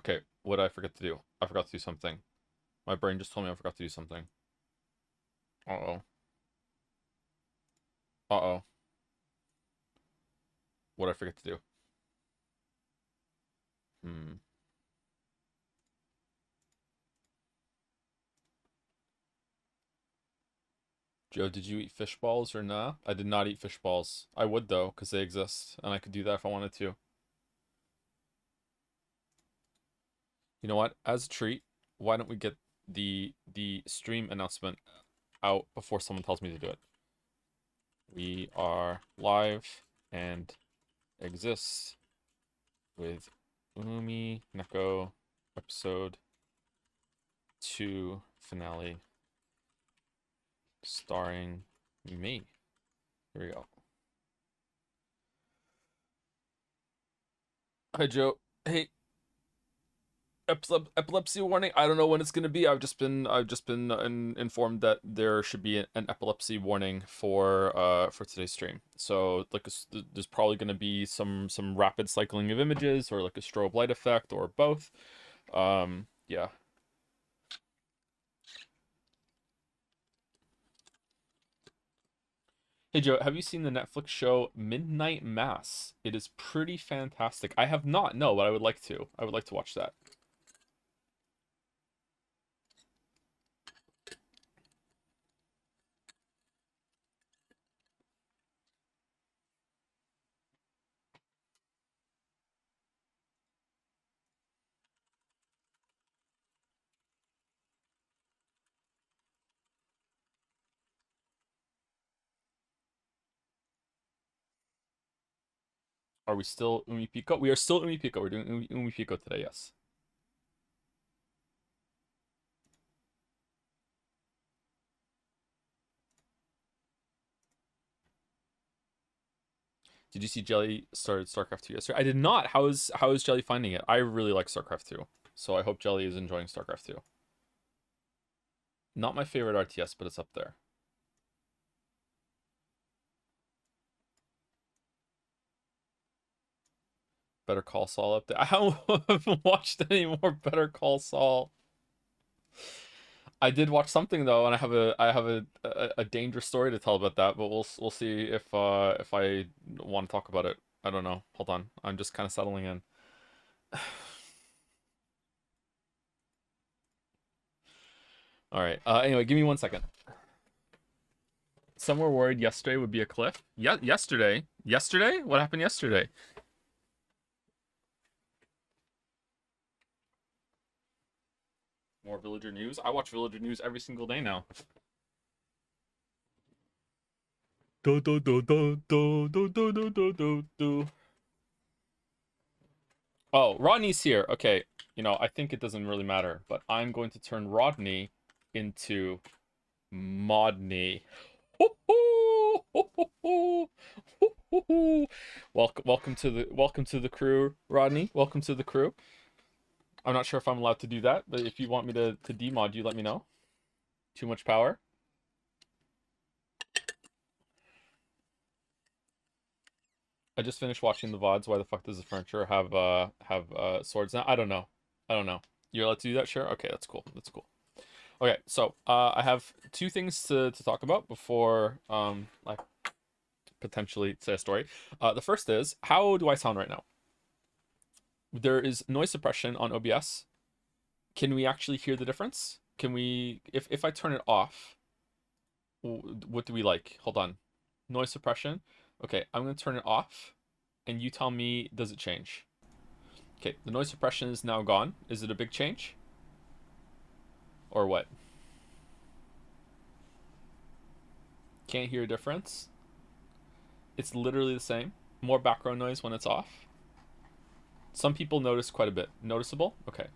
Okay, what did I forget to do? I forgot to do something. My brain just told me I forgot to do something. Uh-oh. Uh-oh. What did I forget to do? Hmm. Joe, did you eat fish balls or nah? I did not eat fish balls. I would though, because they exist, and I could do that if I wanted to. You know what? As a treat, why don't we get the stream announcement out before someone tells me to do it? We are live and exist with Umineko episode 2 finale starring me. Here we go. Hi Joe. Hey, epilepsy warning. I don't know when it's gonna be. I've just been informed that there should be an epilepsy warning for today's stream. So like there's probably gonna be some rapid cycling of images or like a strobe light effect or both. Yeah. Hey Joe, have you seen the Netflix show Midnight Mass? It is pretty fantastic. I have not, no, but I would like to. I would like to watch that. Are we still Umipiko? We are still Umipiko. We're doing Umipiko today, yes. Did you see Jelly started StarCraft 2 yesterday? I did not. How is Jelly finding it? I really like StarCraft 2. So I hope Jelly is enjoying StarCraft 2. Not my favorite RTS, but it's up there. Better Call Saul update. I haven't watched any more Better Call Saul. I did watch something though, and I have a dangerous story to tell about that, but we'll see if I want to talk about it. I don't know. Hold on. I'm just kind of settling in. All right. Anyway, give me 1 second. Some were worried yesterday would be a cliff. Yeah, yesterday. Yesterday? What happened yesterday? More villager news. I watch villager news every single day now. Do do do do do do do do do do do. Oh, Rodney's here. Okay, I think it doesn't really matter, but I'm going to turn Rodney into Modney. Welcome to the crew, Rodney. Welcome to the crew. I'm not sure if I'm allowed to do that, but if you want me to demod you, let me know. Too much power. I just finished watching the VODs. Why the fuck does the furniture have swords now? I don't know. I don't know. You're allowed to do that? Sure. Okay, that's cool. That's cool. Okay, so I have two things to talk about before I potentially say a story. The first is, how do I sound right now? There is noise suppression on OBS. Can we actually hear the difference? Can we, if I turn it off, what do we like? Hold on. Noise suppression. Okay, I'm gonna turn it off, and you tell me, does it change? Okay, the noise suppression is now gone. Is it a big change? Or what? Can't hear a difference? It's literally the same. More background noise when it's off. Some people notice quite a bit. Noticeable? Okay.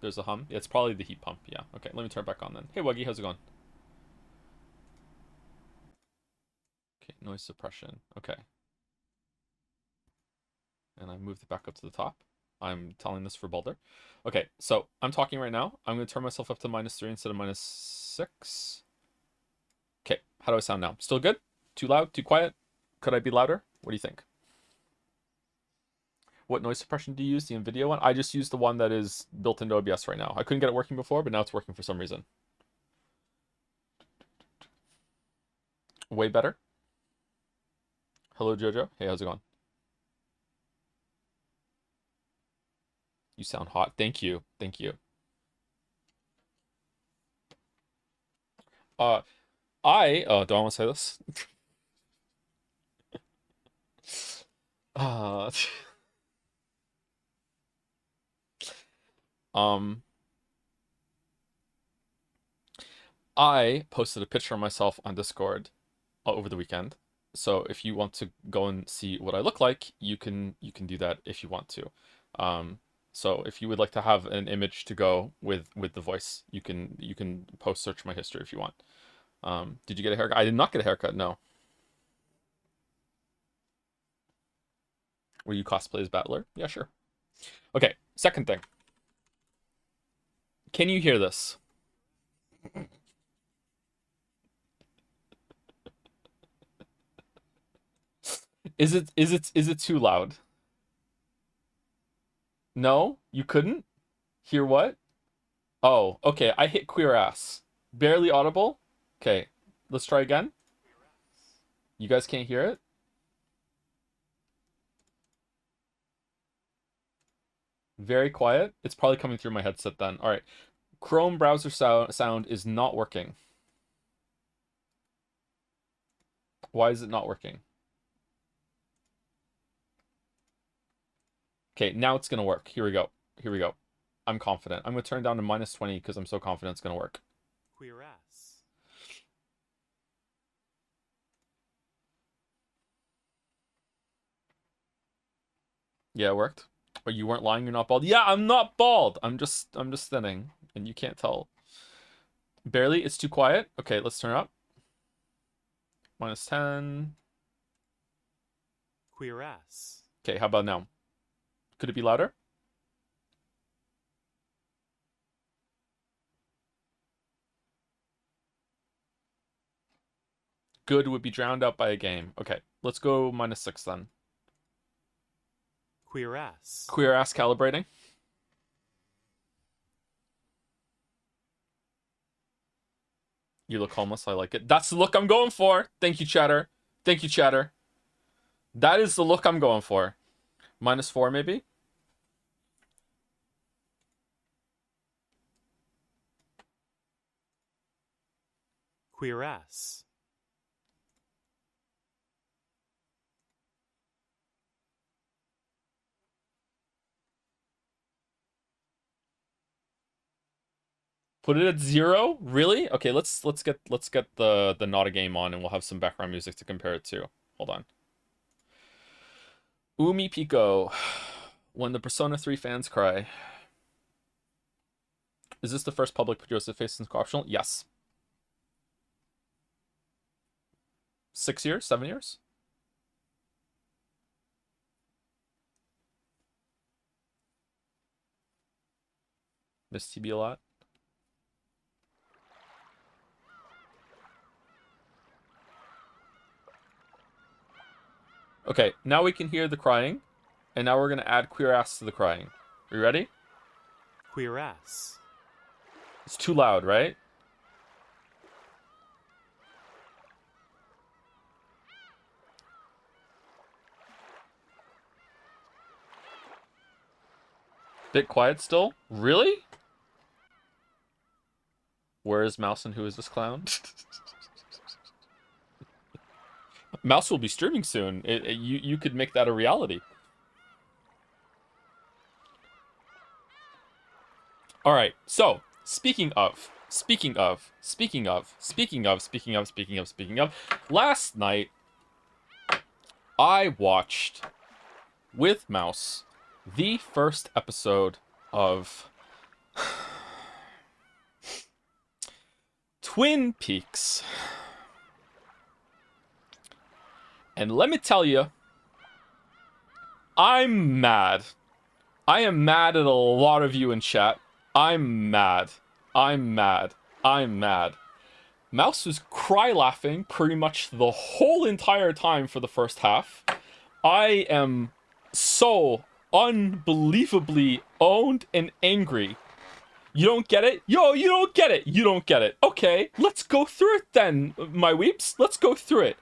There's a hum. Yeah, it's probably the heat pump. Yeah. Okay, let me turn it back on then. Hey, Wuggy, how's it going? Okay, noise suppression. Okay. And I moved it back up to the top. I'm telling this for Boulder. Okay, so I'm talking right now. I'm going to turn myself up to -3 instead of -6. Okay, how do I sound now? Still good? Too loud? Too quiet? Could I be louder? What do you think? What noise suppression do you use? The NVIDIA one? I just use the one that is built into OBS right now. I couldn't get it working before, but now it's working for some reason. Way better. Hello, Jojo. Hey, how's it going? You sound hot. Thank you. Thank you. Do I want to say this? uh, I posted a picture of myself on Discord over the weekend. So if you want to go and see what I look like, you can do that if you want to. So if you would like to have an image to go with the voice, you can post search my history if you want. Did you get a haircut? I did not get a haircut, no. Were you cosplay as Battler? Yeah, sure. Okay, second thing. Can you hear this? Is it too loud? No? You couldn't? Hear what? Oh, okay. I hit queer ass. Barely audible? Okay. Let's try again. You guys can't hear it? Very quiet. It's probably coming through my headset then. All right. Chrome browser sound is not working. Why is it not working? Okay, now it's gonna work. Here we go. Here we go. I'm confident. I'm gonna turn it down to -20 because I'm so confident it's gonna work. Queer ass. Yeah, it worked. But you weren't lying. You're not bald. Yeah, I'm not bald. I'm just thinning, and you can't tell. Barely. It's too quiet. Okay, let's turn it up. -10. Queer ass. Okay, how about now? Could it be louder? Good would be drowned out by a game. Okay, let's go -6 then. Queer ass. Queer ass calibrating. You look homeless. I like it. That's the look I'm going for. Thank you, chatter. Thank you, chatter. That is the look I'm going for. -4 maybe? Queer ass. Put it at 0? Really? Okay, let's get the not a game on and we'll have some background music to compare it to. Hold on. Umineko. When the Persona 3 fans cry. Is this the first public Joseph face since co-optional? Yes. 6 years? 7 years? Miss TB a lot. Okay, now we can hear the crying, and now we're gonna add queer ass to the crying. Are you ready? Queer ass. It's too loud, right? Bit quiet still? Really? Where is Mouse and who is this clown? Mouse will be streaming soon. You could make that a reality. All right. So speaking of, last night I watched with Mouse the first episode of Twin Peaks. And let me tell you, I'm mad. I am mad at a lot of you in chat. I'm mad. I'm mad. I'm mad. Mouse was cry laughing pretty much the whole entire time for the first half. I am so unbelievably owned and angry. You don't get it? Yo, you don't get it. You don't get it. Okay, let's go through it then, my weeps. Let's go through it.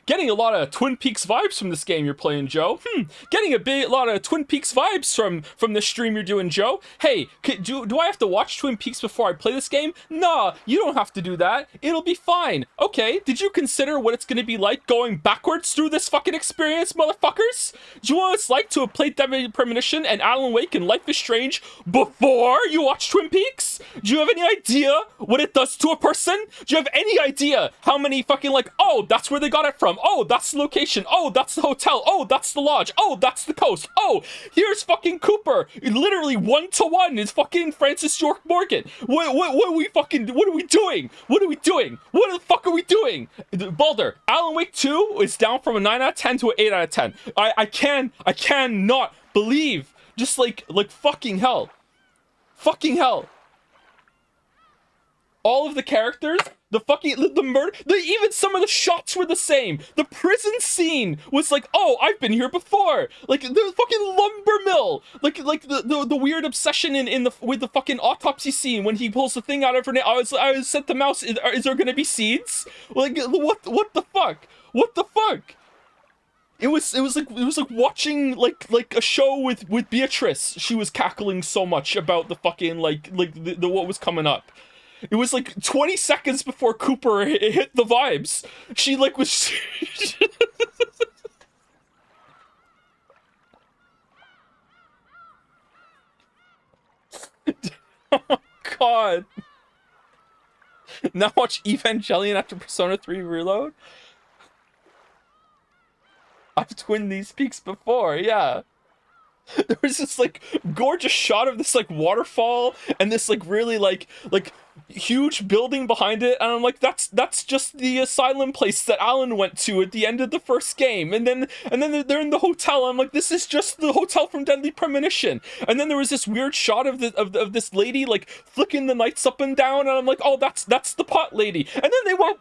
Getting a lot of Twin Peaks vibes from this game you're playing, Joe. Getting a lot of Twin Peaks vibes from the stream you're doing, Joe. Hey, do I have to watch Twin Peaks before I play this game? Nah, you don't have to do that. It'll be fine. Okay, did you consider what it's gonna be like going backwards through this fucking experience, motherfuckers? Do you know what it's like to have played Deadly Premonition and Alan Wake and Life is Strange before you watch Twin Peaks? Do you have any idea what it does to a person? Do you have any idea how many fucking like, oh, that's where they got it from? Oh, that's the location. Oh, that's the hotel. Oh, that's the lodge. Oh, that's the coast. Oh, here's fucking Cooper. Literally 1-to-1 is fucking Francis York Morgan. What are we doing? What are we doing? What the fuck are we doing? Balder, Alan Wake 2 is down from a 9 out of 10 to an 8 out of 10. I cannot believe, just like fucking hell. Fucking hell. All of the characters, the murder, even some of the shots were the same. The prison scene was like, oh, I've been here before. Like the fucking lumber mill, like the weird obsession with the fucking autopsy scene when he pulls the thing out of her nail. I said to Mouse, is there gonna be seeds? Like what the fuck? What the fuck? It was like watching like a show with Beatrice. She was cackling so much about the fucking like the what was coming up. It was like 20 seconds before Cooper hit the vibes. She like was. Oh God. Now watch Evangelion after Persona 3 Reload. I've twinned these peaks before, yeah. There was this like gorgeous shot of this like waterfall and this like really like huge building behind it, and I'm like, that's just the asylum place that Alan went to at the end of the first game, and then they're in the hotel. I'm like, this is just the hotel from Deadly Premonition. And then there was this weird shot of this lady like flicking the lights up and down, and I'm like, oh, that's the pot lady. And then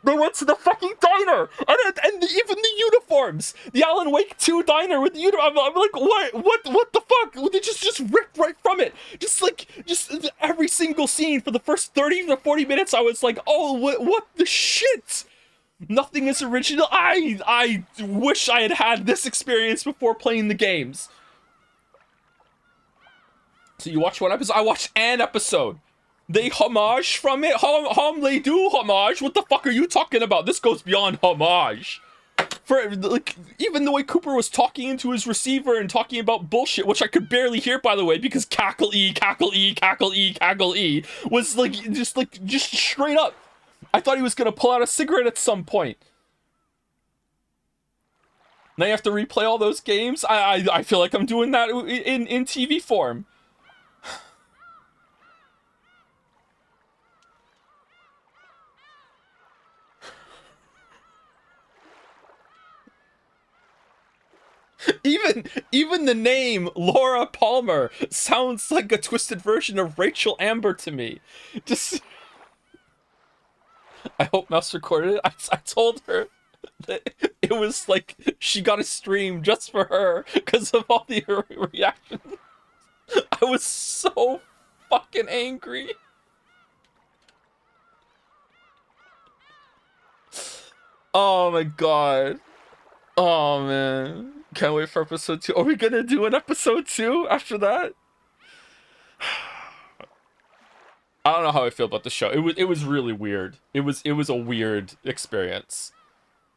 they went to the fucking diner, and even the uniforms, the Alan Wake 2 diner with the uniform. I'm like, what the fuck? They just ripped right from it. Just every single scene for the first 30 to 40 minutes, I was like, oh, what the shit? Nothing is original. I wish I had this experience before playing the games. So you watch one episode? I watched an episode. They homage from it? They do homage? What the fuck are you talking about? This goes beyond homage. For like, even the way Cooper was talking into his receiver and talking about bullshit, which I could barely hear, by the way, because cackle E was like just straight up. I thought he was gonna pull out a cigarette at some point. Now you have to replay all those games. I feel like I'm doing that in TV form. Even the name Laura Palmer sounds like a twisted version of Rachel Amber to me. Just, I hope Mouse recorded it. I told her that it was like she got a stream just for her because of all the reactions. I was so fucking angry. Oh my God. Oh man. Can't wait for episode 2. Are we gonna do an episode 2 after that? I don't know how I feel about the show. It was really weird. It was a weird experience.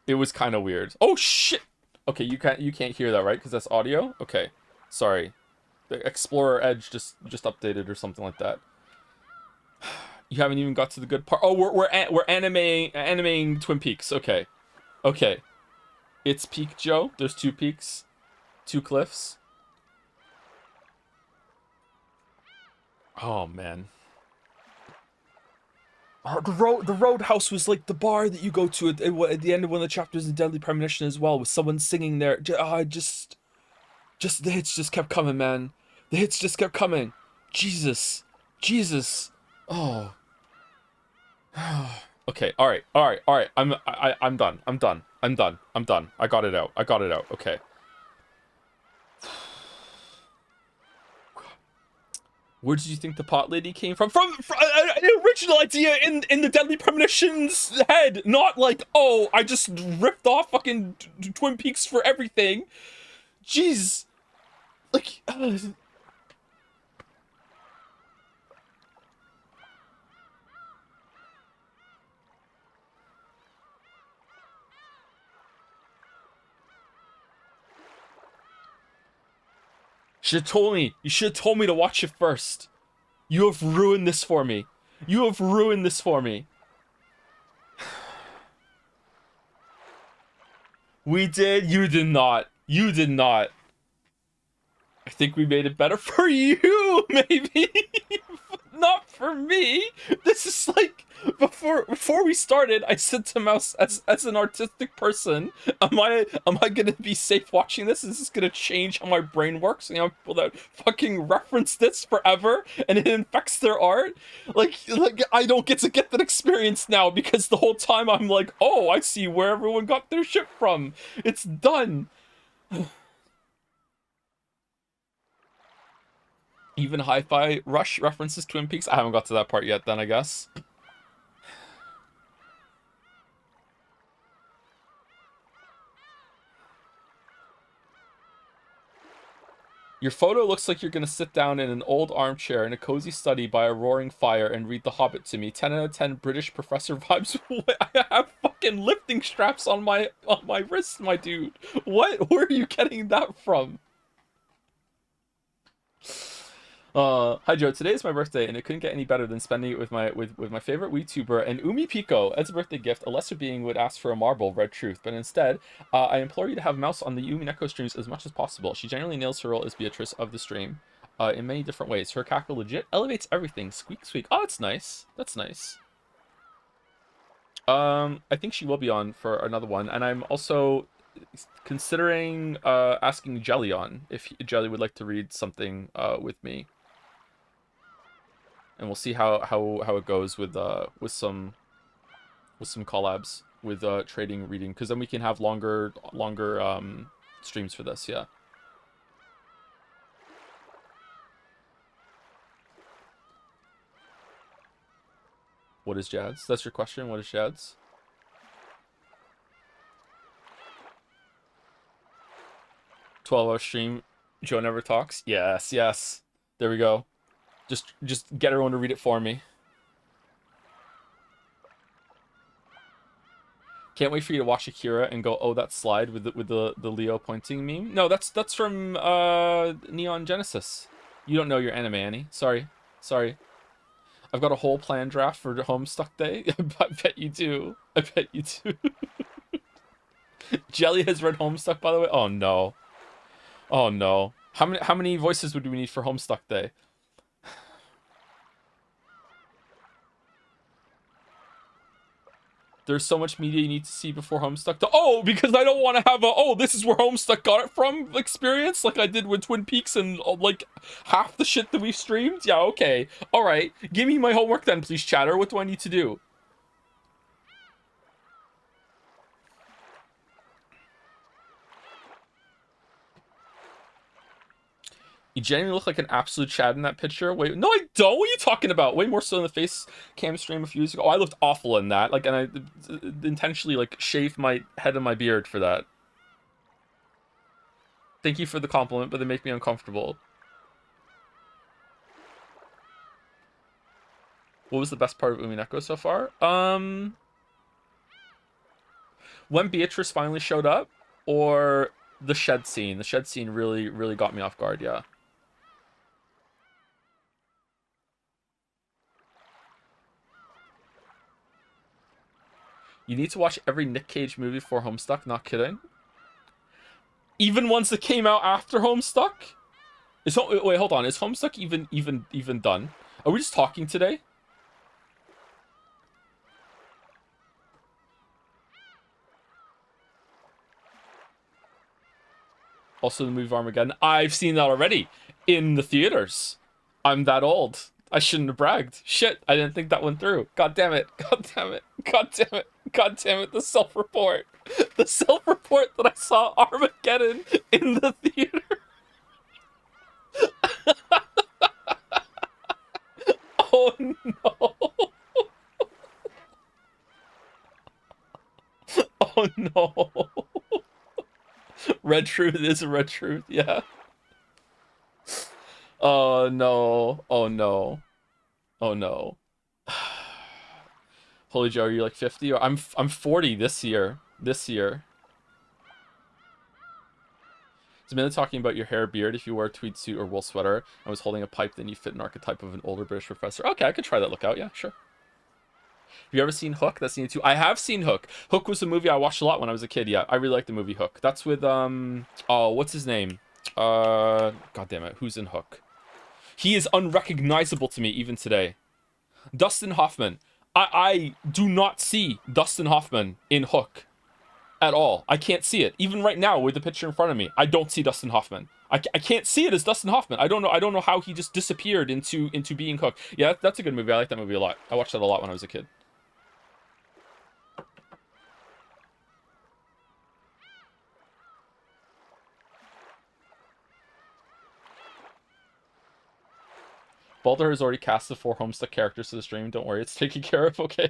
It was kind of weird. Oh shit. Okay, you can't hear that, right? Because that's audio. Okay, sorry. The Explorer Edge just updated or something like that. You haven't even got to the good part. Oh, we're animating Twin Peaks. Okay. It's Peak Joe. There's 2 peaks, 2 cliffs. Oh man. Oh, the Roadhouse was like the bar that you go to at the end of one of the chapters of Deadly Premonition as well, with someone singing there. Just the hits just kept coming, man. The hits just kept coming. Jesus. Oh. Okay. All right. I'm done. I got it out. Okay. Where did you think the pot lady came from? From an original idea in the Deadly Premonition's head, not like, oh, I just ripped off fucking Twin Peaks for everything. Jeez, like. Should have told me. You should have told me to watch it first. You have ruined this for me. You have ruined this for me. We did. You did not. You did not. I think we made it better for you, maybe. Not for me. This is like before we started, I said to Mouse, as an artistic person, am I gonna be safe watching this? Is this gonna change how my brain works? You know, people that fucking reference this forever and it infects their art. Like I don't get to get that experience now because the whole time I'm like, oh, I see where everyone got their shit from. It's done. Even Hi-Fi Rush references Twin Peaks. I haven't got to that part yet then, I guess. Your photo looks like you're gonna sit down in an old armchair in a cozy study by a roaring fire and read The Hobbit to me. 10 out of 10 British professor vibes. I have fucking lifting straps on my wrists, my dude. What? Where are you getting that from? Hi Joe, today is my birthday and it couldn't get any better than spending it with my favorite WeTuber and Umineko. As a birthday gift, a lesser being would ask for a marble, Red Truth, but instead, I implore you to have Mouse on the Umineko streams as much as possible. She generally nails her role as Beatrice of the stream, in many different ways. Her cackle legit elevates everything. Squeak squeak. Oh, that's nice. That's nice. I think she will be on for another one, and I'm also considering asking Jelly on if Jelly would like to read something with me. And we'll see how it goes with some collabs with trading reading, because then we can have longer streams for this. Yeah. What is Jads? That's your question. What is Jads? $12-hour stream. Joe never talks. Yes, yes. There we go. Just get everyone to read it for me. Can't wait for you to watch Akira and go, oh, that slide with the Leo pointing meme. No, that's from Neon Genesis. You don't know your anime, Annie. Sorry. I've got a whole plan draft for Homestuck Day. I bet you do. I bet you do. Jelly has read Homestuck, by the way. Oh no. Oh no. How many voices would we need for Homestuck Day? There's so much media you need to see before Homestuck. Oh, because I don't want to have a, oh, this is where Homestuck got it from experience, like I did with Twin Peaks and like half the shit that we've streamed. Yeah, okay. All right. Give me my homework then, please, chatter. What do I need to do? You genuinely look like an absolute Chad in that picture. Wait, no, I don't. What are you talking about? Way more so in the face cam stream a few years ago. Oh, I looked awful in that. Like, and I intentionally like shaved my head and my beard for that. Thank you for the compliment, but they make me uncomfortable. What was the best part of Umineko so far? When Beatrice finally showed up, or the shed scene. The shed scene really got me off guard. Yeah. You need to watch every Nick Cage movie for Homestuck, not kidding. Even ones that came out after Homestuck? Wait, hold on. Is Homestuck even done? Are we just talking today? Also the movie Armageddon. I've seen that already in the theaters. I'm that old. I shouldn't have bragged. Shit, I didn't think that went through. God damn it. God damn it. God damn it. God damn it. The self-report. The self-report that I saw Armageddon in the theater. no. Red truth is a red truth, yeah. Oh no. Oh no. Oh no. Holy Joe, are you like 50? Or I'm 40 this year. This year. It's mainly talking about your hair, beard. If you wear a tweed suit or wool sweater and was holding a pipe, then you fit an archetype of an older British professor. Okay, I could try that look out. Yeah, sure. Have you ever seen Hook? That's seen it too. I have seen Hook. Hook was a movie I watched a lot when I was a kid. Yeah, I really like the movie Hook. That's with oh, what's his name? God damn it, who's in Hook? He is unrecognizable to me even today. Dustin Hoffman. I do not see Dustin Hoffman in Hook at all. I can't see it. Even right now with the picture in front of me, I don't see Dustin Hoffman. I can't see it as Dustin Hoffman. I don't know how he just disappeared into being Hook. Yeah, that's a good movie. I like that movie a lot. I watched that a lot when I was a kid. Baldur has already cast the 4 Homestuck characters to the stream. Don't worry, it's taken care of, okay?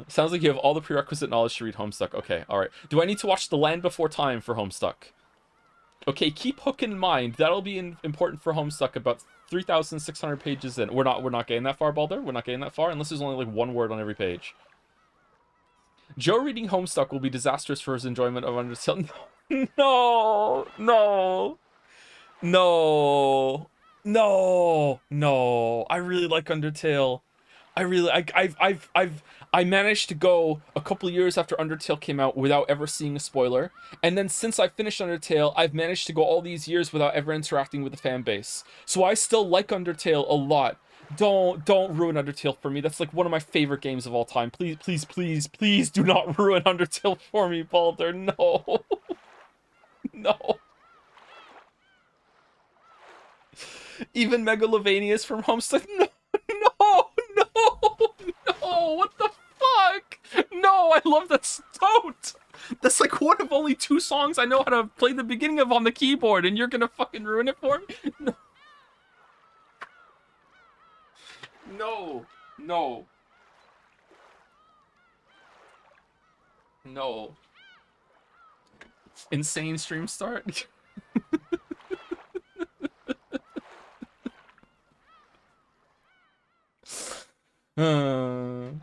Sounds like you have all the prerequisite knowledge to read Homestuck. Okay, alright. Do I need to watch The Land Before Time for Homestuck? Okay, keep Hook in mind. That'll be important for Homestuck about 3,600 pages in. We're not getting that far, Baldur. We're not getting that far, unless there's only like one word on every page. Joe reading Homestuck will be disastrous for his enjoyment of Undertale. No, no. No, no, no. I really like Undertale. I managed to go a couple years after Undertale came out without ever seeing a spoiler, and then since I finished Undertale, I've managed to go all these years without ever interacting with the fan base. So I still like Undertale a lot. Don't ruin Undertale for me. That's like one of my favorite games of all time. Please, please, please, please do not ruin Undertale for me, Baldur. No, no. Even Megalovanius from Homestuck. No, no, no, no. What the fuck? No, I love that Stout. That's like one of only 2 songs I know how to play the beginning of on the keyboard, and you're gonna fucking ruin it for me? No. No. No. No. Insane stream start? Man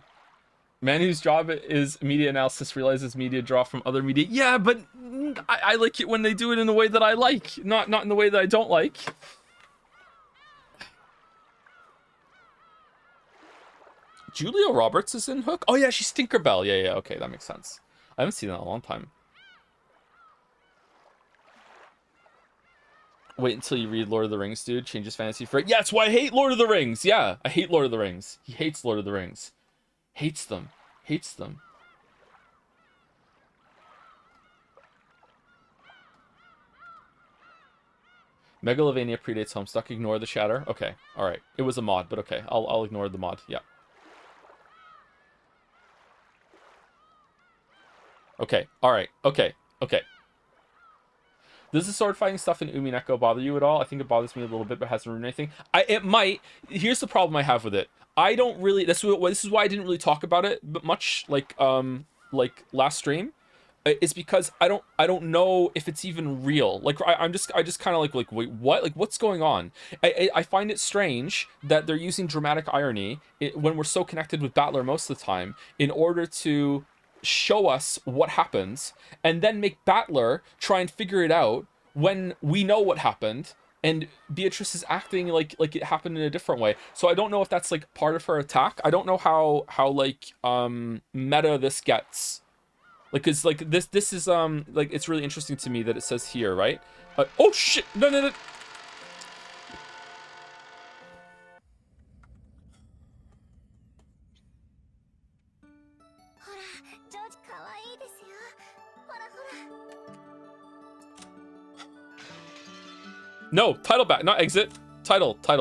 whose job is media analysis realizes media draw from other media. Yeah, but I like it when they do it in the way that I like, not in the way that I don't like. Julia Roberts is in Hook? Oh yeah, she's Tinkerbell. Yeah, okay, that makes sense. I haven't seen that in a long time. Wait until you read Lord of the Rings, dude. Changes fantasy for it. Yeah, that's why I hate Lord of the Rings. Yeah, I hate Lord of the Rings. He hates Lord of the Rings. Hates them. Hates them. Megalovania predates Homestuck. Ignore the chatter. Okay, alright. It was a mod, but okay. I'll ignore the mod. Yeah. Okay, alright. Okay. Does the sword fighting stuff in Umineko bother you at all? I think it bothers me a little bit, but hasn't ruined anything. It might. Here's the problem I have with it. I don't really. This is why I didn't really talk about it, but much like last stream, is because I don't know if it's even real. Like I just kind of like wait, what? Like what's going on? I find it strange that they're using dramatic irony when we're so connected with Battler most of the time in order to show us what happens and then make Battler try and figure it out when we know what happened and Beatrice is acting like it happened in a different way. So I don't know if that's like part of her attack. I don't know how like meta this gets. Like it's like this is like it's really interesting to me that it says here, right? Oh shit. No. No, title back, not exit. Title. I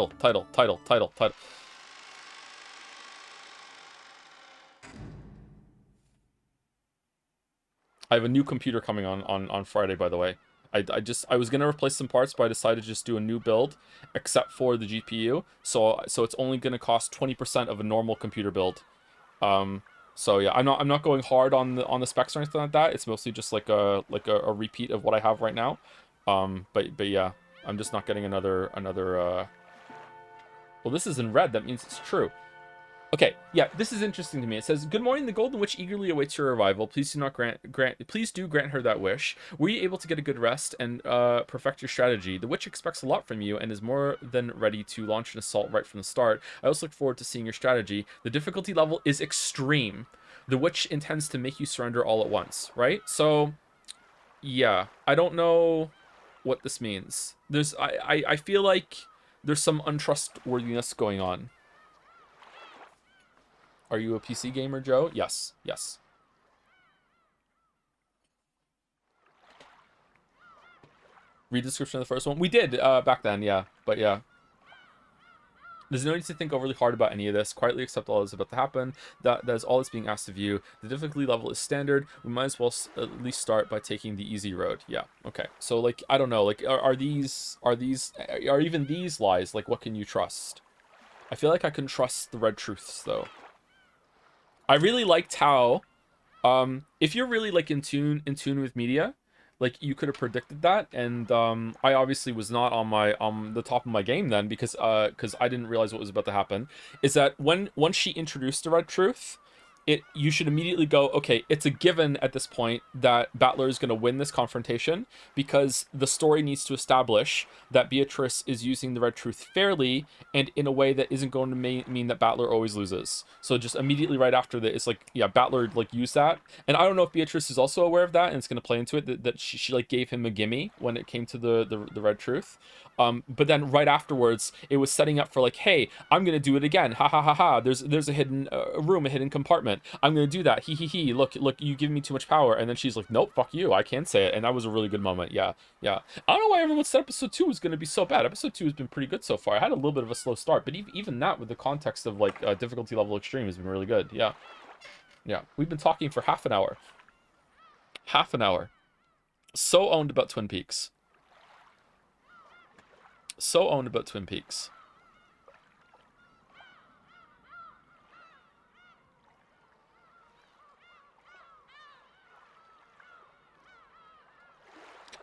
have a new computer coming on Friday, by the way. I was gonna replace some parts, but I decided to just do a new build, except for the GPU. So it's only gonna cost 20% of a normal computer build. So yeah, I'm not going hard on the specs or anything like that. It's mostly just like a repeat of what I have right now. But yeah, I'm just not getting another. Well, this is in red. That means it's true. Okay, yeah, this is interesting to me. It says, "Good morning. The Golden Witch eagerly awaits your arrival. Please do not Please do grant her that wish. Were you able to get a good rest and perfect your strategy? The witch expects a lot from you and is more than ready to launch an assault right from the start. I also look forward to seeing your strategy. The difficulty level is extreme. The witch intends to make you surrender all at once." Right? So, yeah, I don't know what this means. I feel like there's some untrustworthiness going on. Are you a PC gamer, Joe? Yes. Yes. Read the description of the first one. We did back then, yeah. But yeah. There's no need to think overly hard about any of this. Quietly accept all that's about to happen. That is all that's being asked of you. The difficulty level is standard. We might as well at least start by taking the easy road. Yeah. Okay. So like, I don't know. Like, are even these lies? Like, what can you trust? I feel like I can trust the red truths though. I really liked how, if you're really like in tune with media, like you could have predicted that, and I obviously was not on the top of my game then because I didn't realize what was about to happen. Is that once she introduced the red truth, you should immediately go, okay, it's a given at this point that Battler is going to win this confrontation because the story needs to establish that Beatrice is using the red truth fairly and in a way that isn't going to mean that Battler always loses. So just immediately right after that, it's like, yeah, Battler like used that, and I don't know if Beatrice is also aware of that and it's going to play into it that she like gave him a gimme when it came to the red truth. But then right afterwards, it was setting up for like, hey, I'm gonna do it again. Ha ha ha ha. There's a hidden room, a hidden compartment. I'm gonna do that. He he he. Look, you give me too much power. And then she's like, nope, fuck you. I can't say it. And that was a really good moment. Yeah, yeah. I don't know why everyone said episode 2 was gonna be so bad. Episode 2 has been pretty good so far. I had a little bit of a slow start, but even that with the context of like difficulty level extreme has been really good. Yeah, yeah. We've been talking for half an hour. Half an hour. So owned about Twin Peaks. So owned about Twin Peaks.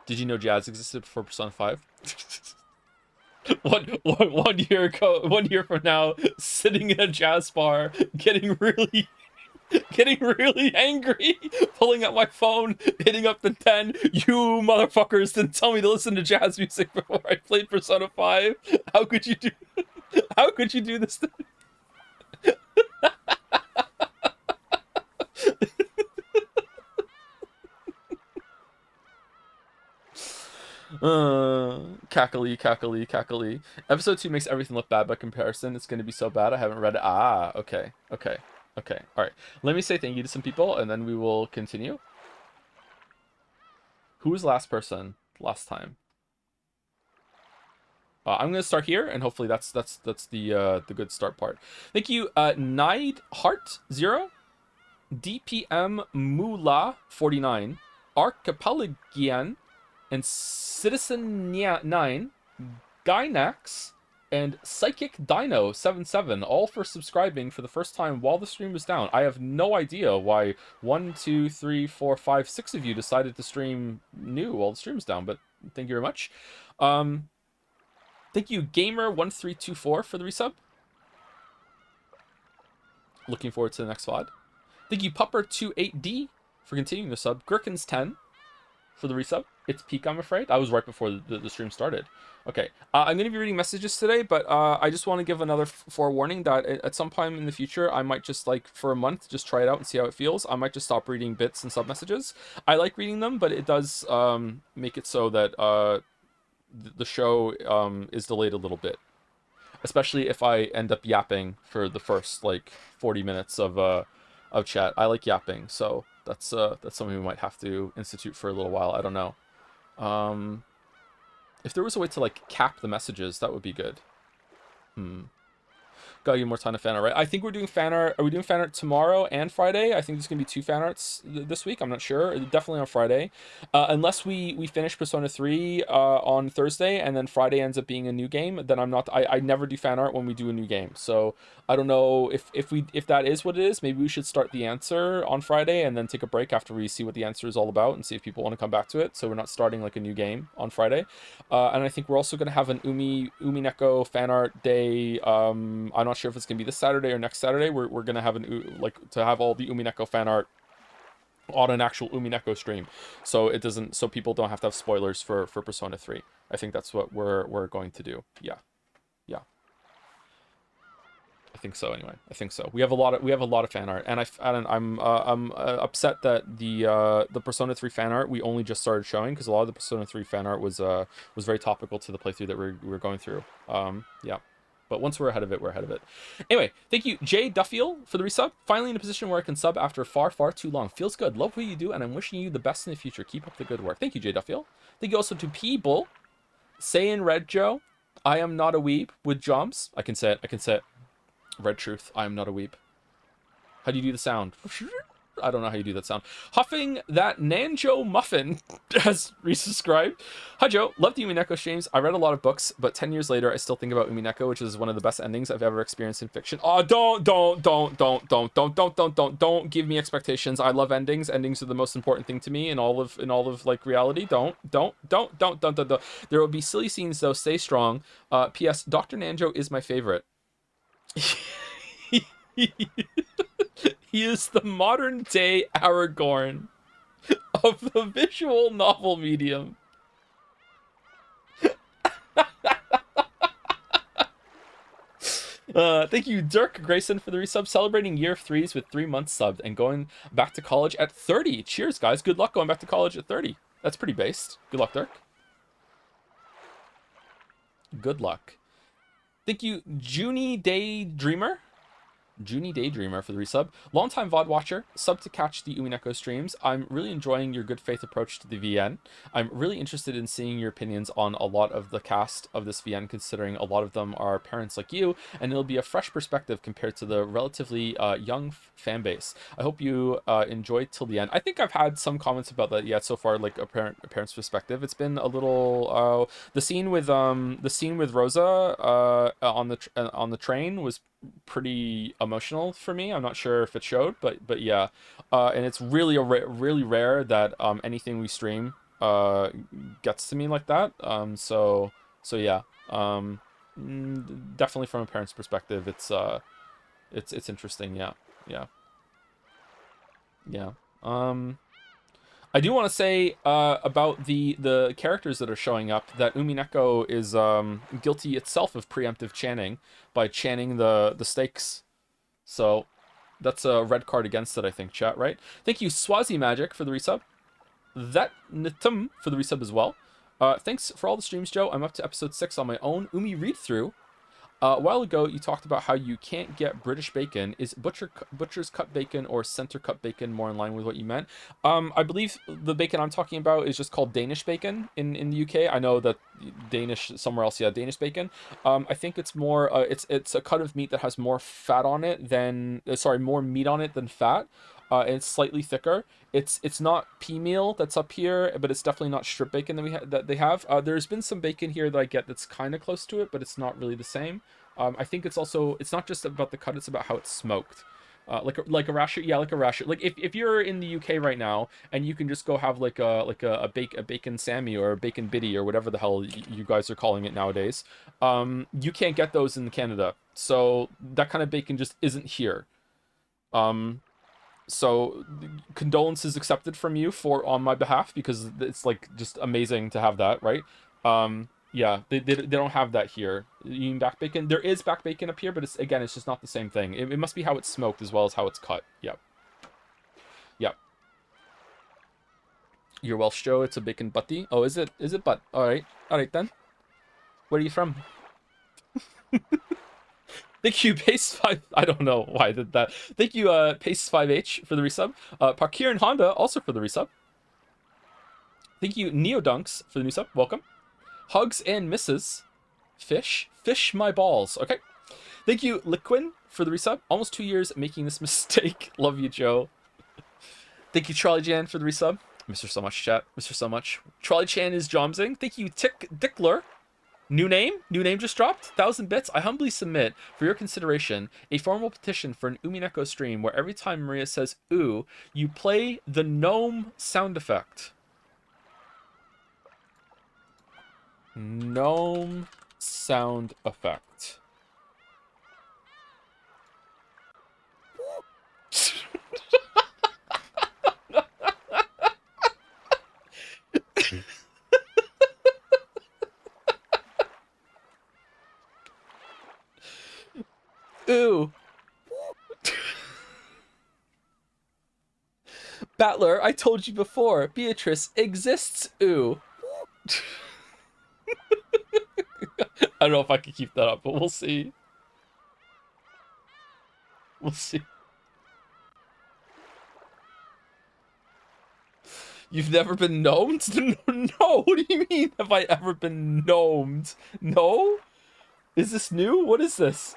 Did you know jazz existed before Persona 5? one year ago, 1 year from now, sitting in a jazz bar, getting really angry, pulling out my phone, hitting up the 10. You motherfuckers didn't tell me to listen to jazz music before I played Persona 5. How could you do this to me? Cackly. Episode 2 makes everything look bad by comparison. It's going to be so bad I haven't read it. Ah, okay. All right. Let me say thank you to some people, and then we will continue. Who was last person last time? I'm gonna start here, and hopefully that's the good start part. Thank you, Nide Heart 0, DPM Mula 49, Archipelagian, and Citizen 9, Gynax, and Psychic Dino 77, all for subscribing for the first time while the stream was down. I have no idea why 1, 2, 3, 4, 5, 6 of you decided to stream new while the stream was down, but thank you very much. Thank you, Gamer1324, for the resub. Looking forward to the next VOD. Thank you, Pupper28D, for continuing the sub. Gherkins10 for the resub. It's peak, I'm afraid. I was right before the stream started. Okay, I'm going to be reading messages today, but I just want to give another forewarning that at some time in the future, I might just, like, for a month, just try it out and see how it feels. I might just stop reading bits and sub messages. I like reading them, but it does make it so that the show is delayed a little bit. Especially if I end up yapping for the first, like, 40 minutes of chat. I like yapping, so that's something we might have to institute for a little while. I don't know. If there was a way to like cap the messages, that would be good. Gotta give more time to fan art, right? I think we're doing fan art. Are we doing fan art tomorrow and Friday? I think there's gonna be 2 fan arts this week. I'm not sure. Definitely on Friday, unless we finish Persona 3 on Thursday and then Friday ends up being a new game. Then I'm not. I never do fan art when we do a new game. So I don't know if that is what it is. Maybe we should start the answer on Friday and then take a break after we see what the answer is all about and see if people want to come back to it. So we're not starting like a new game on Friday. And I think we're also gonna have an Umineko fan art day. I'm not sure if it's gonna be this Saturday or next Saturday. We're gonna have to have all the Umineko fan art on an actual Umineko stream, so people don't have to have spoilers for Persona 3. I think that's what we're going to do. Yeah. I think so. Anyway, I think so. We have a lot of fan art, and I'm upset that the Persona 3 fan art we only just started showing, because a lot of the Persona 3 fan art was very topical to the playthrough that we were going through. Yeah. But once we're ahead of it, we're ahead of it. Anyway, thank you, Jay Duffield, for the resub. Finally in a position where I can sub after far, far too long. Feels good. Love what you do, and I'm wishing you the best in the future. Keep up the good work. Thank you, Jay Duffield. Thank you also to People. Say in Red Joe, I am not a weeb with jumps. I can say it. Red Truth, I am not a weeb. How do you do the sound? I don't know how you do that sound. Huffing that Nanjo Muffin has resubscribed. Hi Joe, love the Umineko streams. I read a lot of books, but 10 years later, I still think about Umineko, which is one of the best endings I've ever experienced in fiction. Oh, don't give me expectations. I love endings. Endings are the most important thing to me in all of like reality. Don't. There will be silly scenes though. Stay strong. P.S. Dr. Nanjo is my favorite. He is the modern day Aragorn of the visual novel medium. Thank you, Dirk Grayson, for the resub. Celebrating year 3s with 3 months subbed and going back to college at 30. Cheers, guys. Good luck going back to college at 30. That's pretty based. Good luck, Dirk. Good luck. Thank you, Junie Daydreamer. Junie Daydreamer for the resub. Longtime VOD watcher, sub to catch the Umineko streams. I'm really enjoying your good faith approach to the VN. I'm really interested in seeing your opinions on a lot of the cast of this VN, considering a lot of them are parents like you, and it'll be a fresh perspective compared to the relatively young fan base. I hope you enjoy till the end. I think I've had some comments about that yet so far, like a parent's perspective. It's been a little the scene with Rosa on the train was pretty emotional for me. I'm not sure if it showed, but yeah, and it's really really rare that anything we stream gets to me like that. So yeah, definitely from a parent's perspective, it's interesting. Yeah. I do want to say about the characters that are showing up that Umineko is guilty itself of preemptive chanting by chanting the stakes. So that's a red card against it, I think, chat, right? Thank you, Swazi Magic, for the resub. That Nitum for the resub as well. Thanks for all the streams, Joe. I'm up to episode 6 on my own Umi read-through. A while ago, you talked about how you can't get British bacon. Is butcher's cut bacon or center cut bacon more in line with what you meant? I believe the bacon I'm talking about is just called Danish bacon in the UK. I know that Danish somewhere else, yeah, Danish bacon. I think it's more it's a cut of meat that has more fat on it than more meat on it than fat. And it's slightly thicker. It's not pea meal that's up here, but it's definitely not strip bacon that they have. There's been some bacon here that I get that's kind of close to it, but it's not really the same. I think it's not just about the cut; it's about how it's smoked. Like a rasher, yeah, like a rasher. Like if you're in the UK right now and you can just go have like a bacon Sammy or a bacon biddy or whatever the hell you guys are calling it nowadays, you can't get those in Canada. So that kind of bacon just isn't here. So condolences accepted from you on my behalf, because it's like just amazing to have that, right? Yeah, they don't have that here. You mean back bacon? There is back bacon up here, but it's just not the same thing. It must be how it's smoked as well as how it's cut. Yep. You're Welsh, Joe. It's a bacon butty. Oh, is it butt? All right then. Where are you from? Thank you, Pace5. I don't know why I did that. Thank you, Pace5H, for the resub. Parkir and Honda also for the resub. Thank you, Neodunks, for the new sub. Welcome. Hugs and misses. Fish my balls. Okay. Thank you, Liquin, for the resub. Almost 2 years making this mistake. Love you, Joe. Thank you, Charlie Jan, for the resub. Mr. So Much, chat. Mr. So Much. Charlie Chan is Jomsing. Thank you, Tick Dickler. New name just dropped. 1,000 bits. I humbly submit for your consideration a formal petition for an Umineko stream where every time Maria says "ooh," you play the gnome sound effect. Gnome sound effect. Ooh. Battler, I told you before, Beatrice exists. Ooh. I don't know if I can keep that up, but we'll see. We'll see. You've never been gnomed? No, what do you mean have I ever been gnomed? No? Is this new? What is this?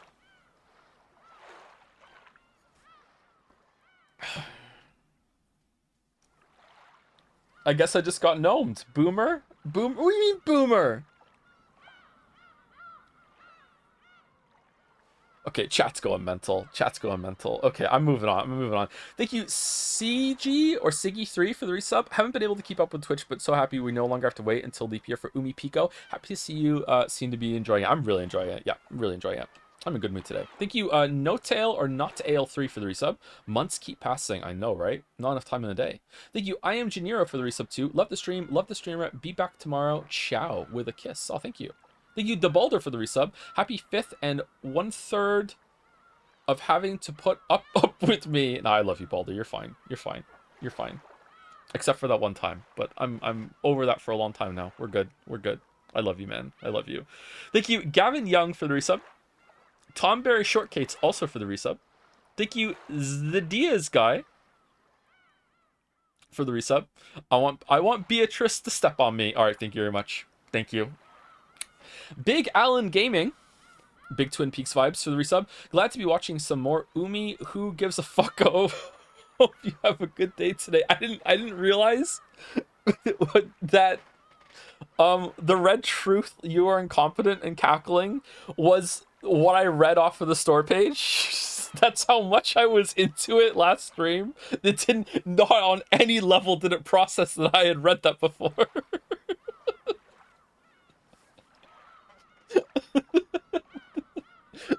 I guess I just got gnomed. Boomer? What do you mean boomer? Okay, chat's going mental. Okay, I'm moving on. Thank you, CG or Siggy3 for the resub. Haven't been able to keep up with Twitch, but so happy we no longer have to wait until leap year for Umi Pico. Happy to see you seem to be enjoying it. I'm really enjoying it. Yeah, I'm really enjoying it. I'm in a good mood today. Thank you, No Tail or Not Ale 3 for the resub. Months keep passing. I know, right? Not enough time in the day. Thank you, I Am Janiro for the resub too. Love the stream. Love the streamer. Be back tomorrow. Ciao with a kiss. Oh, thank you. Thank you, DeBalder, for the resub. Happy 5th and 1/3 of having to put up with me. No, I love you, Balder. You're fine. Except for that one time. But I'm over that for a long time now. We're good. I love you, man. I love you. Thank you, Gavin Young, for the resub. Tom Berry Shortcakes also for the resub. Thank you, the Diaz guy, for the resub. I want Beatrice to step on me. All right, thank you very much. Thank you. Big Allen Gaming, Big Twin Peaks vibes for the resub. Glad to be watching some more Umi. Who gives a fuck? Oh, hope you have a good day today. I didn't realize that the red truth, you are incompetent and cackling, was what I read off of the store page. That's how much I was into it last stream. It didn't, not on any level did it process that I had read that before.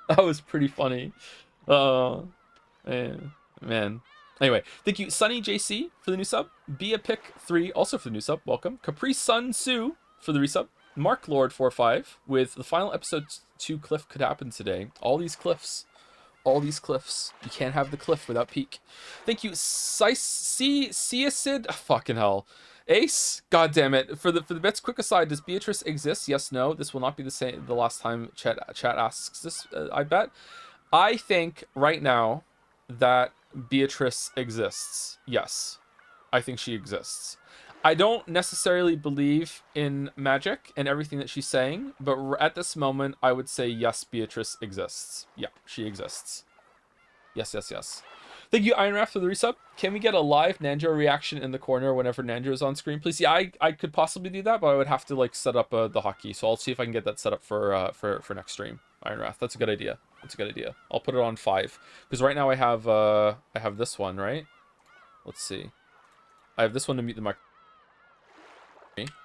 That was pretty funny. Man. Anyway, thank you, Sunny JC, for the new sub. Be a Pick 3, also for the new sub. Welcome. Capri Sun Sue for the resub. Mark Lord 45 with the final episode 2 cliff could happen today. All these cliffs. You can't have the cliff without peak. Thank you, Ciacid. Fucking hell. Ace, god damn it. For the bits, quick aside, does Beatrice exist? Yes, no. This will not be the last time chat asks this, I bet. I think right now that Beatrice exists. Yes. I think she exists. I don't necessarily believe in magic and everything that she's saying, but at this moment, I would say yes, Beatrice exists. Yeah, she exists. Yes. Thank you, Iron Raft, for the resub. Can we get a live Nanjo reaction in the corner whenever Nanjo is on screen, please? Yeah, I could possibly do that, but I would have to like set up the hotkey. So I'll see if I can get that set up for next stream. Iron Raft, that's a good idea. I'll put it on 5 because right now I have this one, right? Let's see. I have this one to mute the mic.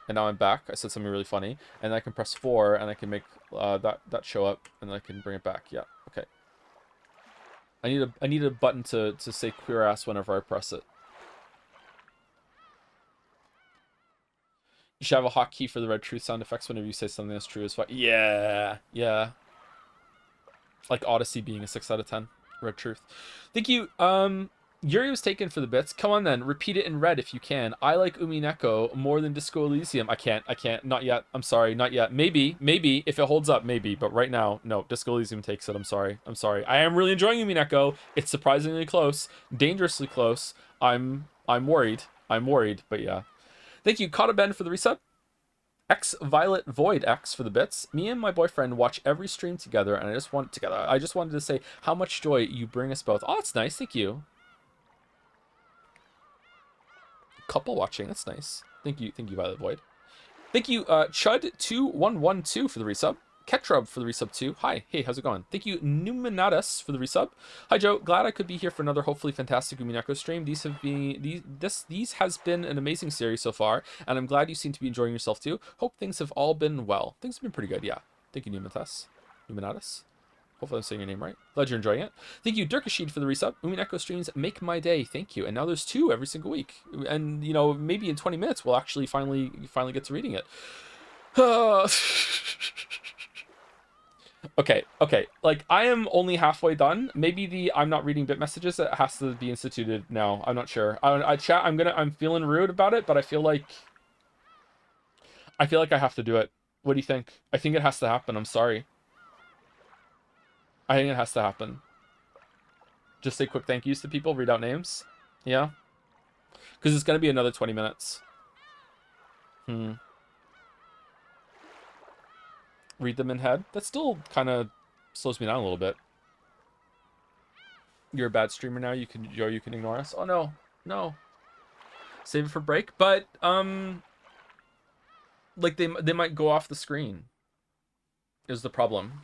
And now I'm back. I said something really funny, and I can press 4, and I can make that show up, and then I can bring it back. Yeah, okay. I need a button to say queer ass whenever I press it. You should have a hotkey for the red truth sound effects whenever you say something that's true as fuck. Yeah. Like Odyssey being a 6 out of 10. Red truth. Thank you. Yuri was taken for the bits. Come on then, repeat it in red if you can. I like Umineko more than Disco Elysium. I can't. Not yet. I'm sorry, not yet. Maybe, if it holds up, maybe. But right now, no. Disco Elysium takes it. I'm sorry. I am really enjoying Umineko. It's surprisingly close, dangerously close. I'm worried. But yeah. Thank you, Kata Ben, for the resub. X Violet Void X for the bits. Me and my boyfriend watch every stream together, and I just wanted to say how much joy you bring us both. Oh, that's nice. Thank you. Couple watching. That's nice. Thank you, Violet Void. Thank you, Chud2112 for the resub. Ketrub for the resub too. Hi, hey, how's it going? Thank you, Numinatus for the resub. Hi Joe, glad I could be here for another hopefully fantastic Umineko stream. These has been an amazing series so far, and I'm glad you seem to be enjoying yourself too. Hope things have all been well. Things have been pretty good, yeah. Thank you, Numinatus. Hopefully I'm saying your name right. Glad you're enjoying it. Thank you, Dirkashid, for the resub. Umineko streams make my day. Thank you. And now there's 2 every single week. And, you know, maybe in 20 minutes we'll actually finally get to reading it. Okay. Like, I am only halfway done. Maybe I'm not reading bit messages that has to be instituted now. I'm not sure. I'm feeling rude about it, but I feel like I have to do it. What do you think? I think it has to happen. I'm sorry. I think it has to happen. Just say quick thank yous to people, read out names. Yeah. Because it's going to be another 20 minutes. Read them in head. That still kind of slows me down a little bit. You're a bad streamer now. You can ignore us. Oh no. No. Save it for break. But like they might go off the screen. Is the problem.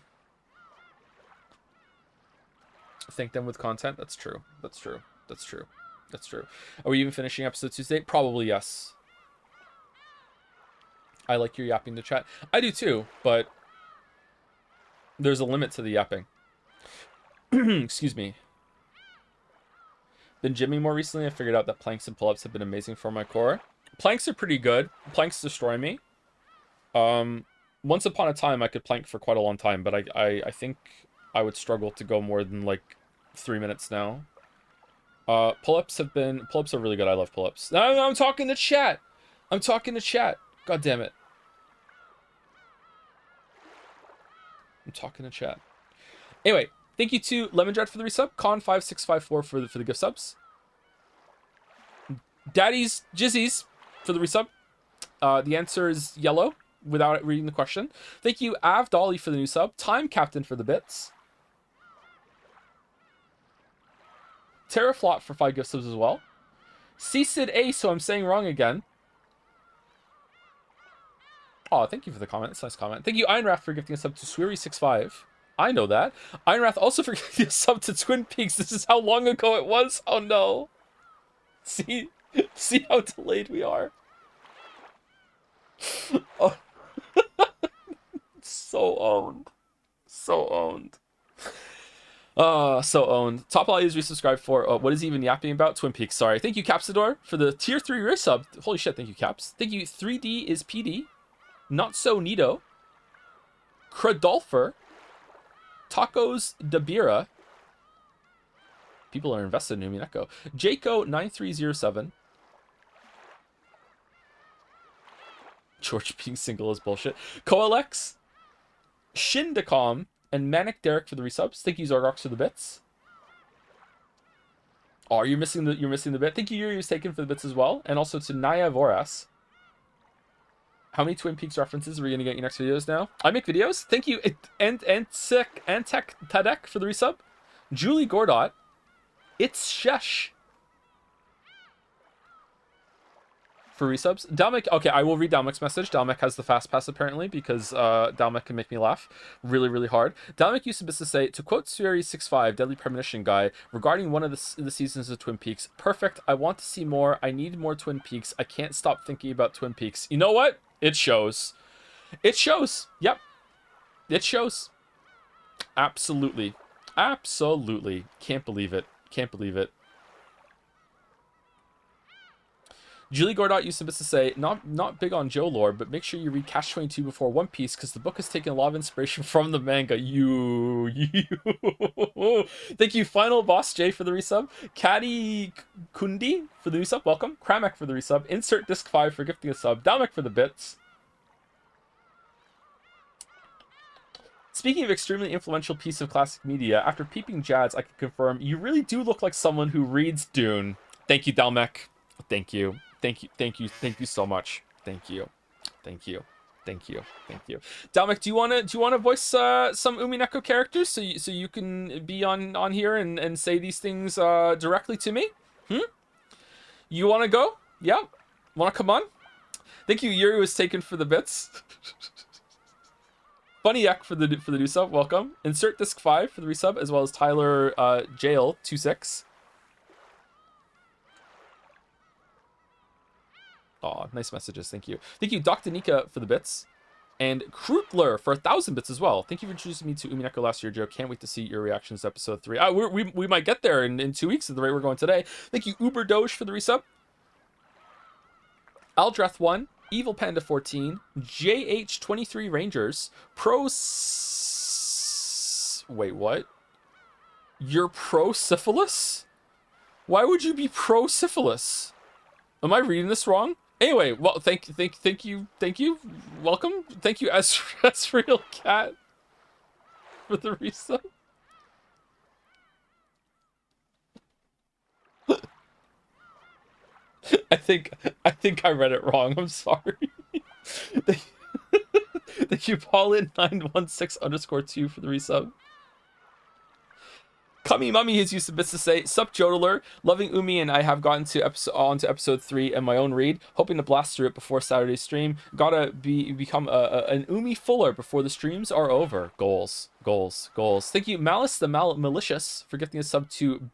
Thank them with content. That's true. Are we even finishing episode Tuesday? Probably yes. I like your yapping to chat. I do too, but there's a limit to the yapping. Excuse me. Been gymming more recently. I figured out that planks and pull-ups have been amazing for my core. Planks are pretty good. Planks destroy me. Once upon a time I could plank for quite a long time, but I think I would struggle to go more than like 3 minutes now. Pull-ups are really good. I love pull-ups. I'm talking to chat. God damn it. I'm talking to chat. Anyway, thank you to Lemon Dread for the resub. Con5654 for the gift subs. Daddy's Jizzies for the resub. The answer is yellow without reading the question. Thank you, Av Dolly, for the new sub. Time Captain for the bits. Terraflot for 5 gift subs as well. Csid A, so I'm saying wrong again. Oh, thank you for the comment. It's a nice comment. Thank you, Ironwrath, for gifting a sub to Sweary65. I know that. Ironwrath also for gifting a sub to Twin Peaks. This is how long ago it was. Oh no. See how delayed we are. Oh. So owned. So owned. So owned. Top All is resubscribed for what is he even yapping about? Twin Peaks, sorry. Thank you, Capsador, for the tier 3 resub. Holy shit, thank you, Caps. Thank you, 3D is PD. Not So Neato. Cradolfer. Tacos Dabira. People are invested in Umineko. Jaco9307. George being single is bullshit. Coalex. Shindacom. And Manic Derek for the resubs. Thank you, Zorgox, for the bits. Oh, you're missing the bit. Thank you, Yuri was taken for the bits as well. And also to Naya Voras. How many Twin Peaks references are we gonna get in your next videos now? I make videos. Thank you, Antec Tadek for the resub. Julie Gordot. It's Shesh for resubs. Dalmek, okay, I will read Dalmek's message. Dalmek has the fast pass apparently because Dalmek can make me laugh really, really hard. Dalmek used to say, to quote Sweary65, Deadly Premonition guy, regarding one of the seasons of Twin Peaks, perfect, I want to see more, I need more Twin Peaks, I can't stop thinking about Twin Peaks. You know what? It shows. It shows. Yep. It shows. Absolutely. Absolutely. Can't believe it. Can't believe it. Julie Gordot used to say, not big on Joe lore, but make sure you read Cash 22 before One Piece, because the book has taken a lot of inspiration from the manga. You. Thank you, Final Boss J, for the resub. Caddy Kundi for the resub. Welcome. Kramek for the resub. Insert Disc 5 for gifting a sub. Dalmek for the bits. Speaking of extremely influential piece of classic media, after peeping Jads, I can confirm you really do look like someone who reads Dune. Thank you, Dalmek. Thank you. Thank you so much. Thank you. Thank you. Thank you. Dalmec, do you wanna voice some Umineko characters so you can be on here and say these things directly to me? You wanna go? Yeah. Wanna come on? Thank you. Yuri was taken for the bits. Funny Yak for the new sub. Welcome. Insert disc 5 for the resub, as well as Tyler Jail 26. Aw, nice messages. Thank you. Thank you, Dr. Nika, for the bits. And Krutler for 1,000 bits as well. Thank you for introducing me to Umineko last year, Joe. Can't wait to see your reactions to episode 3. We might get there in 2 weeks at the rate we're going today. Thank you, Uber Doge, for the resub. Aldreth 1, Evil Panda 14, JH23 Rangers, Wait, what? You're pro-syphilis? Why would you be pro-syphilis? Am I reading this wrong? Anyway, well, thank you. Welcome. Thank you, Real Cat, for the resub. I think I read it wrong. I'm sorry. Thank you, Paulin916_2 for the resub. Kami Mummy has used the bits to say, Sup Jodeler, loving Umi and I have gotten on to episode 3 and my own read, hoping to blast through it before Saturday's stream. Gotta become an Umi fuller before the streams are over. Goals. Thank you, Malice the Malicious, for gifting a sub to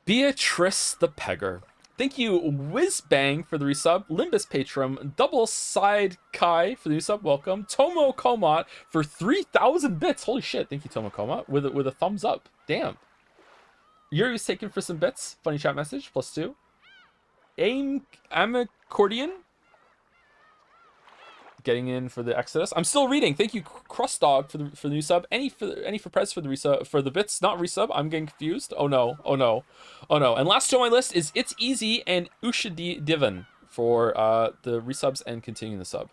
Beatrice the Pegger. Thank you, Whizbang, for the resub. Limbus Patron, Double Side Kai for the resub. Welcome. Tomo Komat for 3,000 bits. Holy shit! Thank you, Tomo Komat, with a thumbs up. Damn. Yuri was taken for some bits. Funny chat message. +2. Accordion. Getting in for the Exodus. I'm still reading. Thank you, Crust Dog, for the new sub. Any for Prez for the resub, for the bits, not resub. I'm getting confused. Oh no. And last on my list is It's Easy and Ushadi Divan for the resubs and continuing the sub.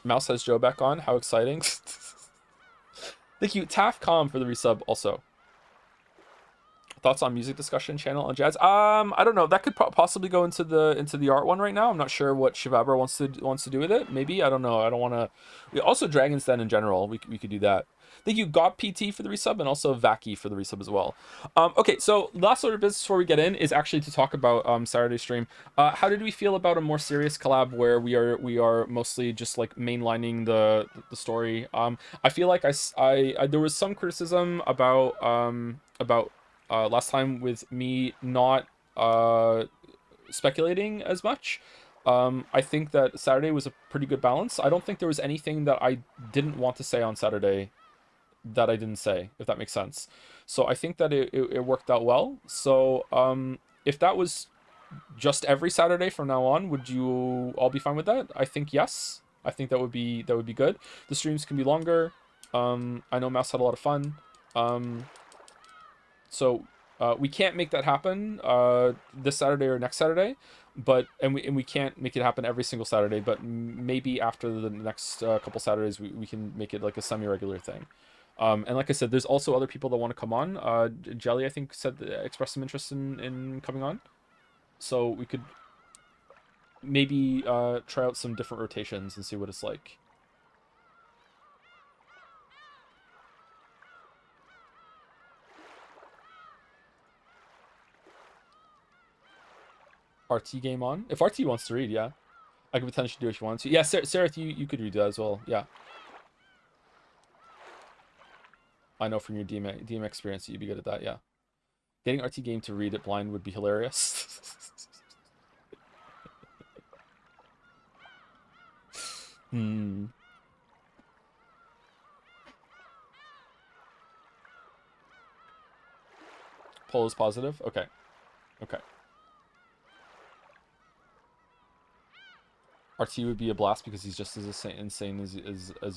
Mouse has Joe back on. How exciting! Thank you, Tafcom, for the resub also. Thoughts on music discussion channel on Jazz? I don't know. That could possibly go into the art one right now. I'm not sure what Shivabra wants to do with it. Maybe, I don't know. I don't want to. Also, Dragon's Den in general. We could do that. Thank you, Got PT, for the resub, and also Vaki for the resub as well. Okay, so last order of business before we get in is actually to talk about Saturday's stream. How did we feel about a more serious collab where we are mostly just like mainlining the story? I feel like I there was some criticism about last time with me not speculating as much. I think that Saturday was a pretty good balance. I don't think there was anything that I didn't want to say on Saturday that I didn't say, if that makes sense. So I think that it worked out well. So if that was just every Saturday from now on, would you all be fine with that? I think yes. I think that would be good. The streams can be longer. I know Mouse had a lot of fun. So we can't make that happen this Saturday or next Saturday, but we can't make it happen every single Saturday. But maybe after the next couple Saturdays, we can make it like a semi-regular thing. And like I said, there's also other people that want to come on. Jelly, I think, expressed some interest in coming on, so we could maybe try out some different rotations and see what it's like. RT game on. If RT wants to read, yeah. I could potentially do it if you want to. Yeah, Sarah, you could read that as well. Yeah. I know from your DM experience that you'd be good at that, yeah. Getting RT game to read it blind would be hilarious. Poll is positive? Okay. RT would be a blast because he's just as insane as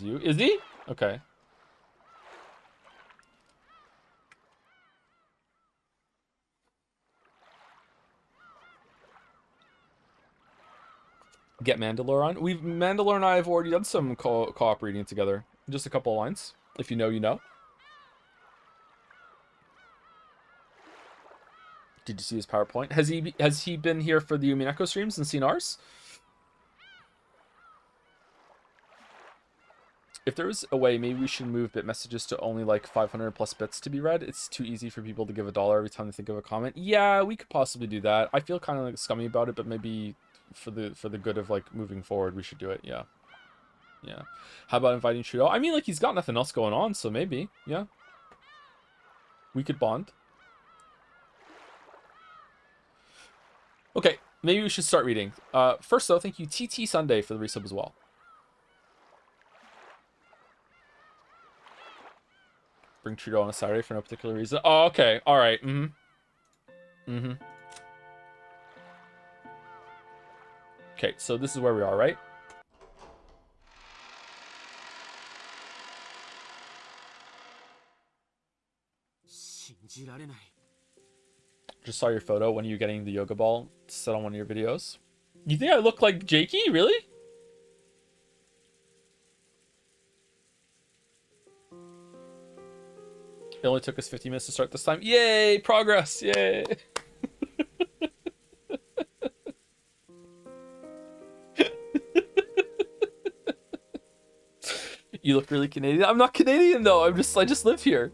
you. Is he? Okay. Get Mandalore on. Mandalore and I have already done some co-op reading together. Just a couple of lines. If you know, you know. Did you see his PowerPoint? Has he been here for the Umineko streams and seen ours? If there was a way, maybe we should move bit messages to only like 500 plus bits to be read. It's too easy for people to give $1 every time they think of a comment. Yeah, we could possibly do that. I feel kind of like scummy about it, but maybe for the good of like moving forward, we should do it. Yeah. Yeah. How about inviting Trudeau? I mean, like, he's got nothing else going on, so maybe. Yeah. We could bond. Okay, maybe we should start reading. First, though, thank you, TT Sunday, for the resub as well. Bring Trudeau on a Saturday for no particular reason. Oh, okay. All right. Okay, so this is where we are, right? Just saw your photo. When are you getting the yoga ball set on one of your videos? You think I look like Jakey? Really? It only took us 50 minutes to start this time. Yay! Progress! Yay! You look really Canadian. I'm not Canadian though. I just live here.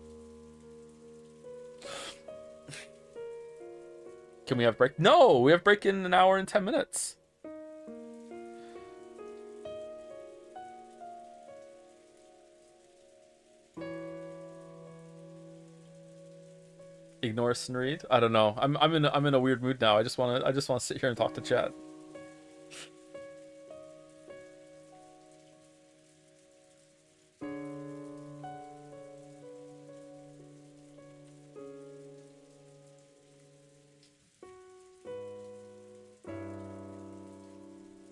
Can we have break? No, we have break in an hour and 10 minutes. Ignore us and read. I don't know. I'm in a weird mood now. I just wanna sit here and talk to chat.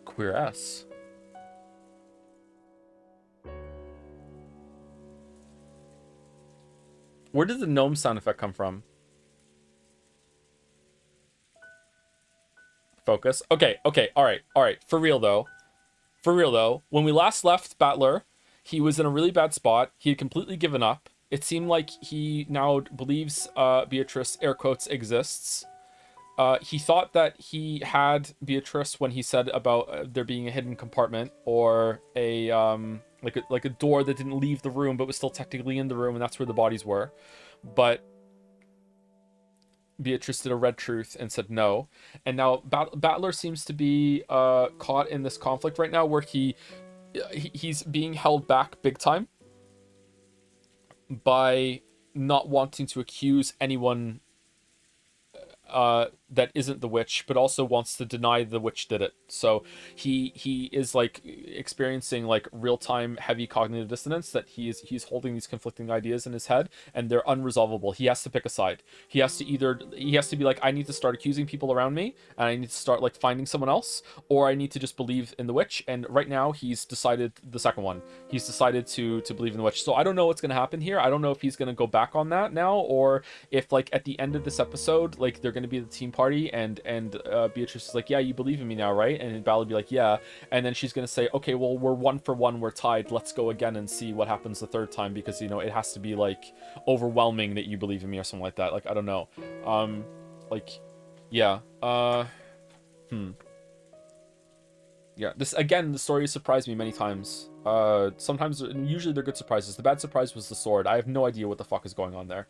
Queer ass. Where did the gnome sound effect come from? Focus. Okay, all right. For real though, when we last left Battler, he was in a really bad spot. He had completely given up. It seemed like he now believes Beatrice, air quotes, exists. He thought that he had Beatrice when he said about there being a hidden compartment or a like a door that didn't leave the room but was still technically in the room, and that's where the bodies were. But Beatrice did a red truth and said no, and now Battler seems to be caught in this conflict right now where he's being held back big time by not wanting to accuse anyone that isn't the witch, but also wants to deny the witch did it. So he is like experiencing like real-time heavy cognitive dissonance, that he's holding these conflicting ideas in his head and they're unresolvable. He has to pick a side. He has to be like, I need to start accusing people around me and I need to start like finding someone else, or I need to just believe in the witch. And right now he's decided the second one. He's decided to believe in the witch. So I don't know what's going to happen here. I don't know if he's going to go back on that now, or if like at the end of this episode, like they're going to be the team party and Beatrice is like, yeah, you believe in me now, right? And Val would be like, yeah. And then she's gonna say, okay, well, we're 1 for 1, we're tied, let's go again and see what happens the third time, because you know it has to be like overwhelming that you believe in me or something like that. Like, I don't know. Like, yeah. Yeah, this again, the story surprised me many times. Usually they're good surprises. The bad surprise was the sword. I have no idea what the fuck is going on there.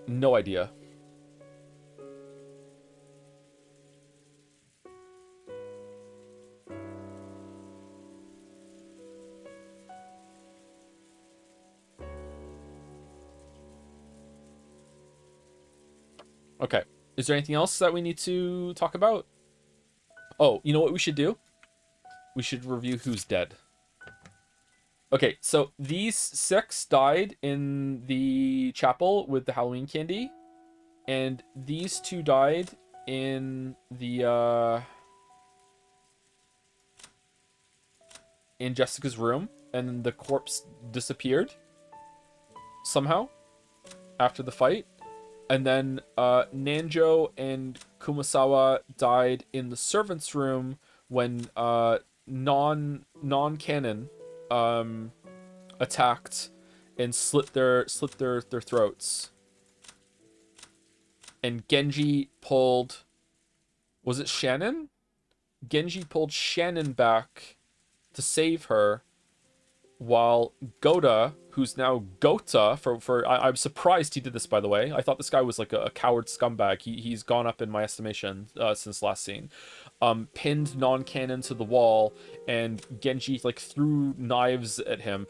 No idea. Okay. Is there anything else that we need to talk about? Oh, you know what we should do? We should review who's dead. Okay, so these 6 died in the chapel with the Halloween candy, and these 2 died in the in Jessica's room, and the corpse disappeared somehow after the fight. And then Nanjo and Kumasawa died in the servants' room when non-canon attacked and slit their throats. And Genji pulled... Was it Shannon? Genji pulled Shannon back to save her, while Gota, who's now Gota, I'm surprised he did this, by the way. I thought this guy was like a coward scumbag. He's gone up in my estimation since last scene. Pinned non-canon to the wall, and Genji like threw knives at him.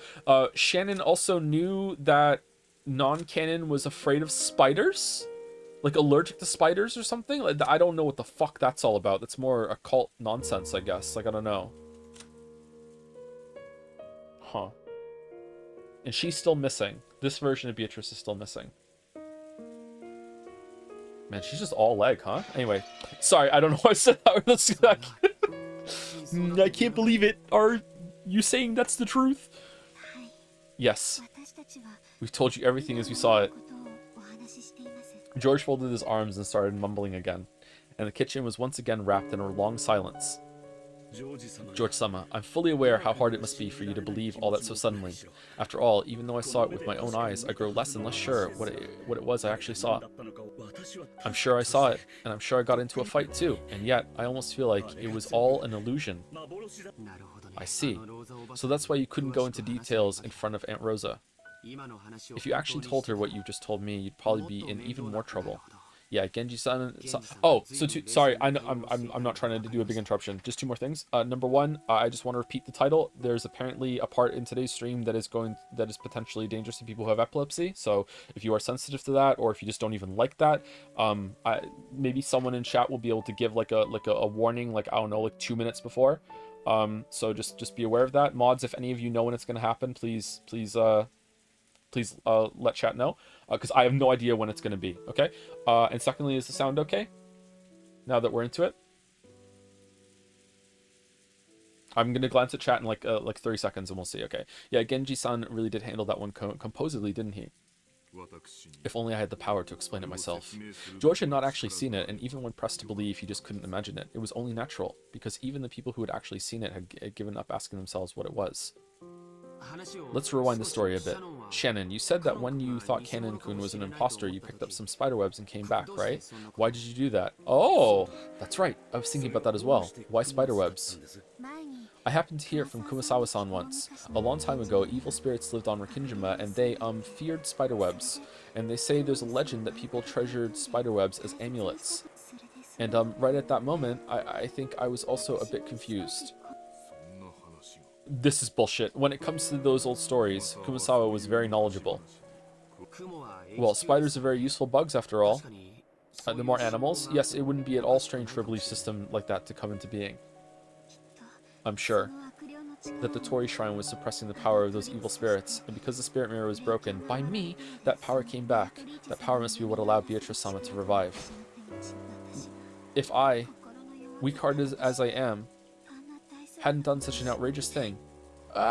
Shannon also knew that non-canon was afraid of spiders, like allergic to spiders or something. Like, I don't know what the fuck that's all about. That's more occult nonsense, I guess. Like, I don't know. Huh. And she's still missing. This version of Beatrice is still missing. Man, she's just all leg, huh? Anyway, sorry, I don't know why I said that. I can't believe it. Are you saying that's the truth? Yes. We've told you everything as we saw it. George folded his arms and started mumbling again, and the kitchen was once again wrapped in a long silence. George-sama, I'm fully aware how hard it must be for you to believe all that so suddenly. After all, even though I saw it with my own eyes, I grow less and less sure what it was I actually saw. I'm sure I saw it, and I'm sure I got into a fight too, and yet I almost feel like it was all an illusion. I see. So that's why you couldn't go into details in front of Aunt Rosa. If you actually told her what you just told me, you'd probably be in even more trouble. Yeah, Genji-san. Oh, so sorry, I'm not trying to do a big interruption. Just two more things. Number one, I just want to repeat the title. There's apparently a part in today's stream that is potentially dangerous to people who have epilepsy. So if you are sensitive to that, or if you just don't even like that, maybe someone in chat will be able to give like a warning, like, I don't know, like 2 minutes before. So just be aware of that. Mods, if any of you know when it's going to happen, please let chat know, because I have no idea when it's going to be. Okay. And secondly, is the sound okay now that we're into it? I'm going to glance at chat in like 30 seconds and we'll see. Okay. Yeah, Genji-san really did handle that one composedly, didn't he? If only I had the power to explain it myself. George had not actually seen it, and even when pressed to believe, he just couldn't imagine it. It was only natural, because even the people who had actually seen it had given up asking themselves what it was. Let's rewind the story a bit. Shannon, you said that when you thought Kanon-kun was an imposter, you picked up some spiderwebs and came back, right? Why did you do that? Oh, that's right. I was thinking about that as well. Why spiderwebs? I happened to hear it from Kumasawa-san once. A long time ago, evil spirits lived on Rikinjima, and they, feared spiderwebs. And they say there's a legend that people treasured spiderwebs as amulets. And, right at that moment, I think I was also a bit confused. This is bullshit. When it comes to those old stories, Kumasawa was very knowledgeable. Well, spiders are very useful bugs after all. They're more animals. Yes, it wouldn't be at all strange for a belief system like that to come into being. I'm sure that the Tori Shrine was suppressing the power of those evil spirits, and because the spirit mirror was broken by me, that power came back. That power must be what allowed Beatrice-sama to revive. If I, weak-hearted as I am, hadn't done such an outrageous thing. Get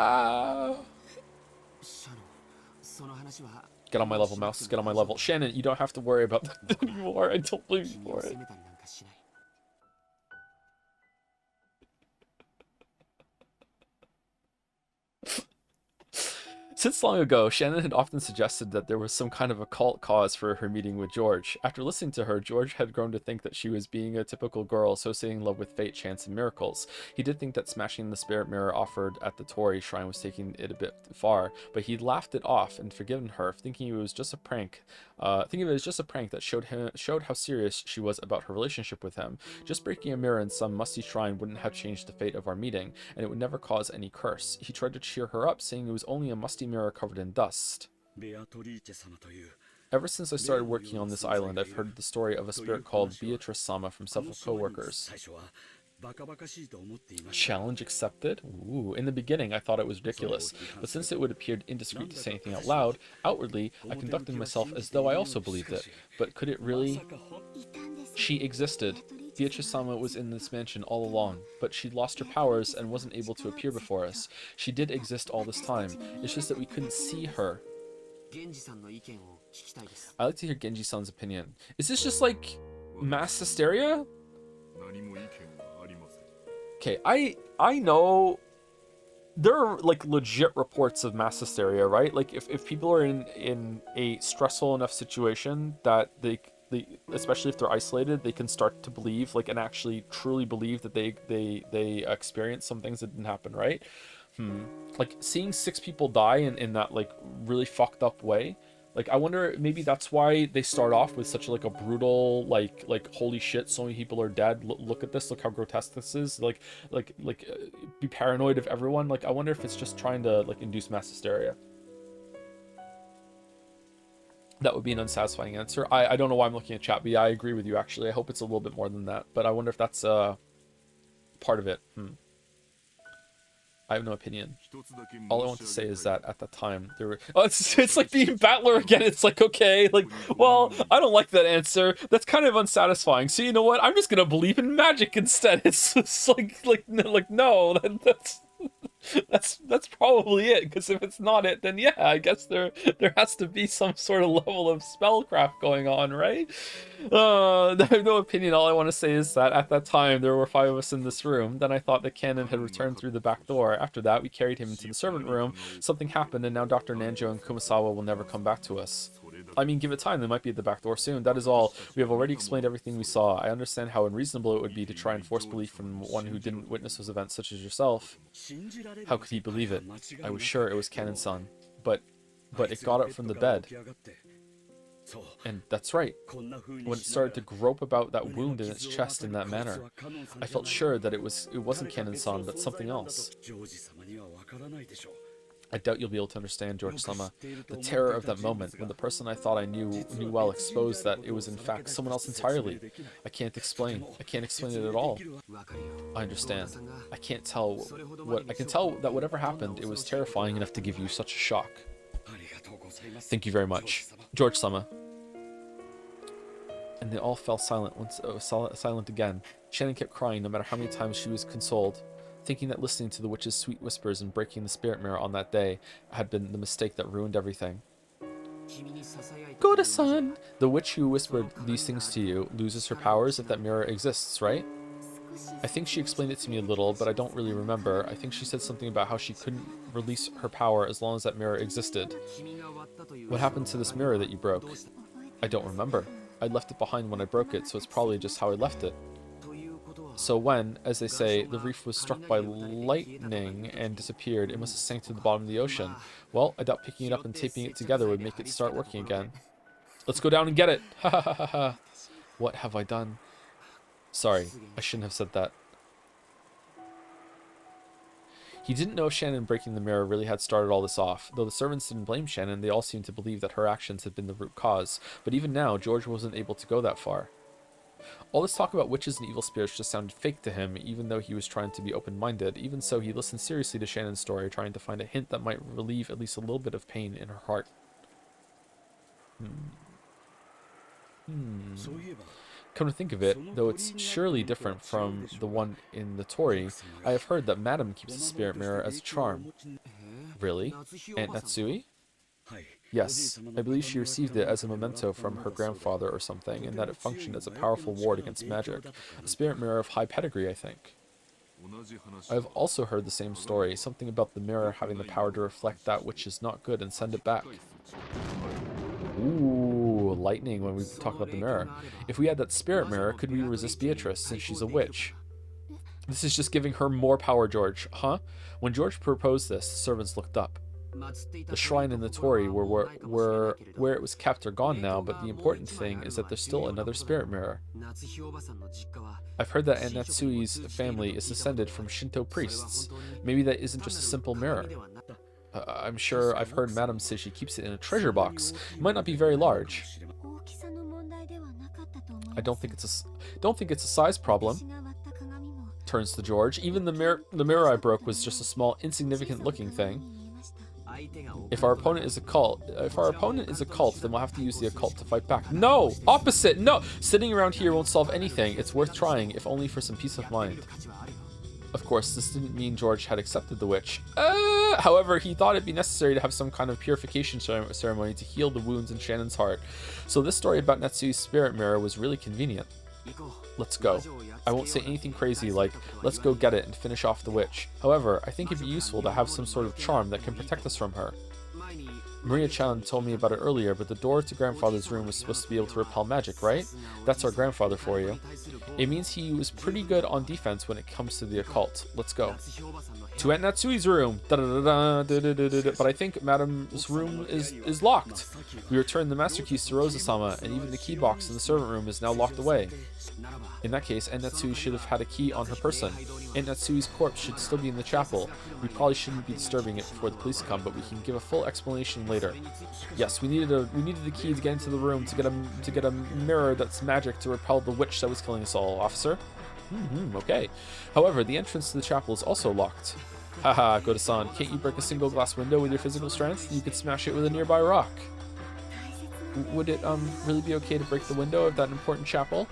on my level, mouse. Get on my level. Shannon, you don't have to worry about that anymore. I don't blame you for it. Since long ago, Shannon had often suggested that there was some kind of occult cause for her meeting with George. After listening to her, George had grown to think that she was being a typical girl associating love with fate, chance, and miracles. He did think that smashing the spirit mirror offered at the Tori Shrine was taking it a bit far, but he'd laughed it off and forgiven her, thinking it was just a prank. Thinking of it as just a prank that showed how serious she was about her relationship with him. Just breaking a mirror in some musty shrine wouldn't have changed the fate of our meeting, and it would never cause any curse. He tried to cheer her up, saying it was only a musty mirror covered in dust. Ever since I started working on this island, I've heard the story of a spirit called Beatrice-sama from several co-workers. Challenge accepted? Ooh, in the beginning I thought it was ridiculous, but since it would appear indiscreet to say anything out loud, outwardly I conducted myself as though I also believed it. But could it really? She existed. Beatrice-sama was in this mansion all along, but she'd lost her powers and wasn't able to appear before us. She did exist all this time, it's just that we couldn't see her. I'd like to hear Genji-san's opinion. Is this just like mass hysteria? Okay, I know there are like legit reports of mass hysteria, right? Like if people are in a stressful enough situation that especially if they're isolated, they can start to believe, like, and actually truly believe that they experienced some things that didn't happen, right? Like seeing 6 people die in that like really fucked up way. Like I wonder, maybe that's why they start off with such like a brutal, like holy shit, so many people are dead. Look at this, look how grotesque this is. Be paranoid of everyone. Like I wonder if it's just trying to like induce mass hysteria. That would be an unsatisfying answer. I don't know why I'm looking at chat, but yeah, I agree with you actually. I hope it's a little bit more than that, but I wonder if that's part of it. I have no opinion. All I want to say is that at the time there were... Oh, it's like being Battler again. It's like, okay, like, well, I don't like that answer. That's kind of unsatisfying. So you know what? I'm just gonna believe in magic instead. It's just like no, that's probably it. Because if it's not it, then yeah, I guess there has to be some sort of level of spellcraft going on, right? I have no opinion. All I want to say is that at that time there were 5 of us in this room. Then I thought the canon had returned through the back door. After that, we carried him into the servant room. Something happened, and now Dr. Nanjo and Kumasawa will never come back to us. I mean, give it time. They might be at the back door soon. That is all. We have already explained everything we saw. I understand how unreasonable it would be to try and force belief from one who didn't witness those events, such as yourself. How could he believe it? I was sure it was Canon-san, but it got up from the bed. And that's right. When it started to grope about that wound in its chest in that manner, I felt sure that it wasn't Canon-san, but something else. I doubt you'll be able to understand, George-sama. The terror of that moment, when the person I thought I knew well exposed that it was in fact someone else entirely. I can't explain it at all. I understand. I can tell that whatever happened, it was terrifying enough to give you such a shock. Thank you very much, George-sama. And they all fell silent silent again. Shannon kept crying no matter how many times she was consoled, thinking that listening to the witch's sweet whispers and breaking the spirit mirror on that day had been the mistake that ruined everything. Goda-san! The witch who whispered these things to you loses her powers if that mirror exists, right? I think she explained it to me a little, but I don't really remember. I think she said something about how she couldn't release her power as long as that mirror existed. What happened to this mirror that you broke? I don't remember. I left it behind when I broke it, so it's probably just how I left it. So when, as they say, the reef was struck by lightning and disappeared, it must have sank to the bottom of the ocean. Well, I doubt picking it up and taping it together would make it start working again. Let's go down and get it! Ha ha ha ha ha! What have I done? Sorry, I shouldn't have said that. He didn't know Shannon breaking the mirror really had started all this off. Though the servants didn't blame Shannon, they all seemed to believe that her actions had been the root cause. But even now, George wasn't able to go that far. All this talk about witches and evil spirits just sounded fake to him, even though he was trying to be open-minded. Even so, he listened seriously to Shannon's story, trying to find a hint that might relieve at least a little bit of pain in her heart. Come to think of it, though it's surely different from the one in the Torii, I have heard that Madame keeps the spirit mirror as a charm. Really? Aunt Natsui? Yes, I believe she received it as a memento from her grandfather or something, and that it functioned as a powerful ward against magic. A spirit mirror of high pedigree, I think. I have also heard the same story, something about the mirror having the power to reflect that which is not good and send it back. Ooh, lightning when we talk about the mirror. If we had that spirit mirror, could we resist Beatrice, since she's a witch? This is just giving her more power, George. Huh? When George proposed this, the servants looked up. The shrine in the Torii where it was kept are gone now, but the important thing is that there's still another spirit mirror. I've heard that Aunt Natsui's family is descended from Shinto priests. Maybe that isn't just a simple mirror. I'm sure I've heard Madame say she keeps it in a treasure box. It might not be very large. I don't think it's a size problem. Turns to George. Even the mirror I broke was just a small, insignificant looking thing. If our opponent is a cult, then we'll have to use the occult to fight back. No! Opposite! No! Sitting around here won't solve anything. It's worth trying, if only for some peace of mind. Of course, this didn't mean George had accepted the witch. However, he thought it'd be necessary to have some kind of purification ceremony to heal the wounds in Shannon's heart. So this story about Natsui's spirit mirror was really convenient. Let's go. I won't say anything crazy like, let's go get it and finish off the witch. However, I think it'd be useful to have some sort of charm that can protect us from her. Maria-chan told me about it earlier, but the door to grandfather's room was supposed to be able to repel magic, right? That's our grandfather for you. It means he was pretty good on defense when it comes to the occult. Let's go. To Aunt Natsui's room. But I think Madame's room is locked. We returned the master keys to Rosa-sama, and even the key box in the servant room is now locked away. In that case, Aunt Natsui should have had a key on her person. Aunt Natsui's corpse should still be in the chapel. We probably shouldn't be disturbing it before the police come, but we can give a full explanation later. Yes, we needed the key to get into the room to get a mirror that's magic to repel the witch that was killing us all, officer. Okay. However, the entrance to the chapel is also locked. Haha, Goda-san, can't you break a single glass window with your physical strength? You could smash it with a nearby rock. Would it really be okay to break the window of that important chapel?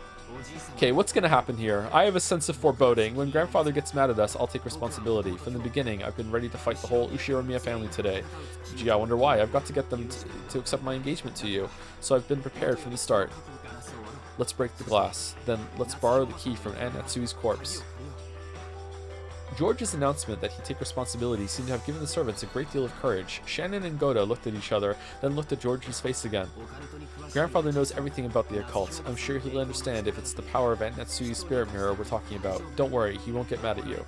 Okay, what's gonna happen here? I have a sense of foreboding. When grandfather gets mad at us, I'll take responsibility. From the beginning, I've been ready to fight the whole Ushiromiya family today. Gee, I wonder why. I've got to get them to accept my engagement to you. So I've been prepared from the start. Let's break the glass. Then let's borrow the key from Aunt Natsui's corpse. George's announcement that he'd take responsibility seemed to have given the servants a great deal of courage. Shannon and Goda looked at each other, then looked at George's face again. Grandfather knows everything about the occult. I'm sure he'll understand if it's the power of Aunt Natsui's spirit mirror we're talking about. Don't worry, he won't get mad at you.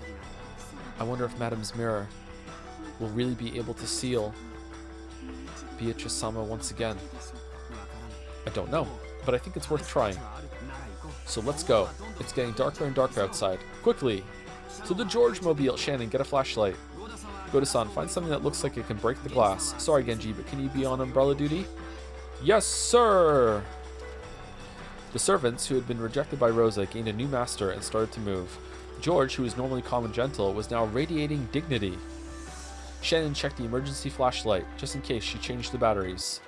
I wonder if Madame's mirror will really be able to seal Beatrice-sama once again. I don't know, but I think it's worth trying. So let's go. It's getting darker and darker outside. Quickly! To the George Mobile. Shannon, get a flashlight. Goda-san, find something that looks like it can break the glass. Sorry, Genji, but can you be on umbrella duty? Yes, sir! The servants, who had been rejected by Rosa, gained a new master and started to move. George, who was normally calm and gentle, was now radiating dignity. Shannon checked the emergency flashlight, just in case she changed the batteries.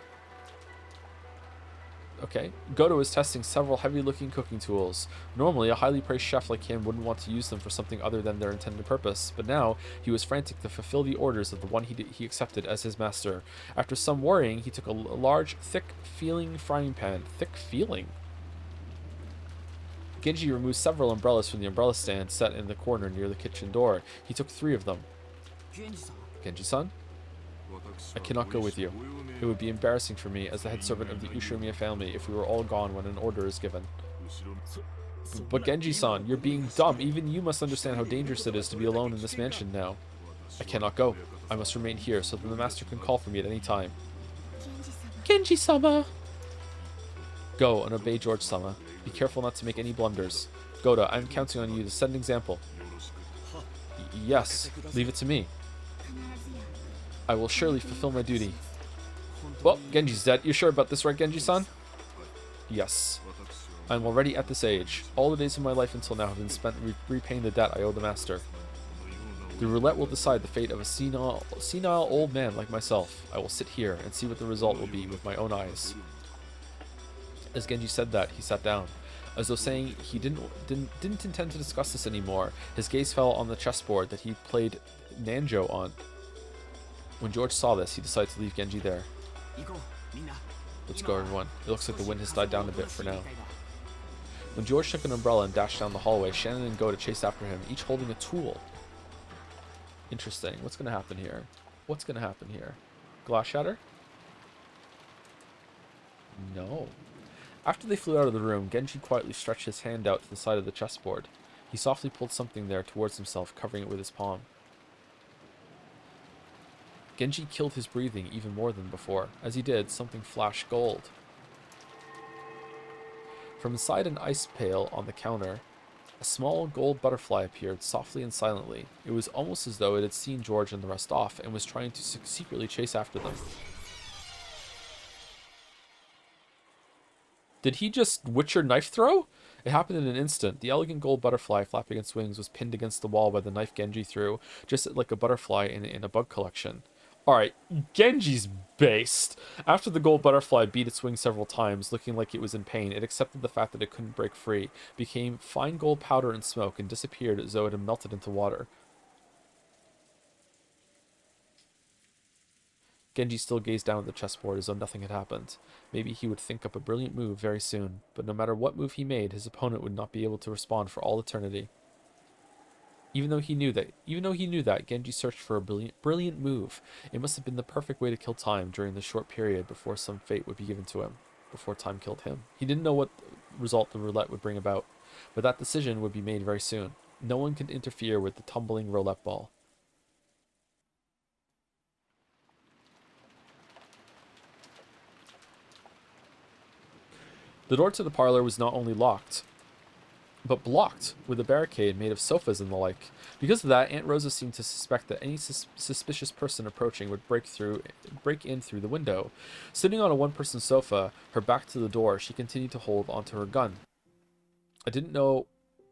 Okay. Goda was testing several heavy-looking cooking tools. Normally, a highly praised chef like him wouldn't want to use them for something other than their intended purpose, but now he was frantic to fulfill the orders of the one he accepted as his master. After some worrying, he took a large, thick-feeling frying pan. Thick-feeling? Genji removed several umbrellas from the umbrella stand set in the corner near the kitchen door. He took 3 of them. Genji-san? I cannot go with you. It would be embarrassing for me as the head servant of the Ushiromiya family if we were all gone when an order is given. But Genji-san, you're being dumb. Even you must understand how dangerous it is to be alone in this mansion now. I cannot go. I must remain here so that the master can call for me at any time. Genji-sama! Go and obey George-sama. Be careful not to make any blunders. Goda, I'm counting on you to set an example. Yes, leave it to me. I will surely fulfill my duty. Well, Genji's dead. You sure about this, right, Genji-san? Yes. I'm already at this age. All the days of my life until now have been spent repaying the debt I owe the master. The roulette will decide the fate of a senile old man like myself. I will sit here and see what the result will be with my own eyes. As Genji said that, he sat down. As though saying he didn't intend to discuss this anymore, his gaze fell on the chessboard that he played Nanjo on. When George saw this, he decided to leave Genji there. Let's go, everyone. It looks like the wind has died down a bit for now. When George took an umbrella and dashed down the hallway, Shannon and Goda chased after him, each holding a tool. Interesting. What's going to happen here? What's going to happen here? Glass shatter? No. After they flew out of the room, Genji quietly stretched his hand out to the side of the chessboard. He softly pulled something there towards himself, covering it with his palm. Genji killed his breathing even more than before. As he did, something flashed gold. From inside an ice pail on the counter, a small gold butterfly appeared softly and silently. It was almost as though it had seen George and the rest off and was trying to secretly chase after them. Did he just Witcher knife throw? It happened in an instant. The elegant gold butterfly flapping its wings was pinned against the wall by the knife Genji threw, just like a butterfly in a bug collection. Alright, Genji's based. After the gold butterfly beat its wings several times, looking like it was in pain, it accepted the fact that it couldn't break free, became fine gold powder and smoke, and disappeared as though it had melted into water. Genji still gazed down at the chessboard as though nothing had happened. Maybe he would think up a brilliant move very soon, but no matter what move he made, his opponent would not be able to respond for all eternity. Even though he knew that, Genji searched for a brilliant move. It must have been the perfect way to kill time during the short period before some fate would be given to him, before time killed him. He didn't know what result the roulette would bring about, but that decision would be made very soon. No one could interfere with the tumbling roulette ball. The door to the parlor was not only locked, but blocked with a barricade made of sofas and the like. Because of that, Aunt Rosa seemed to suspect that any suspicious person approaching would break in through the window. Sitting on a one-person sofa, her back to the door, she continued to hold onto her gun. I didn't know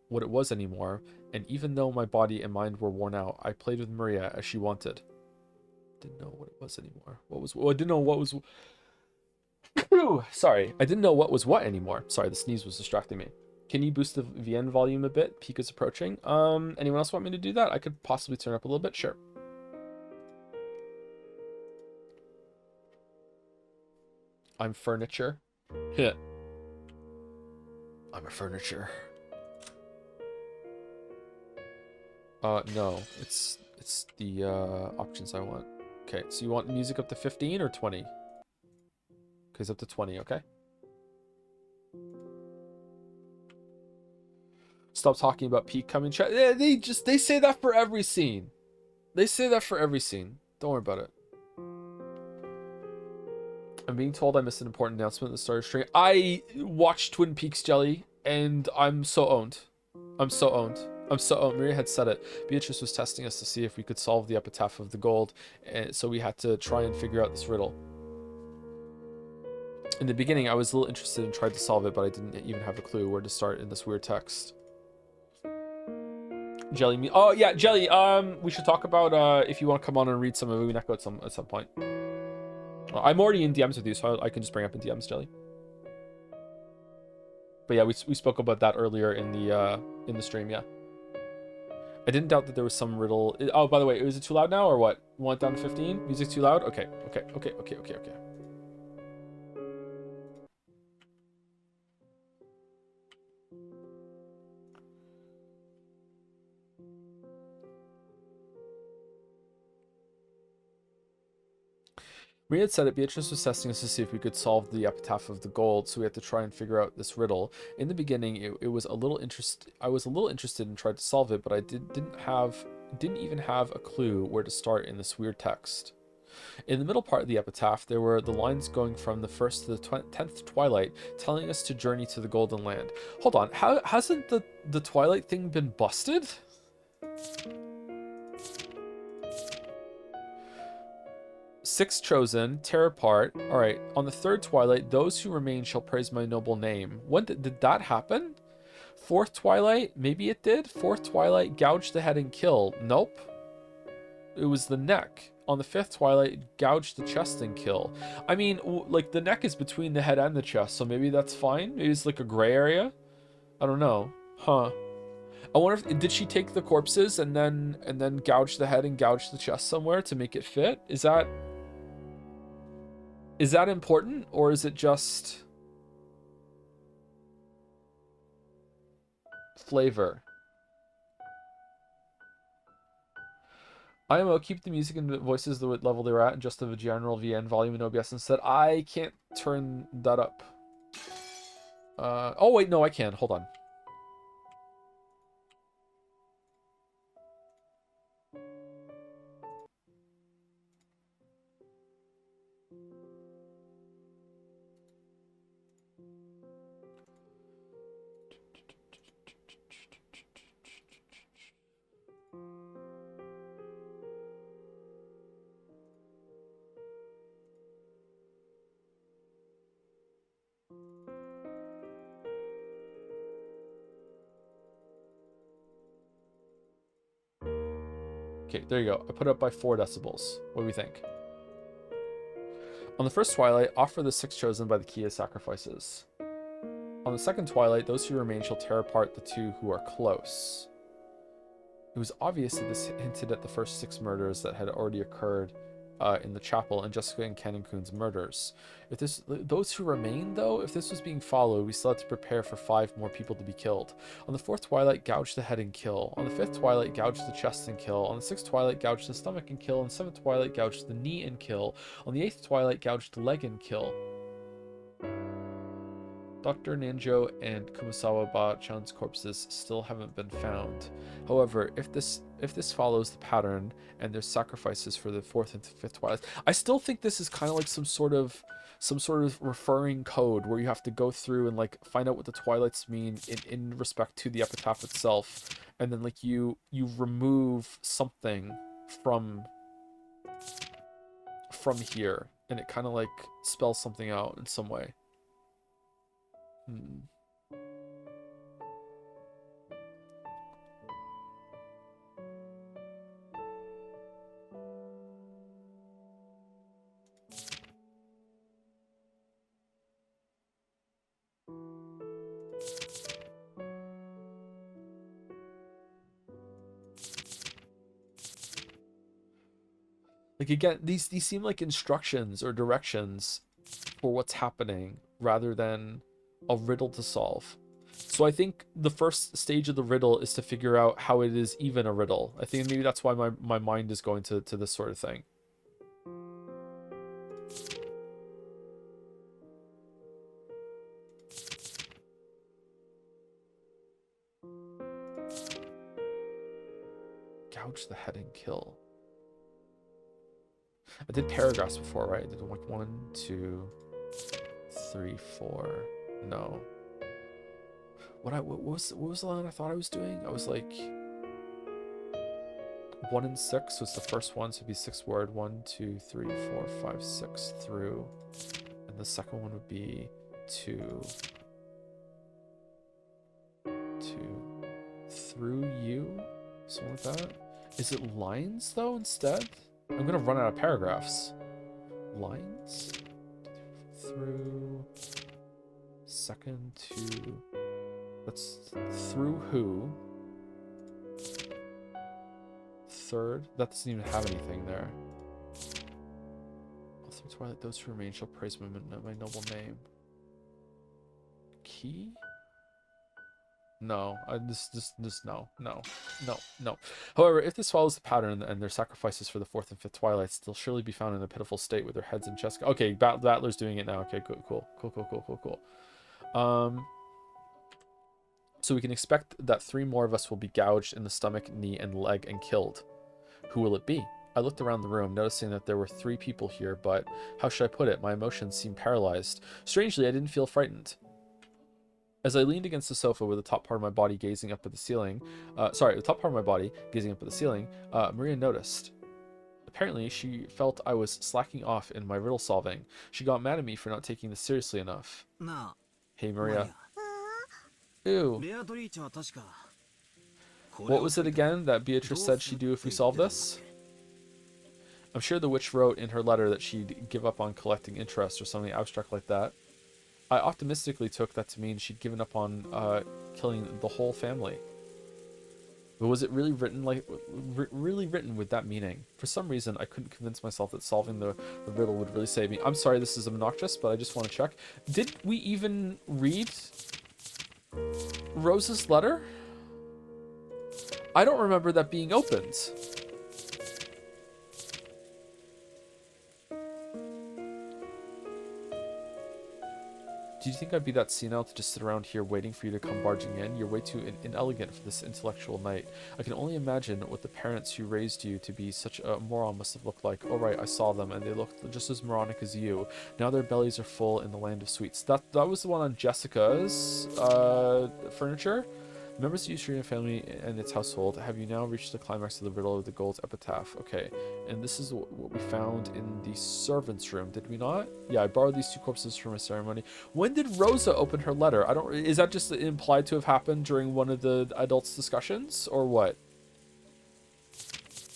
what it was anymore, and even though my body and mind were worn out, I played with Maria as she wanted. Didn't know what it was anymore. I didn't know what was... Sorry, I didn't know what was what anymore. Sorry, the sneeze was distracting me. Can you boost the VN volume a bit? Peak is approaching. Anyone else want me to do that? I could possibly turn up a little bit. Sure. I'm furniture. Yeah. I'm a furniture. No. It's the options I want. Okay, so you want music up to 15 or 20? Okay, it's up to 20, okay? Stop talking about peak coming. They say that for every scene. They say that for every scene. Don't worry about it. I'm being told I missed an important announcement at the start of the stream. I watched Twin Peaks, Jelly, and I'm so owned. I'm so owned. I'm so owned. Maria had said it. Beatrice was testing us to see if we could solve the epitaph of the gold, and so we had to try and figure out this riddle. In the beginning, I was a little interested and tried to solve it, but I didn't even have a clue where to start in this weird text. Jelly me. Oh yeah, Jelly. We should talk about if you want to come on and read some of Umineko at some point. I'm already in DMs with you, so I can just bring up in DMs, Jelly. But yeah, we spoke about that earlier in the stream. Yeah. I didn't doubt that there was some riddle. Oh, by the way, is it too loud now or what? Want it down to 15? Music too loud? Okay. Maria had said it. Beatrice was testing us to see if we could solve the epitaph of the gold, so we had to try and figure out this riddle. In the beginning, it was a little I was a little interested and tried to solve it, but I didn't even have a clue where to start in this weird text. In the middle part of the epitaph, there were the lines going from the first to the 10th twilight, telling us to journey to the golden land. Hold on, hasn't the twilight thing been busted? Six chosen, tear apart. All right, on the third twilight, those who remain shall praise my noble name. When did that happen? Fourth twilight, maybe it did. Fourth twilight, gouge the head and kill. Nope. It was the neck. On the fifth twilight, gouge the chest and kill. I mean, like the neck is between the head and the chest, so maybe that's fine. Maybe it's like a gray area. I don't know. Huh. I wonder if did she take the corpses and then gouge the head and gouge the chest somewhere to make it fit? Is that important, or is it just flavor? IMO, keep the music and the voices the level they were at and just the general VN volume in OBS instead. I can't turn that up. Oh wait, no, I can. Hold on. Okay, there you go. I put it up by 4 decibels. What do we think? On the first twilight, offer the 6 chosen by the key as sacrifices. On the second twilight, those who remain shall tear apart the 2 who are close. It was obvious that this hinted at the first 6 murders that had already occurred in the chapel and Jessica and Ken and Kuhn's murders. If those who remain, though, if this was being followed, we still had to prepare for 5 more people to be killed. On the 4th twilight, gouge the head and kill. On the 5th twilight, gouge the chest and kill. On the 6th twilight, gouge the stomach and kill. On the 7th twilight, gouge the knee and kill. On the 8th twilight, gouge the leg and kill. Dr. Nanjo and Kumasawa Ba-chan's corpses still haven't been found. However, if this follows the pattern and there's sacrifices for the 4th and 5th twilights, I still think this is kind of like some sort of referring code where you have to go through and like find out what the twilights mean in respect to the epitaph itself, and then like you remove something from here, and it kind of like spells something out in some way. Like again, these seem like instructions or directions for what's happening rather than a riddle to solve. So I think the first stage of the riddle is to figure out how it is even a riddle. I think maybe that's why my mind is going to this sort of thing. Gouge the head and kill. I did paragraphs before, right? I did like 1, 2, 3, 4. No. What was the line I thought I was doing? I was like 1 and 6 was the first one, so it'd be 6 word. 1, 2, 3, 4, 5, 6 through, and the second one would be 2 through you, something like that. Is it lines though instead? I'm gonna run out of paragraphs. Lines through second to, that's through who, third, that doesn't even have anything there. All through twilight, those who remain shall praise my noble name. Key? No, no. However, if this follows the pattern and their sacrifices for the 4th and 5th twilights, they'll surely be found in a pitiful state with their heads and chests. Okay, Battler's doing it now. Okay, cool. So we can expect that 3 more of us will be gouged in the stomach, knee, and leg and killed. Who will it be? I looked around the room, noticing that there were 3 people here, but how should I put it? My emotions seemed paralyzed. Strangely, I didn't feel frightened. As I leaned against the sofa with the top part of my body gazing up at the ceiling, Maria noticed. Apparently, she felt I was slacking off in my riddle solving. She got mad at me for not taking this seriously enough. Hey, Maria. Ew. What was it again that Beatrice said she'd do if we solved this? I'm sure the witch wrote in her letter that she'd give up on collecting interest or something abstract like that. I optimistically took that to mean she'd given up on killing the whole family. But was it really written with that meaning? For some reason, I couldn't convince myself that solving the riddle would really save me. I'm sorry this is obnoxious, but I just want to check. Did we even read Rose's letter? I don't remember that being opened. Do you think I'd be that senile to just sit around here waiting for you to come barging in? You're way too inelegant for this intellectual night. I can only imagine what the parents who raised you to be such a moron must have looked like. Oh right, I saw them, and they looked just as moronic as you. Now their bellies are full in the land of sweets. That was the one on Jessica's furniture. Members of the Usurian family and its household, have you now reached the climax of the riddle of the gold epitaph? Okay, and this is what we found in the servants' room, did we not? Yeah, I borrowed these 2 corpses from a ceremony. When did Rosa open her letter? Is that just implied to have happened during one of the adults' discussions, or what?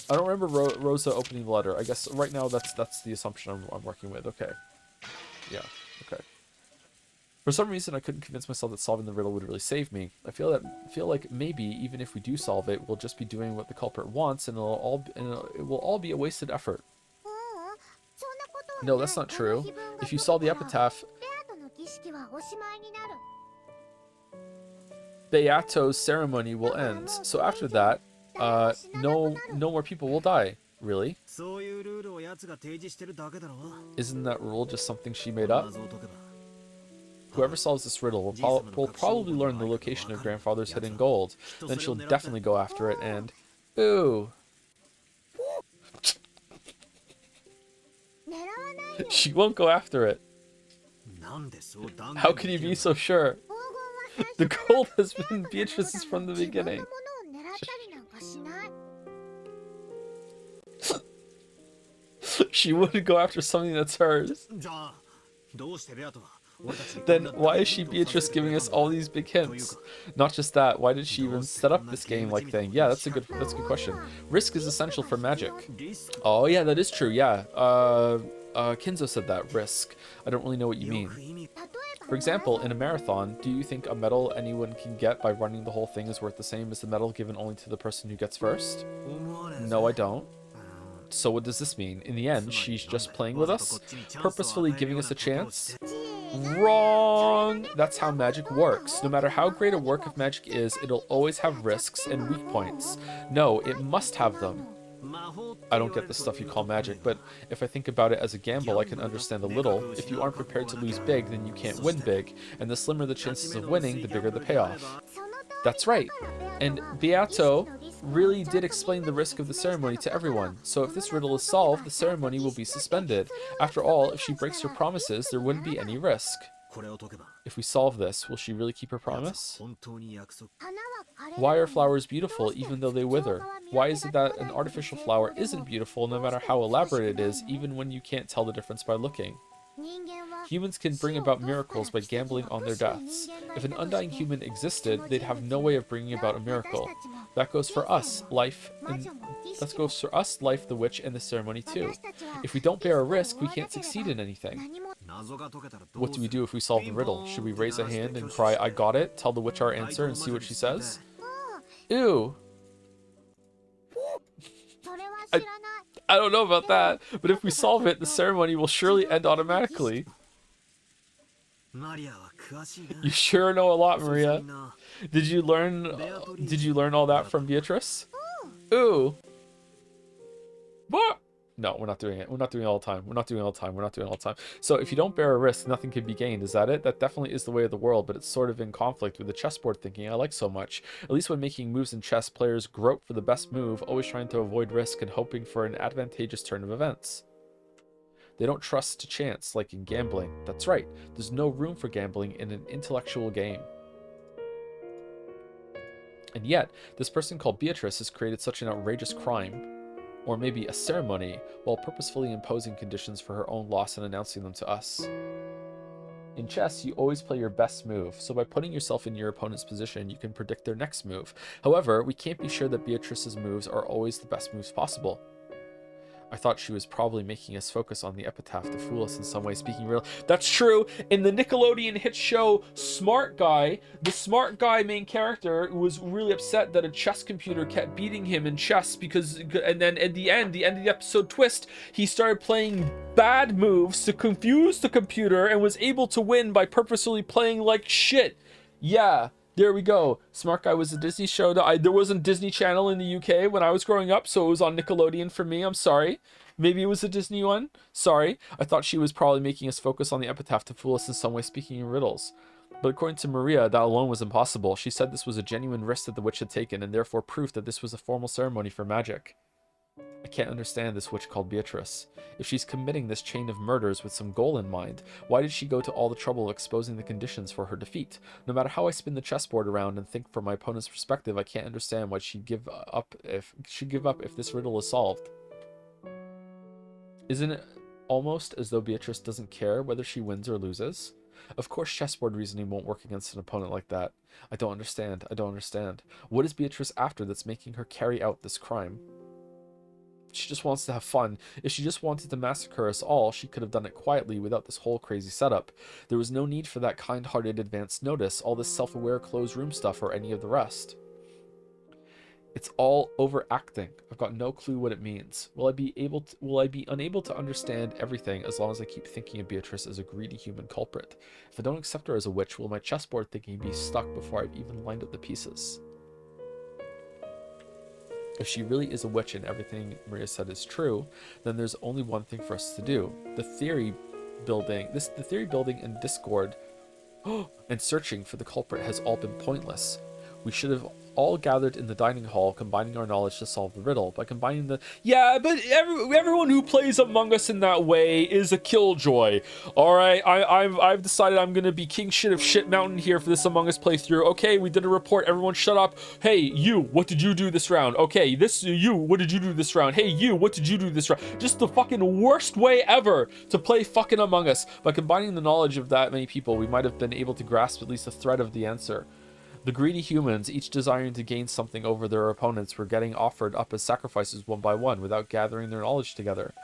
I don't remember Rosa opening the letter. I guess right now that's the assumption I'm working with. Okay. Yeah, okay. For some reason, I couldn't convince myself that solving the riddle would really save me. I feel like maybe even if we do solve it, we'll just be doing what the culprit wants, and it will all be a wasted effort. No, that's not true. If you saw the epitaph, Beato's ceremony will end. So after that, no more people will die. Really? Isn't that rule just something she made up? Whoever solves this riddle will probably learn the location of grandfather's hidden gold. Then she'll definitely go after it and... Ooh. She won't go after it. How can you be so sure? The gold has been Beatrice's from the beginning. She wouldn't go after something that's hers. Then why is she Beatrice giving us all these big hints? Not just that, why did she even set up this game-like thing? Yeah, that's a good question. Risk is essential for magic. Oh yeah, that is true, yeah. Kinzo said that, risk. I don't really know what you mean. For example, in a marathon, do you think a medal anyone can get by running the whole thing is worth the same as the medal given only to the person who gets first? No, I don't. So what does this mean? In the end, she's just playing with us? Purposefully giving us a chance? Wrong! That's how magic works. No matter how great a work of magic is, it'll always have risks and weak points. No, it must have them. I don't get the stuff you call magic, but if I think about it as a gamble, I can understand a little. If you aren't prepared to lose big, then you can't win big, and the slimmer the chances of winning, the bigger the payoff. That's right. And Beato really did explain the risk of the ceremony to everyone, so if this riddle is solved, the ceremony will be suspended. After all, if she breaks her promises, there wouldn't be any risk. If we solve this, will she really keep her promise? Why are flowers beautiful even though they wither? Why is it that an artificial flower isn't beautiful no matter how elaborate it is, even when you can't tell the difference by looking? Humans can bring about miracles by gambling on their deaths. If an undying human existed, they'd have no way of bringing about a miracle. That goes for us, life, the witch, and the ceremony too. If we don't bear a risk, we can't succeed in anything. What do we do if we solve the riddle? Should we raise a hand and cry, I got it, tell the witch our answer, and see what she says? Ew. I don't know about that, but if we solve it, the ceremony will surely end automatically. You sure know a lot, Maria. Did you learn all that from Beatrice? Ooh. What? No, we're not doing it. We're not doing it all the time. We're not doing it all the time. We're not doing it all the time. So if you don't bear a risk, nothing can be gained. Is that it? That definitely is the way of the world, but it's sort of in conflict with the chessboard thinking I like so much. At least when making moves in chess, players grope for the best move, always trying to avoid risk and hoping for an advantageous turn of events. They don't trust to chance, like in gambling. That's right. There's no room for gambling in an intellectual game. And yet, this person called Beatrice has created such an outrageous crime, or maybe a ceremony, while purposefully imposing conditions for her own loss and announcing them to us. In chess, you always play your best move, so by putting yourself in your opponent's position, you can predict their next move. However, we can't be sure that Beatrice's moves are always the best moves possible. I thought she was probably making us focus on the epitaph to fool us in some way, speaking real. That's true. In the Nickelodeon hit show Smart Guy, the smart guy main character was really upset that a chess computer kept beating him in chess and then at the end of the episode twist, he started playing bad moves to confuse the computer and was able to win by purposely playing like shit. Yeah. There we go. Smart Guy was a Disney show that there wasn't Disney Channel in the UK when I was growing up, so it was on Nickelodeon for me. I'm sorry. Maybe it was a Disney one. Sorry. I thought she was probably making us focus on the epitaph to fool us in some way, speaking in riddles. But according to Maria, that alone was impossible. She said this was a genuine risk that the witch had taken, and therefore proof that this was a formal ceremony for magic. I can't understand this witch called Beatrice. If she's committing this chain of murders with some goal in mind, why did she go to all the trouble of exposing the conditions for her defeat? No matter how I spin the chessboard around and think from my opponent's perspective, I can't understand why she'd give up if this riddle is solved. Isn't it almost as though Beatrice doesn't care whether she wins or loses? Of course chessboard reasoning won't work against an opponent like that. I don't understand. I don't understand. What is Beatrice after that's making her carry out this crime? She just wants to have fun. If she just wanted to massacre us all, she could have done it quietly without this whole crazy setup. There was no need for that kind-hearted advance notice, all this self-aware closed room stuff, or any of the rest. It's all overacting. I've got no clue what it means. Will I be unable to understand everything as long as I keep thinking of Beatrice as a greedy human culprit? If I don't accept her as a witch, will my chessboard thinking be stuck before I've even lined up the pieces? If she really is a witch and everything Maria said is true, then there's only one thing for us to do. The theory building and discord and searching for the culprit has all been pointless. We should have all gathered in the dining hall, combining our knowledge to solve the riddle. By combining the... Yeah, but everyone who plays Among Us in that way is a killjoy. Alright, I've decided I'm gonna be king shit of shit mountain here for this Among Us playthrough. Okay, we did a report. Everyone shut up. Hey, you, what did you do this round? Okay, you, what did you do this round? Hey, you, what did you do this round? Just the fucking worst way ever to play fucking Among Us. By combining the knowledge of that many people, we might have been able to grasp at least a thread of the answer. The greedy humans, each desiring to gain something over their opponents, were getting offered up as sacrifices one by one without gathering their knowledge together.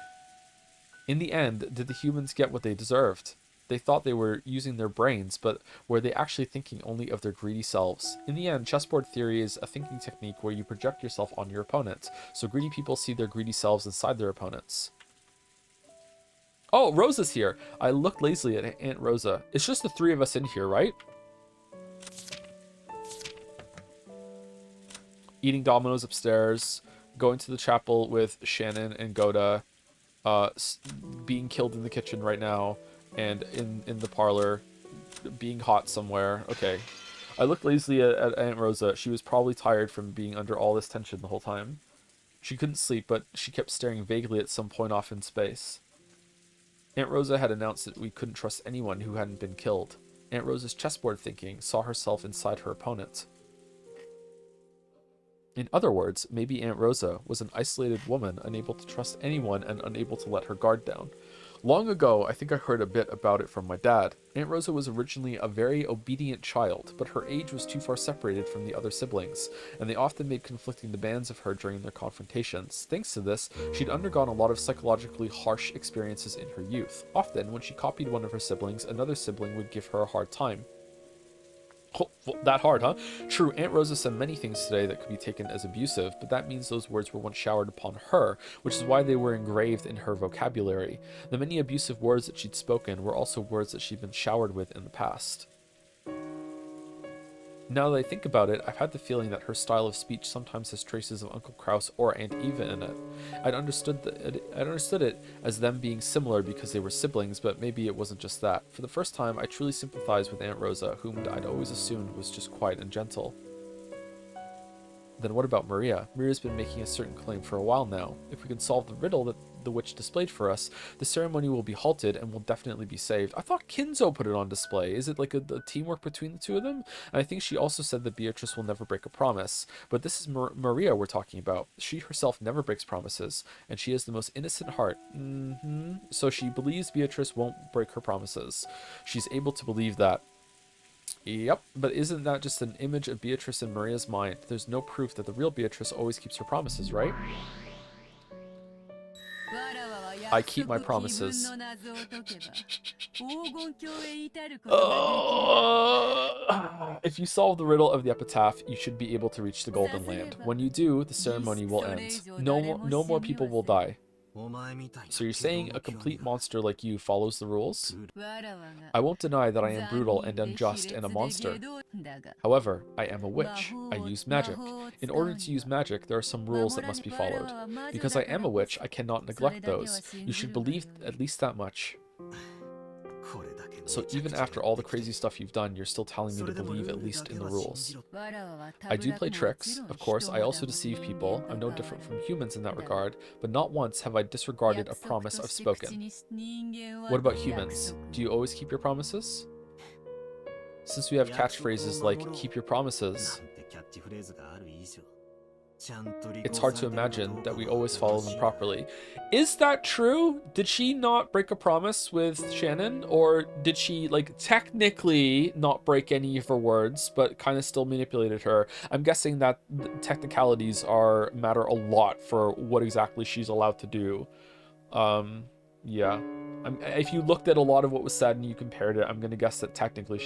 In the end, did the humans get what they deserved? They thought they were using their brains, but were they actually thinking only of their greedy selves? In the end, chessboard theory is a thinking technique where you project yourself on your opponent, so greedy people see their greedy selves inside their opponents. Oh, Rosa's here. I looked lazily at Aunt Rosa. It's just the three of us in here, right? Eating Dominoes upstairs, going to the chapel with Shannon and Goda, being killed in the kitchen right now, and in the parlor, being hot somewhere. Okay. I looked lazily at Aunt Rosa. She was probably tired from being under all this tension the whole time. She couldn't sleep, but she kept staring vaguely at some point off in space. Aunt Rosa had announced that we couldn't trust anyone who hadn't been killed. Aunt Rosa's chessboard thinking saw herself inside her opponent. In other words, maybe Aunt Rosa was an isolated woman, unable to trust anyone and unable to let her guard down. Long ago, I think I heard a bit about it from my dad. Aunt Rosa was originally a very obedient child, but her age was too far separated from the other siblings, and they often made conflicting demands of her during their confrontations. Thanks to this, she'd undergone a lot of psychologically harsh experiences in her youth. Often, when she copied one of her siblings, another sibling would give her a hard time. Oh, that hard, huh? True, Aunt Rosa said many things today that could be taken as abusive, but that means those words were once showered upon her, which is why they were engraved in her vocabulary. The many abusive words that she'd spoken were also words that she'd been showered with in the past. Now that I think about it, I've had the feeling that her style of speech sometimes has traces of Uncle Kraus or Aunt Eva in it. I'd understood it as them being similar because they were siblings, but maybe it wasn't just that. For the first time, I truly sympathized with Aunt Rosa, whom I'd always assumed was just quiet and gentle. Then what about Maria? Maria's been making a certain claim for a while now. If we can solve the riddle that the witch displayed for us, the ceremony will be halted and will definitely be saved. I thought Kinzo put it on display. Is it like a teamwork between the two of them? And I think she also said that Beatrice will never break a promise. But this is Maria we're talking about. She herself never breaks promises, and she has the most innocent heart. So she believes Beatrice won't break her promises. She's able to believe that. Yep, but isn't that just an image of Beatrice in Maria's mind? There's no proof that the real Beatrice always keeps her promises, right? I keep my promises. If you solve the riddle of the epitaph, you should be able to reach the Golden Land. When you do, the ceremony will end. No more people will die. So you're saying a complete monster like you follows the rules? I won't deny that I am brutal and unjust and a monster. However, I am a witch. I use magic. In order to use magic, there are some rules that must be followed. Because I am a witch, I cannot neglect those. You should believe at least that much. So even after all the crazy stuff you've done, you're still telling me to believe at least in the rules. I do play tricks. Of course, I also deceive people. I'm no different from humans in that regard, but not once have I disregarded a promise I've spoken. What about humans? Do you always keep your promises? Since we have catchphrases like, keep your promises, it's hard to imagine that we always follow them properly. Is that true? Did she not break a promise with Shannon? Or did she, like, technically not break any of her words, but kind of still manipulated her? I'm guessing that the technicalities matter a lot for what exactly she's allowed to do. Yeah. If you looked at a lot of what was said and you compared it, I'm gonna guess that technically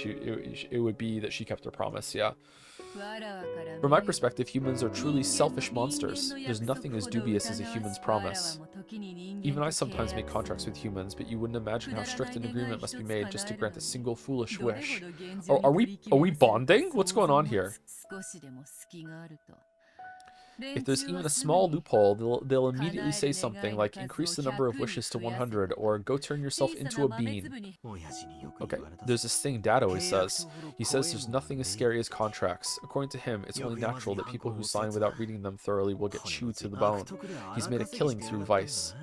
it would be that she kept her promise. Yeah. From my perspective, humans are truly selfish monsters. There's nothing as dubious as a human's promise. Even I sometimes make contracts with humans, but you wouldn't imagine how strict an agreement must be made just to grant a single foolish wish. Are we bonding? What's going on here? If there's even a small loophole, they'll immediately say something like increase the number of wishes to 100 or go turn yourself into a bean. Okay, there's this thing Dad always says. He says there's nothing as scary as contracts. According to him, it's only natural that people who sign without reading them thoroughly will get chewed to the bone. He's made a killing through vice.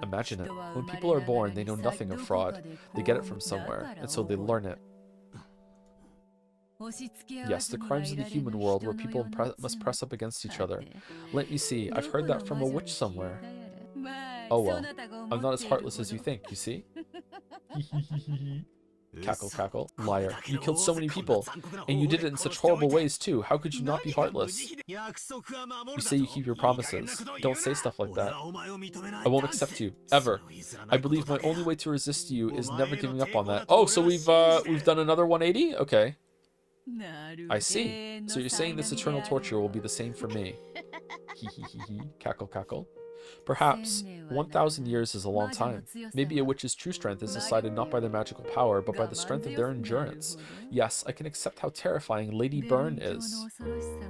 Imagine it. When people are born, they know nothing of fraud. They get it from somewhere, and so they learn it. Yes, the crimes of the human world where people must press up against each other. Let me see, I've heard that from a witch somewhere. Oh well, I'm not as heartless as you think, you see? Cackle, cackle. Liar. You killed so many people, and you did it in such horrible ways too. How could you not be heartless? You say you keep your promises. Don't say stuff like that. I won't accept you, ever. I believe my only way to resist you is never giving up on that. Oh, so we've done another 180? Okay. I see. So you're saying this eternal torture will be the same for me. Cackle, cackle. Perhaps 1,000 years is a long time. Maybe a witch's true strength is decided not by their magical power, but by the strength of their endurance. Yes, I can accept how terrifying Lady Byrne is.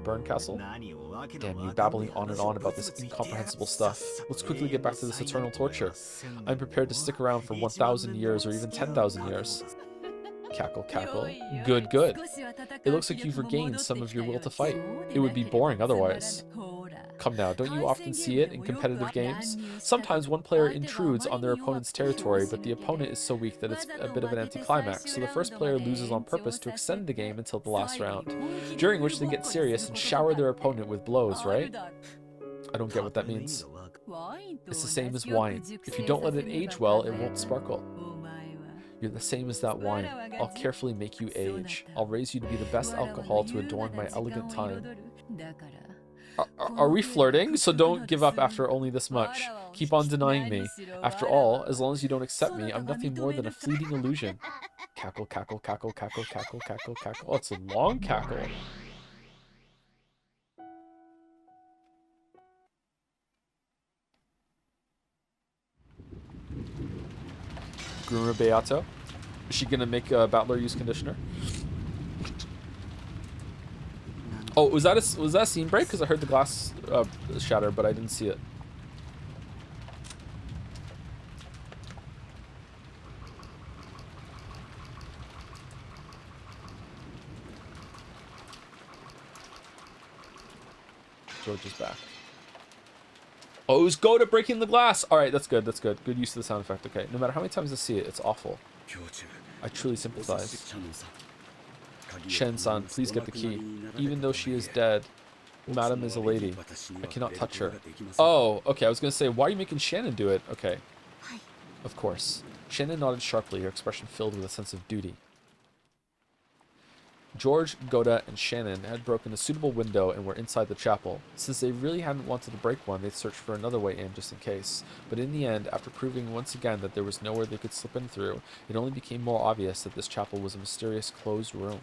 Byrne Castle? Damn you, babbling on and on about this incomprehensible stuff. Let's quickly get back to this eternal torture. I'm prepared to stick around for 1,000 years or even 10,000 years. Cackle, cackle. Good, good. It looks like you've regained some of your will to fight. It would be boring otherwise. Come now, don't you often see it in competitive games? Sometimes one player intrudes on their opponent's territory, but the opponent is so weak that it's a bit of an anticlimax, so the first player loses on purpose to extend the game until the last round, during which they get serious and shower their opponent with blows, right? I don't get what that means. It's the same as wine. If you don't let it age well, it won't sparkle. You're the same as that wine. I'll carefully make you age. I'll raise you to be the best alcohol to adorn my elegant time. Are we flirting? So don't give up after only this much. Keep on denying me. After all, as long as you don't accept me, I'm nothing more than a fleeting illusion. Cackle, cackle, cackle, cackle, cackle, cackle, cackle. Oh, it's a long cackle. Groomer Beato. Is she gonna make a Battler use conditioner? Oh, was that a scene break? Because I heard the glass shatter, but I didn't see it. George is back. Oh, it was Goda breaking the glass. All right, that's good. That's good. Good use of the sound effect. Okay. No matter how many times I see it, it's awful. I truly sympathize. Shen-san, please get the key. Even though she is dead, Madam is a lady. I cannot touch her. Oh, okay. I was going to say, why are you making Shannon do it? Okay. Of course. Shannon nodded sharply, her expression filled with a sense of duty. George, Goda, and Shannon had broken a suitable window and were inside the chapel. Since they really hadn't wanted to break one, they'd searched for another way in just in case. But in the end, after proving once again that there was nowhere they could slip in through, it only became more obvious that this chapel was a mysterious closed room.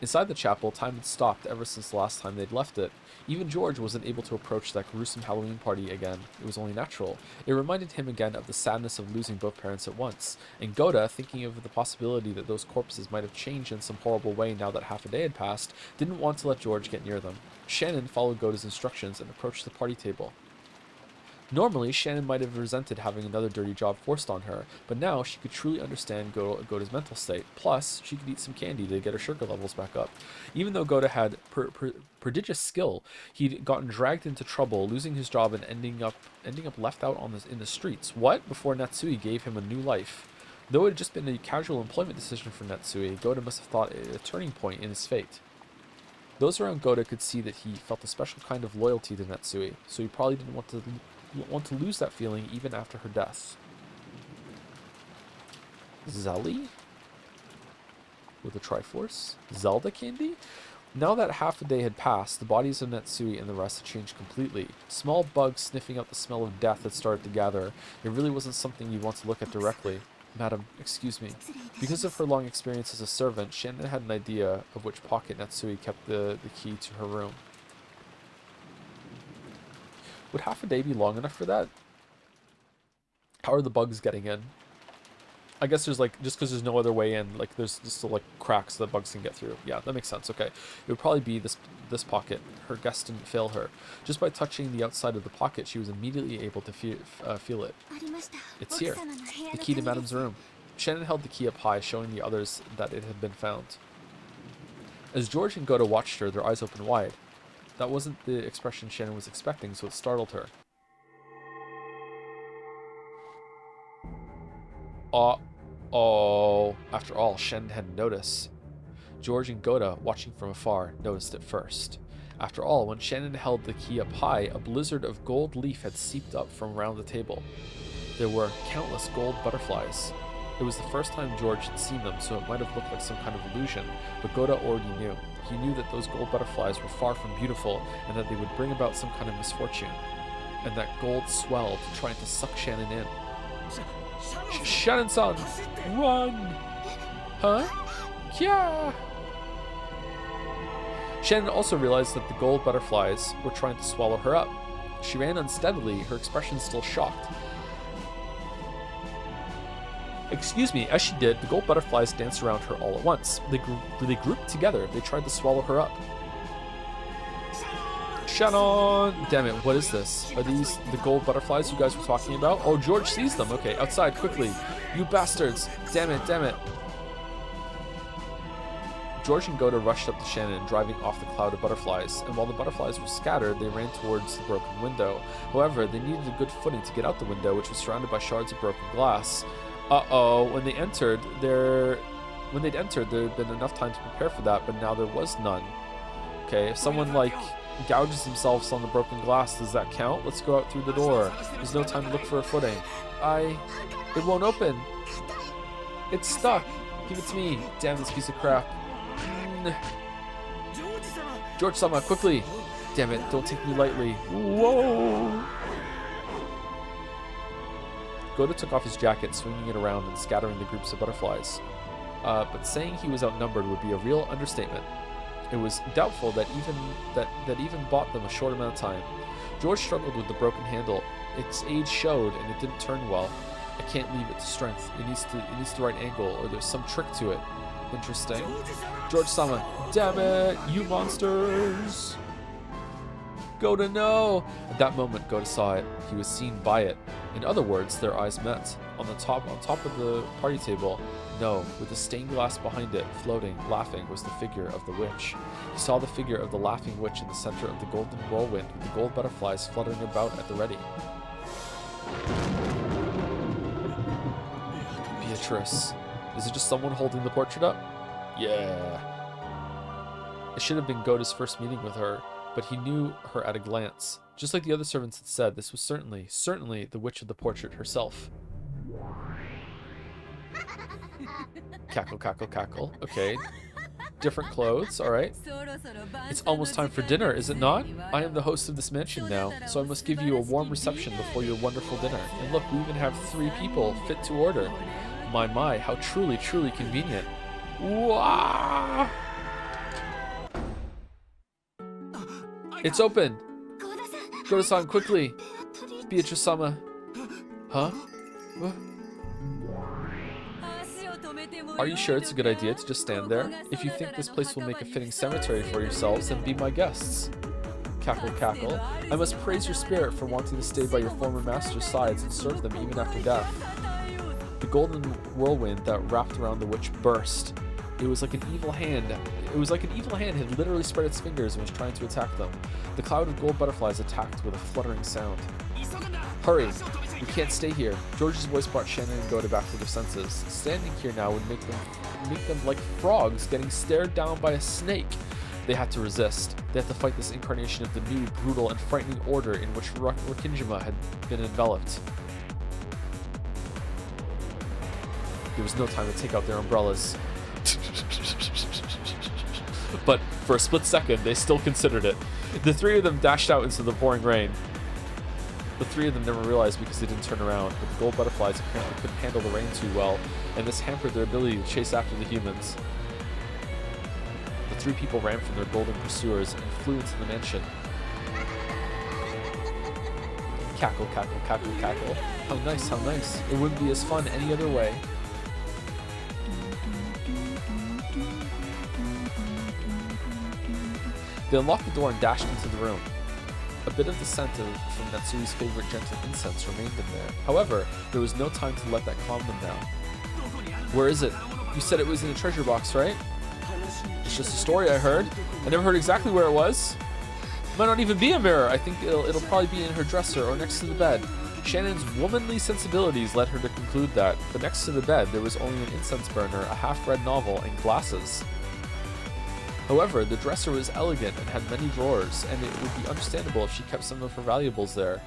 Inside the chapel, time had stopped ever since the last time they'd left it. Even George wasn't able to approach that gruesome Halloween party again. It was only natural. It reminded him again of the sadness of losing both parents at once. And Goda, thinking of the possibility that those corpses might have changed in some horrible way now that half a day had passed, didn't want to let George get near them. Shannon followed Goda's instructions and approached the party table. Normally, Shannon might have resented having another dirty job forced on her, but now she could truly understand Goda's mental state. Plus, she could eat some candy to get her sugar levels back up. Even though Goda had prodigious skill, he'd gotten dragged into trouble, losing his job and ending up left out in the streets. What? Before Natsui gave him a new life. Though it had just been a casual employment decision for Natsui, Goda must have thought it a turning point in his fate. Those around Goda could see that he felt a special kind of loyalty to Natsui, so he probably didn't want to lose that feeling even after her death. Zelly? With a Triforce? Zelda candy? Now that half a day had passed, the bodies of Netsui and the rest had changed completely. Small bugs sniffing out the smell of death had started to gather. It really wasn't something you'd want to look at directly. Madam, excuse me. Because of her long experience as a servant, Shannon had an idea of which pocket Netsui kept the key to her room. Would half a day be long enough for that? How are the bugs getting in? I guess there's like, just because there's no other way in, like there's just like cracks that bugs can get through. Yeah, that makes sense. Okay. It would probably be this pocket. Her guess didn't fail her. Just by touching the outside of the pocket, she was immediately able to feel it. It's here. The key to Madam's room. Shannon held the key up high, showing the others that it had been found. As George and Goda watched her, their eyes opened wide. That wasn't the expression Shannon was expecting, so it startled her. Oh, after all, Shannon hadn't noticed. George and Goda, watching from afar, noticed it first. After all, when Shannon held the key up high, a blizzard of gold leaf had seeped up from around the table. There were countless gold butterflies. It was the first time George had seen them, so it might have looked like some kind of illusion, but Goda already knew. He knew that those gold butterflies were far from beautiful, and that they would bring about some kind of misfortune. And that gold swelled, trying to suck Shannon in. Shannon-san, run! Huh? Yeah! Shannon also realized that the gold butterflies were trying to swallow her up. She ran unsteadily, her expression still shocked. Excuse me, as she did, the gold butterflies danced around her all at once. They grouped together. They tried to swallow her up. Shannon! Damn it, what is this? Are these the gold butterflies you guys were talking about? Oh, George sees them. Okay, outside, quickly. You bastards! Damn it, damn it. George and Goda rushed up to Shannon, driving off the cloud of butterflies, and while the butterflies were scattered, they ran towards the broken window. However, they needed a good footing to get out the window, which was surrounded by shards of broken glass. Uh-oh, when they'd entered, there had been enough time to prepare for that, but now there was none. Okay, if someone, like, gouges themselves on the broken glass, does that count? Let's go out through the door. There's no time to look for a footing. It won't open. It's stuck. Give it to me. Damn this piece of crap. George-sama, quickly. Damn it, don't take me lightly. Whoa. Goda took off his jacket, swinging it around and scattering the groups of butterflies. But saying he was outnumbered would be a real understatement. It was doubtful that even bought them a short amount of time. George struggled with the broken handle. Its age showed, and it didn't turn well. I can't leave it to strength. It needs the right angle, or there's some trick to it. Interesting. George-sama, damn it, you monsters! Goda, no! At that moment, Goda saw it. He was seen by it. In other words, their eyes met. On top of the party table, no, with the stained glass behind it, floating, laughing, was the figure of the witch. He saw the figure of the laughing witch in the center of the golden whirlwind, with the gold butterflies fluttering about at the ready. Beatrice. Is it just someone holding the portrait up? Yeah. It should have been Goda's first meeting with her, but he knew her at a glance. Just like the other servants had said, this was certainly the witch of the portrait herself. Cackle, cackle, cackle. Okay. Different clothes, alright. It's almost time for dinner, is it not? I am the host of this mansion now, so I must give you a warm reception before your wonderful dinner. And look, we even have 3 people fit to order. My, how truly, truly convenient. Wow! It's open! Goda-san, quickly! Beatrice-sama. Huh? Are you sure it's a good idea to just stand there? If you think this place will make a fitting cemetery for yourselves, then be my guests. Cackle, cackle. I must praise your spirit for wanting to stay by your former master's sides and serve them even after death. The golden whirlwind that wrapped around the witch burst. It was like an evil hand had literally spread its fingers and was trying to attack them. The cloud of gold butterflies attacked with a fluttering sound. Hurry! We can't stay here. George's voice brought Shannon and Goda back to their senses. Standing here now would make them like frogs getting stared down by a snake. They had to resist. They had to fight this incarnation of the new, brutal, and frightening order in which Rokkinjima had been enveloped. There was no time to take out their umbrellas. But For a split second, they still considered it. The three of them dashed out into the pouring rain. The three of them never realized because they didn't turn around, but the gold butterflies apparently couldn't handle the rain too well, and this hampered their ability to chase after the humans. The three people ran from their golden pursuers and flew into the mansion. Cackle, cackle, cackle, cackle. How nice, how nice. It wouldn't be as fun any other way. They unlocked the door and dashed into the room. A bit of the scent from Natsui's favorite gentle incense remained in there. However, there was no time to let that calm them down. Where is it? You said it was in a treasure box, right? It's just a story I heard. I never heard exactly where it was. It might not even be a mirror. I think it'll probably be in her dresser or next to the bed. Shannon's womanly sensibilities led her to conclude that, but next to the bed there was only an incense burner, a half-read novel, and glasses. However, the dresser was elegant and had many drawers, and it would be understandable if she kept some of her valuables there.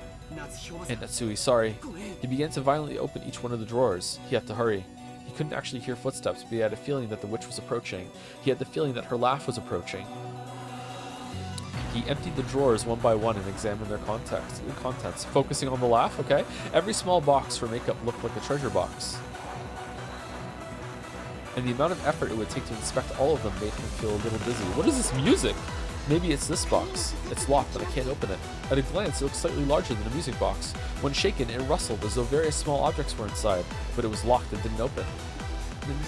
And Natsui, sorry. He began to violently open each one of the drawers. He had to hurry. He couldn't actually hear footsteps, but he had a feeling that the witch was approaching. He had the feeling that her laugh was approaching. He emptied the drawers one by one and examined their contents. Focusing on the laugh, okay? Every small box for makeup looked like a treasure box. And the amount of effort it would take to inspect all of them made him feel a little dizzy. What is this music? Maybe it's this box. It's locked, but I can't open it. At a glance, it looks slightly larger than a music box. When shaken, it rustled as though various small objects were inside, but it was locked and didn't open.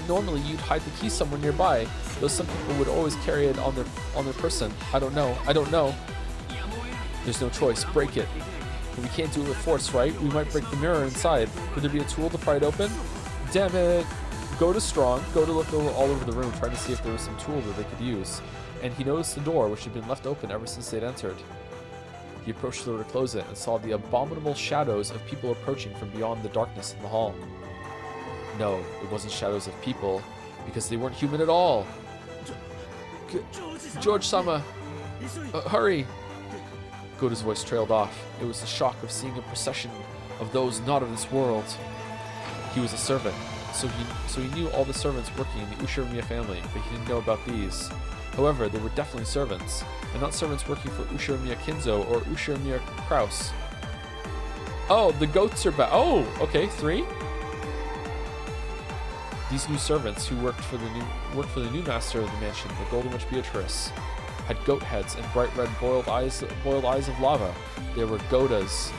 Normally, you'd hide the key somewhere nearby, though some people would always carry it on their person. I don't know. There's no choice. Break it. But we can't do it with force, right? We might break the mirror inside. Could there be a tool to pry it open? Damn it. Go to look all over the room, trying to see if there was some tool that they could use. And he noticed the door, which had been left open ever since they'd entered. He approached the door to close it and saw the abominable shadows of people approaching from beyond the darkness in the hall. No, it wasn't shadows of people, because they weren't human at all. George-sama, hurry! Goda's voice trailed off. It was the shock of seeing a procession of those not of this world. He was a servant, so he knew all the servants working in the Ushiromiya family, but he didn't know about these. However, they were definitely servants, and not servants working for Ushiromiya Kinzo or Ushiromiya Kraus. Oh, the goats are back. Oh, okay, 3. These new servants who worked for the new master of the mansion, the Golden Witch Beatrice, had goat heads and bright red boiled eyes of lava. They were Godas.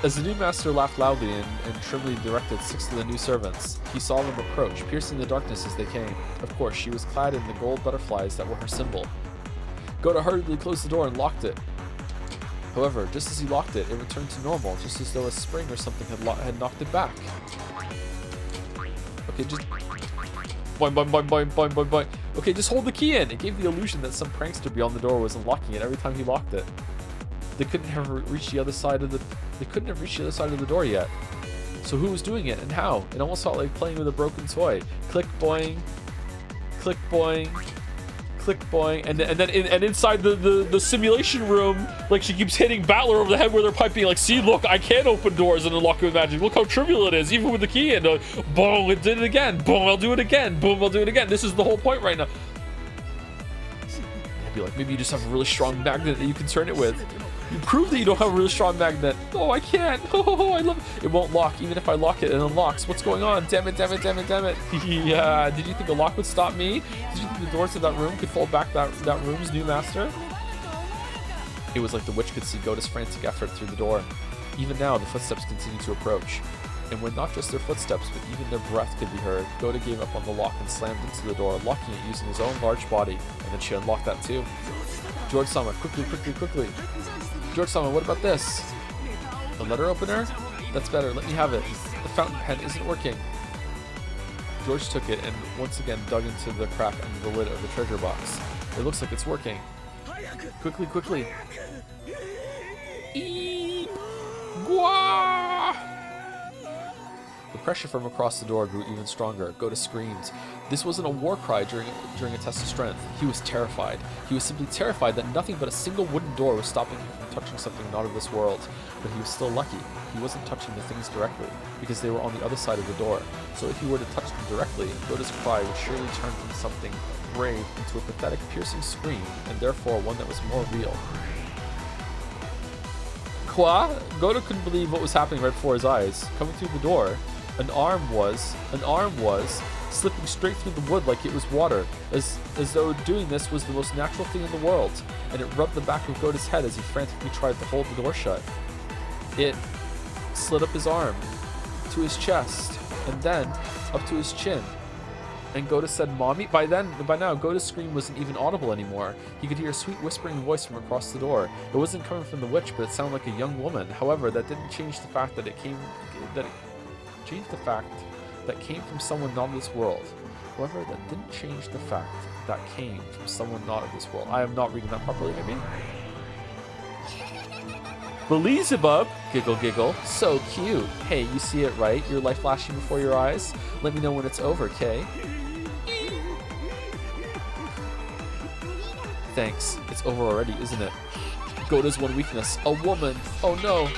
As the new master laughed loudly and trimly directed 6 of the new servants, he saw them approach, piercing the darkness as they came. Of course, she was clad in the gold butterflies that were her symbol. Goda hurriedly closed the door and locked it. However, just as he locked it, it returned to normal, just as though a spring or something had knocked it back. Okay, just... Boing, boing, boing, boing, boing, boing, boing. Okay, just hold the key in. It gave the illusion that some prankster beyond the door was unlocking it every time he locked it. They couldn't have reached the other side of the door yet. So who was doing it and how? It almost felt like playing with a broken toy. Click boing, click boing, click boing, and then inside the simulation room, like she keeps hitting Battler over the head where they're piping, like, see, look, I can open doors and unlock it with magic. Look how trivial it is, even with the key. And boom, it did it again. Boom, I'll do it again. Boom, I'll do it again. This is the whole point right now. I'd be like, maybe you just have a really strong magnet that you can turn it with. You prove that you don't have a really strong magnet. Oh, I can't. Oh, I love it. It won't lock. Even if I lock it, it unlocks. What's going on? Damn it, damn it, damn it, damn it. Yeah. Did you think a lock would stop me? Did you think the doors to that room could hold back that room's new master? It was like the witch could see Goda's frantic effort through the door. Even now, the footsteps continued to approach. And when not just their footsteps, but even their breath could be heard, Goda gave up on the lock and slammed into the door, locking it using his own large body. And then she unlocked that too. George-sama, quickly, quickly, quickly. George-sama, what about this? The letter opener? That's better. Let me have it. The fountain pen isn't working. George took it and once again dug into the crack under the lid of the treasure box. It looks like it's working. Quickly, quickly. Gua! The pressure from across the door grew even stronger. Goda screamed. This wasn't a war cry during a test of strength. He was terrified. He was simply terrified that nothing but a single wooden door was stopping him from touching something not of this world. But he was still lucky. He wasn't touching the things directly, because they were on the other side of the door. So if he were to touch them directly, Goda's cry would surely turn from something brave into a pathetic, piercing scream, and therefore one that was more real. Quoi? Goda couldn't believe what was happening right before his eyes. Coming through the door, an arm was slipping straight through the wood like it was water, as though doing this was the most natural thing in the world, and it rubbed the back of Goda's head as he frantically tried to hold the door shut. It slid up his arm, to his chest, and then up to his chin. And Goda said, "Mommy?" By now, Goda's scream wasn't even audible anymore. He could hear a sweet whispering voice from across the door. It wasn't coming from the witch, but it sounded like a young woman. However, that didn't change the fact that came from someone not of this world. I am not reading that properly, maybe. Beelzebub, giggle giggle, so cute. Hey, you see it right? Your life flashing before your eyes? Let me know when it's over, Kay. Thanks. It's over already, isn't it? Goda's one weakness. A woman. Oh no.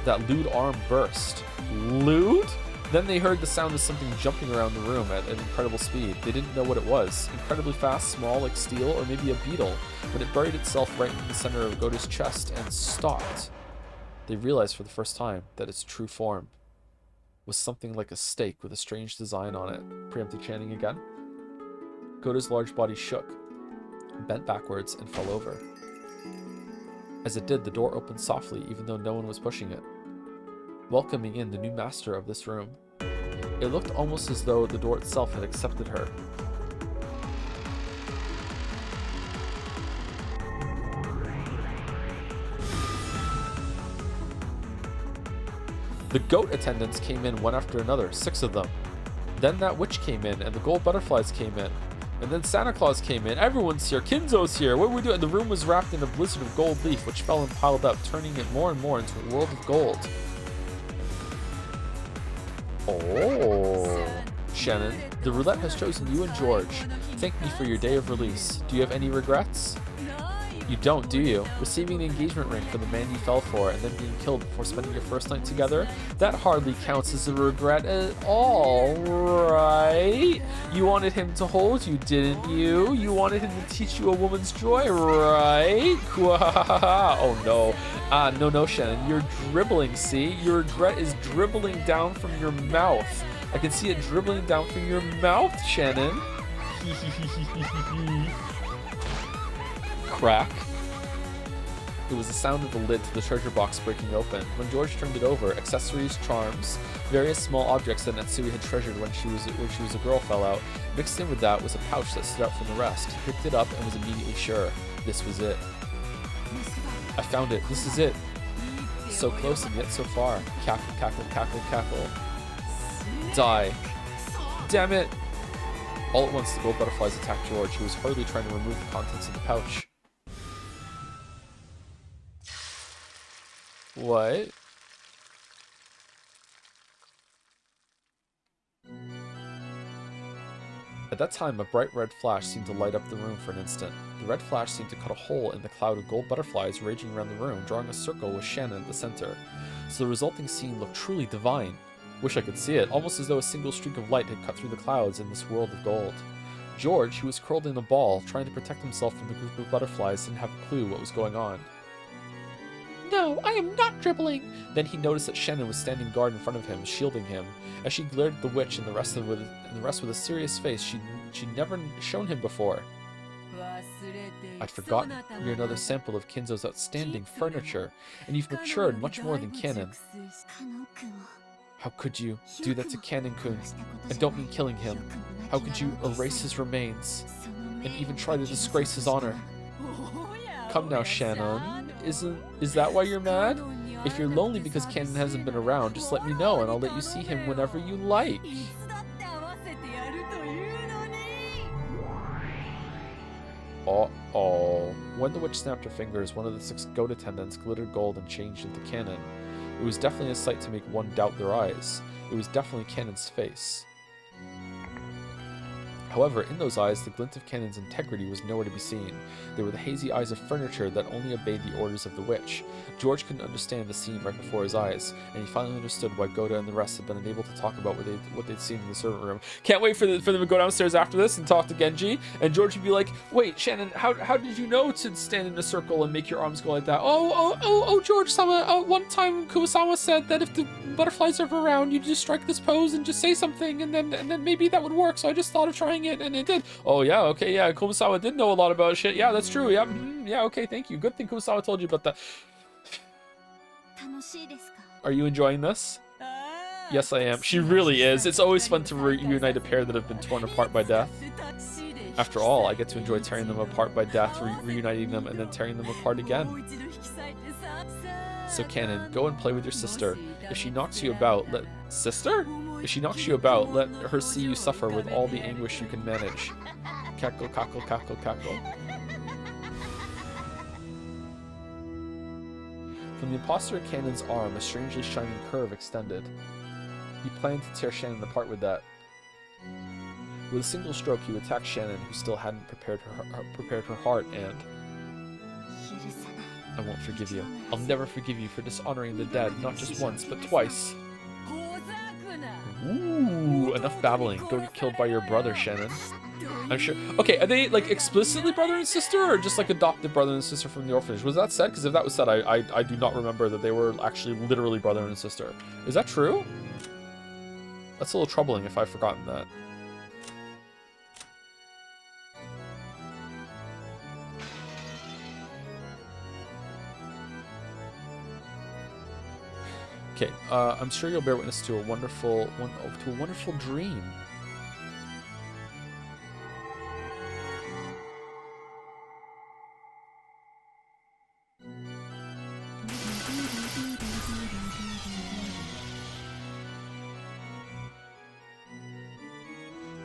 That lewd arm burst. Lewd? Then they heard the sound of something jumping around the room at an incredible speed. They didn't know what it was. Incredibly fast, small like steel, or maybe a beetle. When it buried itself right in the center of Goda's chest and stopped, they realized for the first time that its true form was something like a stake with a strange design on it. Preemptive chanting again. Goda's large body shook, bent backwards, and fell over. As it did, the door opened softly, even though no one was pushing it, welcoming in the new master of this room. It looked almost as though the door itself had accepted her. The goat attendants came in one after another, 6 of them. Then that witch came in, and the gold butterflies came in. And then Santa Claus came in. Everyone's here. Kinzo's here. What are we doing? The room was wrapped in a blizzard of gold leaf, which fell and piled up, turning it more and more into a world of gold. Oh. Shannon, the roulette has chosen you and George. Thank me for your day of release. Do you have any regrets? You don't, do you? Receiving the engagement ring for the man you fell for and then being killed before spending your first night together? That hardly counts as a regret at all, right? You wanted him to hold you, didn't you? You wanted him to teach you a woman's joy, right? Oh no. No, Shannon. You're dribbling, see? Your regret is dribbling down from your mouth. I can see it dribbling down from your mouth, Shannon. Crack. It was the sound of the lid to the treasure box breaking open. When George turned it over, accessories, charms, various small objects that Natsui had treasured when she was a girl fell out. Mixed in with that was a pouch that stood out from the rest. He picked it up and was immediately sure. This was it. I found it. This is it. So close and yet so far. Cackle, cackle, cackle, cackle. Die. Damn it! All at once, the gold butterflies attacked George, who was hurriedly trying to remove the contents of the pouch. What? At that time, a bright red flash seemed to light up the room for an instant. The red flash seemed to cut a hole in the cloud of gold butterflies raging around the room, drawing a circle with Shannon at the center. So the resulting scene looked truly divine. Wish I could see it, almost as though a single streak of light had cut through the clouds in this world of gold. George, who was curled in a ball, trying to protect himself from the group of butterflies, didn't have a clue what was going on. No, I am not dribbling! Then he noticed that Shannon was standing guard in front of him, shielding him. As she glared at the witch and the rest with a serious face she'd never shown him before. I'd forgotten. You're another sample of Kinzo's outstanding furniture, and you've matured much more than Kanon. How could you do that to Kanon-kun? I don't mean killing him. How could you erase his remains, and even try to disgrace his honor? Come now, Shannon. Is that why you're mad? If you're lonely because Kanon hasn't been around, just let me know and I'll let you see him whenever you like. Uh-oh. When the witch snapped her fingers, one of the 6 goat attendants glittered gold and changed into Cannon. It was definitely a sight to make one doubt their eyes. It was definitely Cannon's face. However, in those eyes, the glint of Cannon's integrity was nowhere to be seen. They were the hazy eyes of furniture that only obeyed the orders of the witch. George couldn't understand the scene right before his eyes, and he finally understood why Goda and the rest had been unable to talk about what they'd seen in the servant room. Can't wait for them to go downstairs after this and talk to Genji, and George would be like, "Wait, Shannon, how did you know to stand in a circle and make your arms go like that?" Oh, George-sama, one time Kumasama said that if the butterflies are around, you just strike this pose and just say something, and then maybe that would work, so I just thought of trying it, and it did. Oh, yeah, okay, yeah, Kumasawa did know a lot about shit. Yeah, that's true. Yeah, yeah, okay, thank you. Good thing Kumasawa told you about that. Are you enjoying this? Yes, I am. She really is. It's always fun to reunite a pair that have been torn apart by death. After all, I get to enjoy tearing them apart by death, reuniting them, and then tearing them apart again. So, Cannon, go and play with your sister. If she knocks you about, Sister? If she knocks you about, let her see you suffer with all the anguish you can manage. Cackle, cackle, cackle, cackle. From the imposter Cannon's arm, a strangely shining curve extended. He planned to tear Shannon apart with that. With a single stroke, he would attack Shannon, who still hadn't prepared her heart, and... I won't forgive you. I'll never forgive you for dishonoring the dead, not just once, but twice. Ooh, enough babbling. Go get killed by your brother, Shannon. I'm sure. Okay, are they like explicitly brother and sister, or just like adopted brother and sister from the orphanage? Was that said? Because if that was said, I do not remember that they were actually literally brother and sister. Is that true? That's a little troubling if I've forgotten that. Okay, I'm sure you'll bear witness to a wonderful dream.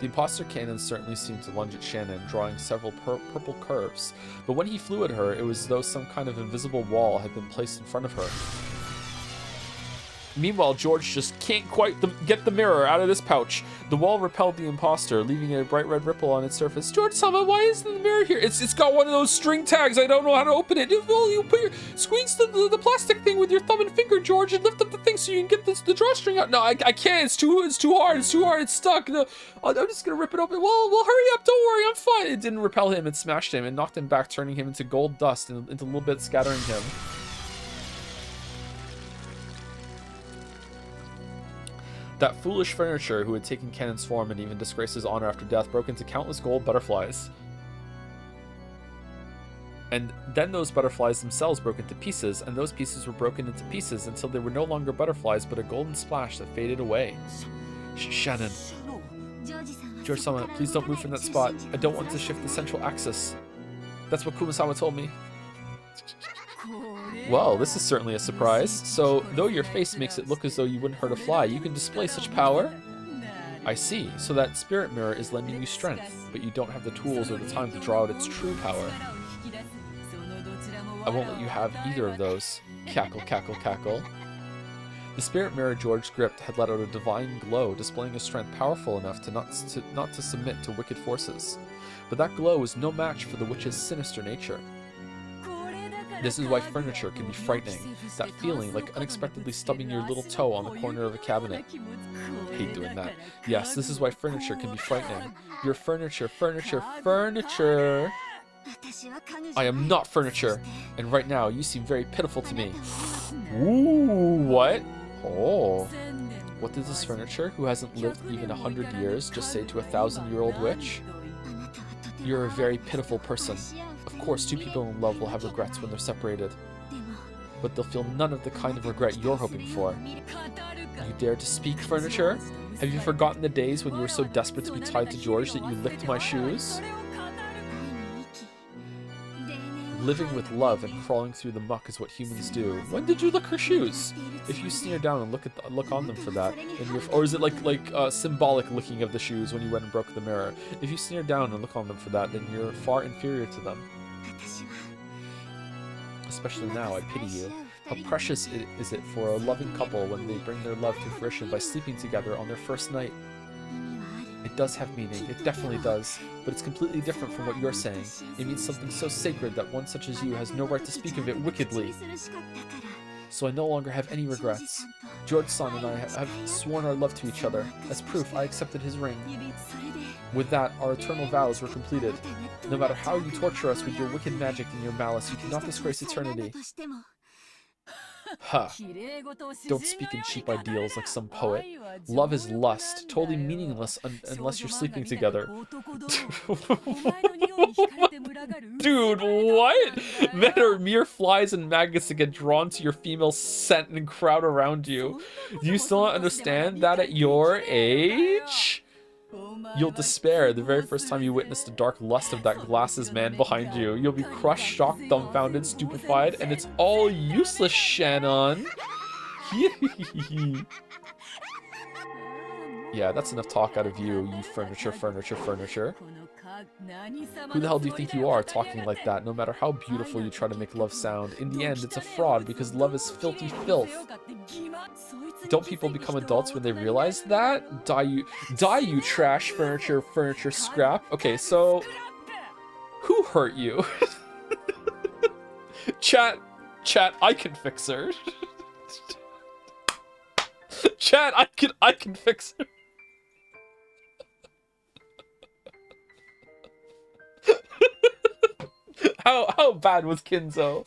The imposter cannon certainly seemed to lunge at Shannon, drawing several purple curves, but when he flew at her, it was as though some kind of invisible wall had been placed in front of her. Meanwhile, George just can't quite get the mirror out of this pouch. The wall repelled the imposter, leaving a bright red ripple on its surface. George-sama, why isn't the mirror here? It's got one of those string tags. I don't know how to open it. You squeeze the plastic thing with your thumb and finger, George, and lift up the thing so you can get the drawstring out. No, I can't. It's too hard. It's stuck. No, I'm just gonna rip it open. Well, hurry up. Don't worry. I'm fine. It didn't repel him. It smashed him and knocked him back, turning him into gold dust and into little bits, scattering him. That foolish furniture who had taken Cannon's form and even disgraced his honor after death broke into countless gold butterflies. And then those butterflies themselves broke into pieces, and those pieces were broken into pieces until they were no longer butterflies but a golden splash that faded away. Shannon. George-sama, please don't move from that spot. I don't want to shift the central axis. That's what Kumasama told me. Well, this is certainly a surprise. So, though your face makes it look as though you wouldn't hurt a fly, you can display such power? I see. So that spirit mirror is lending you strength, but you don't have the tools or the time to draw out its true power. I won't let you have either of those. Cackle, cackle, cackle. The spirit mirror George gripped had let out a divine glow, displaying a strength powerful enough to not to submit to wicked forces. But that glow was no match for the witch's sinister nature. This is why furniture can be frightening. That feeling like unexpectedly stubbing your little toe on the corner of a cabinet. I hate doing that. Yes, this is why furniture can be frightening. Your furniture. I am not furniture. And right now, you seem very pitiful to me. Ooh, what? Oh. What did this furniture, who hasn't lived even 100 years, just say to a 1,000-year-old witch? You're a very pitiful person. Of course, two people in love will have regrets when they're separated. But they'll feel none of the kind of regret you're hoping for. You dare to speak, furniture? Have you forgotten the days when you were so desperate to be tied to George that you licked my shoes? Living with love and crawling through the muck is what humans do. When did you lick her shoes? If you sneer down and look on them for that, then you're, or is it like symbolic licking of the shoes when you went and broke the mirror? If you sneer down and look on them for that, then you're far inferior to them. especially now, I pity you. How precious is it for a loving couple when they bring their love to fruition by sleeping together on their first night. It does have meaning, it definitely does, but it's completely different from what you're saying. It means something so sacred that one such as you has no right to speak of it wickedly. So I no longer have any regrets. George-san and I have sworn our love to each other. As proof, I accepted his ring. With that, our eternal vows were completed. No matter how you torture us with your wicked magic and your malice, you cannot disgrace eternity. Ha! Don't speak in cheap ideals like some poet. Love is lust, totally meaningless unless you're sleeping together. Dude, what? Men are mere flies and maggots that get drawn to your female scent and crowd around you. Do you still not understand that at your age? You'll despair the very first time you witness the dark lust of that glasses man behind you. You'll be crushed, shocked, dumbfounded, stupefied, and it's all useless, Shannon. Yeah, that's enough talk out of you, you furniture. Who the hell do you think you are, talking like that? No matter how beautiful you try to make love sound, in the end, it's a fraud because love is filthy filth. Don't people become adults when they realize that? Die you trash furniture scrap. Okay, so who hurt you? Chat, I can fix her. Chat, I can fix her. How bad was Kinzo?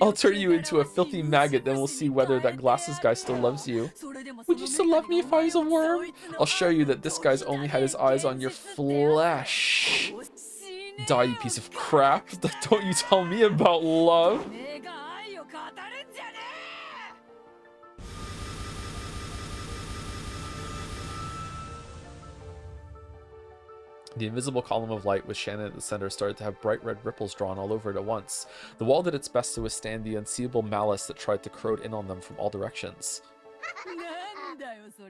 I'll turn you into a filthy maggot, then we'll see whether that glasses guy still loves you. Would you still love me if I was a worm? I'll show you that this guy's only had his eyes on your flesh. Die, you piece of crap. Don't you tell me about love. The invisible column of light with Shannon at the center started to have bright red ripples drawn all over it at once. The wall did its best to withstand the unseeable malice that tried to corrode in on them from all directions.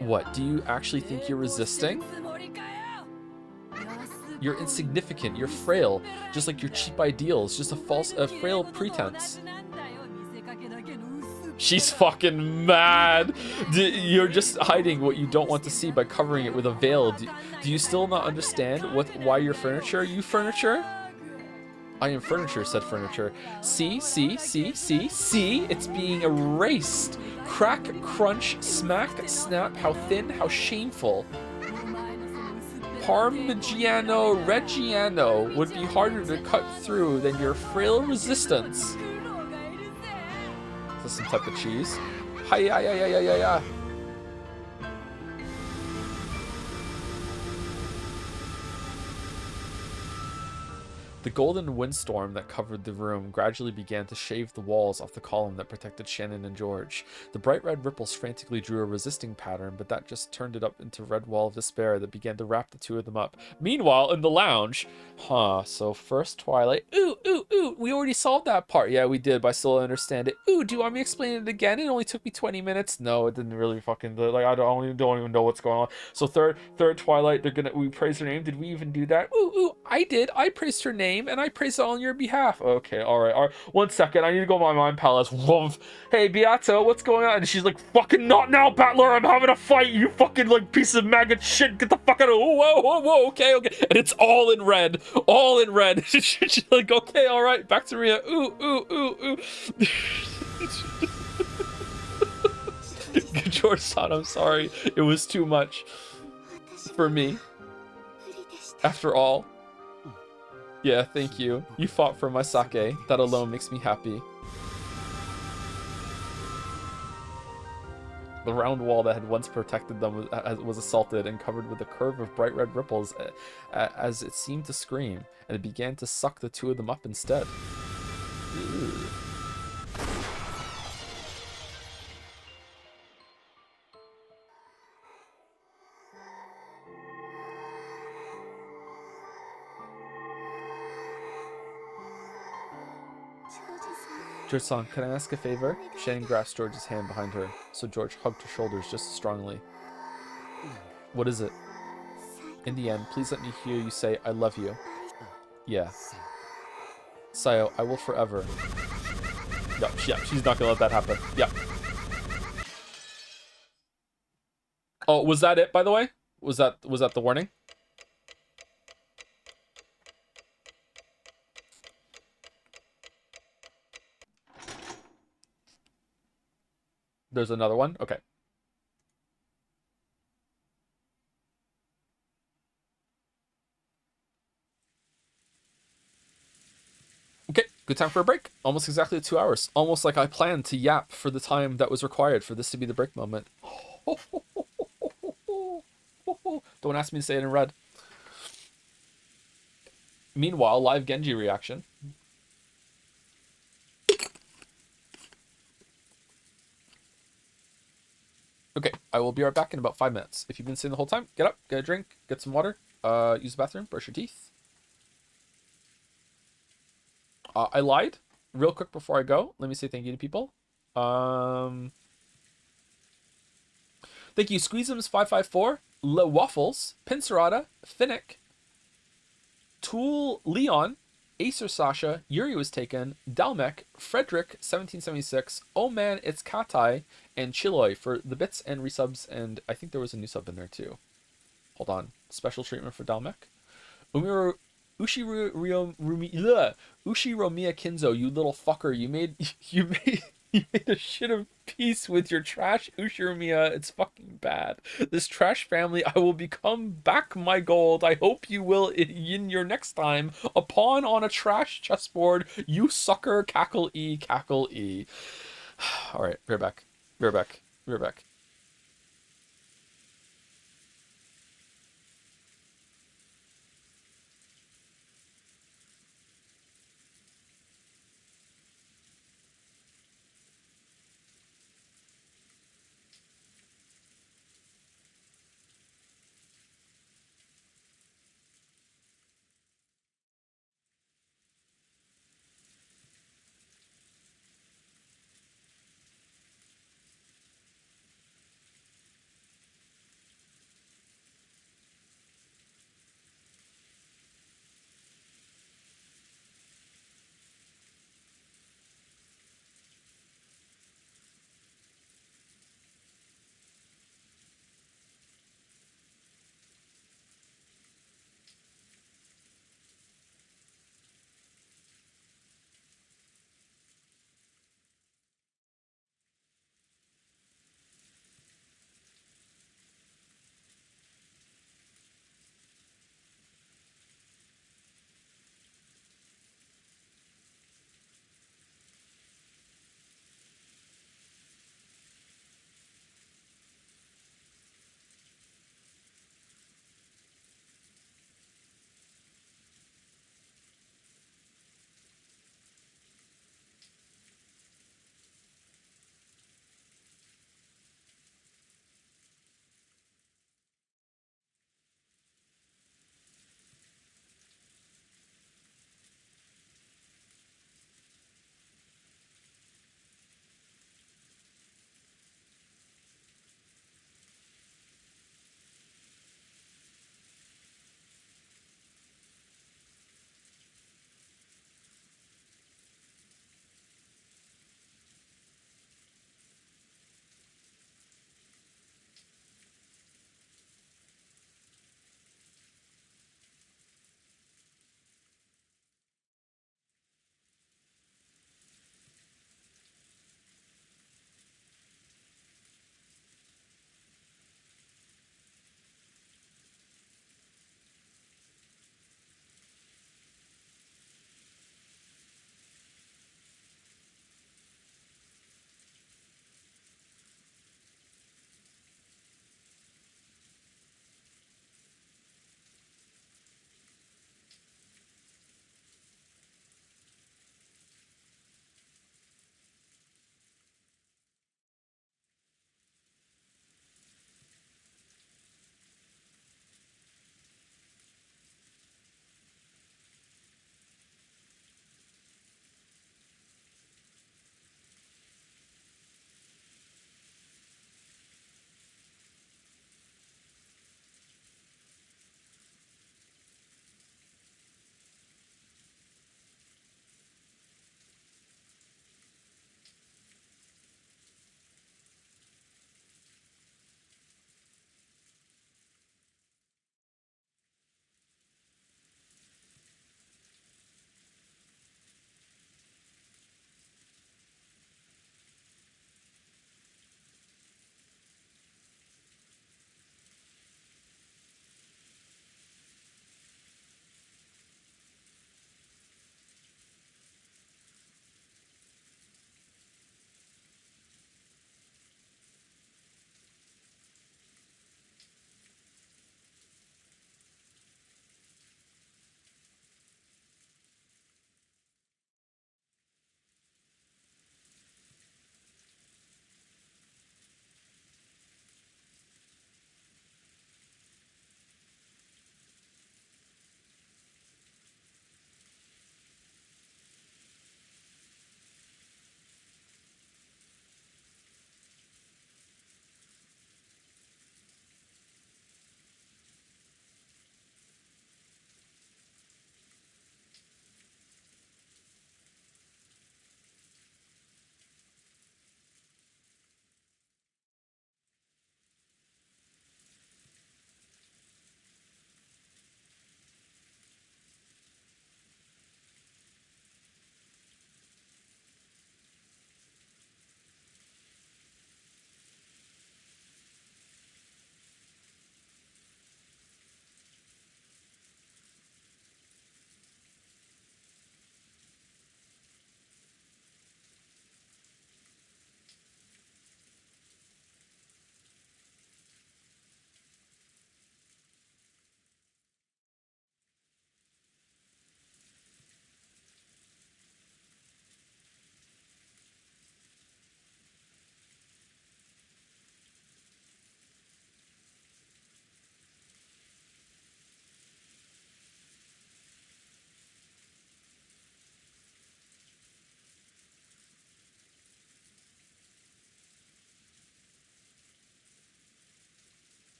What, do you actually think you're resisting? You're insignificant, you're frail, just like your cheap ideals, just a frail pretense. She's fucking mad. You're just hiding what you don't want to see by covering it with a veil. Do you still not understand why you're furniture? You furniture? I am furniture, said furniture. See? It's being erased. Crack, crunch, smack, snap, how thin, how shameful. Parmigiano Reggiano would be harder to cut through than your frail resistance. Is this some type of cheese? Hi-ya-ya-ya-ya-ya-ya. The golden windstorm that covered the room gradually began to shave the walls off the column that protected Shannon and George. The bright red ripples frantically drew a resisting pattern, but that just turned it up into a red wall of despair that began to wrap the two of them up. Meanwhile, in the lounge, so first Twilight. Ooh, we already solved that part. Yeah, we did, but I still don't understand it. Ooh, do you want me to explain it again? It only took me 20 minutes. No, it didn't really fucking, like, I don't even know what's going on. So third Twilight, we praised her name. Did we even do that? Ooh, I did. I praised her name. And I praise it on your behalf. Okay, all right. 1 second. I need to go to my mind palace. Woof. Hey, Beato, what's going on? And she's like, fucking not now, Battler. I'm having a fight. You fucking, like, piece of maggot shit. Get the fuck out of... Whoa. Okay. And it's all in red. She's like, okay, all right. Back to Ria. Ooh. George-san, I'm sorry. It was too much for me. After all. Yeah, thank you. You fought for my sake. That alone makes me happy. The round wall that had once protected them was assaulted and covered with a curve of bright red ripples as it seemed to scream, and it began to suck the two of them up instead. Ew. George-san, can I ask a favor? Shannon grasped George's hand behind her, so George hugged her shoulders just as strongly. What is it? In the end, please let me hear you say, I love you. Yeah. Sayo, I will forever. Yeah, she's not gonna let that happen. Yeah. Oh, was that it, by the way? Was that the warning? There's another one? Okay. Okay, good time for a break. Almost exactly 2 hours. Almost like I planned to yap for the time that was required for this to be the break moment. Don't ask me to say it in red. Meanwhile, live Genji reaction. Okay, I will be right back in about 5 minutes. If you've been sitting the whole time, get up, get a drink, get some water, use the bathroom, brush your teeth. I lied. Real quick before I go, let me say thank you to people. Thank you, Squeezums554, Le Waffles, Pincerata, Finnick, Tool Leon, Acer Sasha, Yuri was taken, Dalmek, Frederick 1776, Oh Man It's Katai, and Chiloy for the bits and resubs, and I think there was a new sub in there too. Hold on. Special treatment for Dalmek. Umiro Ushiromiya Kinzo, you little fucker. You made you made a shit of peace with your trash Ushiromiya. It's fucking bad. This trash family, I will become back my gold. I hope you will in your next time. A pawn on a trash chessboard. You sucker. Cackle E, cackle E. Alright, we're back. We're back. We're back.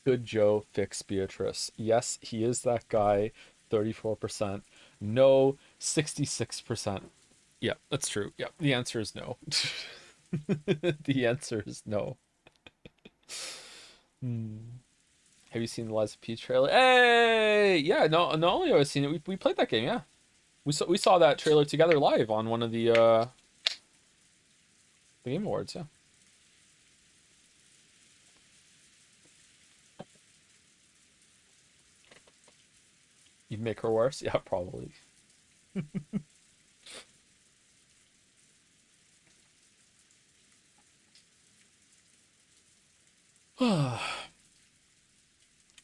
Could Joe fix Beatrice? Yes, he is that guy. 34%. No, 66%. Yeah, that's true. Yeah, the answer is no. The answer is no. Hmm. Have you seen the Lies of P trailer? Hey, yeah. No, not only have I seen it, we played that game. Yeah, we saw that trailer together live on one of the Game Awards. Yeah. You'd make her worse. Yeah, probably.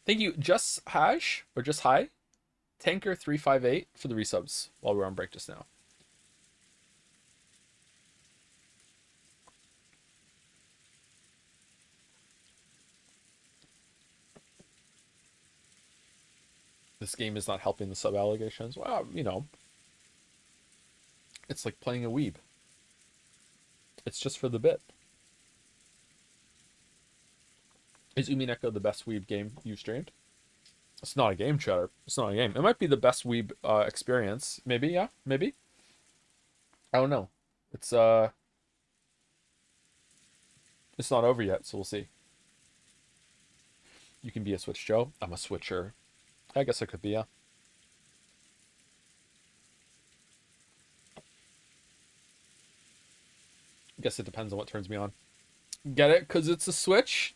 Thank you, Just Hash or Just Hi Tanker 358 for the resubs while we're on break just now. This game is not helping the sub allegations. Well, it's like playing a weeb. It's just for the bit. Is Umineko the best weeb game you've streamed? It's not a game, Cheddar. It's not a game. It might be the best weeb experience. Maybe, yeah, maybe. I don't know. It's it's not over yet, so we'll see. You can be a Switch Joe. I'm a Switcher. I guess I could be, yeah. I guess it depends on what turns me on. Get it? Because it's a Switch?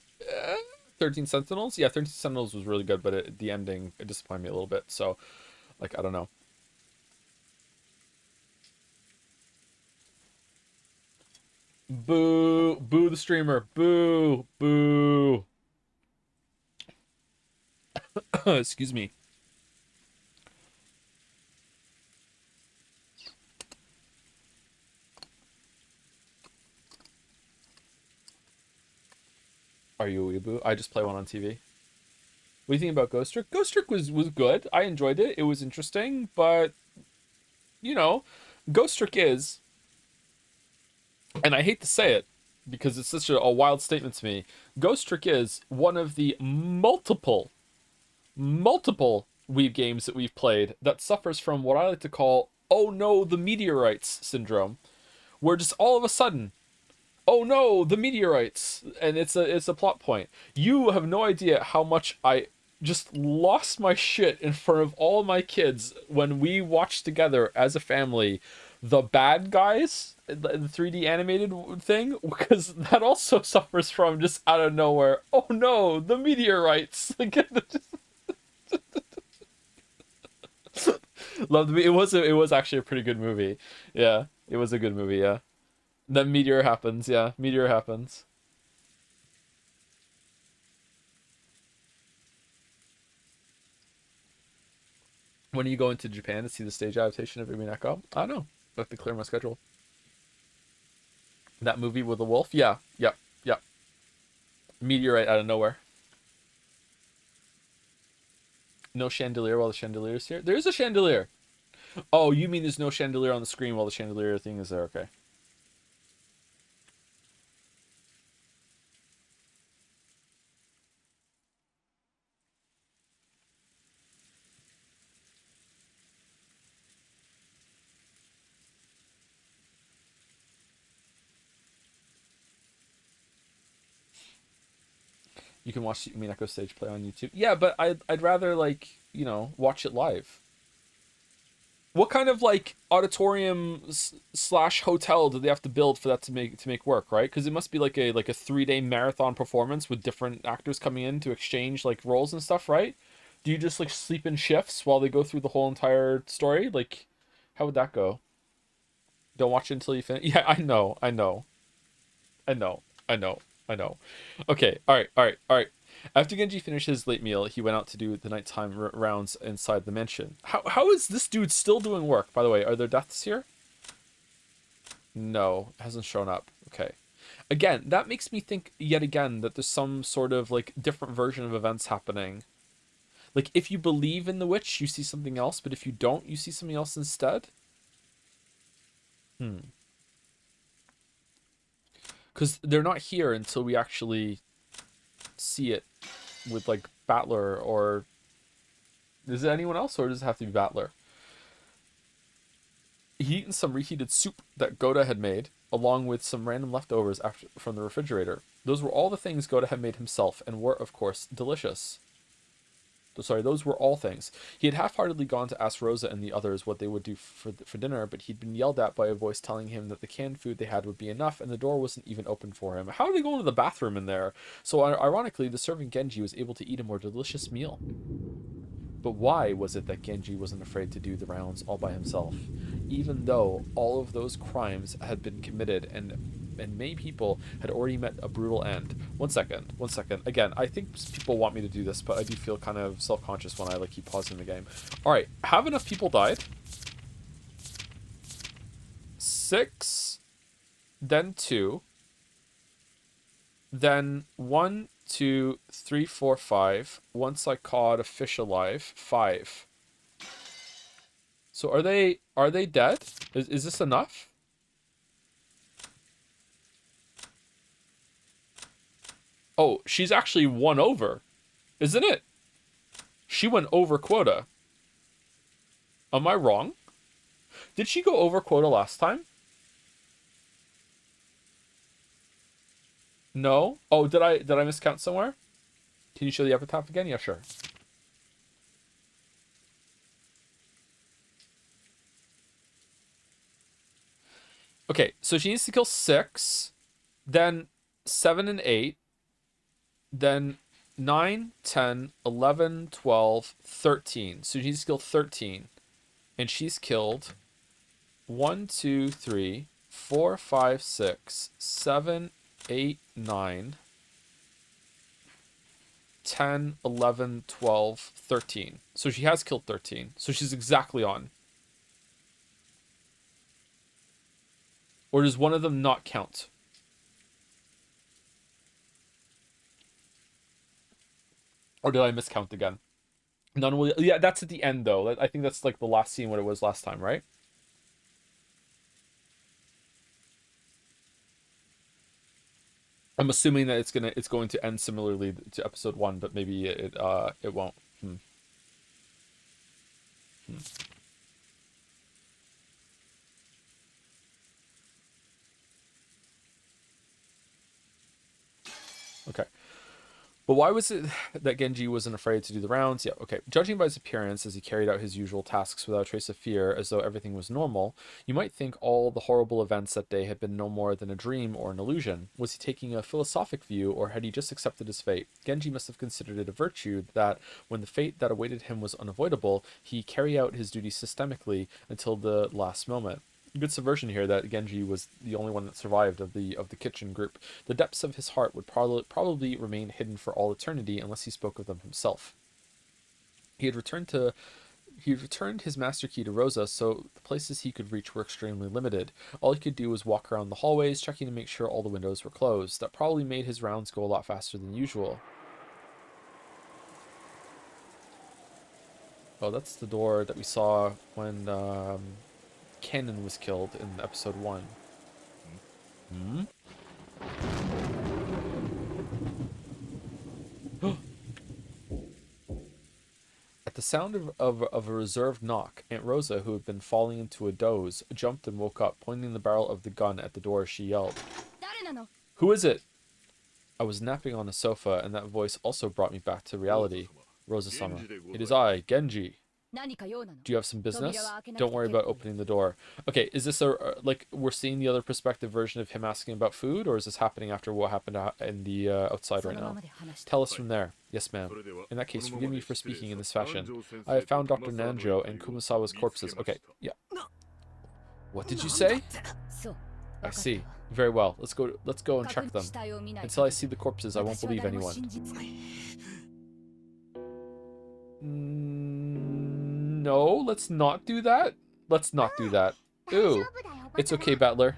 13 Sentinels? Yeah, 13 Sentinels was really good, but the ending, it disappointed me a little bit. So, like, I don't know. Boo! Boo the streamer! Boo! Boo! Excuse me. Are you a weeboo? I just play one on TV. What do you think about Ghost Trick? Ghost Trick was good. I enjoyed it. It was interesting, but you know, Ghost Trick is, and I hate to say it because it's such a wild statement to me. Ghost Trick is one of the multiple Weeb games that we've played that suffers from what I like to call "oh no, the meteorites" syndrome, where just all of a sudden, oh no, the meteorites, and it's a plot point. You have no idea how much I just lost my shit in front of all my kids when we watched together as a family the Bad Guys, the 3D animated thing, because that also suffers from just out of nowhere. Oh no, the meteorites! Loved me. It was actually a pretty good movie. Yeah, it was a good movie. Yeah. Then meteor happens. Yeah, meteor happens. When are you going to Japan to see the stage adaptation of Umineko? I don't know. I have to clear my schedule. That movie with the wolf? Yeah, yep, yep. Meteorite out of nowhere. No chandelier while the chandelier is here. There is a chandelier. Oh, you mean there's no chandelier on the screen while the chandelier thing is there? Okay. You can watch the Umineko stage play on YouTube. Yeah, but I'd rather like watch it live. What kind of like auditorium slash hotel do they have to build for that to make work, right? Because it must be like a 3 day marathon performance with different actors coming in to exchange like roles and stuff, right? Do you just like sleep in shifts while they go through the whole entire story? Like, how would that go? Don't watch it until you finish. Yeah, I know, I know, I know, I know, I know. Okay, all right, all right, all right. After Genji finished his late meal, he went out to do the nighttime rounds inside the mansion. How is this dude still doing work? By the way, are there deaths here? No, hasn't shown up. Okay. Again, that makes me think yet again that there's some sort of like different version of events happening. Like if you believe in the witch, you see something else, but if you don't, you see something else instead. Hmm. Because they're not here until we actually see it with like Battler, or is it anyone else, or does it have to be Battler? He'd eaten some reheated soup that Goda had made, along with some random leftovers from the refrigerator. Those were all the things Goda had made himself, and were, of course, delicious. Sorry, those were all things. He had half-heartedly gone to ask Rosa and the others what they would do for dinner, but he'd been yelled at by a voice telling him that the canned food they had would be enough, and the door wasn't even open for him. How did they go into the bathroom in there? So, ironically, the servant Genji was able to eat a more delicious meal. But why was it that Genji wasn't afraid to do the rounds all by himself? Even though all of those crimes had been committed and many people had already met a brutal end. One second. Again, I think people want me to do this, but I do feel kind of self-conscious when I like keep pausing the game. Alright, have enough people died? 6, then 2, then 1, 2, 3, 4, 5. Once I caught a fish alive, 5. So are they dead? Is this enough? Oh, she's actually 1 over, isn't it? She went over quota. Am I wrong? Did she go over quota last time? No? Oh, did I miscount somewhere? Can you show the epitaph again? Yeah, sure. Okay, so she needs to kill 6, then 7 and 8, then 9, 10, 11, 12, 13. So she needs to kill 13. And she's killed 1, 2, 3, 4, 5, 6, 7, 8, 9, 10, 11, 12, 13. So she has killed 13. So she's exactly on. Or does one of them not count? Or did I miscount again? None will. Yeah, that's at the end though. I think that's like the last scene what it was last time, right? I'm assuming that it's going to end similarly to episode 1, but maybe it won't. Okay. But why was it that Genji wasn't afraid to do the rounds? Yeah, okay. Judging by his appearance as he carried out his usual tasks without a trace of fear, as though everything was normal, you might think all the horrible events that day had been no more than a dream or an illusion. Was he taking a philosophic view, or had he just accepted his fate? Genji must have considered it a virtue that, when the fate that awaited him was unavoidable, he carry out his duty systemically until the last moment. Good subversion here that Genji was the only one that survived of the kitchen group. The depths of his heart would probably remain hidden for all eternity unless he spoke of them himself. He had returned his master key to Rosa, so the places he could reach were extremely limited. All he could do was walk around the hallways, checking to make sure all the windows were closed. That probably made his rounds go a lot faster than usual. Oh, that's the door that we saw when Cannon was killed in episode 1. At the sound of a reserved knock, Aunt Rosa, who had been falling into a doze, jumped and woke up, pointing the barrel of the gun at the door. She yelled, "Who is it?" I was napping on a sofa, and that voice also brought me back to reality. Rosa-sama. It is I, Genji. Do you have some business? Don't worry about opening the door. Okay, is this like we're seeing the other perspective version of him asking about food, or is this happening after what happened in the outside right now? Tell us from there. Yes, ma'am. In that case, forgive me for speaking in this fashion. I have found Dr. Nanjo and Kumasawa's corpses. Okay, yeah. What did you say? I see. Very well. Let's go and check them. Until I see the corpses, I won't believe anyone. No, let's not do that. Let's not do that. Ooh. It's okay, Battler.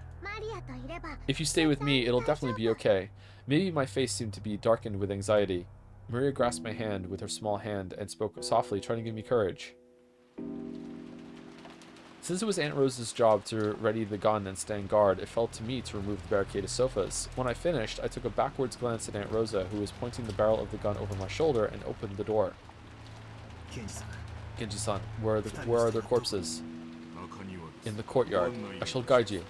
If you stay with me, it'll definitely be okay. Maybe my face seemed to be darkened with anxiety. Maria grasped my hand with her small hand and spoke softly, trying to give me courage. Since it was Aunt Rose's job to ready the gun and stand guard, it fell to me to remove the barricaded sofas. When I finished, I took a backwards glance at Aunt Rosa, who was pointing the barrel of the gun over my shoulder, and opened the door. Genji-san, where are their corpses? In the courtyard. I shall guide you.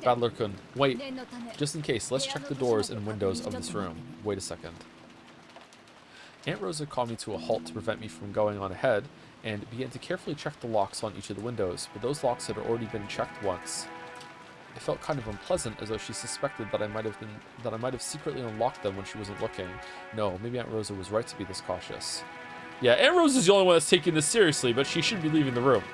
Battler-kun, wait. Just in case, let's check the doors and windows of this room. Wait a second. Aunt Rosa called me to a halt to prevent me from going on ahead, and began to carefully check the locks on each of the windows, but those locks had already been checked once. It felt kind of unpleasant, as though she suspected that I might have secretly unlocked them when she wasn't looking. No, maybe Aunt Rosa was right to be this cautious. Yeah, Aunt Rosa's the only one that's taking this seriously, but she should be leaving the room.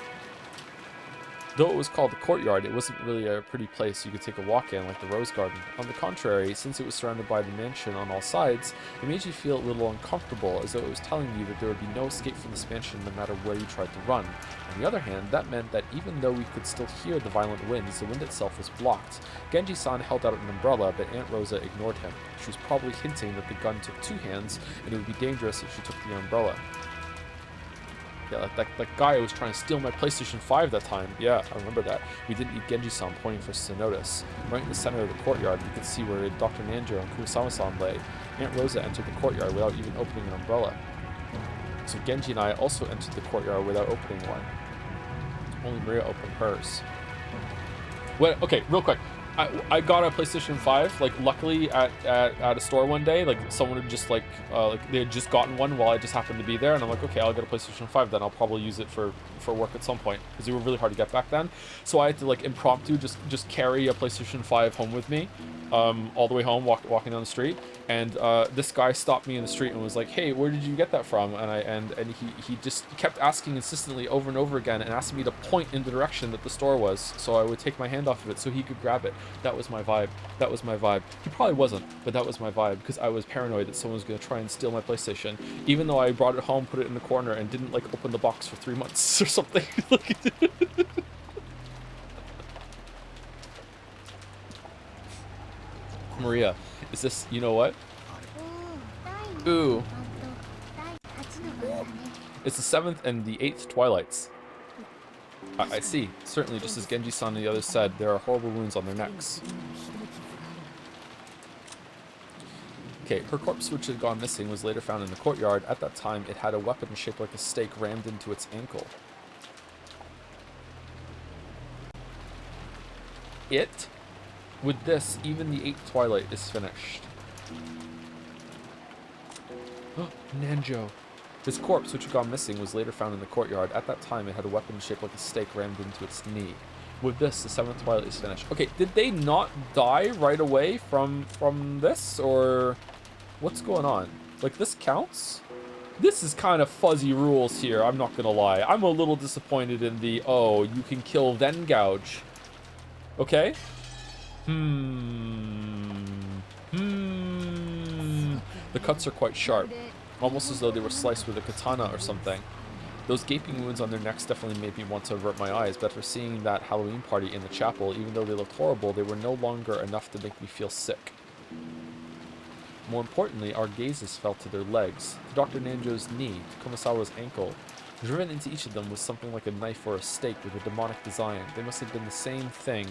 Though it was called the courtyard, it wasn't really a pretty place you could take a walk in like the Rose Garden. On the contrary, since it was surrounded by the mansion on all sides, it made you feel a little uncomfortable, as though it was telling you that there would be no escape from this mansion no matter where you tried to run. On the other hand, that meant that even though we could still hear the violent winds, the wind itself was blocked. Genji-san held out an umbrella, but Aunt Rosa ignored him. She was probably hinting that the gun took two hands, and it would be dangerous if she took the umbrella. Yeah, that guy who was trying to steal my PlayStation 5 that time. Yeah, I remember that. We didn't need Genji-san pointing for us to notice. Right in the center of the courtyard, we could see where Dr. Nanjo and Kumasama-san lay. Aunt Rosa entered the courtyard without even opening an umbrella. So Genji and I also entered the courtyard without opening one. Only Maria opened hers. Well, okay, real quick. I got a PlayStation 5, like, luckily at a store one day. Like, someone had just, like they had just gotten one while I just happened to be there. And I'm like, okay, I'll get a PlayStation 5 then. I'll probably use it for work at some point. Because they were really hard to get back then. So I had to, like, impromptu just carry a PlayStation 5 home with me. All the way home, walking down the street. And this guy stopped me in the street and was like, hey, where did you get that from? And he just kept asking insistently over and over again and asked me to point in the direction that the store was, so I would take my hand off of it so he could grab it. That was my vibe. That was my vibe. He probably wasn't, but that was my vibe, because I was paranoid that someone was going to try and steal my PlayStation, even though I brought it home, put it in the corner, and didn't, like, open the box for 3 months or something. Maria, is this, you know what? Ooh. It's the 7th and the 8th Twilights. I see. Certainly, just as Genji-san and the others said, there are horrible wounds on their necks. Okay, her corpse, which had gone missing, was later found in the courtyard. At that time, it had a weapon shaped like a stake rammed into its ankle. With this, even the 8th Twilight is finished. Nanjo. His corpse, which had gone missing, was later found in the courtyard. At that time, it had a weapon shaped like a stake rammed into its knee. With this, the 7th Twilight is finished. Okay, did they not die right away from this? Or what's going on? Like, this counts? This is kind of fuzzy rules here, I'm not gonna lie. I'm a little disappointed in the, oh, you can kill then gouge. Okay? The cuts are quite sharp, almost as though they were sliced with a katana or something. Those gaping wounds on their necks definitely made me want to avert my eyes, but after seeing that Halloween party in the chapel, even though they looked horrible, they were no longer enough to make me feel sick. More importantly, our gazes fell to their legs, to Dr. Nanjo's knee, to Kumasawa's ankle. Driven into each of them was something like a knife or a stake with a demonic design. They must have been the same thing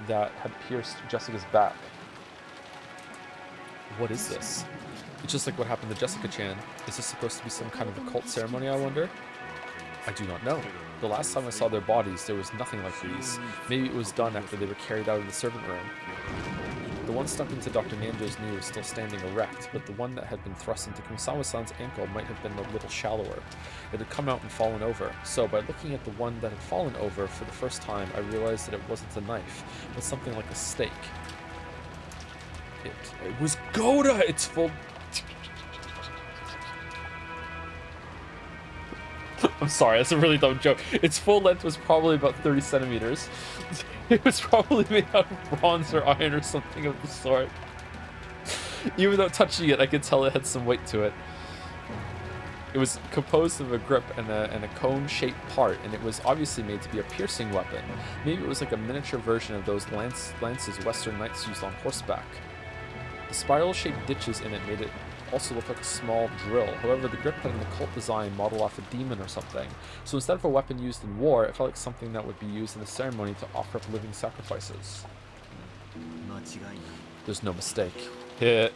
that had pierced Jessica's back. What is this? It's just like what happened to Jessica-chan. Is this supposed to be some kind of occult ceremony, I wonder? I do not know. The last time I saw their bodies, there was nothing like these. Maybe it was done after they were carried out of the servant room. The one stuck into Dr. Nanjo's knee was still standing erect, but the one that had been thrust into Kumasawa-san's ankle might have been a little shallower. It had come out and fallen over. So, by looking at the one that had fallen over for the first time, I realized that it wasn't a knife, but something like a stake. It was Goda! It's full... I'm sorry, that's a really dumb joke. Its full length was probably about 30 centimeters. It was probably made out of bronze or iron or something of the sort. Even without touching it, I could tell it had some weight to it. It was composed of a grip and a cone-shaped part, and it was obviously made to be a piercing weapon. Maybe it was like a miniature version of those lances Western knights used on horseback. The spiral-shaped ditches in it made it also looked like a small drill. However, the grip had an occult design modeled off a demon or something. So instead of a weapon used in war, it felt like something that would be used in a ceremony to offer up living sacrifices. There's no mistake. They're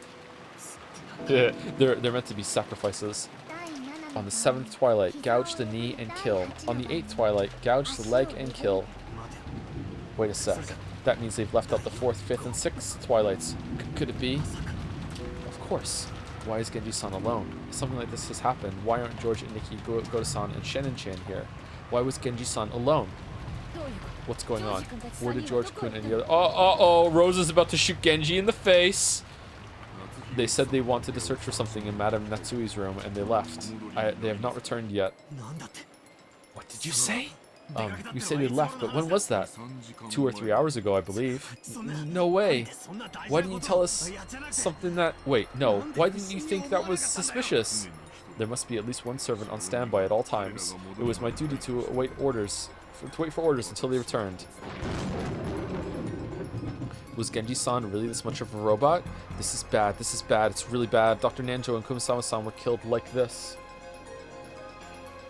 meant to be sacrifices. On the 7th twilight, gouge the knee and kill. On the 8th twilight, gouge the leg and kill. Wait a sec. That means they've left out the 4th, 5th, and 6th twilights. Could it be? Of course. Why is Genji-san alone? If something like this has happened, why aren't George, Nikki, Goto-san, and Shenin-chan here? Why was Genji-san alone? What's going on? Where did George-kun and the other... Oh, Rose is about to shoot Genji in the face! They said they wanted to search for something in Madame Natsui's room, and they left. They have not returned yet. What did you say? You say they left, but when was that? 2 or 3 hours ago, I believe. No way. Why didn't you tell us something that... Wait, no. Why didn't you think that was suspicious? There must be at least one servant on standby at all times. It was my duty to await orders, to wait for orders until they returned. Was Genji-san really this much of a robot? This is bad. This is bad. It's really bad. Dr. Nanjo and Kumasawa-san were killed like this.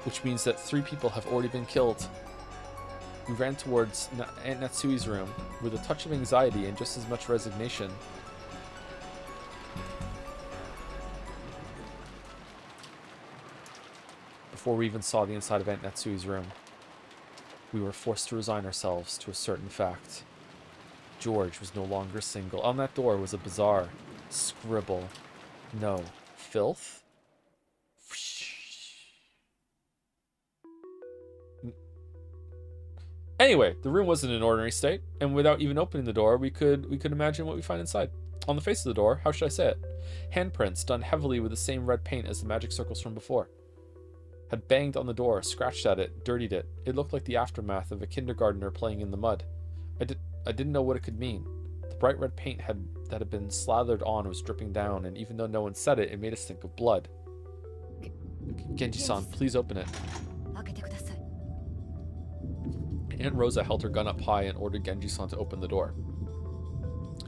Which means that 3 people have already been killed. We ran towards Aunt Natsui's room with a touch of anxiety and just as much resignation. Before we even saw the inside of Aunt Natsui's room, we were forced to resign ourselves to a certain fact. George was no longer single. On that door was a bizarre scribble. No. Filth? Anyway, the room wasn't in an ordinary state, and without even opening the door, we could imagine what we find inside. On the face of the door, how should I say it? Handprints done heavily with the same red paint as the magic circles from before. Had banged on the door, scratched at it, dirtied it. It looked like the aftermath of a kindergartner playing in the mud. I didn't know what it could mean. The bright red paint that had been slathered on was dripping down, and even though no one said it, it made us think of blood. Genji-san, please open it. Aunt Rosa held her gun up high and ordered Genji-san to open the door.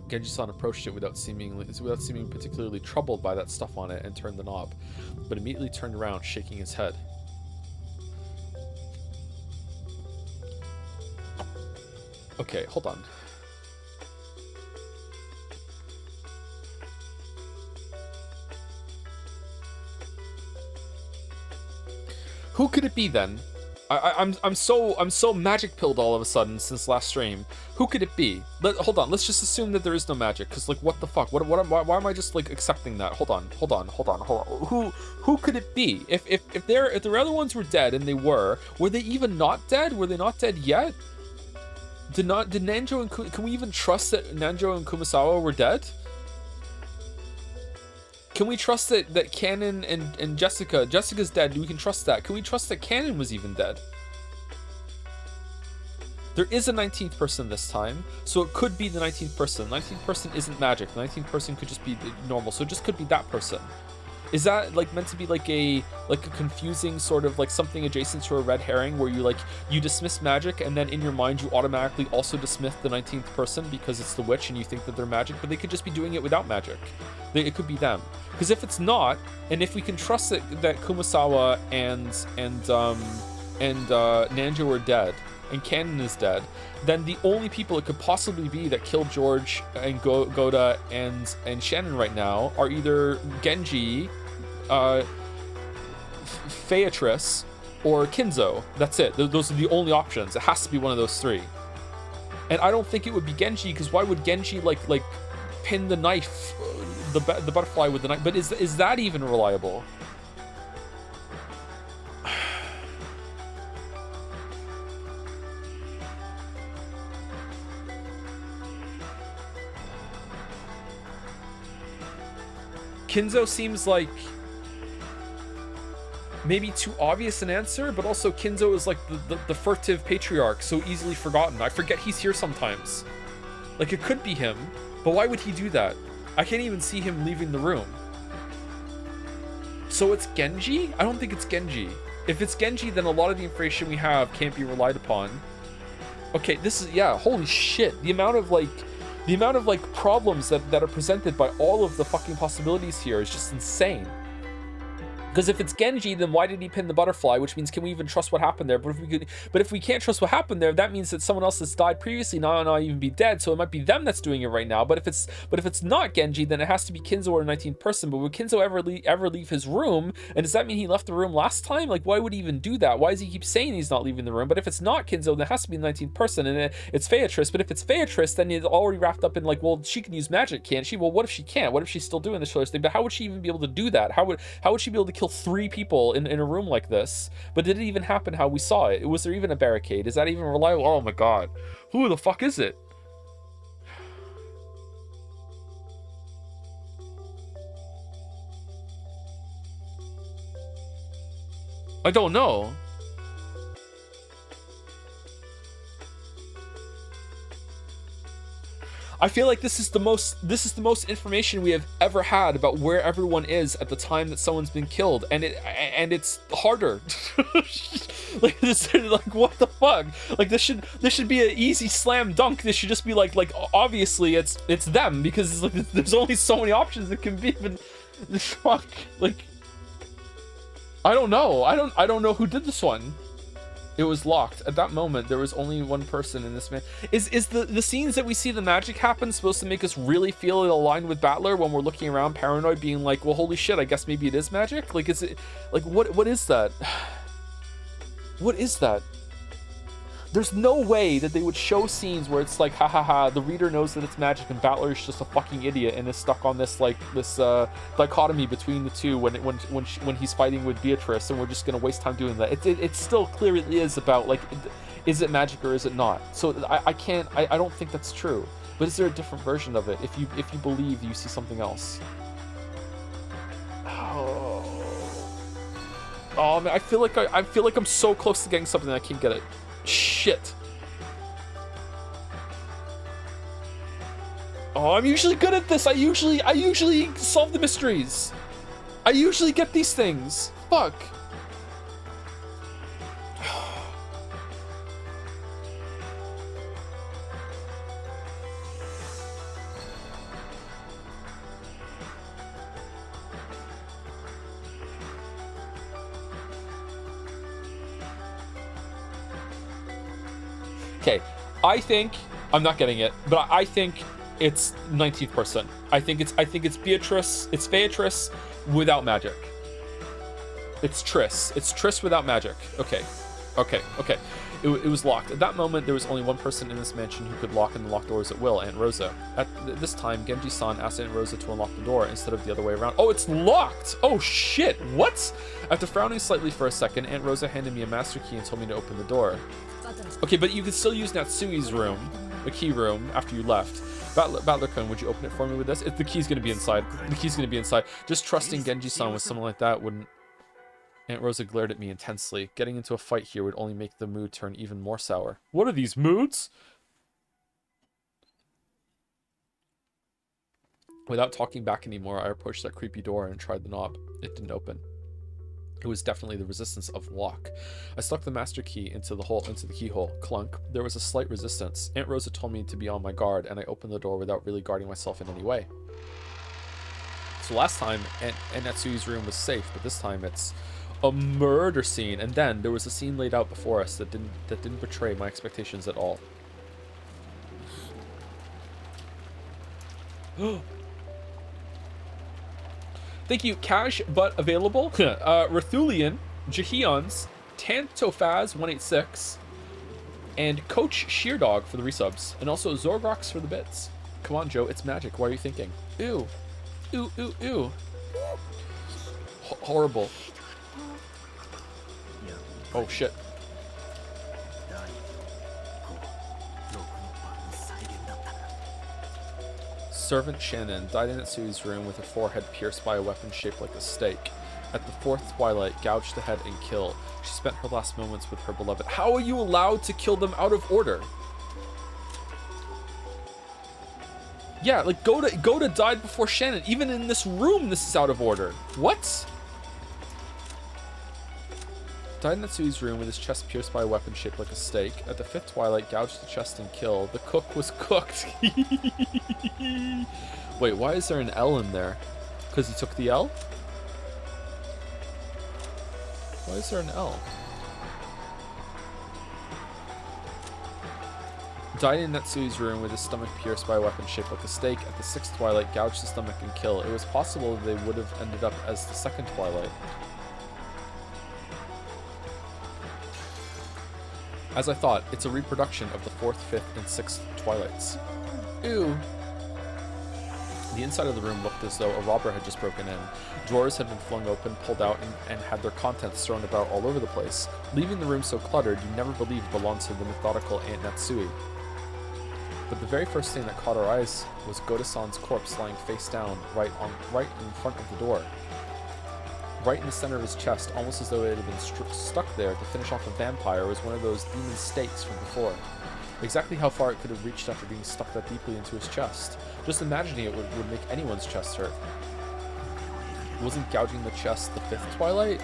Genji-san approached it without seeming particularly troubled by that stuff on it and turned the knob, but immediately turned around, shaking his head. Okay, hold on. Who could it be then? I'm so magic pilled all of a sudden since last stream. Who could it be? Hold on. Let's just assume that there is no magic, because like what the fuck? Why am I just like accepting that? Hold on. Who could it be? If the other ones were dead, and they were they even not dead? Were they not dead yet? Did Nanjo and can we even trust that Nanjo and Kumasawa were dead? Can we trust that Canon and Jessica's dead? We can trust that. Can we trust that Canon was even dead? There is a 19th person this time, so it could be the 19th person. 19th person isn't magic. The 19th person could just be normal, so it just could be that person. Is that like meant to be like a confusing sort of like something adjacent to a red herring where you dismiss magic and then in your mind you automatically also dismiss the 19th person because it's the witch and you think that they're magic, but they could just be doing it without magic. It could be them. Because if it's not, and if we can trust that Kumasawa and Nanjo are dead and Canon is dead, then the only people it could possibly be that killed George and Goda and Shannon right now are either Genji, Featrice, or Kinzo. That's it. Those are the only options. It has to be one of those 3. And I don't think it would be Genji, because why would Genji like pin the knife, the butterfly with the knife? But is that even reliable? Kinzo seems like maybe too obvious an answer, but also Kinzo is like the furtive patriarch, so easily forgotten. I forget he's here sometimes. Like, it could be him, but why would he do that? I can't even see him leaving the room. So it's Genji? I don't think it's Genji. If it's Genji, then a lot of the information we have can't be relied upon. Okay, this is, yeah, holy shit. The amount of, like, The amount of like problems that are presented by all of the fucking possibilities here is just insane. Because if it's Genji, then why did he pin the butterfly? Which means, can we even trust what happened there? But if we can't trust what happened there, that means that someone else has died previously, not even be dead. So it might be them that's doing it right now. But if it's not Genji, then it has to be Kinzo or a 19th person. But would Kinzo ever leave his room? And does that mean he left the room last time? Like, why would he even do that? Why does he keep saying he's not leaving the room? But if it's not Kinzo, then it has to be the 19th person, and it's Featrice. But if it's Featrice, then it's already wrapped up in like, well, she can use magic, can't she? Well, what if she can't? What if she's still doing this other thing? But how would she even be able to do that? How would she be able to kill 3 people in a room like this? But did it even happen how we saw it? Was there even a barricade? Is that even reliable? Oh my god. Who the fuck is it? I don't know. I feel like this is the most information we have ever had about where everyone is at the time that someone's been killed, and it's harder. Like this, like what the fuck? Like this should be an easy slam dunk. This should just be like obviously it's them, because like there's only so many options it can be. But fuck, like I don't know. I don't know who did this one. It was locked. At that moment, there was only one person in this man. Is the scenes that we see the magic happen supposed to make us really feel it aligned with Battler when we're looking around paranoid, being like, well, holy shit, I guess maybe it is magic? Like, is it, like, what is that? What is that? There's no way that they would show scenes where it's like, ha ha ha, the reader knows that it's magic and Battler is just a fucking idiot and is stuck on this like this dichotomy between the two when he's fighting with Beatrice, and we're just gonna waste time doing that. It still clearly is about like, is it magic or is it not? So I don't think that's true. But is there a different version of it if you believe you see something else? Oh man, I feel like I'm so close to getting something and I can't get it. Shit. Oh, I'm usually good at this. I usually solve the mysteries. I usually get these things. Fuck. Okay, I think I'm not getting it, but I think it's 19th person. I think it's Beatrice. It's Featrice without magic. It's Triss. It's Triss without magic. Okay. It was locked. At that moment, there was only one person in this mansion who could lock and unlock doors at will, Aunt Rosa. At this time, Genji-san asked Aunt Rosa to unlock the door instead of the other way around. Oh, it's locked! Oh shit, what? After frowning slightly for a second, Aunt Rosa handed me a master key and told me to open the door. Okay, but you could still use Natsui's room, the key room, after you left. Battler-kun, would you open it for me with this? The key's gonna be inside. The key's gonna be inside. Just trusting Genji-san with something like that wouldn't... Aunt Rosa glared at me intensely. Getting into a fight here would only make the mood turn even more sour. What are these moods? Without talking back anymore, I approached that creepy door and tried the knob. It didn't open. It was definitely the resistance of lock. I stuck the master key into the keyhole. Clunk. There was a slight resistance. Aunt Rosa told me to be on my guard, and I opened the door without really guarding myself in any way. So last time, Aunt Natsui's room was safe, but this time it's a murder scene. And then there was a scene laid out before us that didn't betray my expectations at all. Thank you, cash but available. Rathulian, Jahions, Tantofaz186, and Coach Sheerdog for the resubs, and also Zorgrox for the bits. Come on, Joe, it's magic. Why are you thinking? Ew. Ew, ew, ew. Horrible. Oh, shit. Servant Shannon died in Natsui's room with her forehead pierced by a weapon shaped like a stake. At the fourth twilight, gouged the head and killed. She spent her last moments with her beloved. How are you allowed to kill them out of order? Yeah, like Goda died before Shannon. Even in this room, this is out of order. What? Died in Natsui's room with his chest pierced by a weapon shaped like a stake. At the 5th twilight, gouged the chest and kill. The cook was cooked. Wait, why is there an L in there? Because he took the L? Why is there an L? Died in Natsui's room with his stomach pierced by a weapon shaped like a stake. At the 6th twilight, gouged the stomach and kill. It was possible they would have ended up as the 2nd twilight. As I thought, it's a reproduction of the 4th, 5th, and 6th twilights. Ew. The inside of the room looked as though a robber had just broken in. Drawers had been flung open, pulled out, and had their contents thrown about all over the place. Leaving the room so cluttered, you never believed belonged to the methodical Aunt Natsui. But the very first thing that caught our eyes was Goda-san's corpse lying face down right in front of the door. Right in the center of his chest, almost as though it had been stuck there to finish off a vampire, was one of those demon stakes from before. Exactly how far it could have reached after being stuck that deeply into his chest. Just imagining it would make anyone's chest hurt. Wasn't gouging the chest the 5th twilight?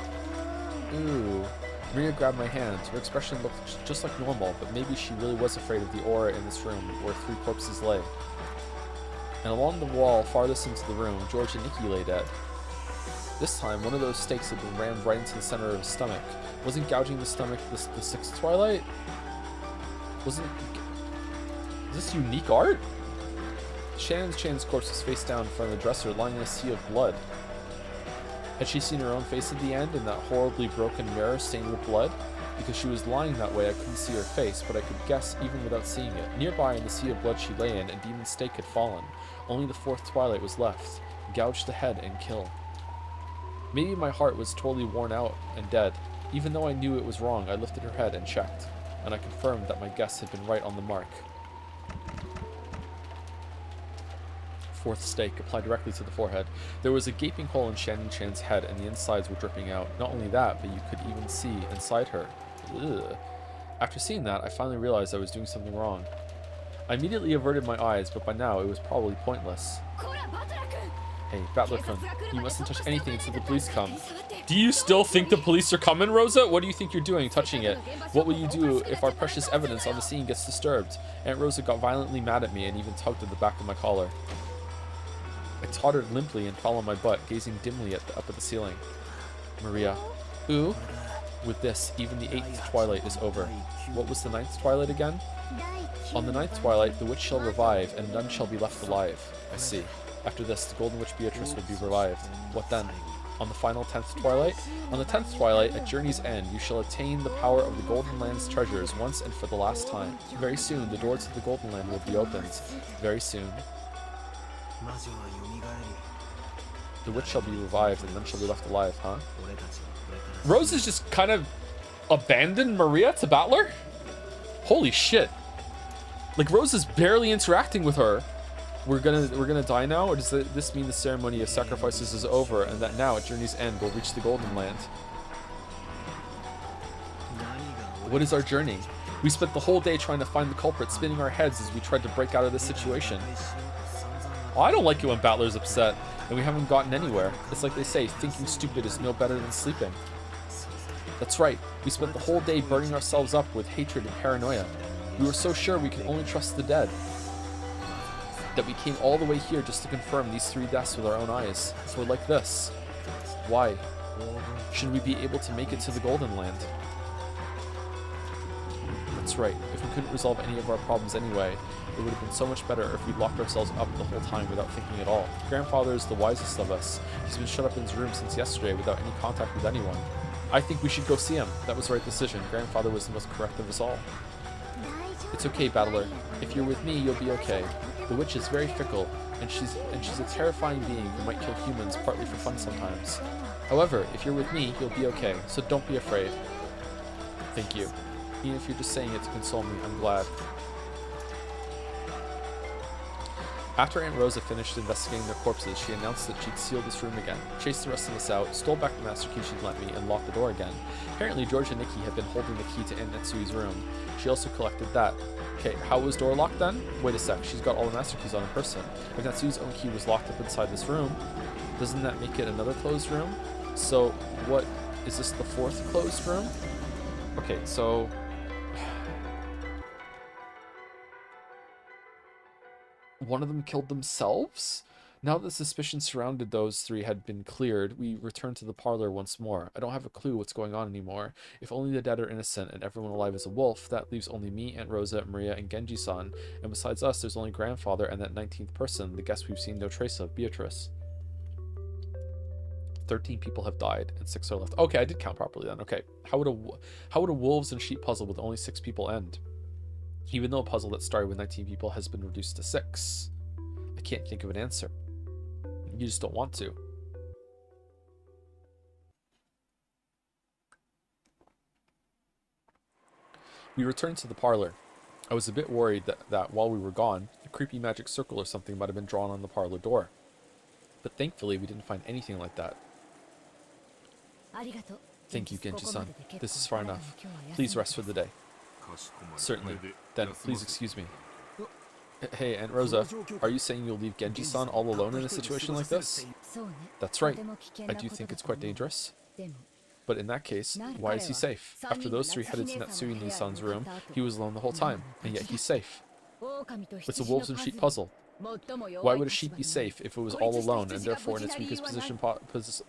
Ooh. Maria grabbed my hand. Her expression looked just like normal, but maybe she really was afraid of the aura in this room where 3 corpses lay. And along the wall farthest into the room, George and Nikki lay dead. This time, one of those stakes had been rammed right into the center of his stomach. Wasn't gouging the stomach the 6th twilight? Is this unique art? Shannon Chan's corpse was face down in front of the dresser, lying in a sea of blood. Had she seen her own face at the end in that horribly broken mirror stained with blood? Because she was lying that way, I couldn't see her face, but I could guess even without seeing it. Nearby in the sea of blood she lay in, a demon stake had fallen. Only the 4th twilight was left. Gouge the head and kill. Maybe my heart was totally worn out and dead. Even though I knew it was wrong, I lifted her head and checked, and I confirmed that my guess had been right on the mark. 4th stake, applied directly to the forehead. There was a gaping hole in Shannon Chan's head, and the insides were dripping out. Not only that, but you could even see inside her. Ugh. After seeing that, I finally realized I was doing something wrong. I immediately averted my eyes, but by now it was probably pointless. Hey, Battler-kun, you mustn't touch anything until the police come. Do you still think the police are coming, Rosa? What do you think you're doing, touching it? What will you do if our precious evidence on the scene gets disturbed? Aunt Rosa got violently mad at me and even tugged at the back of my collar. I tottered limply and fell on my butt, gazing dimly up at the ceiling. Maria. Ooh? With this, even the 8th twilight is over. What was the 9th twilight again? On the 9th twilight, the witch shall revive, and none shall be left alive. I see. After this, the Golden Witch Beatrice will be revived. What then? On the final 10th twilight? On the 10th twilight, at Journey's End, you shall attain the power of the Golden Land's treasures once and for the last time. Very soon, the doors to the Golden Land will be opened. Very soon. The witch shall be revived, and none shall be left alive, huh? Rose has just kind of abandoned Maria to Battler? Holy shit. Like, Rose is barely interacting with her. We're gonna die now, or does this mean the ceremony of sacrifices is over, and that now at Journey's End we'll reach the Golden Land? What is our journey? We spent the whole day trying to find the culprit, spinning our heads as we tried to break out of this situation. Oh, I don't like it when Battler's upset, and we haven't gotten anywhere. It's like they say, thinking stupid is no better than sleeping. That's right, we spent the whole day burning ourselves up with hatred and paranoia. We were so sure we could only trust the dead, that we came all the way here just to confirm these 3 deaths with our own eyes. So like this. Why? Should we be able to make it to the Golden Land? That's right. If we couldn't resolve any of our problems anyway, it would have been so much better if we'd locked ourselves up the whole time without thinking at all. Grandfather is the wisest of us. He's been shut up in his room since yesterday without any contact with anyone. I think we should go see him. That was the right decision. Grandfather was the most correct of us all. It's okay, Battler. If you're with me, you'll be okay. The witch is very fickle, and she's a terrifying being who might kill humans partly for fun sometimes. However, if you're with me, you'll be okay, so don't be afraid. Thank you. Even if you're just saying it to console me, I'm glad. After Aunt Rosa finished investigating their corpses, she announced that she'd sealed this room again, chased the rest of us out, stole back the master key she'd lent me, and locked the door again. Apparently, George and Nikki had been holding the key to Aunt Natsui's room. She also collected that. Okay, how was door locked then? Wait a sec, she's got all the master keys on her person. If Natsui's own key was locked up inside this room, doesn't that make it another closed room? So, what, is this the 4th closed room? Okay, so... One of them killed themselves? Now that suspicion surrounded those three had been cleared, we returned to the parlor once more. I don't have a clue what's going on anymore. If only the dead are innocent and everyone alive is a wolf, that leaves only me, Aunt Rosa, Maria, and Genji-san. And besides us, there's only grandfather and that 19th person, the guest we've seen no trace of, Beatrice. 13 people have died and 6 are left. Okay, I did count properly then. Okay, how would a wolves and sheep puzzle with only 6 people end? Even though a puzzle that started with 19 people has been reduced to 6. I can't think of an answer. You just don't want to. We returned to the parlor. I was a bit worried that while we were gone, a creepy magic circle or something might have been drawn on the parlor door. But thankfully, we didn't find anything like that. Thank you, Genji-san. This is far enough. Please rest for the day. Certainly. Then, please excuse me. Hey, Aunt Rosa, are you saying you'll leave Genji-san all alone in a situation like this? That's right. I do think it's quite dangerous. But in that case, why is he safe? After those three headed to Natsui-Nisan's room, he was alone the whole time, and yet he's safe. It's a wolves and sheep puzzle. Why would a sheep be safe if it was all alone and therefore in its weakest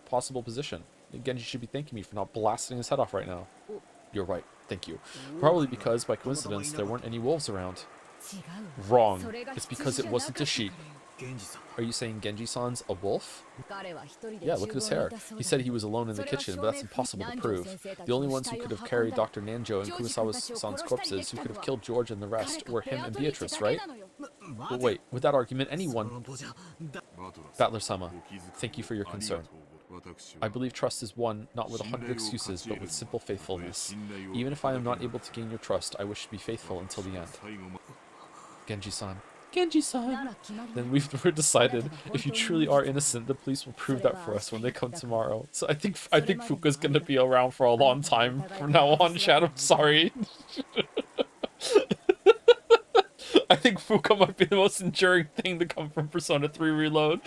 possible position? Genji should be thanking me for not blasting his head off right now. You're right, thank you. Probably because, by coincidence, there weren't any wolves around. Wrong. It's because it wasn't a sheep. Are you saying Genji-san's a wolf? Yeah, look at his hair. He said he was alone in the kitchen, but that's impossible to prove. The only ones who could have carried Dr. Nanjo and Kurosawa-san's corpses, who could have killed George and the rest, were him and Beatrice, right? But wait, with that argument, anyone... Battler-sama, thank you for your concern. I believe trust is won, not with 100 excuses, but with simple faithfulness. Even if I am not able to gain your trust, I wish to be faithful until the end. Genji-san. Genji-san! Then we've decided, if you truly are innocent, the police will prove that for us when they come tomorrow. So I think Fuka's gonna be around for a long time from now on, Chad. I'm sorry. I think Fuka might be the most enduring thing to come from Persona 3 Reload.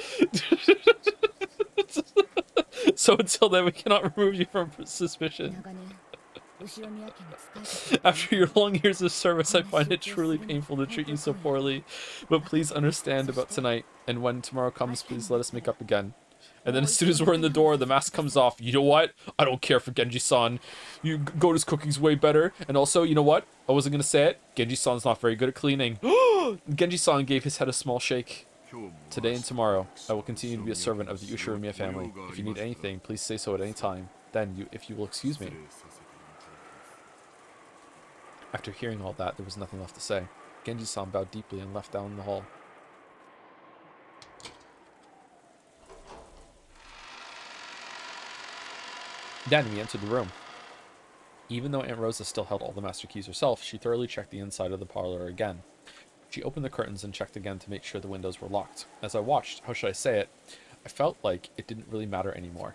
So until then, we cannot remove you from suspicion. After your long years of service, I find it truly painful to treat you so poorly. But please understand about tonight, and when tomorrow comes, please let us make up again. And then as soon as we're in the door, the mask comes off. You know what? I don't care for Genji-san. Goda's cooking's way better. And also, you know what? I wasn't gonna say it. Genji-san's not very good at cleaning. Genji-san gave his head a small shake. Today and tomorrow, I will continue to be a servant of the Ushiromiya family. If you need anything, please say so at any time. Then, if you will excuse me. After hearing all that, there was nothing left to say. Genji-san bowed deeply and left down the hall. Then we entered the room. Even though Aunt Rosa still held all the master keys herself, she thoroughly checked the inside of the parlor again. She opened the curtains and checked again to make sure the windows were locked. As I watched, how should I say it, I felt like it didn't really matter anymore.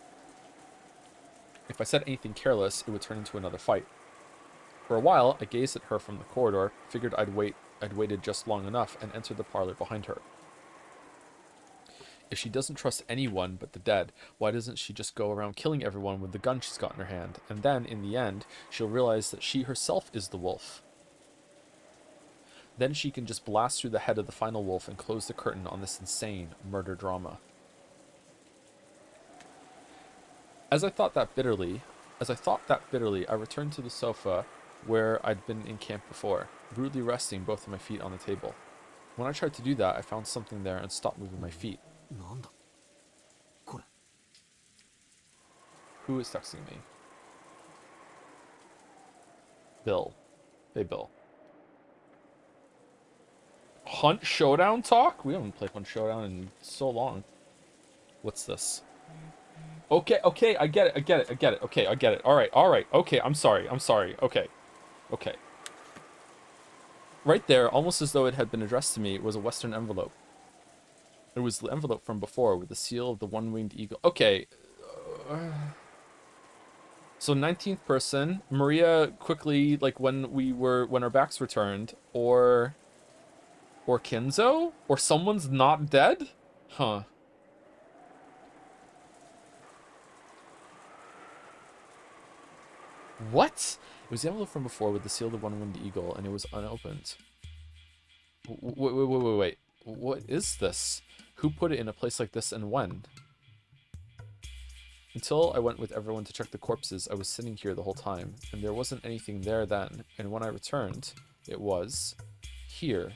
If I said anything careless, it would turn into another fight. For a while, I gazed at her from the corridor, figured I'd waited just long enough, and entered the parlor behind her. If she doesn't trust anyone but the dead, why doesn't she just go around killing everyone with the gun she's got in her hand? And then, in the end, she'll realize that she herself is the wolf. Then she can just blast through the head of the final wolf and close the curtain on this insane murder drama. As I thought that bitterly, I returned to the sofa where I'd been in camp before, rudely resting both of my feet on the table. When I tried to do that, I found something there and stopped moving my feet. Who is texting me? Bill. Hey, Bill. Hunt Showdown talk? We haven't played Hunt Showdown in so long. What's this? Okay, I get it. Okay, I get it. Alright. Okay, I'm sorry. Okay. Right there, almost as though it had been addressed to me, was a Western envelope. It was the envelope from before, with the seal of the one-winged eagle. Okay. So 19th person, Maria quickly, like when our backs were turned, or Kinzo? Or someone's not dead? Huh. What? It was the envelope from before with the seal of the one-winged eagle, and it was unopened. Wait. What is this? Who put it in a place like this and when? Until I went with everyone to check the corpses, I was sitting here the whole time, and there wasn't anything there then, and when I returned, it was here.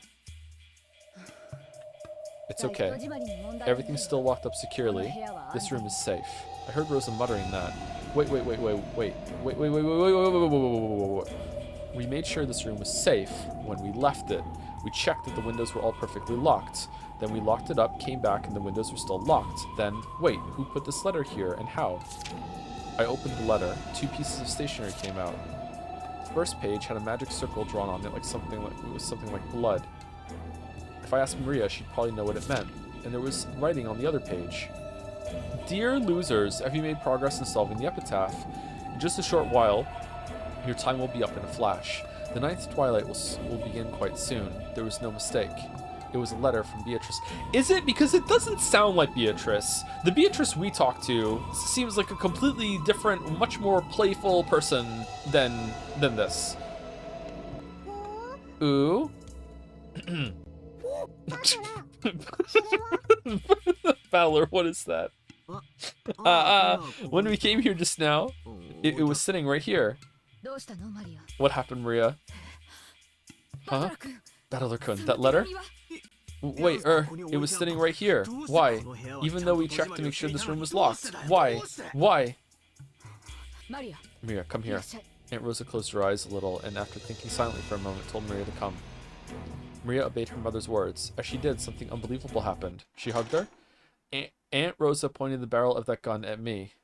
It's okay. Everything's still locked up securely. This room is safe. I heard Rosa muttering that. Wait. We made sure this room was safe when we left it. We checked that the windows were all perfectly locked. Then we locked it up, came back, and the windows were still locked. Then, wait, who put this letter here and how? I opened the letter. 2 pieces of stationery came out. The first page had a magic circle drawn on it, like it was something like blood. If I asked Maria, she'd probably know what it meant. And there was writing on the other page. Dear losers, have you made progress in solving the epitaph? In just a short while, your time will be up in a flash. The 9th twilight will begin quite soon. There was no mistake. It was a letter from Beatrice. Is it? Because it doesn't sound like Beatrice. The Beatrice we talked to seems like a completely different, much more playful person than this. Ooh. Fowler, what is that? When we came here just now, it was sitting right here. What happened, Maria? Huh? Battler-kun, that letter? Wait, it was sitting right here. Why? Even though we checked to make sure this room was locked. Why? Why? Maria, come here. Aunt Rosa closed her eyes a little, and after thinking silently for a moment, told Maria to come. Maria obeyed her mother's words. As she did, something unbelievable happened. She hugged her. Aunt Rosa pointed the barrel of that gun at me.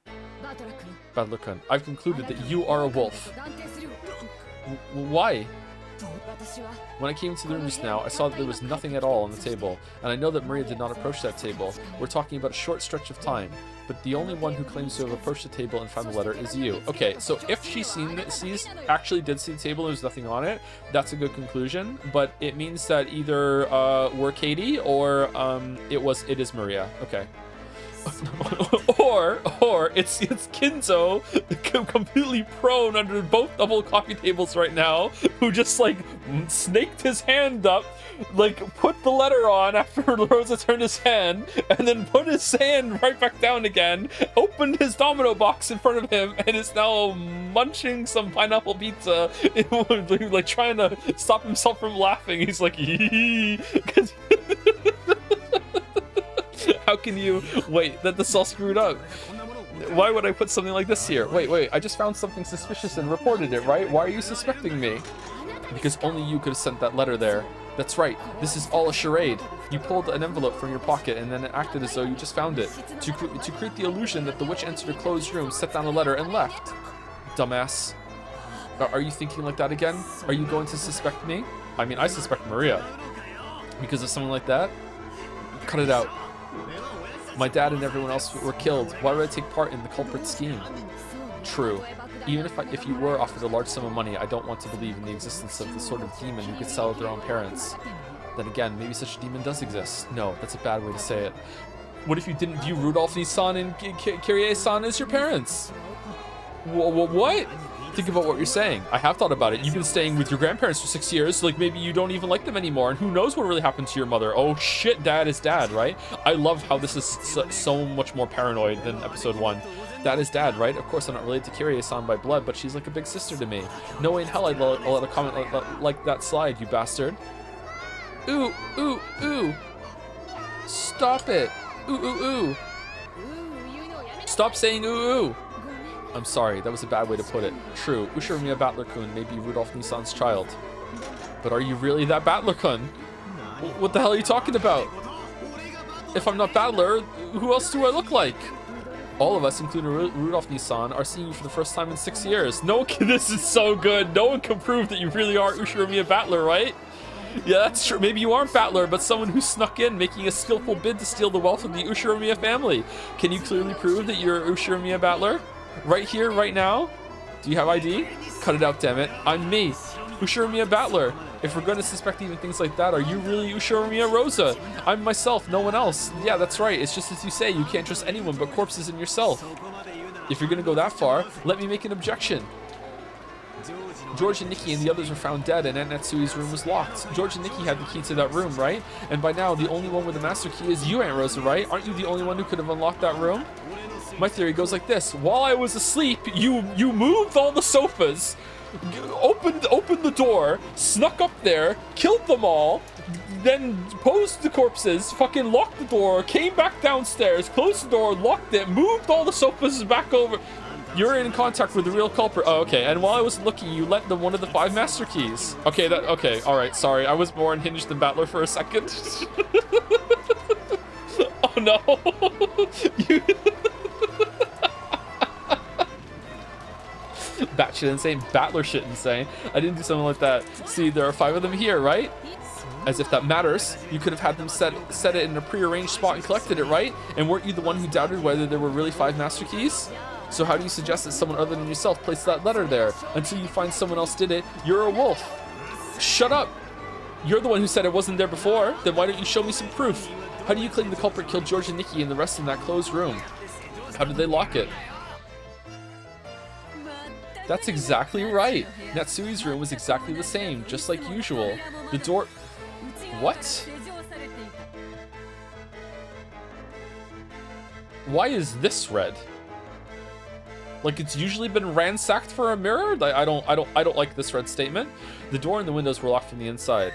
Battler-kun, I've concluded that you are a wolf. Why? When I came into the room just now, I saw that there was nothing at all on the table, and I know that Maria did not approach that table. We're talking about a short stretch of time, but the only one who claims to have approached the table and found the letter is you. Okay, so if she actually did see the table and there's nothing on it, that's a good conclusion, but it means that either we're Katie or it is Maria. Okay. or it's Kinzo completely prone under both double coffee tables right now, who just like snaked his hand up, like put the letter on after Rosa turned his hand, and then put his hand right back down again, opened his domino box in front of him, and is now munching some pineapple pizza, like trying to stop himself from laughing. He's like, because how can you wait? That's all screwed up. Why would I put something like this here? Wait, I just found something suspicious and reported it, right? Why are you suspecting me? Because only you could have sent that letter there. That's right, this is all a charade. You pulled an envelope from your pocket and then it acted as though you just found it. To create the illusion that the witch entered a closed room, set down a letter, and left. Dumbass. Are you thinking like that again? Are you going to suspect me? I mean, I suspect Maria. Because of something like that? Cut it out. My dad and everyone else were killed. Why would I take part in the culprit's scheme? True. Even if you were offered a large sum of money, I don't want to believe in the existence of the sort of demon who could sell their own parents. Then again, maybe such a demon does exist. No, that's a bad way to say it. What if you didn't view Rudolph Nissan and Kyrie-san as your parents? What? Think about what you're saying. I have thought about it. You've been staying with your grandparents for 6 years, like maybe you don't even like them anymore, and who knows what really happened to your mother. Oh shit, dad is dad, right? I love how this is so much more paranoid than episode 1. Dad is dad, right? Of course I'm not related to Kyrie-san by blood, but she's like a big sister to me. No way in hell I'd let a comment like that slide, you bastard. Ooh. Stop it. Ooh. Stop saying ooh. I'm sorry, that was a bad way to put it. True, Ushiromiya Battler-kun may be Rudolph Nissan's child. But are you really that Battler-kun? What the hell are you talking about? If I'm not Battler, who else do I look like? All of us, including Rudolph Nissan, are seeing you for the first time in 6 years. This is so good. No one can prove that you really are Ushiromiya Battler, right? Yeah, that's true. Maybe you aren't Battler, but someone who snuck in, making a skillful bid to steal the wealth of the Ushiromiya family. Can you clearly prove that you're Ushiromiya Battler? Right here, right now? Do you have ID? Cut it out, damn it. I'm me, Ushiromiya Battler. If we're going to suspect even things like that, are you really Ushiromiya Rosa? I'm myself, no one else. Yeah, that's right. It's just as you say, you can't trust anyone but corpses and yourself. If you're going to go that far, let me make an objection. George and Nikki and the others were found dead, and Aunt Natsui's room was locked. George and Nikki had the key to that room, right? And by now, the only one with the master key is you, Aunt Rosa, right? Aren't you the only one who could have unlocked that room? My theory goes like this. While I was asleep, you moved all the sofas, opened the door, snuck up there, killed them all, then posed the corpses, fucking locked the door, came back downstairs, closed the door, locked it, moved all the sofas back over. You're in contact with the real culprit. Oh, okay. And while I was looking, you let one of the 5 master keys. Okay, okay, all right. Sorry, I was more unhinged than Battler for a second. Oh no. You... Batshit insane. Battler shit insane. I didn't do something like that. See, there are 5 of them here, right? As if that matters. You could have had them set it in a prearranged spot and collected it, right? And weren't you the one who doubted whether there were really 5 master keys? So how do you suggest that someone other than yourself placed that letter there? Until you find someone else did it, you're a wolf. Shut up. You're the one who said it wasn't there before. Then why don't you show me some proof? How do you claim the culprit killed George and Nikki and the rest in that closed room? How did they lock it? That's exactly right. Natsui's room was exactly the same, just like usual. The door... What? Why is this red? Like it's usually been ransacked for a mirror? I don't like this red statement. The door and the windows were locked from the inside.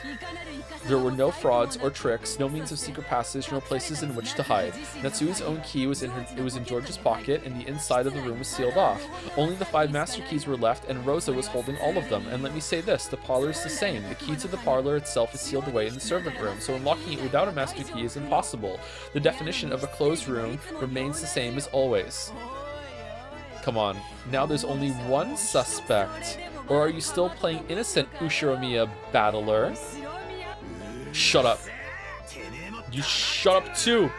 There were no frauds or tricks, no means of secret passage, no places in which to hide. Natsui's own key was in George's pocket, and the inside of the room was sealed off. Only the 5 master keys were left, and Rosa was holding all of them. And let me say this, the parlor is the same. The key to the parlor itself is sealed away in the servant room, so unlocking it without a master key is impossible. The definition of a closed room remains the same as always. Come on, now there's only one suspect. Or are you still playing innocent, Ushiromiya Battler? Shut up. You shut up too.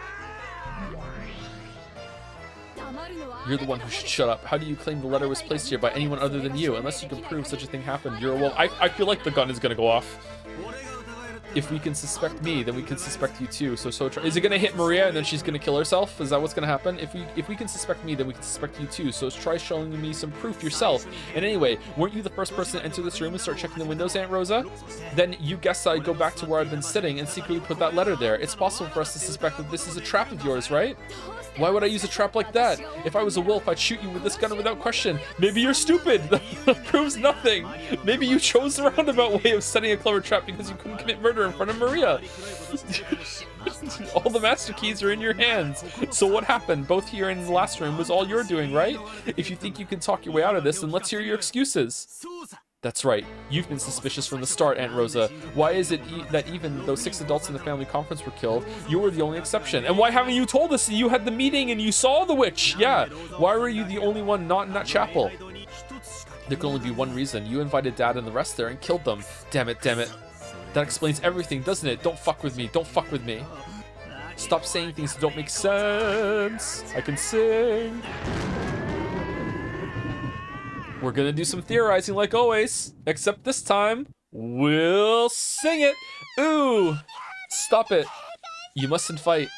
You're the one who should shut up. How do you claim the letter was placed here by anyone other than you? Unless you can prove such a thing happened, you're a wolf. I feel like the gun is gonna go off. If we can suspect me, then we can suspect you too. So try. Is it gonna hit Maria and then she's gonna kill herself? Is that what's gonna happen? If we can suspect me, then we can suspect you too. So try showing me some proof yourself. And anyway, weren't you the first person to enter this room and start checking the windows, Aunt Rosa? Then you guessed I'd go back to where I've been sitting and secretly put that letter there. It's possible for us to suspect that this is a trap of yours, right? Why would I use a trap like that? If I was a wolf, I'd shoot you with this gun without question. Maybe you're stupid. That proves nothing. Maybe you chose the roundabout way of setting a clever trap because you couldn't commit murder in front of Maria. All the master keys are in your hands. So what happened? Both here and in the last room was all you're doing, right? If you think you can talk your way out of this, then let's hear your excuses. That's right. You've been suspicious from the start, Aunt Rosa. Why is it that even though 6 adults in the family conference were killed, you were the only exception? And why haven't you told us that you had the meeting and you saw the witch? Yeah. Why were you the only one not in that chapel? There could only be one reason. You invited Dad and the rest there and killed them. Damn it, damn it. That explains everything, doesn't it? Don't fuck with me. Don't fuck with me. Stop saying things that don't make sense. I can sing. We're gonna do some theorizing like always, except this time, we'll sing it. Ooh, stop it. You mustn't fight.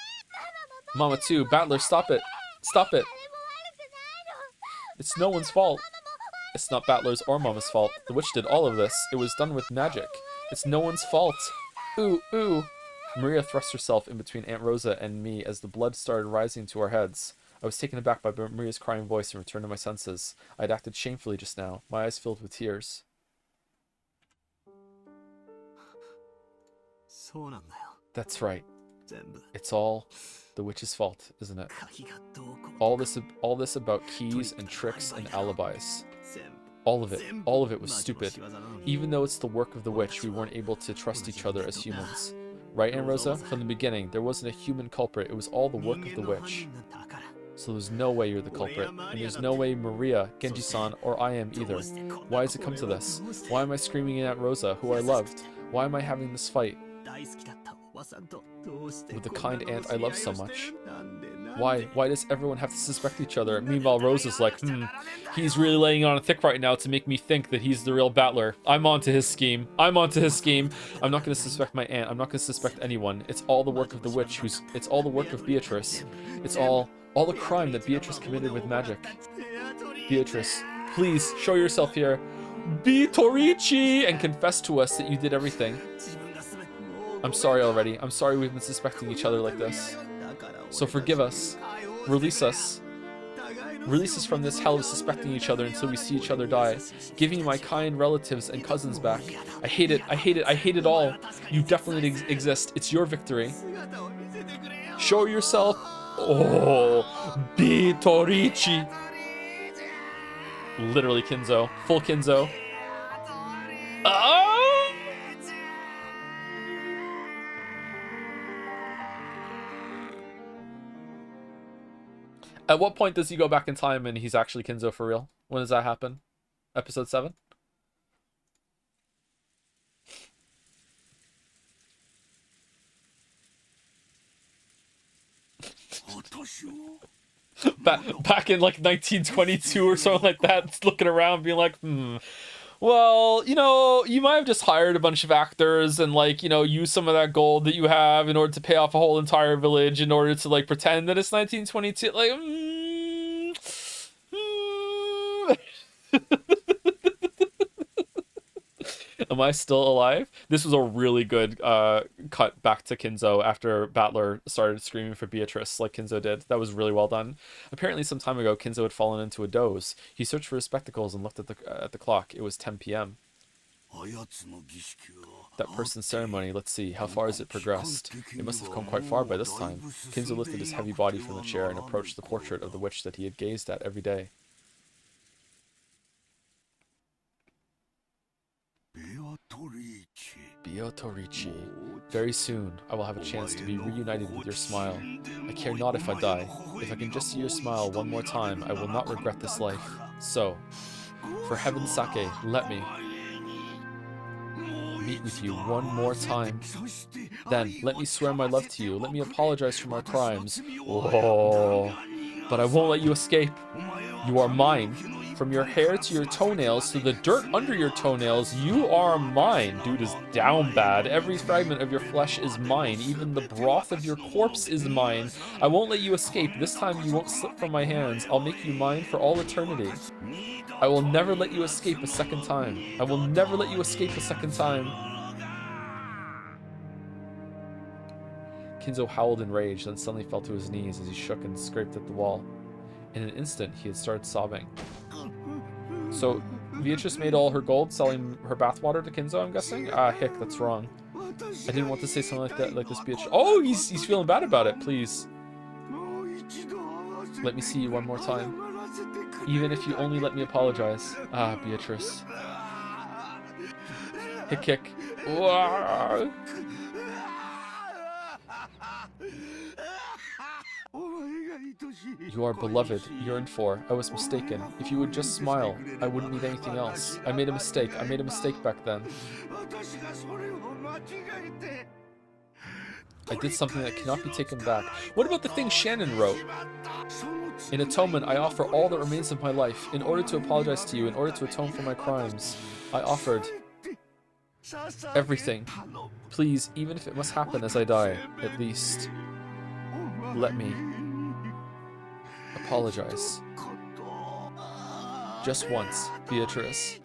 Mama too, Battler, stop it. Stop it. It's no one's fault. It's not Battler's or Mama's fault. The witch did all of this. It was done with magic. It's no one's fault. Ooh, ooh. Maria thrust herself in between Aunt Rosa and me as the blood started rising to our heads. I was taken aback by Maria's crying voice and returned to my senses. I had acted shamefully just now, my eyes filled with tears. That's right. It's all the witch's fault, isn't it? All this about keys and tricks and alibis. All of it was stupid. Even though it's the work of the witch, we weren't able to trust each other as humans. Right, Aunt Rosa? From the beginning, there wasn't a human culprit. It was all the work of the witch. So there's no way you're the culprit. And there's no way Maria, Genji-san, or I am either. Why has it come to this? Why am I screaming at Rosa, who I loved? Why am I having this fight with the kind aunt I love so much? Why does everyone have to suspect each other? Meanwhile, Rosa's like, he's really laying on thick right now to make me think that he's the real Battler. I'm onto his scheme. I'm not going to suspect my aunt. I'm not going to suspect anyone. It's all the work of the witch it's all the work of Beatrice. It's all the crime that Beatrice committed with magic. Beatrice, please show yourself here. Be Torichi and confess to us that you did everything. I'm sorry already. I'm sorry we've been suspecting each other like this. So forgive us. Release us. Release us from this hell of suspecting each other until we see each other die. Give me my kind relatives and cousins back. I hate it. I hate it. I hate it all. You definitely exist. It's your victory. Show yourself. Oh, be Torichi. Literally Kinzo. Full Kinzo. Oh! At what point does he go back in time and he's actually Kinzo for real? When does that happen? Episode 7? Back in like 1922 or something like that, looking around being like, well, you know, you might have just hired a bunch of actors and like, you know, use some of that gold that you have in order to pay off a whole entire village in order to like pretend that it's 1922. Like, Am I still alive? This was a really good cut back to Kinzo after Battler started screaming for Beatrice like Kinzo did. That was really well done. Apparently some time ago, Kinzo had fallen into a doze. He searched for his spectacles and looked at the clock. It was 10 p.m. That person's ceremony, let's see, how far has it progressed? It must have come quite far by this time. Kinzo lifted his heavy body from the chair and approached the portrait of the witch that he had gazed at every day. Torichi. Very soon, I will have a chance to be reunited with your smile. I care not if I die. If I can just see your smile one more time, I will not regret this life. So, for heaven's sake, let me meet with you one more time. Then, let me swear my love to you. Let me apologize for my crimes. Oh, but I won't let you escape. You are mine. From your hair to your toenails to the dirt under your toenails, you are mine. Dude is down bad. Every fragment of your flesh is mine. Even the broth of your corpse is mine. I won't let you escape. This time you won't slip from my hands. I'll make you mine for all eternity. I will never let you escape a second time. I will never let you escape a second time. Kinzo howled in rage, then suddenly fell to his knees as he shook and scraped at the wall. In an instant, he had started sobbing. So, Beatrice made all her gold selling her bathwater to Kinzo, I'm guessing? Ah, hick, that's wrong. I didn't want to say something like that, like this, Beatrice. Oh, he's feeling bad about it, please. Let me see you one more time. Even if you only let me apologize. Ah, Beatrice. Hick, hick. Wah. You are beloved, yearned for. I was mistaken. If you would just smile, I wouldn't need anything else. I made a mistake. I made a mistake back then. I did something that cannot be taken back. What about the thing Shannon wrote? In atonement, I offer all that remains of my life. In order to apologize to you, in order to atone for my crimes, I offered everything. Please, even if it must happen as I die, at least let me apologize. Just once, Beatrice.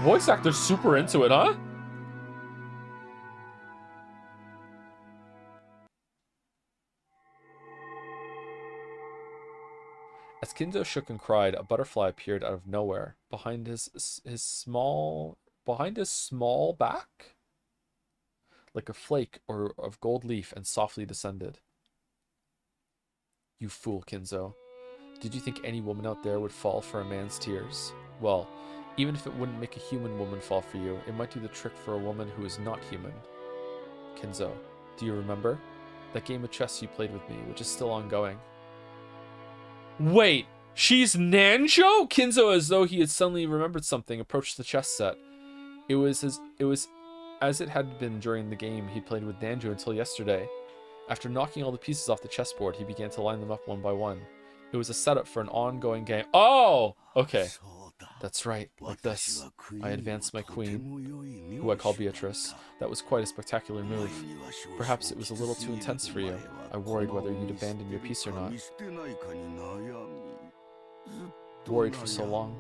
Voice actor's super into it, huh? As Kinzo shook and cried, a butterfly appeared out of nowhere behind his small back, like a flake or of gold leaf, and softly descended. You fool, Kinzo. Did you think any woman out there would fall for a man's tears? Well, even if it wouldn't make a human woman fall for you, it might do the trick for a woman who is not human. Kinzo, do you remember? That game of chess you played with me, which is still ongoing. Wait, she's Nanjo? Kinzo, as though he had suddenly remembered something, approached the chess set. It was as it had been during the game he played with Nanjo until yesterday. After knocking all the pieces off the chessboard, he began to line them up one by one. It was a setup for an ongoing game. Oh! Okay. That's right, like this. I advanced my queen, who I call Beatrice. That was quite a spectacular move. Perhaps it was a little too intense for you. I worried whether you'd abandon your peace or not. Worried for so long.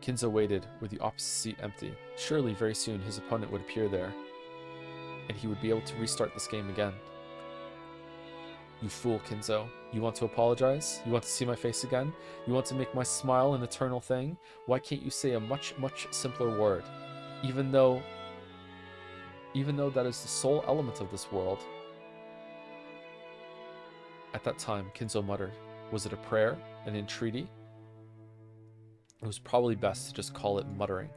Kinzo waited, with the opposite seat empty. Surely very soon his opponent would appear there, and he would be able to restart this game again. You fool, Kinzo. You want to apologize? You want to see my face again? You want to make my smile an eternal thing? Why can't you say a much, much simpler word? Even though that is the sole element of this world. At that time, Kinzo muttered. Was it a prayer? An entreaty? It was probably best to just call it muttering.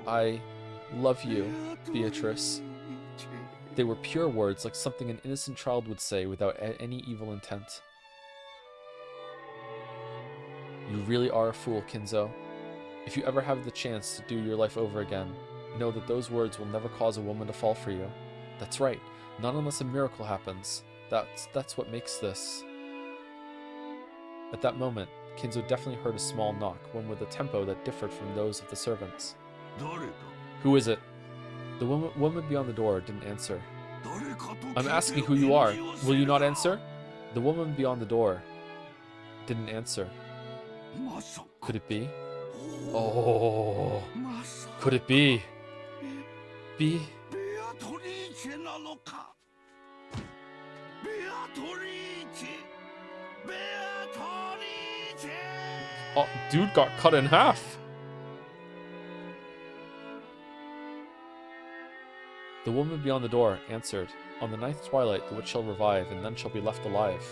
I love you, Beatrice. They were pure words, like something an innocent child would say without any evil intent. You really are a fool, Kinzo. If you ever have the chance to do your life over again, know that those words will never cause a woman to fall for you. That's right, not unless a miracle happens. That's what makes this. At that moment, Kinzo definitely heard a small knock, one with a tempo that differed from those of the servants. Who is it? The woman beyond the door didn't answer. I'm asking who you are. Will you not answer? The woman beyond the door didn't answer. Could it be? Oh, could it be? Oh, dude got cut in half. The woman beyond the door answered, On the ninth twilight the witch shall revive, and none shall be left alive.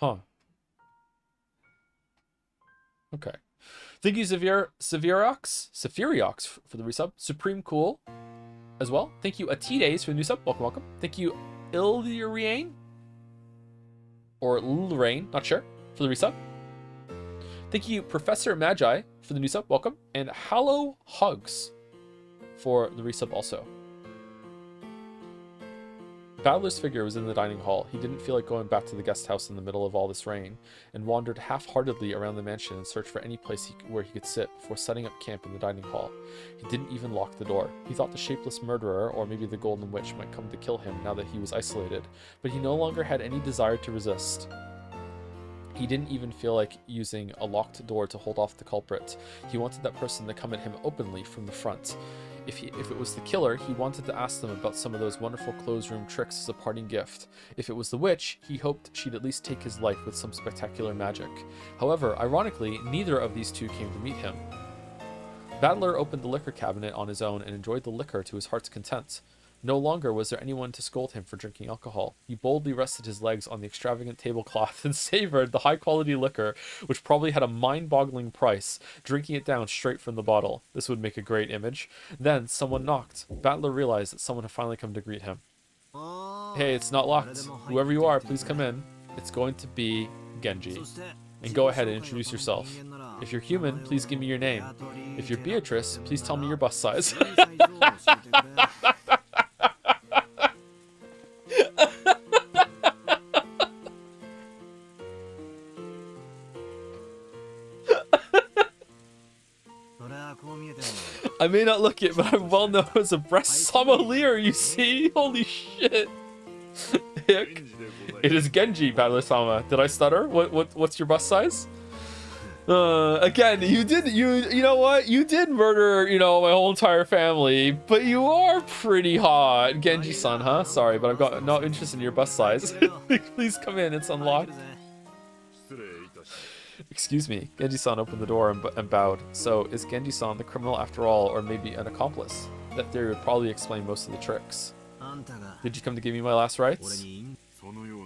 Huh. Okay. Thank you, Seviriox for the resub. Supreme Cool as well. Thank you, Atides, for the new sub. Welcome, welcome. Thank you, Illyrain. Or Lilrain, not sure, for the resub. Thank you, Professor Magi, for the new sub. Welcome. And Hallow Hugs for the resub also. Battler's figure was in the dining hall. He didn't feel like going back to the guest house in the middle of all this rain, and wandered half-heartedly around the mansion in search for any place where he could sit before setting up camp in the dining hall. He didn't even lock the door. He thought the shapeless murderer, or maybe the golden witch, might come to kill him now that he was isolated, but he no longer had any desire to resist. He didn't even feel like using a locked door to hold off the culprit. He wanted that person to come at him openly from the front. If it was the killer, he wanted to ask them about some of those wonderful clothes room tricks as a parting gift. If it was the witch, he hoped she'd at least take his life with some spectacular magic. However, ironically, neither of these two came to meet him. Battler opened the liquor cabinet on his own and enjoyed the liquor to his heart's content. No longer was there anyone to scold him for drinking alcohol. He boldly rested his legs on the extravagant tablecloth and savored the high-quality liquor, which probably had a mind-boggling price, drinking it down straight from the bottle. This would make a great image. Then someone knocked. Battler realized that someone had finally come to greet him. Hey, it's not locked. Whoever you are, please come in. It's going to be Genji. And go ahead and introduce yourself. If you're human, please give me your name. If you're Beatrice, please tell me your bust size. I may not look it, but I'm well known as a breast sommelier, you see? Holy shit. Hick. It is Genji, Battler-sama. Did I stutter? What's your bust size? Again, you know what? You did murder, my whole entire family, but you are pretty hot. Genji-san, huh? Sorry, but I've got no interest in your bust size. Please come in, it's unlocked. Excuse me. Genji-san opened the door and bowed. So, is Genji-san the criminal after all, or maybe an accomplice? That theory would probably explain most of the tricks. Did you come to give me my last rites?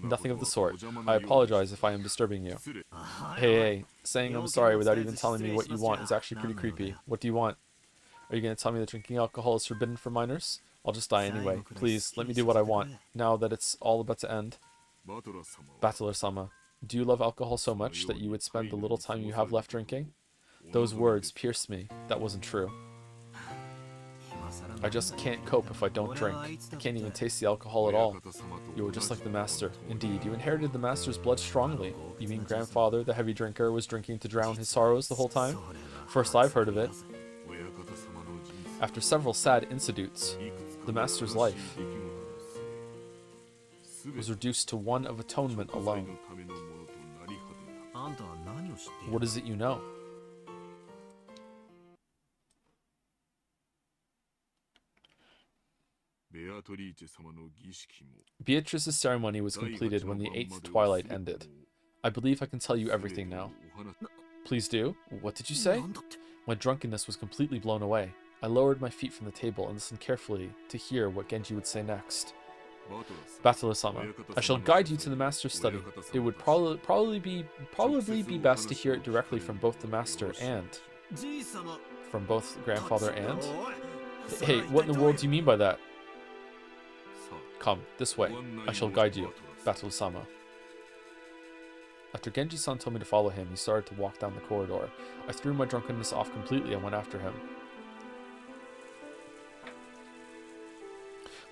Nothing of the sort. I apologize if I am disturbing you. Hey, saying I'm sorry without even telling me what you want is actually pretty creepy. What do you want? Are you going to tell me that drinking alcohol is forbidden for minors? I'll just die anyway. Please, let me do what I want, now that it's all about to end. Battler-sama, do you love alcohol so much that you would spend the little time you have left drinking? Those words pierced me. That wasn't true. I just can't cope if I don't drink. I can't even taste the alcohol at all. You were just like the master. Indeed, you inherited the master's blood strongly. You mean grandfather, the heavy drinker, was drinking to drown his sorrows the whole time? First I've heard of it. After several sad incidents, the master's life was reduced to one of atonement alone. What is it you know? Beatrice's ceremony was completed when the 8th twilight ended. I believe I can tell you everything now. Please do. What did you say? My drunkenness was completely blown away. I lowered my feet from the table and listened carefully to hear what Genji would say next. Battler-sama, I shall guide you to the master's study. It would probably be best to hear it directly from both the master and from both grandfather and. Hey, what in the world do you mean by that? Come, this way. I shall guide you, Battler-sama. After Genji-san told me to follow him, he started to walk down the corridor. I threw my drunkenness off completely and went after him.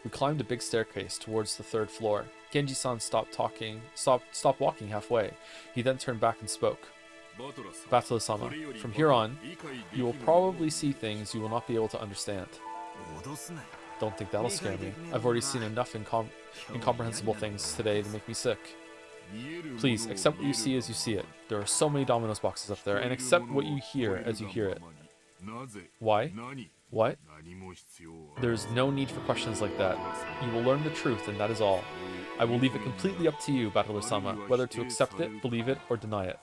We climbed a big staircase towards the 3rd floor. Genji-san stopped walking halfway. He then turned back and spoke. Battler-sama, from here on, you will probably see things you will not be able to understand. Don't think that'll scare me. I've already seen enough incomprehensible things today to make me sick. Please, accept what you see as you see it. There are so many Domino's boxes up there, and accept what you hear as you hear it. Why? What? There is no need for questions like that. You will learn the truth, and that is all. I will leave it completely up to you, Battler-sama, whether to accept it, believe it, or deny it.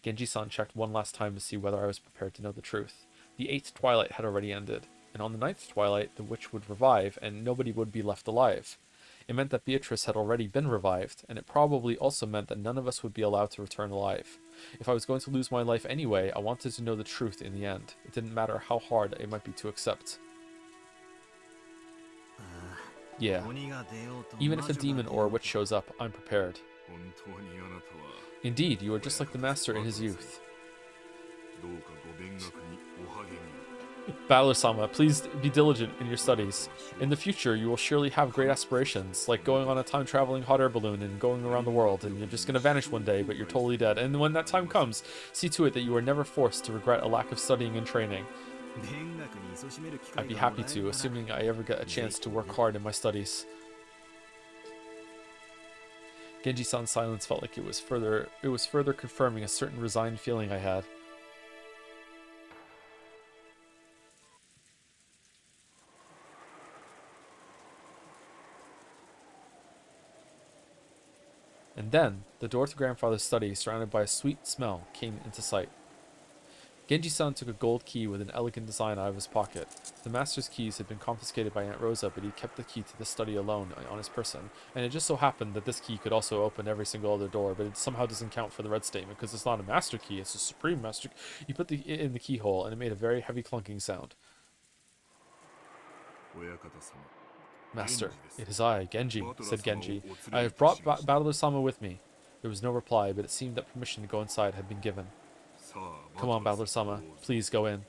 Genji-san checked one last time to see whether I was prepared to know the truth. The 8th twilight had already ended, and on the 9th twilight, the witch would revive, and nobody would be left alive. It meant that Beatrice had already been revived, and it probably also meant that none of us would be allowed to return alive. If I was going to lose my life anyway, I wanted to know the truth in the end. It didn't matter how hard it might be to accept. Yeah. Even if a demon or a witch shows up, I'm prepared. Indeed, you are just like the master in his youth. Battler-sama, please be diligent in your studies. In the future, you will surely have great aspirations, like going on a time-traveling hot air balloon and going around the world, and you're just gonna vanish one day, but you're totally dead. And when that time comes, see to it that you are never forced to regret a lack of studying and training. I'd be happy to, assuming I ever get a chance to work hard in my studies. Genji-san's silence felt like it was further confirming a certain resigned feeling I had. And then, the door to grandfather's study, surrounded by a sweet smell, came into sight. Genji-san took a gold key with an elegant design out of his pocket. The master's keys had been confiscated by Aunt Rosa, but he kept the key to the study alone on his person. And it just so happened that this key could also open every single other door, but it somehow doesn't count for the red statement, because it's not a master key, it's a supreme master key. He put it in the keyhole, and it made a very heavy clunking sound. Master, it is I, Genji, said Genji. I have brought Battler-sama with me. There was no reply, but it seemed that permission to go inside had been given. Come on, Battler-sama, please go in.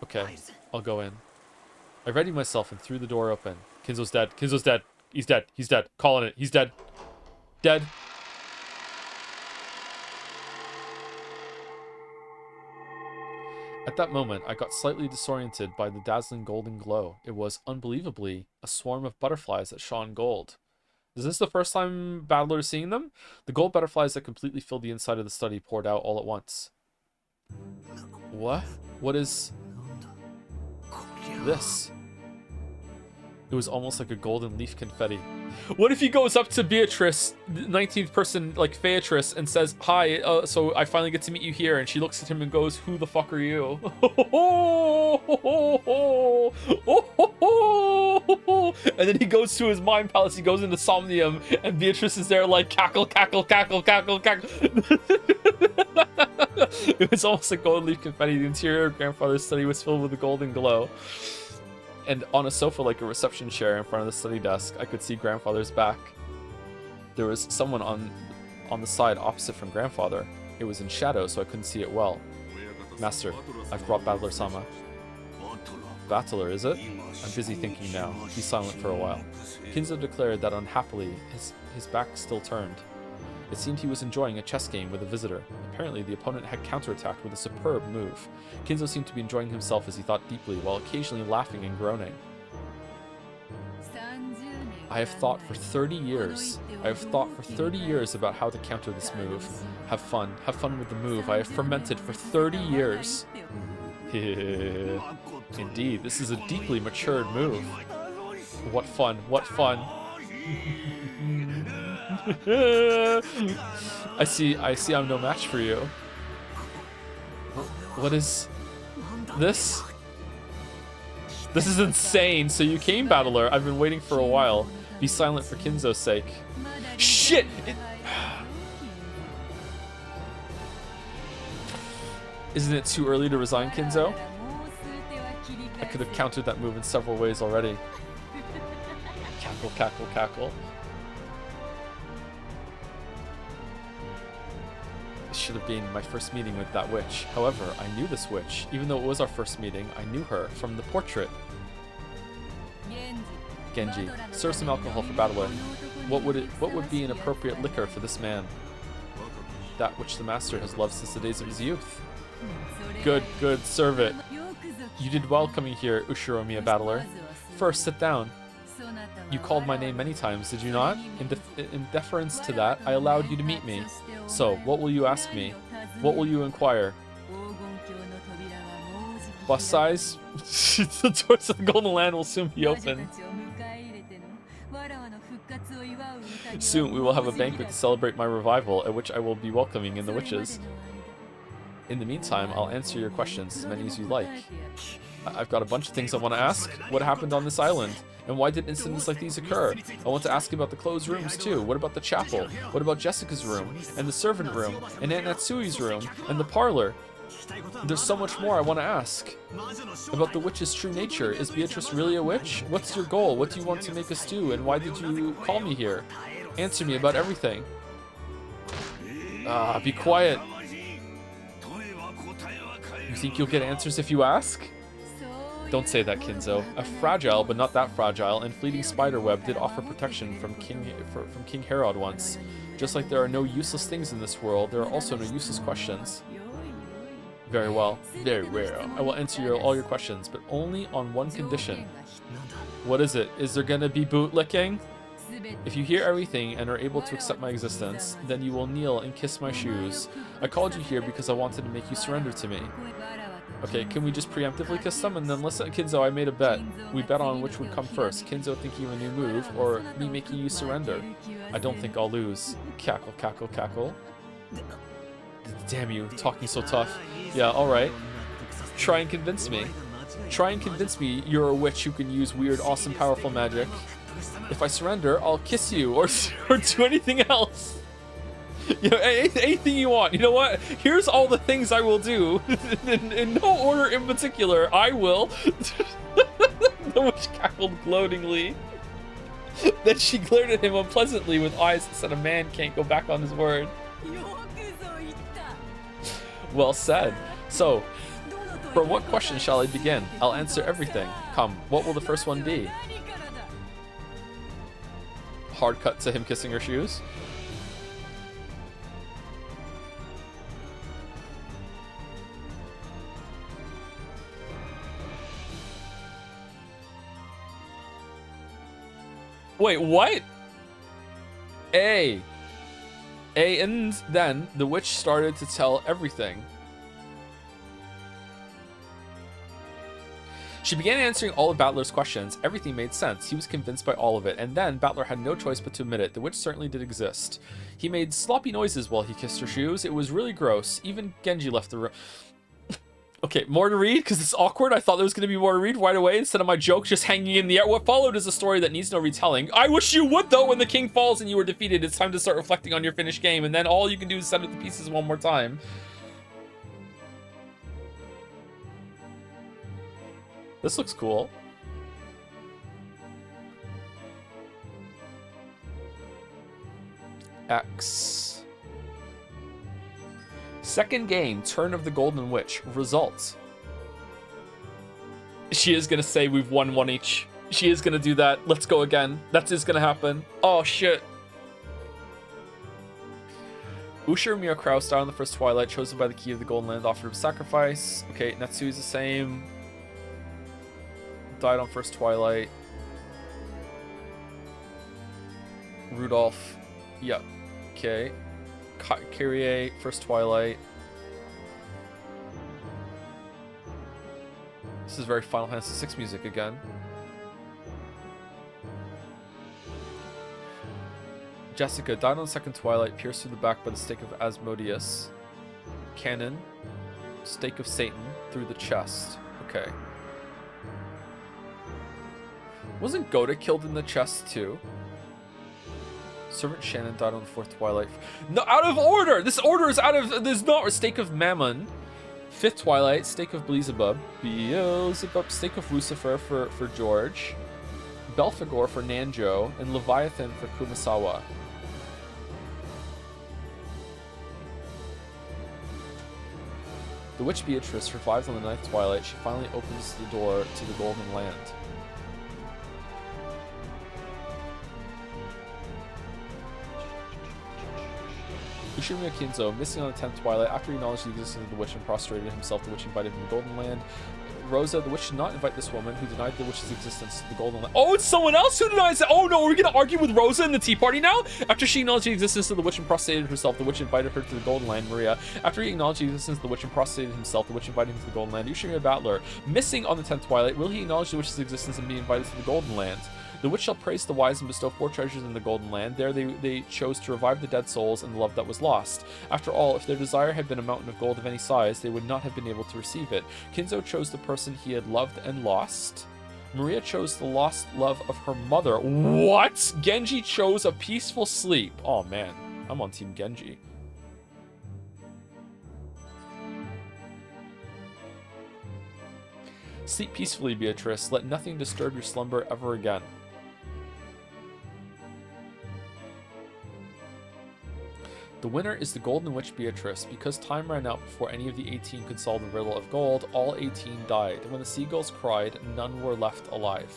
Okay, I'll go in. I readied myself and threw the door open. Kinzo's dead. Kinzo's dead. He's dead. He's dead. Calling it. He's dead. Dead. At that moment, I got slightly disoriented by the dazzling golden glow. It was, unbelievably, a swarm of butterflies that shone gold. Is this the first time Battler is seeing them? The gold butterflies that completely filled the inside of the study poured out all at once. What? What is this? It was almost like a golden leaf confetti. What if he goes up to Beatrice, the 19th person, like Beatrice, and says, "Hi, so I finally get to meet you here," and she looks at him and goes, "Who the fuck are you?" And then he goes to his mind palace, he goes into Somnium, and Beatrice is there like cackle, cackle, cackle, cackle, cackle. It was almost like gold leaf confetti. The interior of grandfather's study was filled with a golden glow. And on a sofa like a reception chair in front of the study desk, I could see grandfather's back. There was someone on the side opposite from grandfather. It was in shadow, so I couldn't see it well. Master, I've brought Battler-sama. Battler, is it? I'm busy thinking now. Be silent for a while. Kinzo declared that unhappily, his back still turned. It seemed he was enjoying a chess game with a visitor. Apparently, the opponent had counterattacked with a superb move. Kinzo seemed to be enjoying himself as he thought deeply, while occasionally laughing and groaning. I have thought for 30 years. I have thought for 30 years about how to counter this move. Have fun with the move. I have fermented for 30 years. Indeed, this is a deeply matured move. What fun, what fun. I see I'm no match for you. What is this? This is insane. So you came, Battler. I've been waiting for a while. Be silent for Kinzo's sake. Shit! Isn't it too early to resign, Kinzo? I could have countered that move in several ways already. Cackle, cackle, cackle. This should have been my first meeting with that witch. However, I knew this witch. Even though it was our first meeting, I knew her from the portrait. Genji, serve some alcohol for Battler. What would be an appropriate liquor for this man? That which the master has loved since the days of his youth. Good, good, serve it. You did well coming here, Ushiromiya Battler. First, sit down. You called my name many times, did you not? In deference to that, I allowed you to meet me. So, what will you ask me? What will you inquire? Bus size? The doors of the Golden Land will soon be open. Soon we will have a banquet to celebrate my revival, at which I will be welcoming in the witches. In the meantime, I'll answer your questions, as many as you like. I've got a bunch of things I want to ask. What happened on this island? And why did incidents like these occur? I want to ask about the closed rooms too. What about the chapel? What about Jessica's room? And the servant room? And Aunt Natsui's room? And the parlor? There's so much more I want to ask. About the witch's true nature. Is Beatrice really a witch? What's your goal? What do you want to make us do? And why did you call me here? Answer me about everything. Be quiet. You think you'll get answers if you ask? Don't say that, Kinzo. A fragile, but not that fragile, and fleeting spiderweb did offer protection from King Herod once. Just like there are no useless things in this world, there are also no useless questions. Very well. Very well. I will answer all your questions, but only on one condition. What is it? Is there gonna be bootlicking? If you hear everything and are able to accept my existence, then you will kneel and kiss my shoes. I called you here because I wanted to make you surrender to me. Okay, can we just preemptively kiss them? And then listen, Kinzo, I made a bet. We bet on which would come first, Kinzo thinking of a new move, or me making you surrender. I don't think I'll lose. Cackle, cackle, cackle. Damn you, talking so tough. Yeah, alright. Try and convince me. Try and convince me you're a witch who can use weird, awesome, powerful magic. If I surrender, I'll kiss you, or do anything else. You know, anything you want. You know what? Here's all the things I will do. In no order in particular, I will. The witch cackled gloatingly. Then she glared at him unpleasantly with eyes that said a man can't go back on his word. Well said. So, from what question shall I begin? I'll answer everything. Come, what will the first one be? Hard cut to him kissing her shoes. Wait, what? And then the witch started to tell everything. She began answering all of Battler's questions. Everything made sense. He was convinced by all of it. And then Battler had no choice but to admit it. The witch certainly did exist. He made sloppy noises while he kissed her shoes. It was really gross. Even Genji left the room. Okay, more to read because it's awkward. I thought there was going to be more to read right away instead of my joke just hanging in the air. What followed is a story that needs no retelling. I wish you would, though. When the king falls and you are defeated, it's time to start reflecting on your finished game, and then all you can do is set up the pieces one more time. This looks cool. X. Second game, Turn of the Golden Witch. Results. She is gonna say we've won one each. She is gonna do that. Let's go again. That is gonna happen. Oh, shit. Usher and Mira Kraus died on the first Twilight, chosen by the Key of the Golden Land, offered of sacrifice. Okay, Netsu's the same. Died on first Twilight. Rudolph. Yep. Okay. Kyrie, first Twilight. This is very Final Fantasy VI music again. Jessica died on the second Twilight, pierced through the back by the stake of Asmodeus. Canon. Stake of Satan through the chest. Okay. Wasn't Goda killed in the chest too? Servant Shannon died on the fourth Twilight. No, out of order! This order is out of... There's not a Stake of Mammon. Fifth Twilight, Stake of Beelzebub. Beelzebub, Stake of Lucifer for George. Belphegor for Nanjo. And Leviathan for Kumasawa. The Witch Beatrice revives on the ninth Twilight. She finally opens the door to the Golden Land. Ushimiya Kinzo, missing on the 10th Twilight. After he acknowledged the existence of the witch and prostrated himself, the witch invited him to the Golden Land. Rosa, the witch did not invite this woman, who denied the witch's existence to the Golden Land. Oh, it's someone else who denies it! Oh no, we're gonna argue with Rosa in the tea party now? After she acknowledged the existence of the witch and prostrated herself, the witch invited her to the Golden Land. Maria, after he acknowledged the existence of the witch and prostrated himself, the witch invited him to the Golden Land. Ushimiya Battler, missing on the 10th Twilight. Will he acknowledge the witch's existence and be invited to the Golden Land? The witch shall praise the wise and bestow 4 treasures in the Golden Land. There they chose to revive the dead souls and the love that was lost. After all, if their desire had been a mountain of gold of any size, they would not have been able to receive it. Kinzo chose the person he had loved and lost. Maria chose the lost love of her mother. What? Genji chose a peaceful sleep. Oh man, I'm on Team Genji. Sleep peacefully, Beatrice. Let nothing disturb your slumber ever again. The winner is the Golden Witch Beatrice. Because time ran out before any of the 18 could solve the riddle of gold, all 18 died. When the seagulls cried, none were left alive.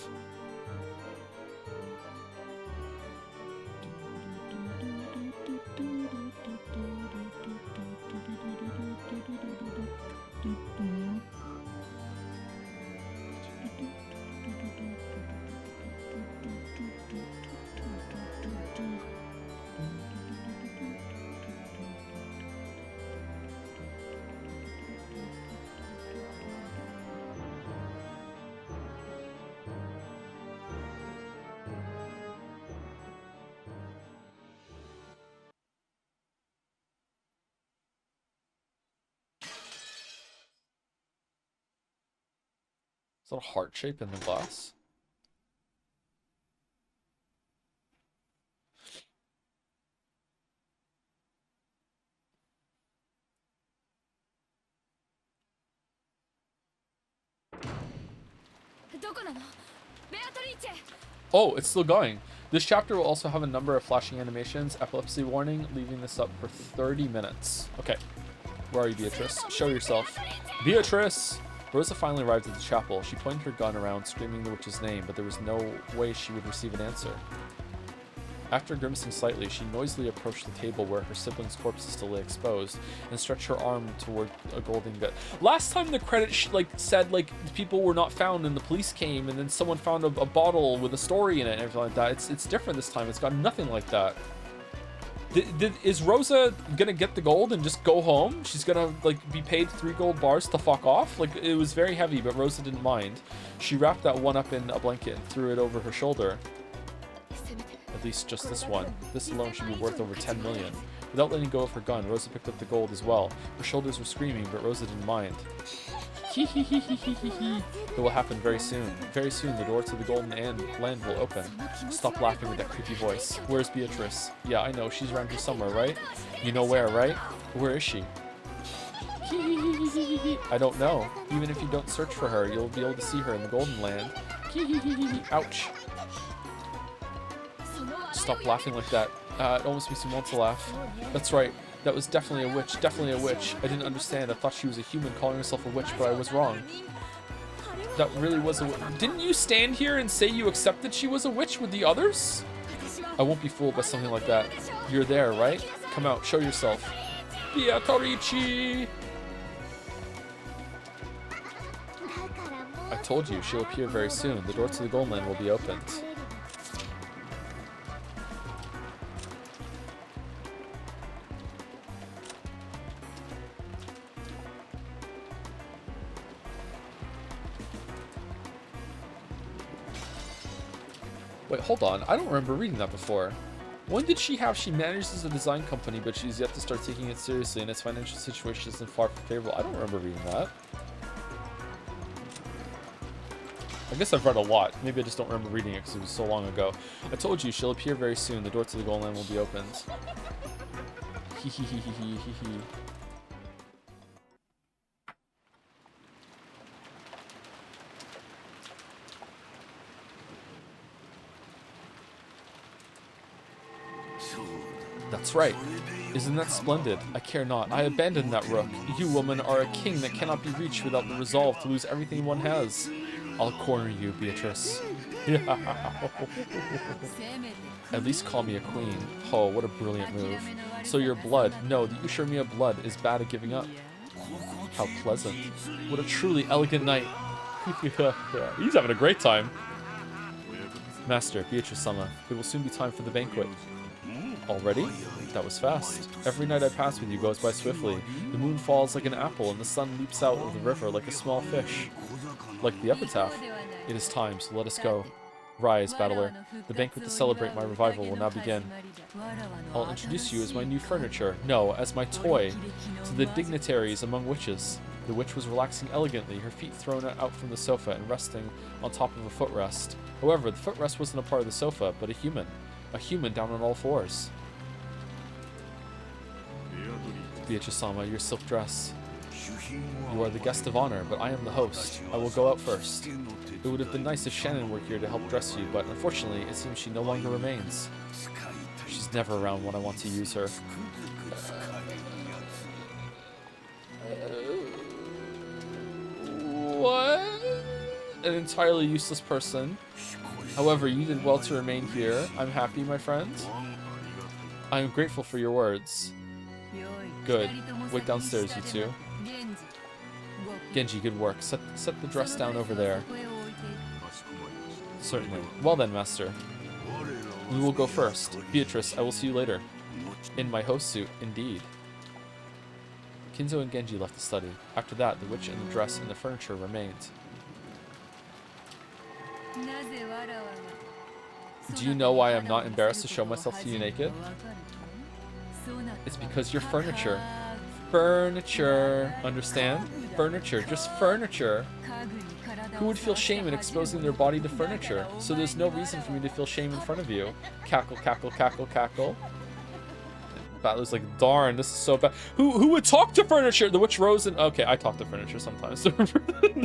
Is that a heart shape in the glass? Oh, it's still going. This chapter will also have a number of flashing animations. Epilepsy warning, leaving this up for 30 minutes. Okay. Where are you, Beatrice? Show yourself. Beatrice! Rosa finally arrived at the chapel. She pointed her gun around, screaming the witch's name, but there was no way she would receive an answer. After grimacing slightly, she noisily approached the table where her siblings' corpses still lay exposed, and stretched her arm toward a golden gut. Last time the credit said people were not found, and the police came, and then someone found a bottle with a story in it and everything like that. It's different this time. It's got nothing like that. Is Rosa gonna get the gold and just go home? She's gonna be paid 3 gold bars to fuck off? It was very heavy, but Rosa didn't mind. She wrapped that one up in a blanket and threw it over her shoulder. At least just this one. This alone should be worth over 10 million. Without letting go of her gun, Rosa picked up the gold as well. Her shoulders were screaming, but Rosa didn't mind. It will happen very soon. Very soon, the door to the golden land will open. Stop laughing with that creepy voice. Where's Beatrice? Yeah, I know. She's around here somewhere, right? You know where, right? Where is she? I don't know. Even if you don't search for her, you'll be able to see her in the golden land. Ouch. Stop laughing like that. It almost makes me want to laugh. That's right. That was definitely a witch. Definitely a witch. I didn't understand. I thought she was a human calling herself a witch, but I was wrong. That really was a witch. Didn't you stand here and say you accepted she was a witch with the others? I won't be fooled by something like that. You're there, right? Come out. Show yourself. Beatrice! I told you, she'll appear very soon. The door to the golden land will be opened. Wait, hold on. I don't remember reading that before. When did she manages a design company, but she's yet to start taking it seriously, and its financial situation isn't far from favorable. I don't remember reading that. I guess I've read a lot. Maybe I just don't remember reading it because it was so long ago. I told you, she'll appear very soon. The door to the golden land will be opened. That's right. Isn't that splendid? I care not. I abandoned that rook. You, woman, are a king that cannot be reached without the resolve to lose everything one has. I'll corner you, Beatrice. At least call me a queen. Oh, what a brilliant move. So your blood, no, the Ushermia blood is bad at giving up. How pleasant. What a truly elegant night. He's having a great time. Master, Beatrice-sama, it will soon be time for the banquet. Already? That was fast. Every night I pass with you goes by swiftly. The moon falls like an apple, and the sun leaps out of the river like a small fish. Like the epitaph. It is time, so let us go. Rise, battler. The banquet to celebrate my revival will now begin. I'll introduce you as my new furniture. No, as my toy. To the dignitaries among witches. The witch was relaxing elegantly, her feet thrown out from the sofa and resting on top of a footrest. However, the footrest wasn't a part of the sofa, but a human. A human down on all fours. Beatrice-sama, your silk dress. You are the guest of honor, but I am the host. I will go out first. It would have been nice if Shannon were here to help dress you, but unfortunately, it seems she no longer remains. She's never around when I want to use her. What? An entirely useless person. However, you did well to remain here. I'm happy, my friend. I am grateful for your words. Good. Wait downstairs, you two. Genji, good work. Set the dress down over there. Certainly. Well then, master. We will go first. Beatrice, I will see you later. In my host suit, indeed. Kinzo and Genji left the study. After that, the witch and the dress and the furniture remained. Do you know why I'm not embarrassed to show myself to you naked? It's because you're furniture. Furniture. Understand? Furniture. Just furniture. Who would feel shame in exposing their body to furniture? So there's no reason for me to feel shame in front of you. Cackle, cackle, cackle, cackle. Battler's like, darn, this is so bad. Who would talk to furniture? The witch rose and... Okay, I talk to furniture sometimes. The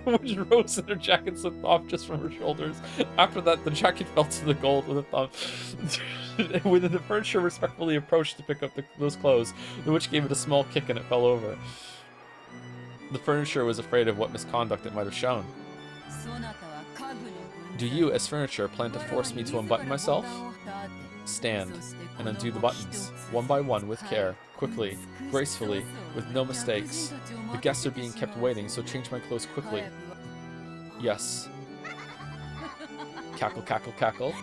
witch rose and her jacket slipped off just from her shoulders. After that, the jacket fell to the gold with a thumb. When the furniture respectfully approached to pick up those clothes, the witch gave it a small kick and it fell over. The furniture was afraid of what misconduct it might have shown. Do you, as furniture, plan to force me to unbutton myself? Stand and undo the buttons, one by one with care, quickly, gracefully, with no mistakes. The guests are being kept waiting, so change my clothes quickly. Yes. Cackle, cackle, cackle.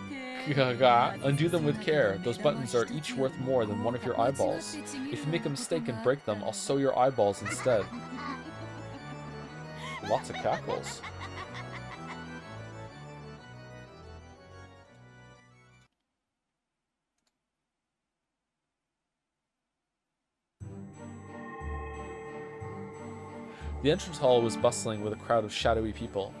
Undo them with care. Those buttons are each worth more than one of your eyeballs. If you make a mistake and break them, I'll sew your eyeballs instead. Lots of cackles. The entrance hall was bustling with a crowd of shadowy people,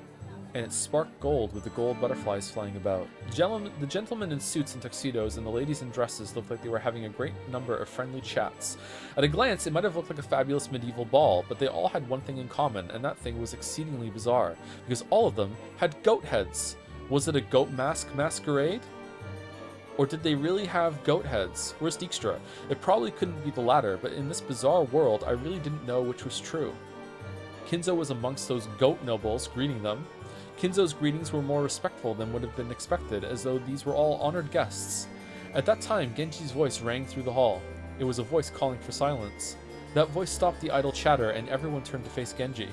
and it sparked gold with the gold butterflies flying about. The gentlemen in suits and tuxedos and the ladies in dresses looked like they were having a great number of friendly chats. At a glance, it might have looked like a fabulous medieval ball, but they all had one thing in common, and that thing was exceedingly bizarre, because all of them had goat heads. Was it a goat masquerade? Or did they really have goat heads? Where's Dijkstra? It probably couldn't be the latter, but in this bizarre world, I really didn't know which was true. Kinzo was amongst those goat nobles, greeting them. Kinzo's greetings were more respectful than would have been expected, as though these were all honored guests. At that time, Genji's voice rang through the hall. It was a voice calling for silence. That voice stopped the idle chatter, and everyone turned to face Genji.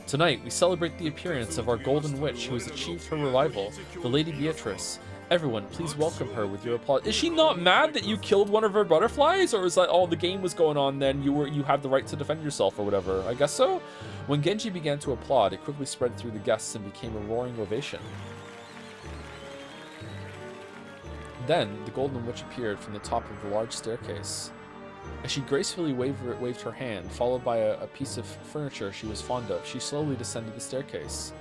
Tonight, we celebrate the appearance of our golden witch who has achieved her revival, the Lady Beatrice. Everyone, please welcome her with your applause. Is she not mad that you killed one of her butterflies? Or is that all the game was going on then you had the right to defend yourself or whatever? I guess so? When Genji began to applaud, it quickly spread through the guests and became a roaring ovation. Then, the Golden Witch appeared from the top of the large staircase. As she gracefully waved her hand, followed by a piece of furniture she was fond of, she slowly descended the staircase.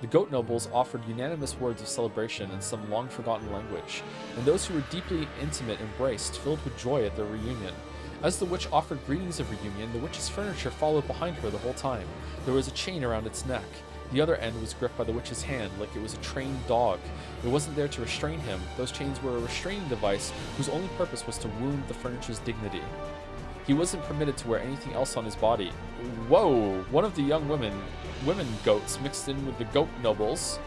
The goat nobles offered unanimous words of celebration in some long-forgotten language, and those who were deeply intimate embraced, filled with joy at their reunion. As the witch offered greetings of reunion, the witch's furniture followed behind her the whole time. There was a chain around its neck. The other end was gripped by the witch's hand like it was a trained dog. It wasn't there to restrain him. Those chains were a restraining device whose only purpose was to wound the furniture's dignity. He wasn't permitted to wear anything else on his body. Whoa! One of the young women goats mixed in with the goat nobles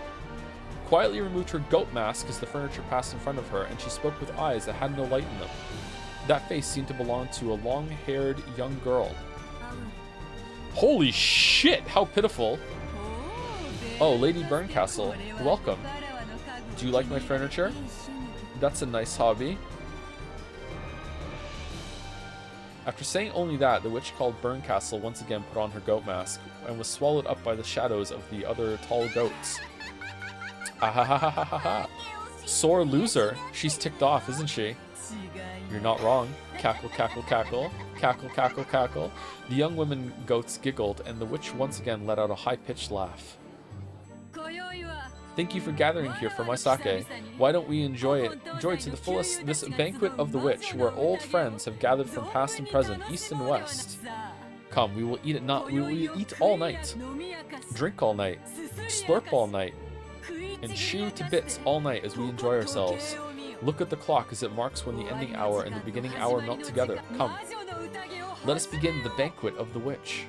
quietly removed her goat mask as the furniture passed in front of her, and she spoke with eyes that had no light in them. That face seemed to belong to a long-haired young girl. Holy shit! How pitiful! Oh, Lady Burncastle, welcome. Do you like my furniture? That's a nice hobby. After saying only that, the witch called Burncastle once again put on her goat mask and was swallowed up by the shadows of the other tall goats. Ahahahaha. Sore loser. She's ticked off, isn't she? You're not wrong. Cackle, cackle, cackle. Cackle, cackle, cackle. The young women goats giggled, and the witch once again let out a high-pitched laugh. Thank you for gathering here for my sake. Why don't we enjoy to the fullest this banquet of the witch, where old friends have gathered from past and present, east and west. Come, we will eat all night, drink all night, slurp all night, and chew to bits all night as we enjoy ourselves. Look at the clock as it marks when the ending hour and the beginning hour melt together. Come, let us begin the banquet of the witch.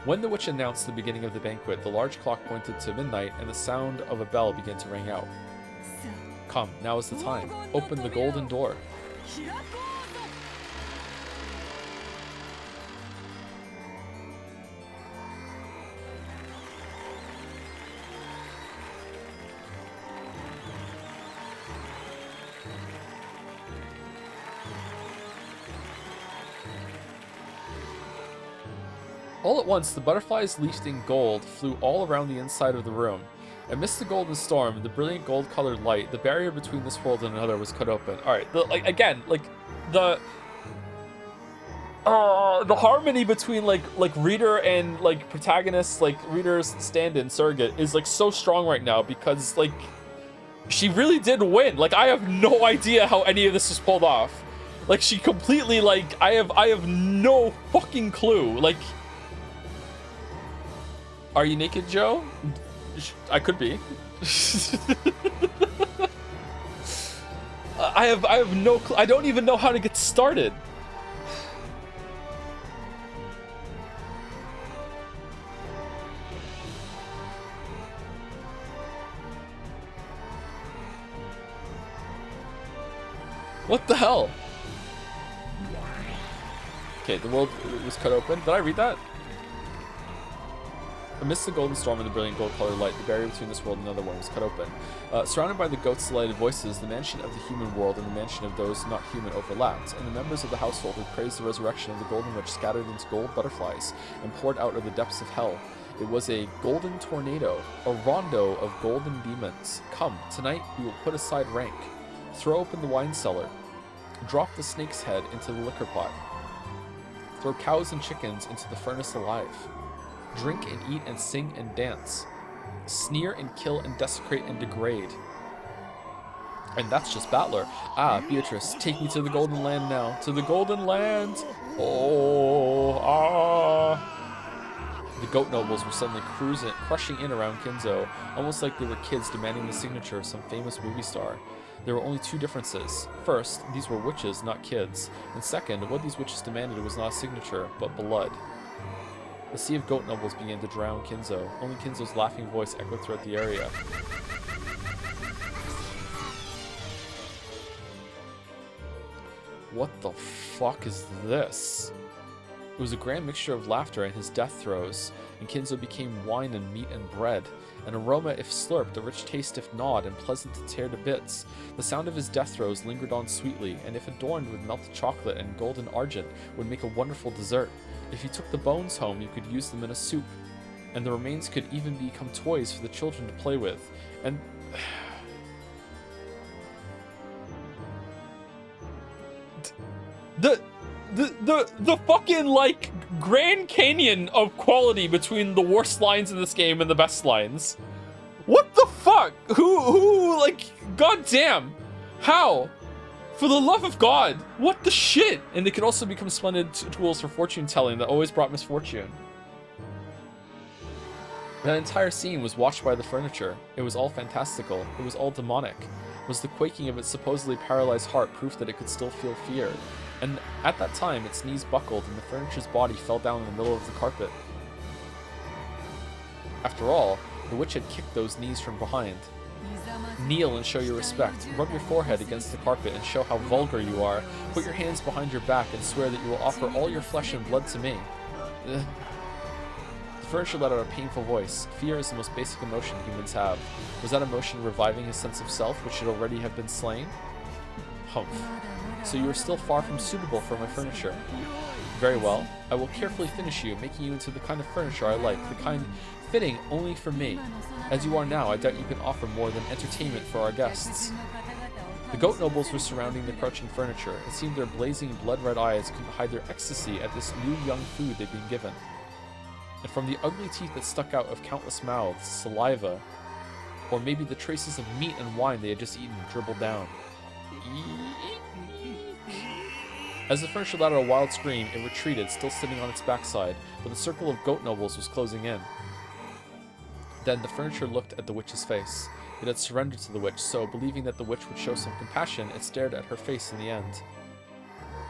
When the witch announced the beginning of the banquet, the large clock pointed to midnight, and the sound of a bell began to ring out. Come, now is the time. Open the golden door. All at once, the butterflies leafed in gold flew all around the inside of the room. Amidst the golden storm, the brilliant gold-colored light, the barrier between this world and another was cut open. All right, the harmony between like reader and like protagonist, like reader's stand-in surrogate is like so strong right now because like she really did win. Like I have no idea how any of this was pulled off. Like she completely like I have no fucking clue. Like. Are you naked, Joe? I could be. I have no clue. I don't even know how to get started. What the hell? Okay, the world was cut open. Did I read that? Amidst the golden storm and the brilliant gold-colored light, the barrier between this world and another one was cut open. Surrounded by the goats' delighted voices, the mansion of the human world and the mansion of those not human overlapped, and the members of the household who praised the resurrection of the golden witch scattered into gold butterflies and poured out of the depths of hell. It was a golden tornado, a rondo of golden demons. Come, tonight we will put aside rank, throw open the wine cellar, Drop the snake's head into the liquor pot. Throw cows and chickens into the furnace alive. Drink and eat and sing and dance. Sneer and kill and desecrate and degrade. And that's just Battler. Ah, Beatrice, take me to the Golden Land now. To the Golden Land! Oh, ah. The goat nobles were suddenly crushing in around Kinzo, almost like they were kids demanding the signature of some famous movie star. There were only two differences. First, these were witches, not kids. And second, what these witches demanded was not a signature, but blood. The sea of goat nobles began to drown Kinzo. Only Kinzo's laughing voice echoed throughout the area. What the fuck is this? It was a grand mixture of laughter and his death throes, and Kinzo became wine and meat and bread. An aroma if slurped, a rich taste if gnawed, and pleasant to tear to bits. The sound of his death throes lingered on sweetly, and if adorned with melted chocolate and golden argent, would make a wonderful dessert. If you took the bones home, you could use them in a soup, and the remains could even become toys for the children to play with. And the fucking, like, Grand Canyon of quality between the worst lines in this game and the best lines. What the fuck? Who, like, goddamn. How? For the love of God. What the shit? And they could also become splendid tools for fortune telling that always brought misfortune. That entire scene was watched by the furniture. It was all fantastical. It was all demonic. Was the quaking of its supposedly paralyzed heart proof that it could still feel fear? And at that time, its knees buckled and the furniture's body fell down in the middle of the carpet. After all, the witch had kicked those knees from behind. Kneel and show your respect. Rub your forehead against the carpet and show how vulgar you are. Put your hands behind your back and swear that you will offer all your flesh and blood to me. The furniture let out a painful voice. Fear is the most basic emotion humans have. Was that emotion reviving his sense of self, which should already have been slain? Humph. So you are still far from suitable for my furniture. Very well. I will carefully finish you, making you into the kind of furniture I like, the kind fitting only for me. As you are now, I doubt you can offer more than entertainment for our guests. The goat nobles were surrounding the crouching furniture. It seemed their blazing, blood-red eyes couldn't hide their ecstasy at this new young food they'd been given. And from the ugly teeth that stuck out of countless mouths, saliva, or maybe the traces of meat and wine they had just eaten, dribbled down. As the furniture let out a wild scream, it retreated, still sitting on its backside, but the circle of goat nobles was closing in. Then the furniture looked at the witch's face. It had surrendered to the witch, so, believing that the witch would show some compassion, it stared at her face in the end.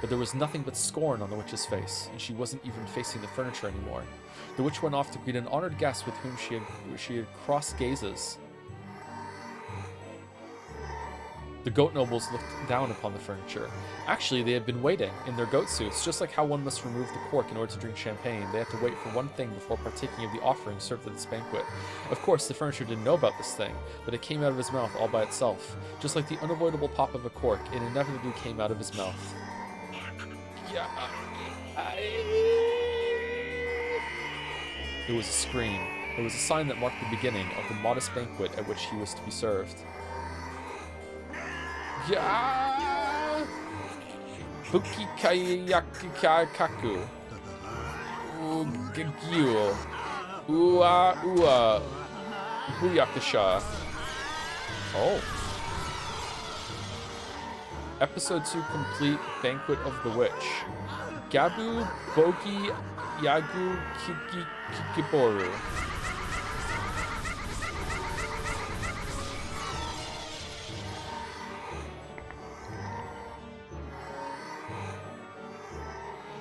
But there was nothing but scorn on the witch's face, and she wasn't even facing the furniture anymore. The witch went off to greet an honored guest with whom she had crossed gazes. The goat nobles looked down upon the furniture. Actually, they had been waiting, in their goat suits, just like how one must remove the cork in order to drink champagne. They had to wait for one thing before partaking of the offering served at this banquet. Of course, the furniture didn't know about this thing, but it came out of his mouth all by itself. Just like the unavoidable pop of a cork, it inevitably came out of his mouth. Yeah. It was a scream. It was a sign that marked the beginning of the modest banquet at which he was to be served. Yeah. Buki kayaku. Ugagyu. Ua ua. Buyakasha. Oh. Episode 2 complete. Banquet of the Witch. Gabu Bogi Yagu Kikiboru.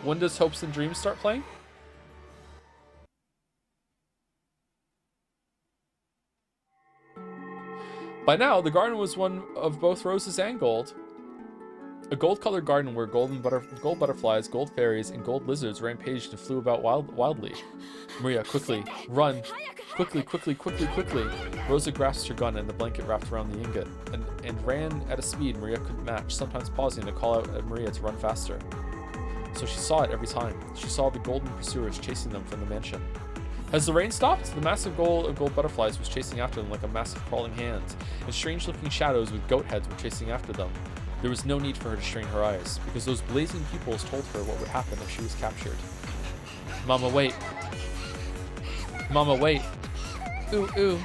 When does Hopes and Dreams start playing? By now, the garden was one of both roses and gold. A gold-colored garden where gold butterflies, gold fairies, and gold lizards rampaged and flew about wildly. Maria, quickly, run! Quickly, quickly, quickly, quickly! Rosa grasped her gun and the blanket wrapped around the ingot, and ran at a speed Maria couldn't match, sometimes pausing to call out at Maria to run faster. So she saw it every time. She saw the golden pursuers chasing them from the mansion. As the rain stopped, the massive gold butterflies was chasing after them like a massive crawling hand, and strange-looking shadows with goat heads were chasing after them. There was no need for her to strain her eyes, because those blazing pupils told her what would happen if she was captured. Mama, wait. Mama, wait. Ooh, ooh.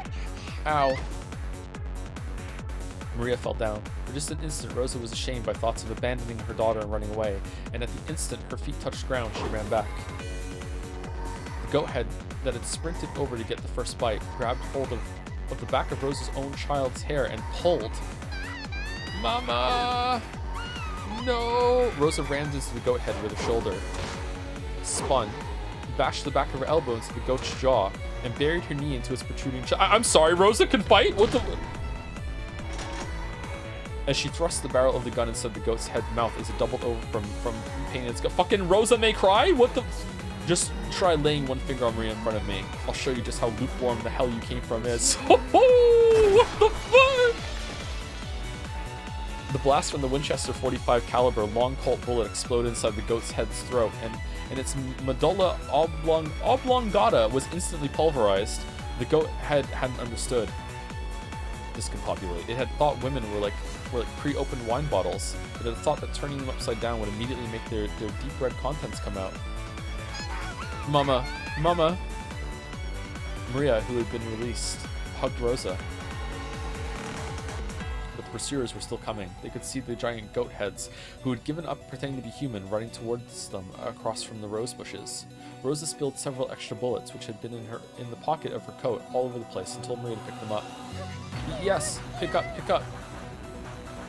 Ow. Maria fell down. For just an instant, Rosa was ashamed by thoughts of abandoning her daughter and running away, and at the instant her feet touched ground, she ran back. The goat head that had sprinted over to get the first bite grabbed hold of the back of Rosa's own child's hair and pulled. Mama! No! Rosa rammed into the goat head with her shoulder, spun, bashed the back of her elbow into the goat's jaw, and buried her knee into its protruding I'm sorry, Rosa can fight? What the... As she thrust the barrel of the gun inside the goat's head mouth as it doubled over from pain in its gut. Fucking Rosa may cry? What the... Just try laying one finger on Maria in front of me. I'll show you just how lukewarm the hell you came from is. What the fuck? The blast from the Winchester .45 caliber long Colt bullet exploded inside the goat's head's throat, and its medulla oblongata was instantly pulverized. The goat head hadn't understood. Discombobulate. It had thought women were like pre-opened wine bottles. It had thought that turning them upside down would immediately make their deep red contents come out. Mama, Mama. Maria, who had been released, hugged Rosa. But the pursuers were still coming. They could see the giant goat heads, who had given up pretending to be human, running towards them across from the rose bushes. Rosa spilled several extra bullets, which had been in the pocket of her coat, all over the place, and told Maria to pick them up. Yes, pick up, pick up.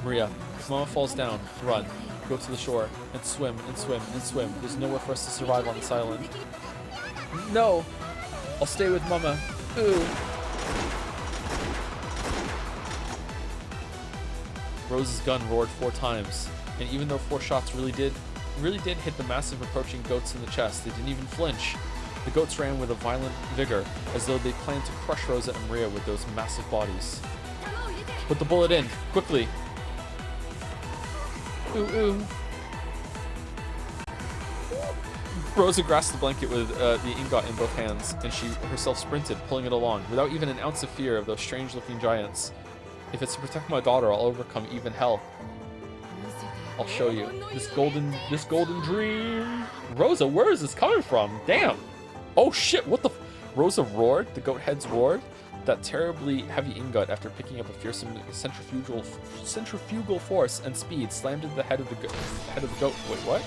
Maria, if Mama falls down, run. Go to the shore, and swim, and swim, and swim. There's nowhere for us to survive on this island. No! I'll stay with Mama. Ooh. Rose's gun roared 4 times, and even though 4 shots really did hit the massive approaching goats in the chest, they didn't even flinch. The goats ran with a violent vigor, as though they planned to crush Rosa and Maria with those massive bodies. Put the bullet in, quickly! Ooh, ooh. Rosa grasped the blanket with the ingot in both hands, and she herself sprinted, pulling it along, without even an ounce of fear of those strange-looking giants. If it's to protect my daughter, I'll overcome even hell. I'll show you. This golden dream. Rosa, where is this coming from? Damn. Oh shit, what the... Rosa roared, the goat heads roared. That terribly heavy ingot, after picking up a fearsome centrifugal force and speed, slammed into the head of the goat. Wait, what?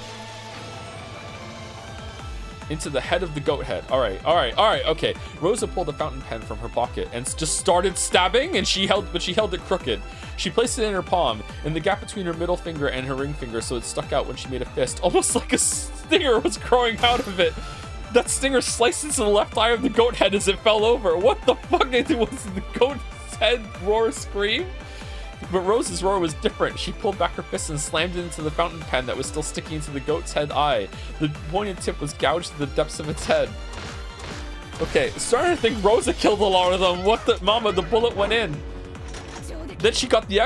Into the head of the goat head. All right, okay. Rosa pulled a fountain pen from her pocket and just started stabbing, and she held it crooked. She placed it in her palm, in the gap between her middle finger and her ring finger, so it stuck out when she made a fist, almost like a stinger was growing out of it. That stinger sliced into the left eye of the goat head as it fell over. What the fuck? Was the goat's head roar scream? But Rose's roar was different. She pulled back her fist and slammed it into the fountain pen that was still sticking into the goat's head eye. The pointed tip was gouged to the depths of its head. Okay, starting to think Rosa killed a lot of them. What the... Mama, the bullet went in. Then she got the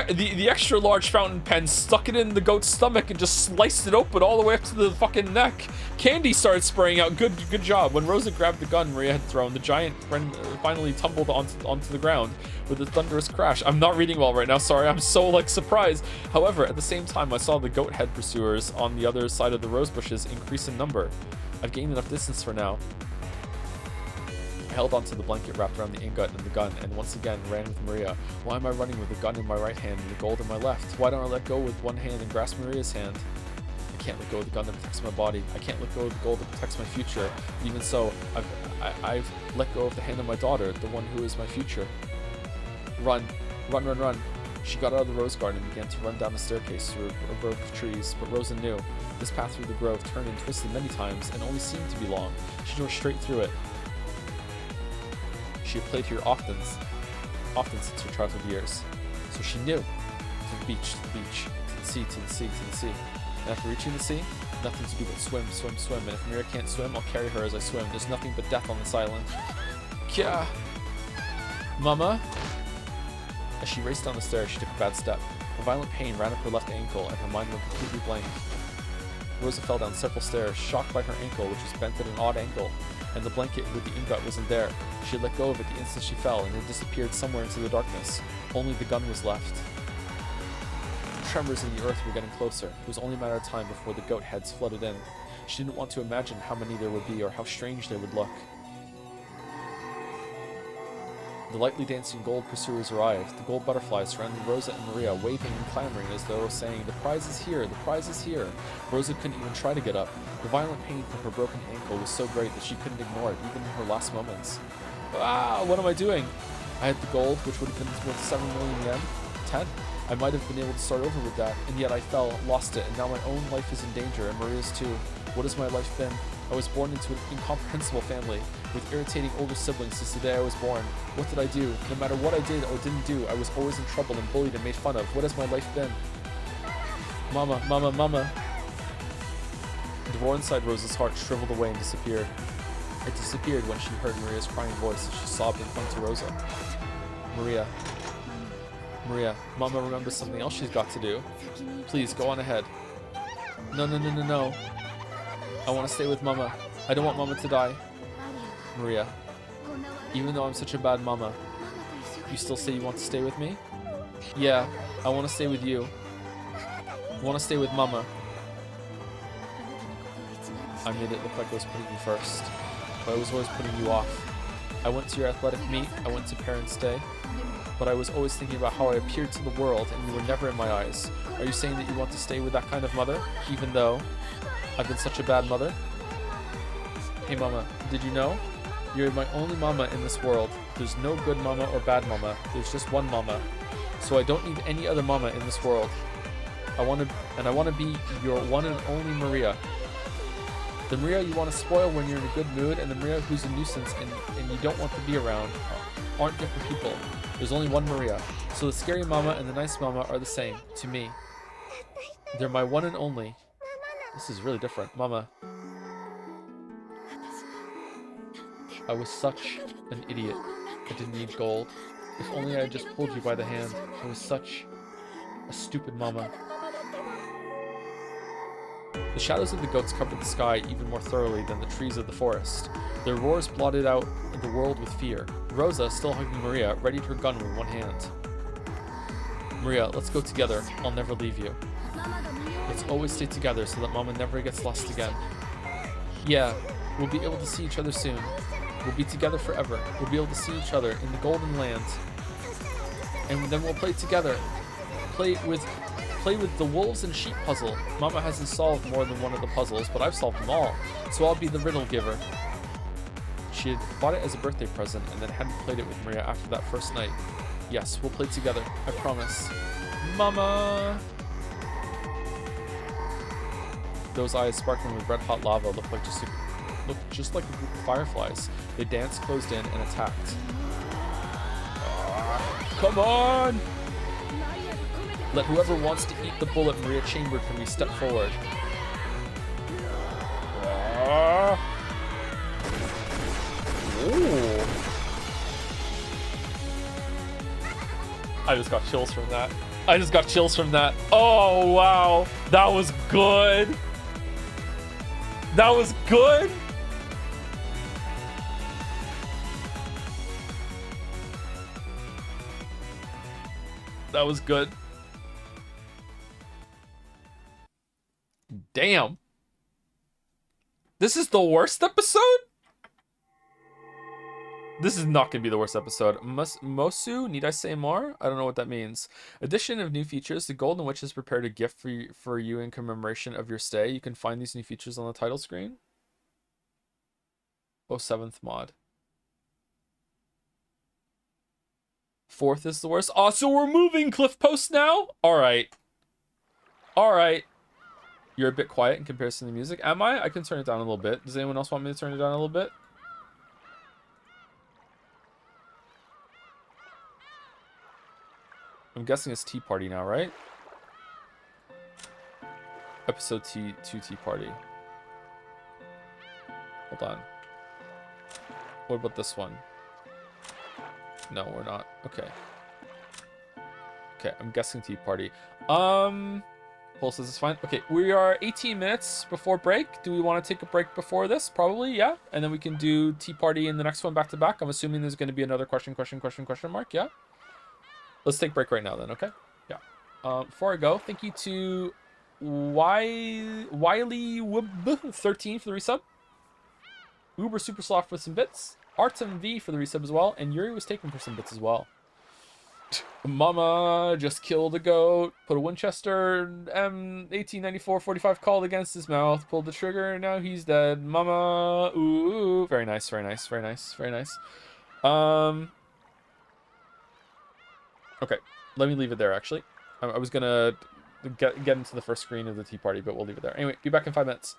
extra large fountain pen, stuck it in the goat's stomach, and just sliced it open all the way up to the fucking neck. Candy started spraying out. Good job. When Rosa grabbed the gun Maria had thrown, the giant finally tumbled onto the ground with a thunderous crash. I'm not reading well right now. Sorry, I'm so surprised. However, at the same time, I saw the goat head pursuers on the other side of the rose bushes increase in number. I've gained enough distance for now. I held onto the blanket wrapped around the ingot and the gun, and once again ran with Maria. Why am I running with the gun in my right hand and the gold in my left? Why don't I let go with one hand and grasp Maria's hand? I can't let go of the gun that protects my body. I can't let go of the gold that protects my future. Even so, I've let go of the hand of my daughter, the one who is my future. Run. Run, run, run. She got out of the rose garden and began to run down the staircase through a grove of trees, but Rosa knew. This path through the grove turned and twisted many times and only seemed to be long. She drove straight through it. She had played here often since her childhood years. So she knew. To the beach, to the beach, to the sea, to the sea, to the sea. And after reaching the sea, nothing to do but swim, swim, swim. And if Mira can't swim, I'll carry her as I swim. There's nothing but death on this island. Kya! Mama? As she raced down the stairs, she took a bad step. A violent pain ran up her left ankle, and her mind went completely blank. Rosa fell down several stairs, shocked by her ankle, which was bent at an odd angle, and the blanket with the ingot wasn't there. She had let go of it the instant she fell, and it disappeared somewhere into the darkness. Only the gun was left. tremors in the earth were getting closer. It was only a matter of time before the goat heads flooded in. She didn't want to imagine how many there would be or how strange they would look. The lightly dancing gold pursuers arrived. The gold butterflies surrounded Rosa and Maria, waving and clamoring as though saying, "The prize is here, the prize is here." Rosa couldn't even try to get up. The violent pain from her broken ankle was so great that she couldn't ignore it, even in her last moments. Ah, what am I doing? I had the gold, which would have been worth 7 million yen. 10? I might have been able to start over with that, and yet I fell, lost it, and now my own life is in danger, and Maria's too. What has my life been? I was born into an incomprehensible family, with irritating older siblings since the day I was born. What did I do? No matter what I did or didn't do, I was always in trouble and bullied and made fun of. What has my life been? Mama, mama, mama. The roar inside Rosa's heart shriveled away and disappeared. It disappeared when she heard Maria's crying voice as she sobbed and clung to Rosa. Maria. Maria, Mama remembers something else she's got to do. Please, go on ahead. No, no, no, no, no. I want to stay with Mama. I don't want Mama to die. Maria, even though I'm such a bad Mama, you still say you want to stay with me? Yeah, I want to stay with you. I want to stay with Mama. I made it look like I was putting you first, but I was always putting you off. I went to your athletic meet, I went to Parents' Day, but I was always thinking about how I appeared to the world and you were never in my eyes. Are you saying that you want to stay with that kind of mother, even though I've been such a bad mother? Hey Mama, did you know? You're my only Mama in this world. There's no good Mama or bad Mama. There's just one Mama. So I don't need any other Mama in this world. I want to be your one and only Maria. The Maria you want to spoil when you're in a good mood, and the Maria who's a nuisance and you don't want to be around aren't different people. There's only one Maria. So the scary Mama and the nice Mama are the same to me. They're my one and only. This is really different. Mama. I was such an idiot. I didn't need gold. If only I had just pulled you by the hand. I was such a stupid Mama. The shadows of the goats covered the sky even more thoroughly than the trees of the forest. Their roars blotted out the world with fear. Rosa, still hugging Maria, readied her gun with one hand. Maria, let's go together. I'll never leave you. Let's always stay together so that Mama never gets lost again. Yeah, we'll be able to see each other soon. We'll be together forever. We'll be able to see each other in the Golden Land. And then we'll play together. Play with the wolves and sheep puzzle. Mama hasn't solved more than one of the puzzles, but I've solved them all. So I'll be the riddle giver. She had bought it as a birthday present and then hadn't played it with Maria after that first night. Yes, we'll play together. I promise. Mama! Those eyes sparkling with red-hot lava looked just like a group of fireflies. They danced, closed in, and attacked. Come on! Let whoever wants to eat the bullet Maria chambered for me step forward. Ooh. I just got chills from that. Oh, wow. That was good. That was good. That was good. Damn. This is the worst episode? This is not going to be the worst episode. Mosu, need I say more? I don't know what that means. Addition of new features. The Golden Witch has prepared a gift for you in commemoration of your stay. You can find these new features on the title screen. Oh, 7th mod. 4th is the worst. Oh, so we're moving Cliff Post now? Alright. Alright. You're a bit quiet in comparison to the music. Am I? I can turn it down a little bit. Does anyone else want me to turn it down a little bit? I'm guessing it's Tea Party now, right? Episode 2 Tea Party. Hold on. What about this one? No, we're not. Okay. Okay, I'm guessing Tea Party. Pulse is fine. Okay, we are 18 minutes before break. Do we want to take a break before this? Probably, yeah. And then we can do Tea Party in the next one back to back. I'm assuming there's going to be another question mark, yeah? Let's take a break right now then, okay? Yeah. Before I go, thank you to Wiley Wub 13 for the resub. Uber Super Soft with some bits. Artem V for the resub as well. And Yuri was taken for some bits as well. Mama just killed a goat. Put a Winchester M1894 45 called against his mouth. Pulled the trigger. Now he's dead. Mama. Ooh. Very nice. Very nice. Very nice. Very nice. Okay. Let me leave it there, actually. I was gonna get into the first screen of the tea party, but we'll leave it there. Anyway, be back in 5 minutes.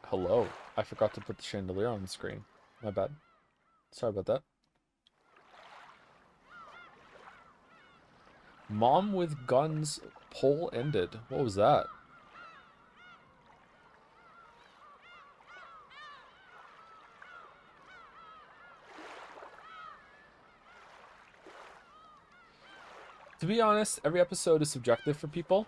Hello. I forgot to put the chandelier on the screen. My bad. Sorry about that. Mom with guns, poll ended. What was that? To be honest, every episode is subjective for people.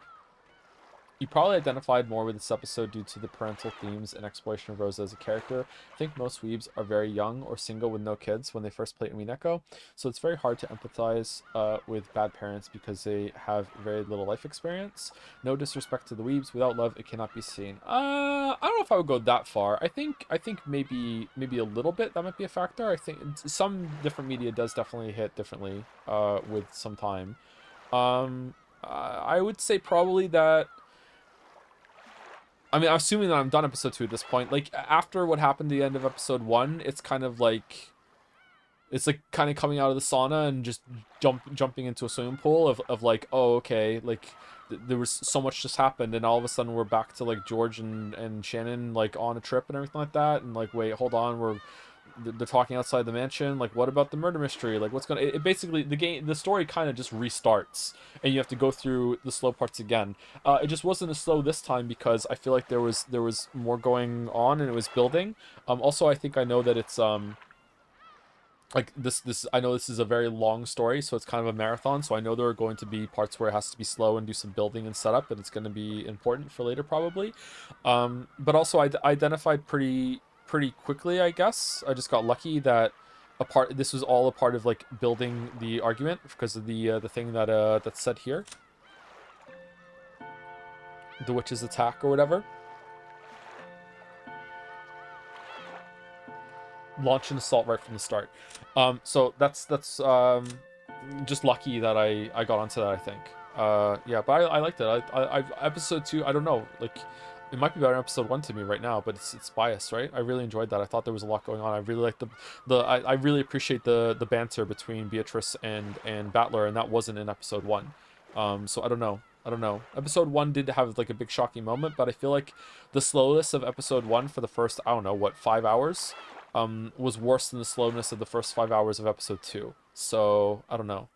You probably identified more with this episode due to the parental themes and exploration of Rosa as a character. I think most weebs are very young or single with no kids when they first play Umineko, so it's very hard to empathize with bad parents because they have very little life experience. No disrespect to the weebs, without love it cannot be seen. I don't know if I would go that far. I think maybe a little bit that might be a factor. I think some different media does definitely hit differently with some time. I would say probably that. I mean, I'm assuming that I'm done episode 2 at this point. Like, after what happened at the end of episode 1, it's kind of like... It's like kind of coming out of the sauna and just jumping into a swimming pool of like, oh, okay, like, there was so much just happened, and all of a sudden we're back to, like, George and Shannon, like, on a trip and everything like that, and, like, wait, hold on, they're talking outside the mansion, like, what about the murder mystery, like, what's gonna... It basically, the story kind of just restarts, and you have to go through the slow parts again. It just wasn't as slow this time because I feel like there was more going on and it was building. Also, I think I know that it's like this I know this is a very long story, so it's kind of a marathon, so I know there are going to be parts where it has to be slow and do some building and setup, and it's going to be important for later probably. But also I identified pretty quickly, I guess. I just got lucky that this was all a part of like building the argument because of the thing that that's said here, the witch's attack or whatever. Launch an assault right from the start. So that's just lucky that I got onto that, I think. Yeah, but I liked it. I episode 2, I don't know, like, it might be better than episode 1 to me right now, but it's biased, right? I really enjoyed that. I thought there was a lot going on. I really liked I really appreciate the banter between Beatrice and Battler, and that wasn't in episode 1. So I don't know. Episode 1 did have like a big shocking moment, but I feel like the slowness of episode 1 for the first, I don't know, what, 5 hours was worse than the slowness of the first 5 hours of episode 2. So I don't know.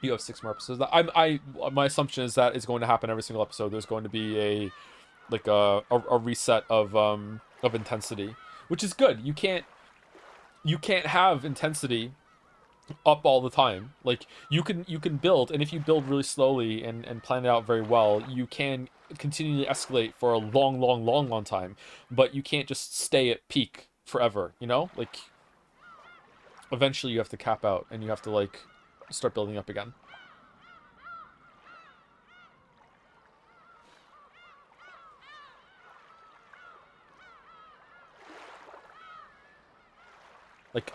You have 6 more episodes. My assumption is that it's going to happen every single episode. There's going to be a reset of intensity, which is good. You can't have intensity up all the time. Like, you can build, and if you build really slowly and plan it out very well, you can continually escalate for a long time, but you can't just stay at peak forever, you know? Like, eventually you have to cap out and you have to like start building up again. Like,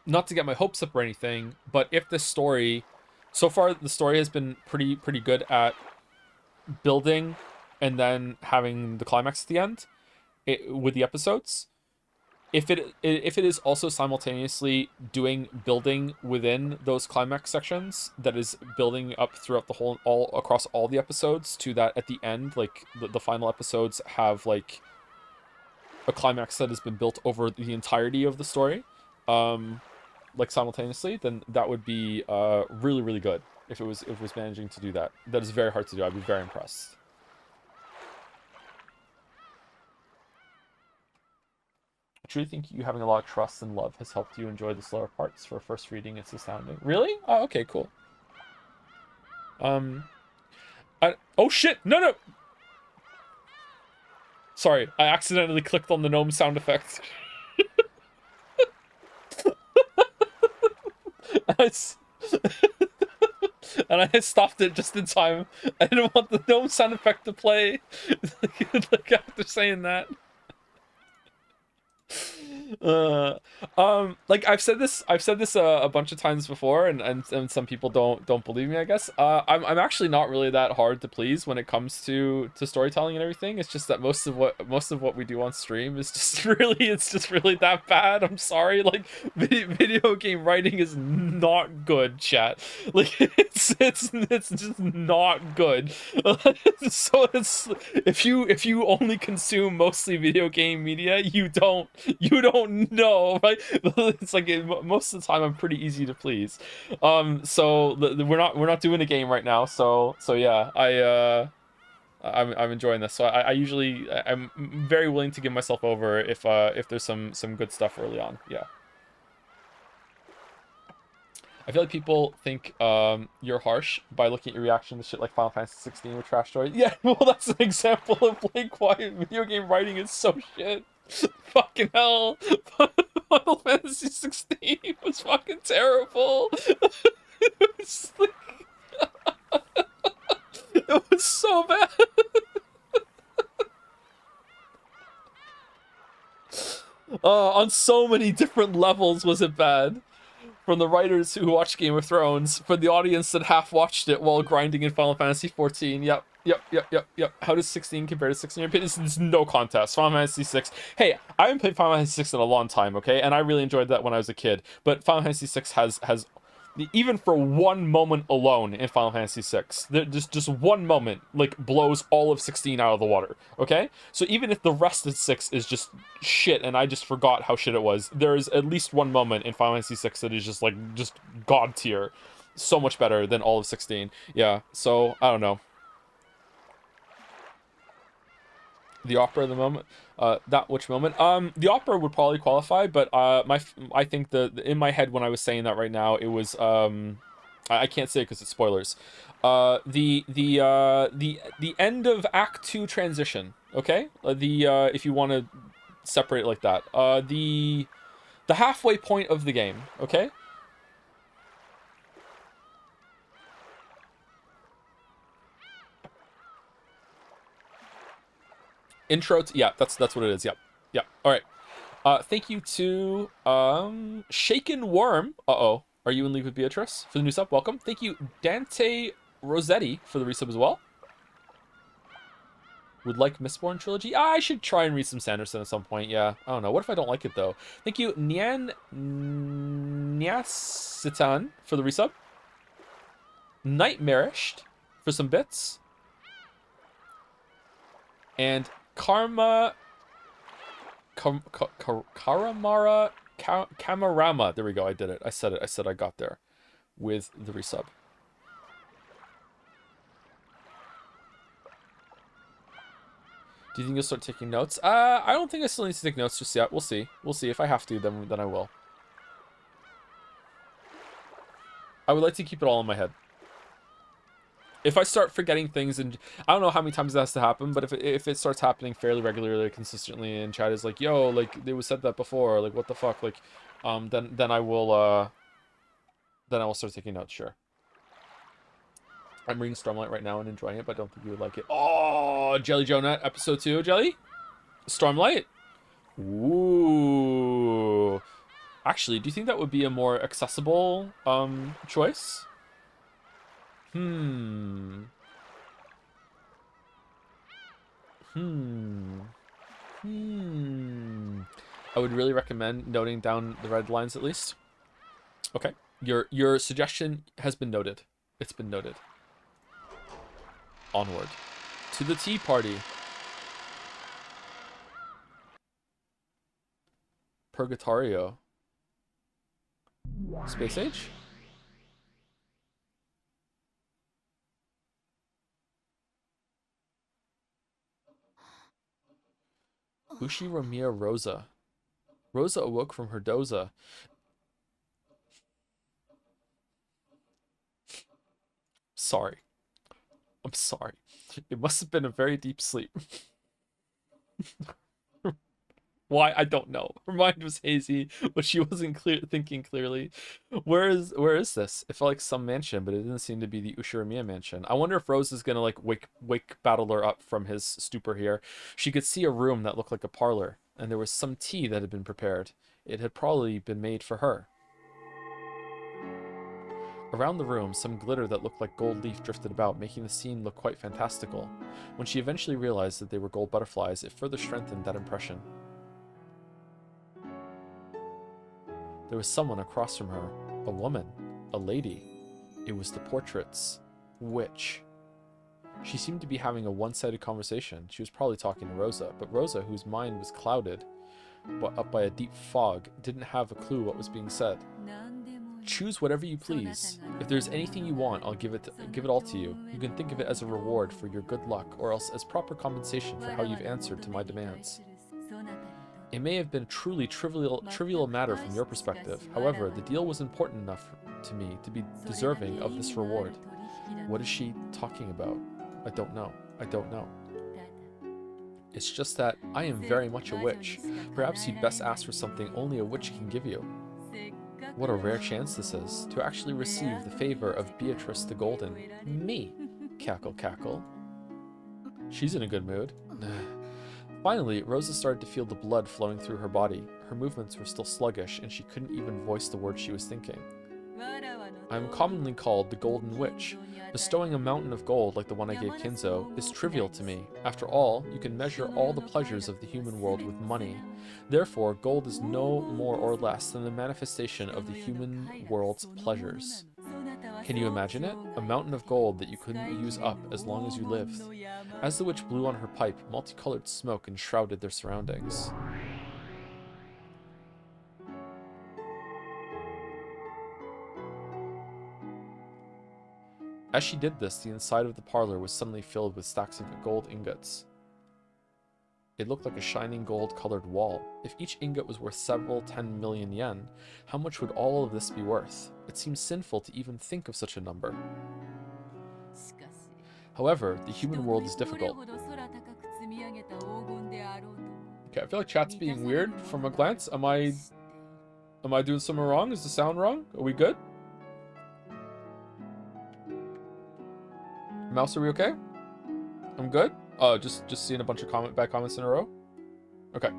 not to get my hopes up or anything, but if this story, so far the story has been pretty good at building and then having the climax at the end with the episodes. If it is also simultaneously doing building within those climax sections, that is building up throughout the all across all the episodes to that at the end, like the final episodes have like a climax that has been built over the entirety of the story, like simultaneously, then that would be really good if it was managing to do that. That is very hard to do. I'd be very impressed. I truly think you having a lot of trust and love has helped you enjoy the slower parts. For a first reading, it's astounding. Really? Oh, okay, cool. Oh shit! No! Sorry, I accidentally clicked on the gnome sound effect. And I stopped it just in time. I didn't want the gnome sound effect to play like after saying that. uh, like I've said this a bunch of times before, and some people don't believe me, I guess. I'm actually not really that hard to please when it comes to storytelling and everything. It's just that most of what we do on stream is just it's just really that bad. I'm sorry. Like video game writing is not good, chat. Like it's just not good. So it's if you only consume mostly video game media, you don't know, right? It's like most of the time I'm pretty easy to please. So we're not doing a game right now, so yeah, I'm enjoying this. So I usually I'm very willing to give myself over if there's some good stuff early on. Yeah. I feel like people think you're harsh by looking at your reaction to shit like Final Fantasy 16 with trash stories. Yeah, well, that's an example of like why video game writing is so shit. Fucking hell. Final Fantasy 16 was fucking terrible. It was like, it was so bad. On so many different levels was it bad. From the writers who watched Game of Thrones, for the audience that half watched it while grinding in Final Fantasy 14. Yep. How does 16 compare to 16? In your opinion, there's no contest. Final Fantasy 6. Hey, I haven't played Final Fantasy 6 in a long time, okay? And I really enjoyed that when I was a kid. But Final Fantasy 6 has even for one moment alone in Final Fantasy 6, just one moment like blows all of 16 out of the water. Okay, so even if the rest of 6 is just shit and I just forgot how shit it was, there is at least one moment in Final Fantasy 6 that is just god tier, so much better than all of 16. Yeah, so I don't know. The opera at the moment, that which moment? The opera would probably qualify, but I think in my head when I was saying that right now, it was I can't say it because it's spoilers. The end of Act 2 transition. Okay, if you want to separate it like that, the halfway point of the game. Okay. Intro to, yeah, that's what it is. Yep. All right. Thank you to Shaken Worm. Are you in league with Beatrice for the new sub? Welcome. Thank you, Dante Rossetti, for the resub as well. Would like Mistborn trilogy? I should try and read some Sanderson at some point. Yeah, I don't know. What if I don't like it though? Thank you, Nyan Nyasitan, for the resub. Nightmarished for some bits. And Karamara Kamarama. There we go. I did it. I said I got there with the resub. Do you think you'll start taking notes? I don't think I still need to take notes just yet. We'll see. We'll see. If I have to, then I will. I would like to keep it all in my head. If I start forgetting things, and I don't know how many times that has to happen, but if it starts happening fairly regularly, consistently, and chat is like, yo, like they was said that before, like what the fuck, like, then I will start taking notes. Sure. I'm reading Stormlight right now and enjoying it, but I don't think you would like it. Oh, Jelly Jonah, episode 2, Jelly, Stormlight. Ooh. Actually, do you think that would be a more accessible choice? I would really recommend noting down the red lines at least. Okay. Your suggestion has been noted. It's been noted. Onward. To the tea party. Purgatorio. Space Age? Ushiromia Rosa. Rosa awoke from her doza. Sorry. I'm sorry. It must have been a very deep sleep. Why? I don't know. Her mind was hazy, but she wasn't thinking clearly. Where is this? It felt like some mansion, but it didn't seem to be the Ushiramiya mansion. I wonder if Rose is gonna like wake Battler up from his stupor here. She could see a room that looked like a parlor. and there was some tea that had been prepared. It had probably been made for her. Around the room, some glitter that looked like gold leaf drifted about, making the scene look quite fantastical. When she eventually realized that they were gold butterflies, it further strengthened that impression. There was someone across from her. A woman. A lady. It was the portrait's witch. She seemed to be having a one-sided conversation. She was probably talking to Rosa, but Rosa, whose mind was clouded up by a deep fog, didn't have a clue what was being said. Choose whatever you please. If there's anything you want, I'll give it all to you. You can think of it as a reward for your good luck, or else as proper compensation for how you've answered to my demands. It may have been a truly trivial matter from your perspective. However, the deal was important enough to me to be deserving of this reward. What is she talking about? I don't know. I don't know. It's just that I am very much a witch. Perhaps you'd best ask for something only a witch can give you. What a rare chance this is, to actually receive the favor of Beatrice the Golden. Me! Cackle, cackle. She's in a good mood. Finally, Rosa started to feel the blood flowing through her body. Her movements were still sluggish, and she couldn't even voice the words she was thinking. I am commonly called the Golden Witch. Bestowing a mountain of gold like the one I gave Kinzo is trivial to me. After all, you can measure all the pleasures of the human world with money. Therefore, gold is no more or less than the manifestation of the human world's pleasures. Can you imagine it? A mountain of gold that you couldn't use up as long as you lived. As the witch blew on her pipe, multicolored smoke enshrouded their surroundings. As she did this, the inside of the parlor was suddenly filled with stacks of gold ingots. It looked like a shining gold-colored wall. If each ingot was worth several 10 million yen, how much would all of this be worth? It seemed sinful to even think of such a number. However, the human world is difficult. Okay, I feel like chat's being weird from a glance. Am I doing something wrong? Is the sound wrong? Are we good? Mouse, are we okay? I'm good? Just seeing a bunch of bad comments in a row? Okay.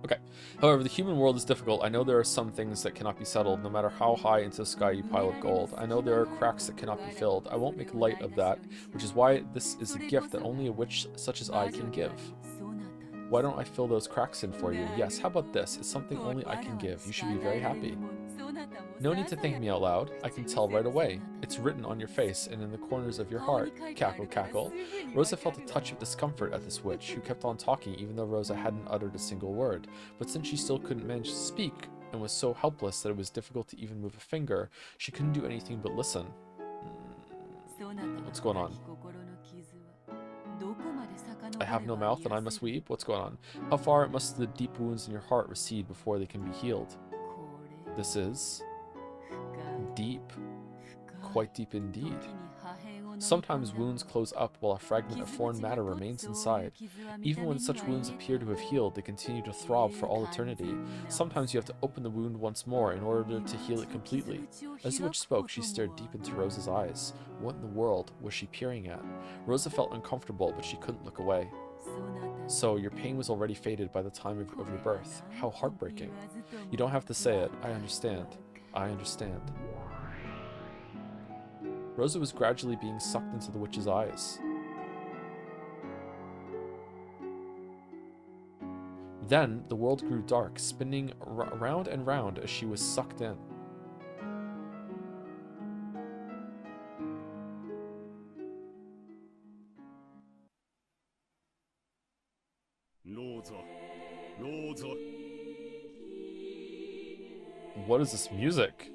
Okay. However, the human world is difficult. I know there are some things that cannot be settled, no matter how high into the sky you pile up gold. I know there are cracks that cannot be filled. I won't make light of that, which is why this is a gift that only a witch such as I can give. Why don't I fill those cracks in for you? Yes, how about this? It's something only I can give. You should be very happy. No need to thank me out loud. I can tell right away. It's written on your face and in the corners of your heart. Cackle, cackle. Rosa felt a touch of discomfort at this witch, who kept on talking even though Rosa hadn't uttered a single word. But since she still couldn't manage to speak, and was so helpless that it was difficult to even move a finger, she couldn't do anything but listen. What's going on? I have no mouth and I must weep? What's going on? How far must the deep wounds in your heart recede before they can be healed? This is deep, quite deep indeed. Sometimes wounds close up while a fragment of foreign matter remains inside. Even when such wounds appear to have healed, they continue to throb for all eternity. Sometimes you have to open the wound once more in order to heal it completely. As the witch spoke, she stared deep into Rosa's eyes. What in the world was she peering at? Rosa felt uncomfortable, but she couldn't look away. So, your pain was already faded by the time of your birth. How heartbreaking. You don't have to say it. I understand. I understand. Rosa was gradually being sucked into the witch's eyes. Then, the world grew dark, spinning round and round as she was sucked in. What is this music?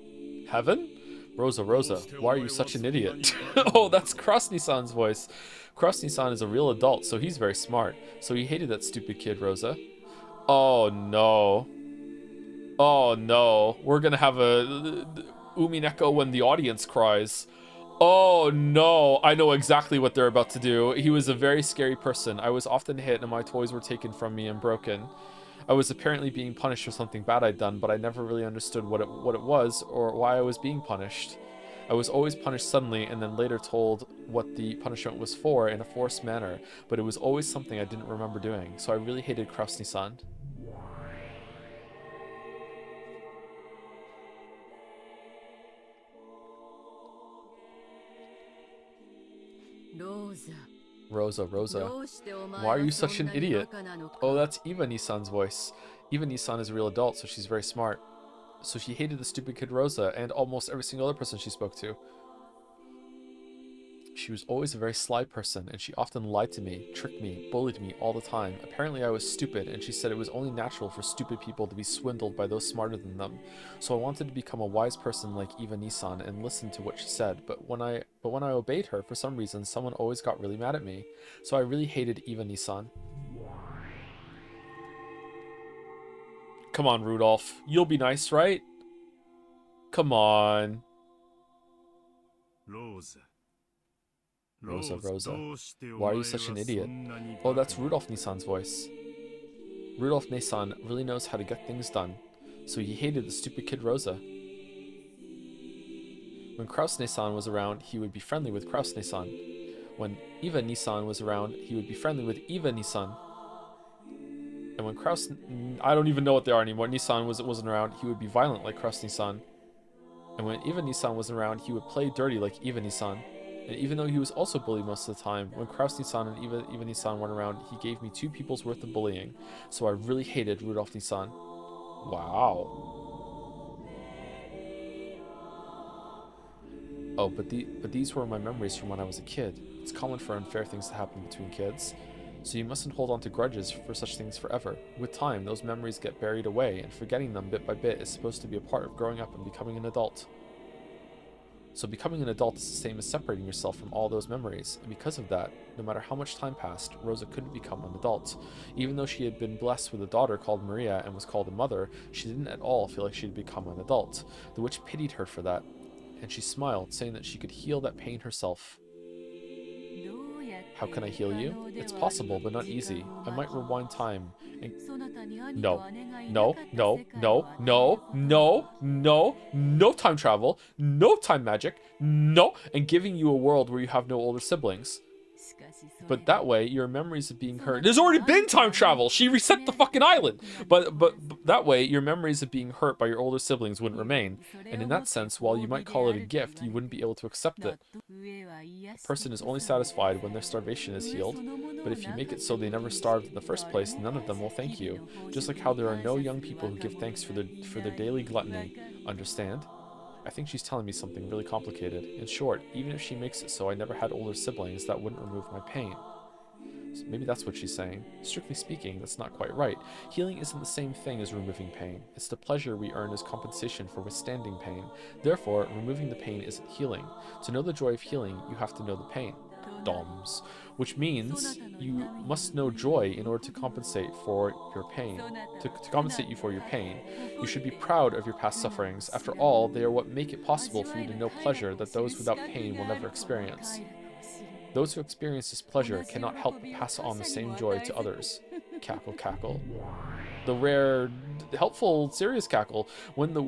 Heaven? Rosa, Rosa, why are you such an idiot? Oh, that's Krasny-san's voice. Krasny-san is a real adult, so he's very smart. So he hated that stupid kid, Rosa. Oh, no. Oh, no. We're gonna have a Umineko when the audience cries. Oh, no. I know exactly what they're about to do. He was a very scary person. I was often hit and my toys were taken from me and broken. I was apparently being punished for something bad I'd done, but I never really understood what it was or why I was being punished. I was always punished suddenly and then later told what the punishment was for in a forced manner, but it was always something I didn't remember doing, so I really hated Krasny-san. Rosa, why are you such an idiot? Oh, that's Iva-ni-san's voice. Iva-ni-san is a real adult, so she's very smart. So she hated the stupid kid Rosa and almost every single other person she spoke to. She was always a very sly person, and she often lied to me, tricked me, bullied me all the time. Apparently I was stupid, and she said it was only natural for stupid people to be swindled by those smarter than them. So I wanted to become a wise person like Iva-ni-san and listen to what she said, but when I obeyed her, for some reason, someone always got really mad at me. So I really hated Iva-ni-san. Come on, Rudolph. You'll be nice, right? Come on. Rosa. Why are you such an idiot? Oh, that's Rudolph-ni-san's voice. Rudolph-ni-san really knows how to get things done, so he hated the stupid kid Rosa. When Kraus-ni-san was around, he would be friendly with Kraus-ni-san. When Iva-ni-san was around, he would be friendly with Iva-ni-san. And when I don't even know what they are anymore. Nissan wasn't around, he would be violent like Kraus-ni-san. And when Iva-ni-san was around, he would play dirty like Iva-ni-san. And even though he was also bullied most of the time, when Kraus-ni-san and Iva-ni-san weren't around, he gave me 2 people's worth of bullying. So I really hated Rudolph-ni-san. Wow. Oh, but these were my memories from when I was a kid. It's common for unfair things to happen between kids. So you mustn't hold on to grudges for such things forever. With time, those memories get buried away, and forgetting them bit by bit is supposed to be a part of growing up and becoming an adult. So becoming an adult is the same as separating yourself from all those memories, and because of that, no matter how much time passed, Rosa couldn't become an adult. Even though she had been blessed with a daughter called Maria and was called a mother, she didn't at all feel like she'd become an adult. The witch pitied her for that, and she smiled, saying that she could heal that pain herself. How can I heal you? It's possible, but not easy. I might rewind time and... No time travel, no time magic, no, and giving you a world where you have no older siblings. But that way, your memories of being hurt... There's already been time travel! She reset the fucking island! But that way, your memories of being hurt by your older siblings wouldn't remain. And in that sense, while you might call it a gift, you wouldn't be able to accept it. A person is only satisfied when their starvation is healed. But if you make it so they never starved in the first place, none of them will thank you. Just like how there are no young people who give thanks for their daily gluttony. Understand? I think she's telling me something really complicated. In short, even if she makes it so I never had older siblings, that wouldn't remove my pain. So maybe that's what she's saying. Strictly speaking, that's not quite right. Healing isn't the same thing as removing pain. It's the pleasure we earn as compensation for withstanding pain. Therefore, removing the pain isn't healing. To know the joy of healing, you have to know the pain. DOMS. Which means you must know joy in order to compensate for your pain. To compensate you for your pain. You should be proud of your past sufferings. After all, they are what make it possible for you to know pleasure that those without pain will never experience. Those who experience this pleasure cannot help but pass on the same joy to others. Cackle, cackle. The rare, helpful, serious cackle. When the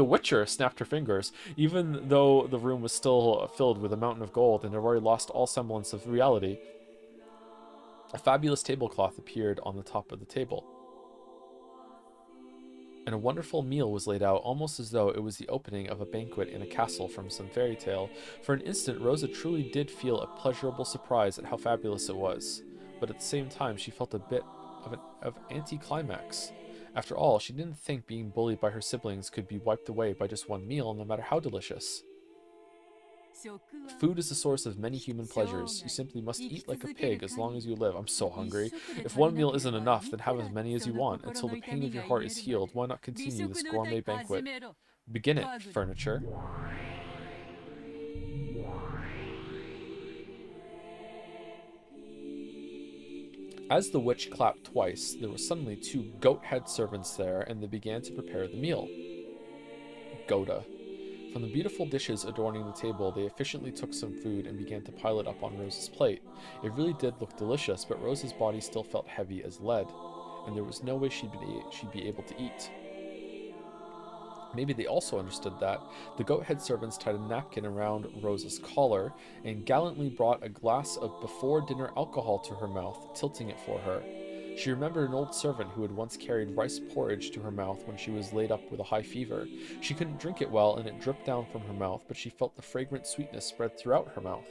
Witcher snapped her fingers, even though the room was still filled with a mountain of gold and had already lost all semblance of reality, a fabulous tablecloth appeared on the top of the table. And a wonderful meal was laid out, almost as though it was the opening of a banquet in a castle from some fairy tale. For an instant, Rosa truly did feel a pleasurable surprise at how fabulous it was. But at the same time, she felt a bit of anticlimax. After all, she didn't think being bullied by her siblings could be wiped away by just one meal, no matter how delicious. Food is the source of many human pleasures. You simply must eat like a pig as long as you live. I'm so hungry. If one meal isn't enough, then have as many as you want. Until the pain of your heart is healed, why not continue this gourmet banquet? Begin it, furniture. As the witch clapped twice, there were suddenly 2 goat-head servants there, and they began to prepare the meal. Goda. From the beautiful dishes adorning the table, they efficiently took some food and began to pile it up on Rosa's plate. It really did look delicious, but Rosa's body still felt heavy as lead, and there was no way she'd be able to eat. Maybe they also understood that. The goat-head servants tied a napkin around Rosa's collar and gallantly brought a glass of before-dinner alcohol to her mouth, tilting it for her. She remembered an old servant who had once carried rice porridge to her mouth when she was laid up with a high fever. She couldn't drink it well, and it dripped down from her mouth, but she felt the fragrant sweetness spread throughout her mouth.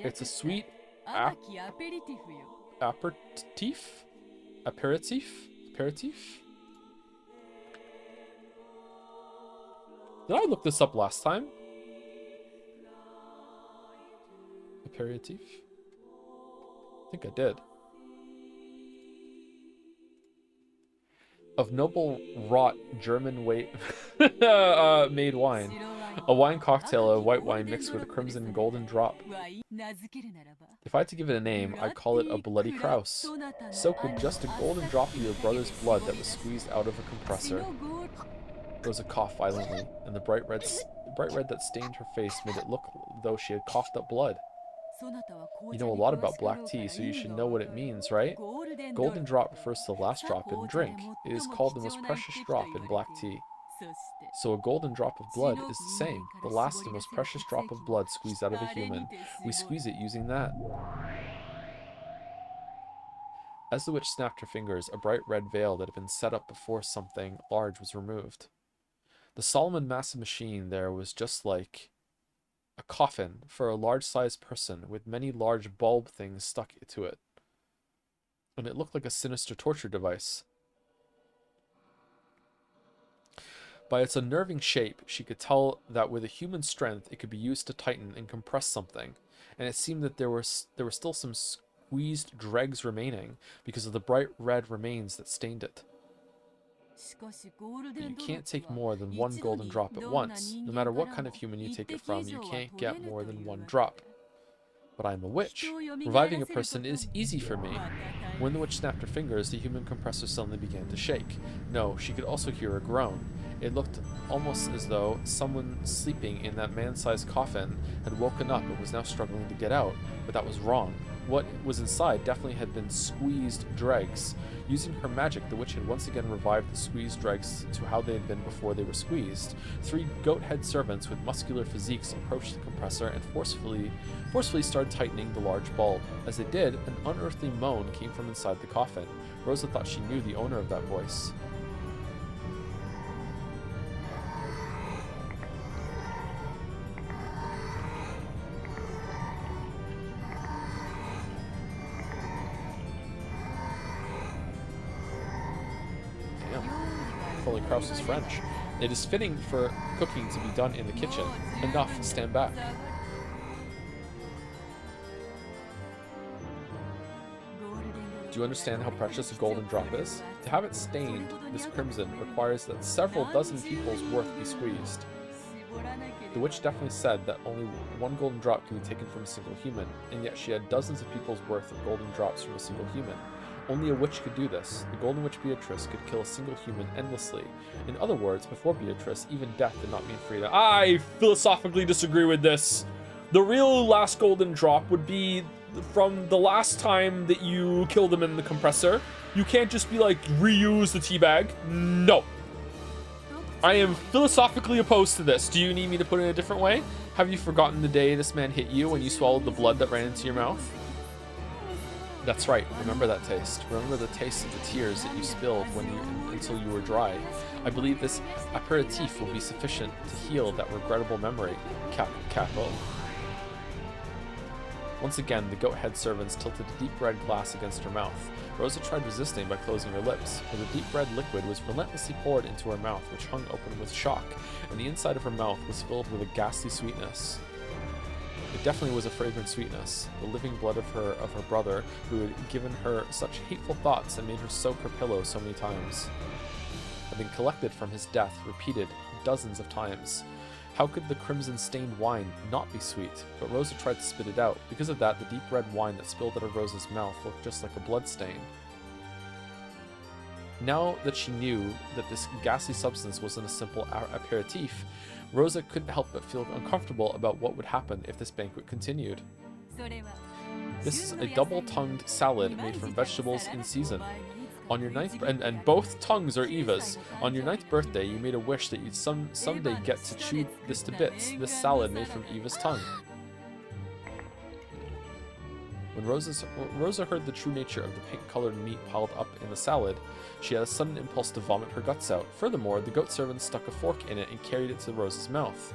It's a sweet aperitif? Aperitif? Aperitif? Did I look this up last time? Aperitif? I think I did. Of noble wrought German made wine. A wine cocktail of white wine mixed with a crimson golden drop. If I had to give it a name, I'd call it a bloody Kraus. Soaked with just a golden drop of your brother's blood that was squeezed out of a compressor. Rosa coughed violently, and the bright red that stained her face made it look though she had coughed up blood. You know a lot about black tea, so you should know what it means, right? Golden drop refers to the last drop in drink. It is called the most precious drop in black tea. So a golden drop of blood is the same, the last and most precious drop of blood squeezed out of a human. We squeeze it using that. As the witch snapped her fingers, a bright red veil that had been set up before something large was removed. The solemn and massive machine there was just like a coffin for a large-sized person with many large bulb things stuck to it. And it looked like a sinister torture device. By its unnerving shape, she could tell that with a human strength it could be used to tighten and compress something, and it seemed that there were still some squeezed dregs remaining because of the bright red remains that stained it. But you can't take more than one golden drop at once. No matter what kind of human you take it from, you can't get more than one drop. But I'm a witch. Reviving a person is easy for me. When the witch snapped her fingers, the human compressor suddenly began to shake. No, she could also hear a groan. It looked almost as though someone sleeping in that man-sized coffin had woken up and was now struggling to get out, but that was wrong. What was inside definitely had been squeezed dregs. Using her magic, the witch had once again revived the squeezed dregs to how they had been before they were squeezed. 3 goat-head servants with muscular physiques approached the compressor and forcefully started tightening the large bulb. As they did, an unearthly moan came from inside the coffin. Rosa thought she knew the owner of that voice. Fully Kraus is French. It is fitting for cooking to be done in the kitchen. Enough, stand back. Do you understand how precious a golden drop is? To have it stained this crimson requires that several dozen people's worth be squeezed. The witch definitely said that only one golden drop can be taken from a single human, and yet she had dozens of people's worth of golden drops from a single human. Only a witch could do this. The Golden Witch Beatrice could kill a single human endlessly. In other words, before Beatrice, even death did not mean freedom. I philosophically disagree with this. The real last golden drop would be from the last time that you killed him in the compressor. You can't just be like, reuse the teabag. No. I am philosophically opposed to this. Do you need me to put it in a different way? Have you forgotten the day this man hit you when you swallowed the blood that ran into your mouth? That's right, remember that taste. Remember the taste of the tears that you spilled until you were dry. I believe this aperitif will be sufficient to heal that regrettable memory. Capo. Once again, the goat-head servants tilted a deep red glass against her mouth. Rosa tried resisting by closing her lips, but the deep red liquid was relentlessly poured into her mouth, which hung open with shock, and the inside of her mouth was filled with a ghastly sweetness. It definitely was a fragrant sweetness, the living blood of her brother, who had given her such hateful thoughts and made her soak her pillow so many times. Had been collected from his death, repeated dozens of times. How could the crimson-stained wine not be sweet? But Rosa tried to spit it out. Because of that, the deep red wine that spilled out of Rosa's mouth looked just like a blood stain. Now that she knew that this ghastly substance wasn't a simple aperitif, Rosa couldn't help but feel uncomfortable about what would happen if this banquet continued. This is a double-tongued salad made from vegetables in season. On your and both tongues are Eva's. On your 9th birthday, you made a wish that you'd someday get to chew this to bits, this salad made from Eva's tongue. When Rosa heard the true nature of the pink-colored meat piled up in the salad, she had a sudden impulse to vomit her guts out. Furthermore, the goat servant stuck a fork in it and carried it to Rosa's mouth.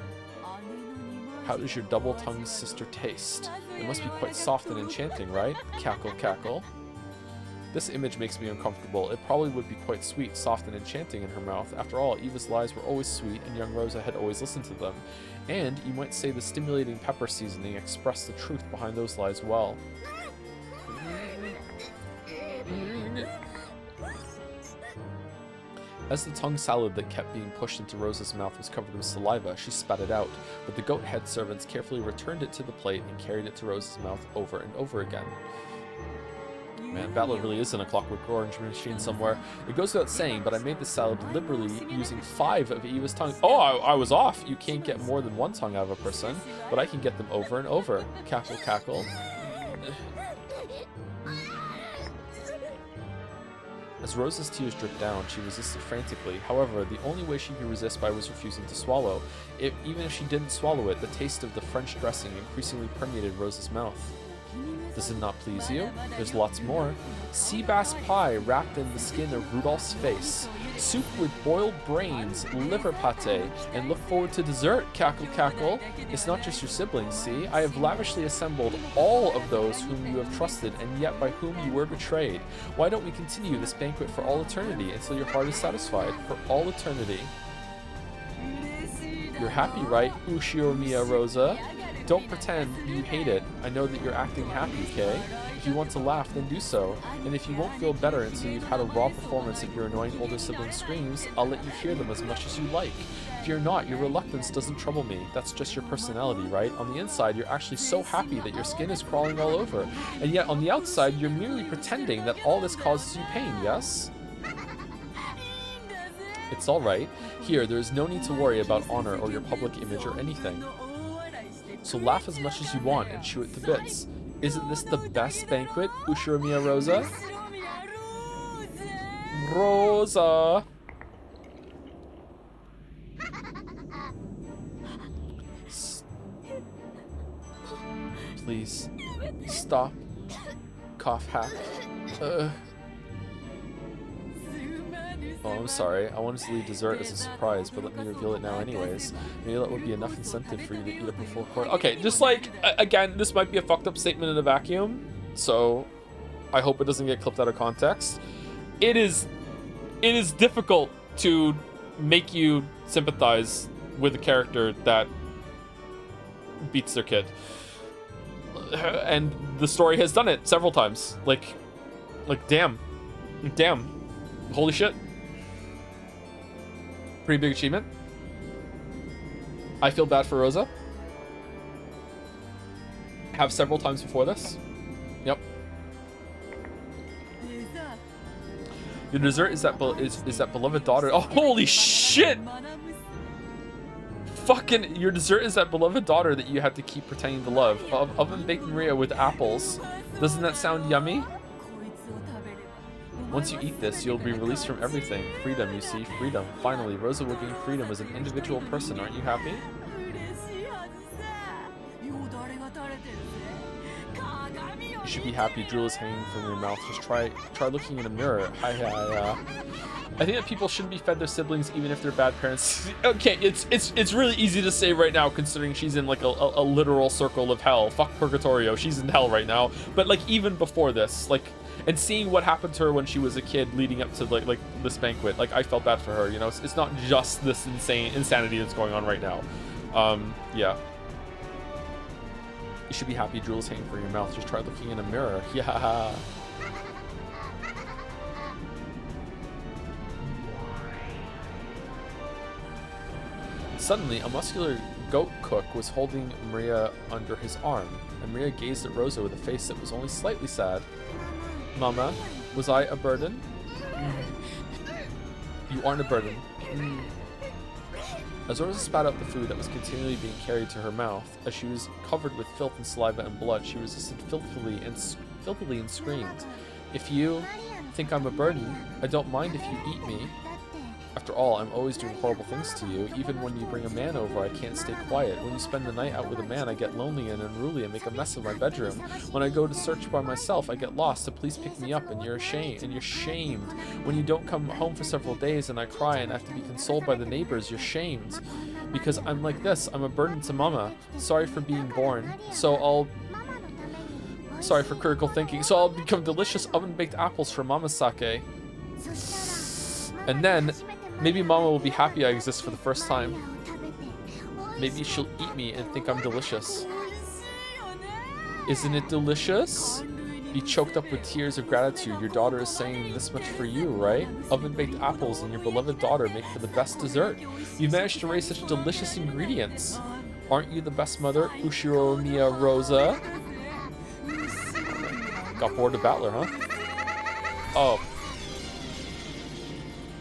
How does your double-tongued sister taste? It must be quite soft and enchanting, right? Cackle, cackle. This image makes me uncomfortable. It probably would be quite sweet, soft, and enchanting in her mouth. After all, Eva's lies were always sweet, and young Rosa had always listened to them. And, you might say the stimulating pepper seasoning expressed the truth behind those lies well. As the tongue salad that kept being pushed into Rosa's mouth was covered with saliva, she spat it out, but the goat head servants carefully returned it to the plate and carried it to Rosa's mouth over and over again. Man, Battler really is in a Clockwork Orange machine somewhere. It goes without saying, but I made this salad deliberately using 5 of Eva's tongues. Oh, I was off! You can't get more than 1 tongue out of a person, but I can get them over and over. Cackle, cackle. As Rosa's tears dripped down, she resisted frantically. However, the only way she could resist by was refusing to swallow. Even if she didn't swallow it, the taste of the French dressing increasingly permeated Rosa's mouth. Does it not please you? There's lots more. Sea bass pie wrapped in the skin of Rudolph's face. Soup with boiled brains, liver pate, and look forward to dessert, cackle cackle. It's not just your siblings, see? I have lavishly assembled all of those whom you have trusted and yet by whom you were betrayed. Why don't we continue this banquet for all eternity until your heart is satisfied? For all eternity. You're happy, right, Ushiomiya Rosa? Don't pretend you hate it. I know that you're acting happy, okay? If you want to laugh, then do so. And if you won't feel better until you've had a raw performance of your annoying older sibling's screams, I'll let you hear them as much as you like. If you're not, your reluctance doesn't trouble me. That's just your personality, right? On the inside, you're actually so happy that your skin is crawling all over. And yet, on the outside, you're merely pretending that all this causes you pain, yes? It's alright. Here, there is no need to worry about honor or your public image or anything. So laugh as much as you want and chew it to bits. Isn't this the best banquet, Ushiomiya Rosa? Rosa! Please, stop. Cough hack. Oh, I'm sorry. I wanted to leave dessert as a surprise, but let me reveal it now anyways. Maybe that would be enough incentive for you to eat it before court. Okay, just like, again, this might be a fucked up statement in a vacuum, so I hope it doesn't get clipped out of context. It is difficult to make you sympathize with a character that beats their kid. And the story has done it several times. Like, damn. Holy shit. Pretty big achievement. I feel bad for Rosa. Have several times before this. Yep. Your dessert is that beloved daughter. Oh, holy shit! Fucking, your dessert is that beloved daughter that you had to keep pretending to love. Oven baked Maria with apples. Doesn't that sound yummy? Once you eat this, you'll be released from everything. Freedom, you see, freedom. Finally, Rosa will gain freedom as an individual person. Aren't you happy? You should be happy. Drool is hanging from your mouth. Just try looking in a mirror. Hi. I think that people shouldn't be fed their siblings even if they're bad parents. Okay, it's really easy to say right now considering she's in like a literal circle of hell. Fuck Purgatorio. She's in hell right now. But like even before this, like, and seeing what happened to her when she was a kid leading up to like this banquet, like I felt bad for her, you know. It's not just this insanity that's going on right now. Yeah. You should be happy. Drool is hanging from your mouth. Just try looking in a mirror. Yeah. Suddenly, a muscular goat cook was holding Maria under his arm, and Maria gazed at Rosa with a face that was only slightly sad. Mama, was I a burden? You aren't a burden. As Rosa spat out the food that was continually being carried to her mouth, as she was covered with filth and saliva and blood, she resisted filthily and screamed. If you... think I'm a burden. I don't mind if you eat me. After all, I'm always doing horrible things to you. Even when you bring a man over, I can't stay quiet. When you spend the night out with a man, I get lonely and unruly and make a mess of my bedroom. When I go to search by myself, I get lost, so please pick me up, and you're ashamed. When you don't come home for several days and I cry and have to be consoled by the neighbors, you're shamed. Because I'm like this, I'm a burden to mama. Sorry for being born. Sorry for critical thinking. So I'll become delicious oven-baked apples for mama's sake. And then, maybe mama will be happy I exist for the first time. Maybe she'll eat me and think I'm delicious. Isn't it delicious? Be choked up with tears of gratitude. Your daughter is saying this much for you, right? Oven-baked apples and your beloved daughter make for the best dessert. You managed to raise such delicious ingredients. Aren't you the best mother, Ushiro Mia Rosa? Got bored of Battler, huh? Oh.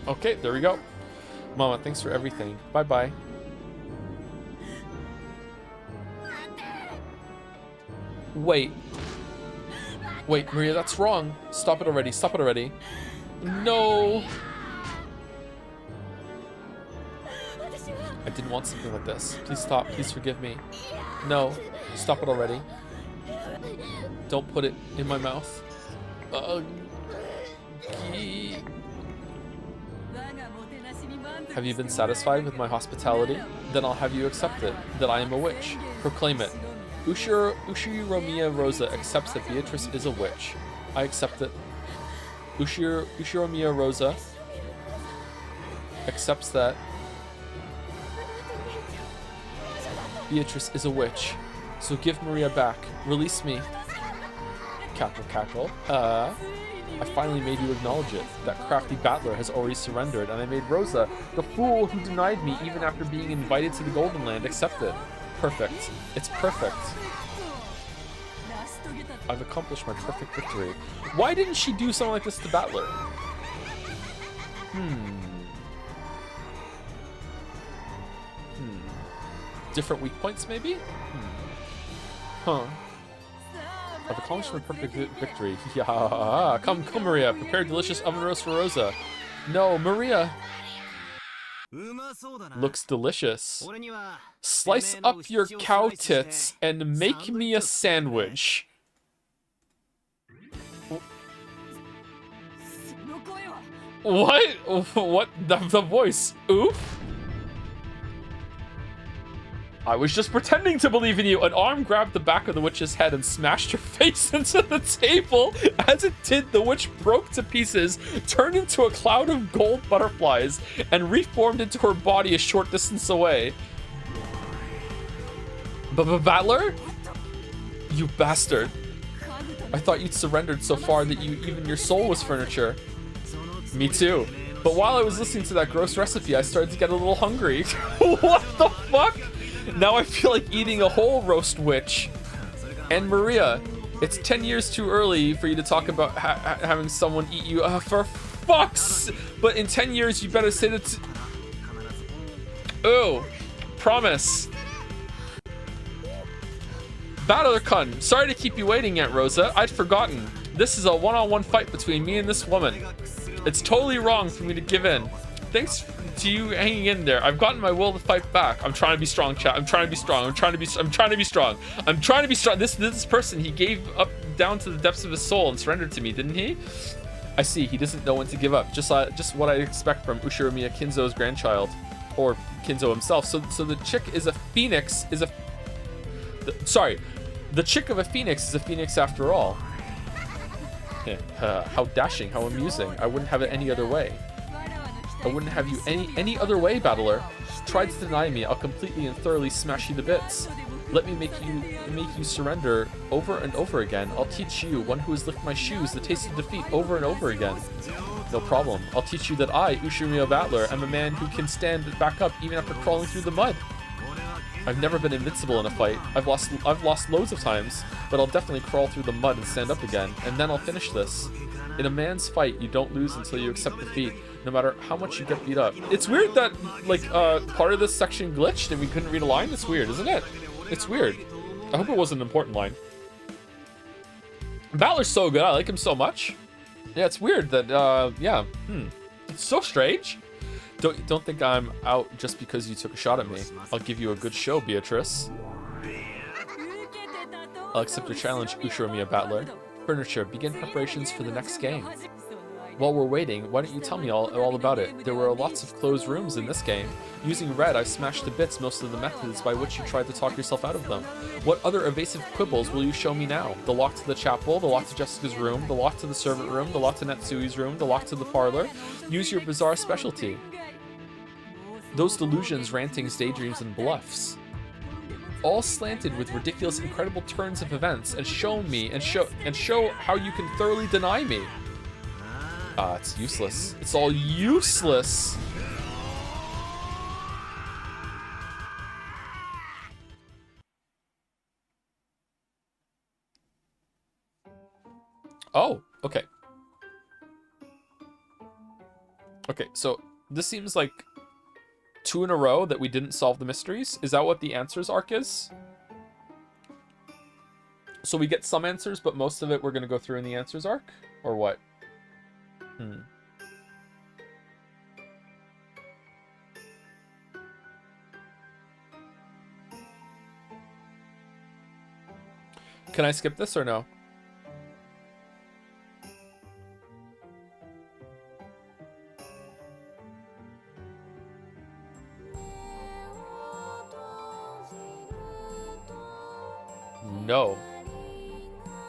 Okay, there we go. Mama, thanks for everything. Bye-bye. Wait, Maria, that's wrong. Stop it already. Stop it already. No. I didn't want something like this. Please stop. Please forgive me. No. Stop it already. Don't put it in my mouth. Have you been satisfied with my hospitality? Then I'll have you accept it, that I am a witch. Proclaim it. Ushiro Mia Rosa accepts that Beatrice is a witch. I accept it. Ushiro Mia Rosa accepts that Beatrice is a witch. So give Maria back. Release me. Cackle, cackle. I finally made you acknowledge it. That crafty battler has already surrendered, and I made Rosa, the fool who denied me even after being invited to the Golden Land, accept it. Perfect. It's perfect. I've accomplished my perfect victory. Why didn't she do something like this to Battler? Different weak points, maybe? Huh. I've accomplished my perfect victory. Yeah. Come, Maria. Prepare delicious oven roast for Rosa. No, Maria. Looks delicious. Slice up your cow tits and make me a sandwich. What? What? The voice? Oof? I was just pretending to believe in you. An arm grabbed the back of the witch's head and smashed her face into the table. As it did, the witch broke to pieces, turned into a cloud of gold butterflies, and reformed into her body a short distance away. Battler? You bastard. I thought you'd surrendered so far that even your soul was furniture. Me too. But while I was listening to that gross recipe, I started to get a little hungry. What the fuck? Now I feel like eating a whole roast witch. And Maria, it's 10 years too early for you to talk about having someone eat you. For fuck's... But in 10 years, you better say that... Oh, promise. Battler Kun, sorry to keep you waiting, Aunt Rosa. I'd forgotten. This is a one-on-one fight between me and this woman. It's totally wrong for me to give in. Thanks to you hanging in there. I've gotten my will to fight back. I'm trying to be strong, chat. I'm trying to be strong. I'm trying to be strong. This person, he gave up down to the depths of his soul and surrendered to me, didn't he? I see. He doesn't know when to give up. Just what I expect from Ushiromiya Kinzo's grandchild, or Kinzo himself. So the chick is a phoenix. The chick of a phoenix is a phoenix after all. How dashing, how amusing. I wouldn't have it any other way. I wouldn't have you any other way, Battler. Try to deny me, I'll completely and thoroughly smash you to bits. Let me make you surrender over and over again. I'll teach you, one who has licked my shoes, the taste of defeat over and over again. No problem. I'll teach you that I, Ushiromio Battler, am a man who can stand back up even after crawling through the mud. I've never been invincible in a fight. I've lost loads of times, but I'll definitely crawl through the mud and stand up again, and then I'll finish this. In a man's fight, you don't lose until you accept defeat, no matter how much you get beat up. It's weird that, part of this section glitched and we couldn't read a line. It's weird, isn't it? It's weird. I hope it wasn't an important line. Battler's so good. I like him so much. Yeah, it's weird that, yeah. It's so strange. Don't think I'm out just because you took a shot at me. I'll give you a good show, Beatrice. I'll accept your challenge, Ushiromiya Battler. Furniture, begin preparations for the next game. While we're waiting, why don't you tell me all about it? There were lots of closed rooms in this game. Using red, I smashed to bits most of the methods by which you tried to talk yourself out of them. What other evasive quibbles will you show me now? The lock to the chapel, the lock to Jessica's room, the lock to the servant room, the lock to Netsui's room, the lock to the parlor. Use your bizarre specialty. Those delusions, rantings, daydreams, and bluffs. All slanted with ridiculous, incredible turns of events, and show how you can thoroughly deny me. It's useless. It's all useless. Oh, okay. Okay, so this seems like 2 in a row that we didn't solve the mysteries. Is that what the answers arc is? So we get some answers, but most of it we're going to go through in the answers arc? Or what? Can I skip this or no? No.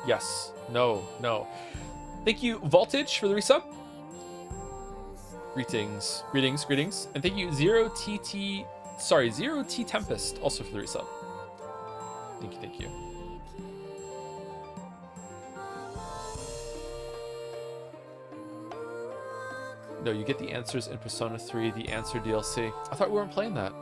Yes. No. No. Thank you, Voltage, for the resub. Greetings. Greetings. Greetings. And thank you, Zero T Tempest, also for the resub. Thank you. Thank you. No, you get the answers in Persona 3, the answer DLC. I thought we weren't playing that.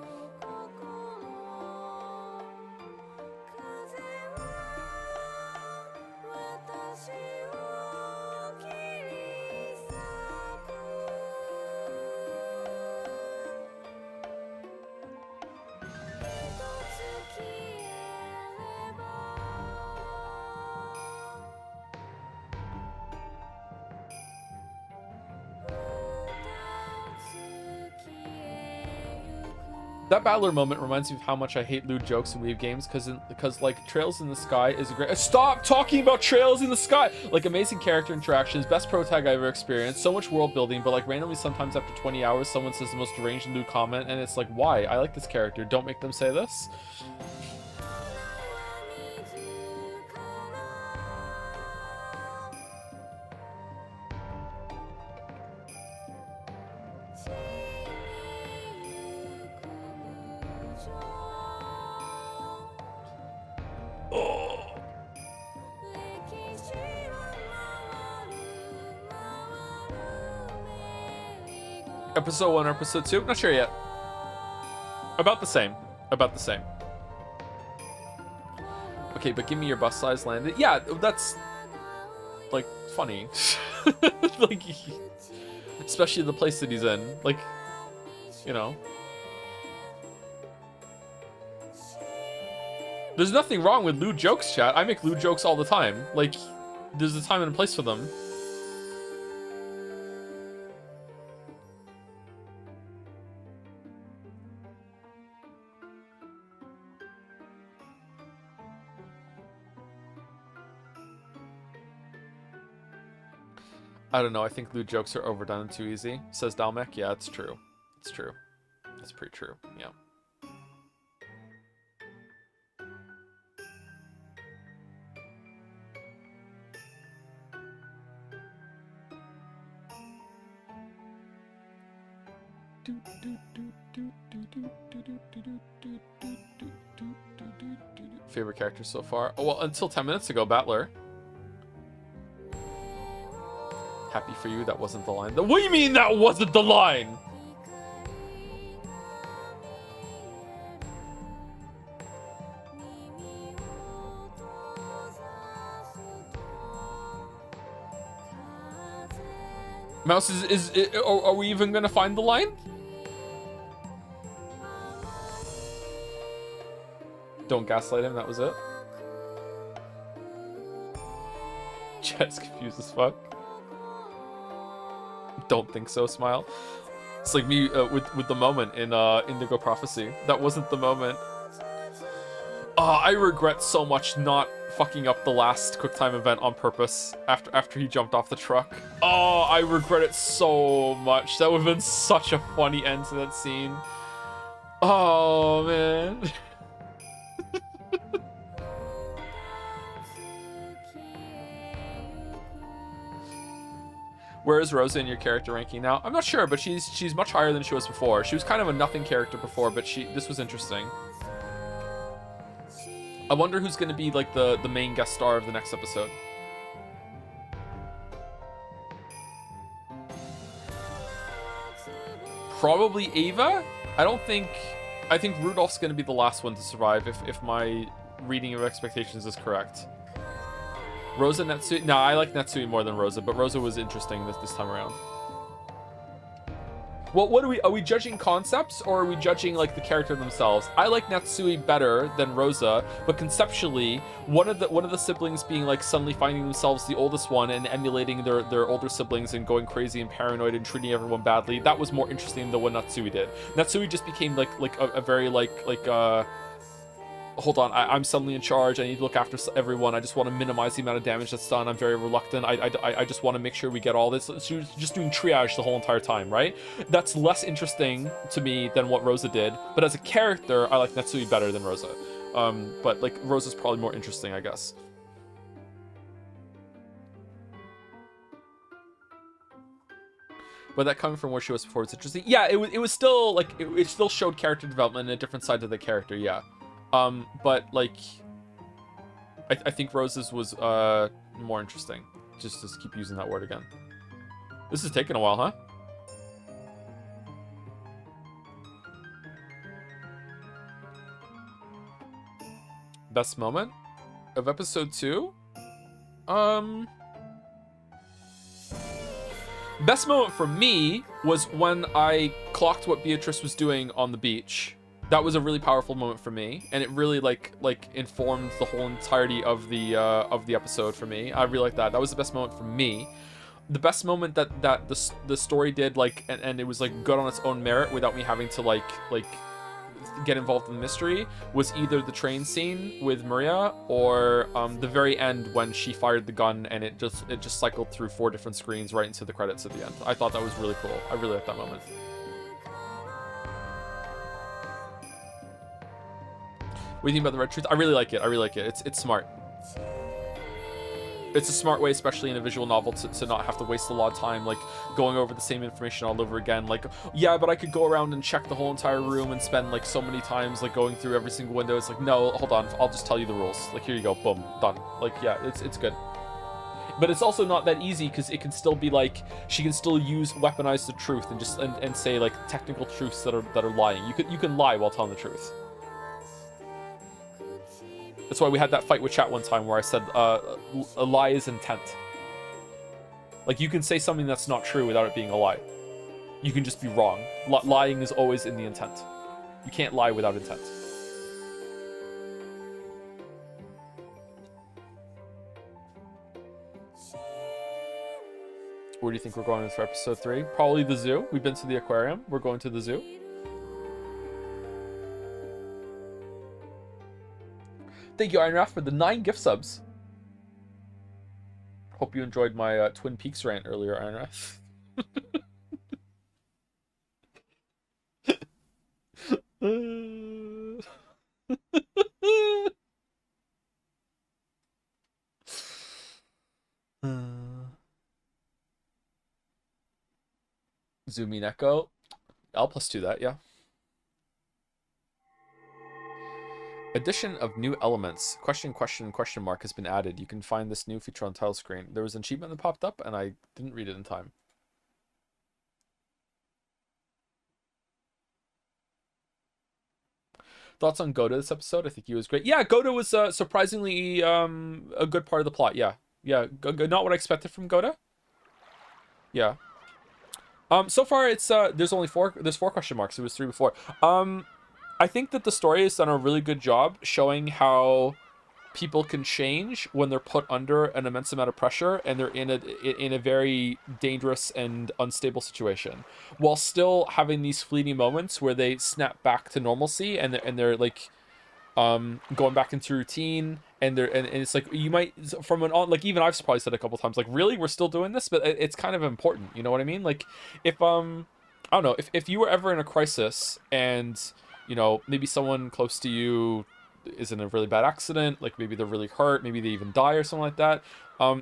That Battler moment reminds me of how much I hate lewd jokes in Weave games, because like Trails in the Sky is a great— Stop talking about Trails in the Sky! Like, amazing character interactions, best pro tag I ever experienced, so much world building, but like randomly sometimes after 20 hours someone says the most deranged and lewd comment, and it's like, why? I like this character, don't make them say this. Episode 1 or episode 2? Not sure yet. About the same. About the same. Okay, but give me your bus size landed. Yeah, that's like funny. Like, especially the place that he's in. Like, you know. There's nothing wrong with lewd jokes, chat. I make lewd jokes all the time. Like, there's a time and a place for them. I don't know, I think lewd jokes are overdone and too easy, says Dalmek. Yeah, it's true. It's true. It's pretty true, yeah. Favorite character so far? Oh, well, until 10 minutes ago, Battler. Happy for you, that wasn't the line. What do you mean that wasn't the line? Mouse, are we even gonna find the line? Don't gaslight him, that was it. Jet's confused as fuck. Don't think so smile. It's like me with the moment in Indigo Prophecy. That wasn't the moment. I regret so much not fucking up the last QuickTime event on purpose after he jumped off the truck. Oh, I regret it so much. That would have been such a funny end to that scene. Oh, man. Where is Rosa in your character ranking now? I'm not sure, but she's much higher than she was before. She was kind of a nothing character before, but this was interesting. I wonder who's going to be like the main guest star of the next episode. Probably Ava? I think Rudolph's going to be the last one to survive if my reading of expectations is correct. Rosa, Natsui? No, I like Natsui more than Rosa, but Rosa was interesting this time around. Well, what are we judging concepts, or are we judging like the character themselves? I like Natsui better than Rosa, but conceptually, one of the siblings being like suddenly finding themselves the oldest one and emulating their older siblings and going crazy and paranoid and treating everyone badly, that was more interesting than what Natsui did. Natsui just became like a very hold on, I'm suddenly in charge, I need to look after everyone, I just want to minimize the amount of damage that's done, I'm very reluctant, I just want to make sure we get all this. She was just doing triage the whole entire time, right? That's less interesting to me than what Rosa did, but as a character, I like Natsui better than Rosa. But like, Rosa's probably more interesting, I guess. But that coming from where she was before, it's interesting. Yeah, it was still, like, it still showed character development and a different side to the character, yeah. But like, I think Rose's was more interesting. Just keep using that word again. This is taking a while, huh? Best moment of episode 2? Best moment for me was when I clocked what Beatrice was doing on the beach. That was a really powerful moment for me, and it really like informed the whole entirety of the episode for me. I really like that. That was the best moment for me. The best moment that the story did, like, and it was like good on its own merit without me having to like get involved in the mystery, was either the train scene with Maria or the very end when she fired the gun and it just cycled through 4 different screens right into the credits at the end. I thought that was really cool. I really liked that moment. What do you think about the Red Truth? I really like it. I really like it. It's smart. It's a smart way, especially in a visual novel, to not have to waste a lot of time, like, going over the same information all over again. Like, yeah, but I could go around and check the whole entire room and spend, like, so many times, like, going through every single window. It's like, no, hold on. I'll just tell you the rules. Like, here you go. Boom. Done. Like, yeah, it's good. But it's also not that easy, because it can still be, like, she can still weaponize the truth and just, and say, like, technical truths that are lying. You can lie while telling the truth. That's why we had that fight with chat one time where I said a lie is intent. Like, you can say something that's not true without it being a lie. You can just be wrong. Lying is always in the intent. You can't lie without intent. Where do you think we're going for episode 3? Probably the zoo. We've been to the aquarium. We're going to the zoo. Thank you, Ironrath, for the 9 gift subs. Hope you enjoyed my Twin Peaks rant earlier, Ironrath. Umineko. I'll +2 that, yeah. Addition of new elements. Question mark has been added. You can find this new feature on title screen. There was an achievement that popped up and I didn't read it in time. Thoughts on Goda this episode? I think he was great. Yeah, Goda was surprisingly a good part of the plot. Yeah. Not what I expected from Goda. Yeah. So far it's there's 4 question marks. It was 3 before. I think that the story has done a really good job showing how people can change when they're put under an immense amount of pressure and they're in a very dangerous and unstable situation, while still having these fleeting moments where they snap back to normalcy and they're like going back into routine, and it's like you might from an on like even I've probably said a couple times like, really, we're still doing this, but it's kind of important, you know what I mean? Like if I don't know, if you were ever in a crisis and maybe someone close to you is in a really bad accident, like maybe they're really hurt, maybe they even die or something like that,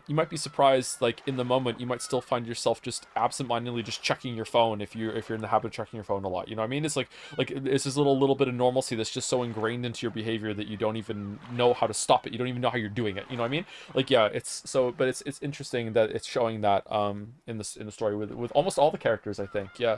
you might be surprised, like in the moment you might still find yourself just absentmindedly just checking your phone if you're in the habit of checking your phone a lot, you know what I mean? It's like it's this little bit of normalcy that's just so ingrained into your behavior that you don't even know how to stop it, you don't even know how you're doing it, you know what I mean? Like, yeah, but it's interesting that it's showing that in the story with almost all the characters, I think. Yeah.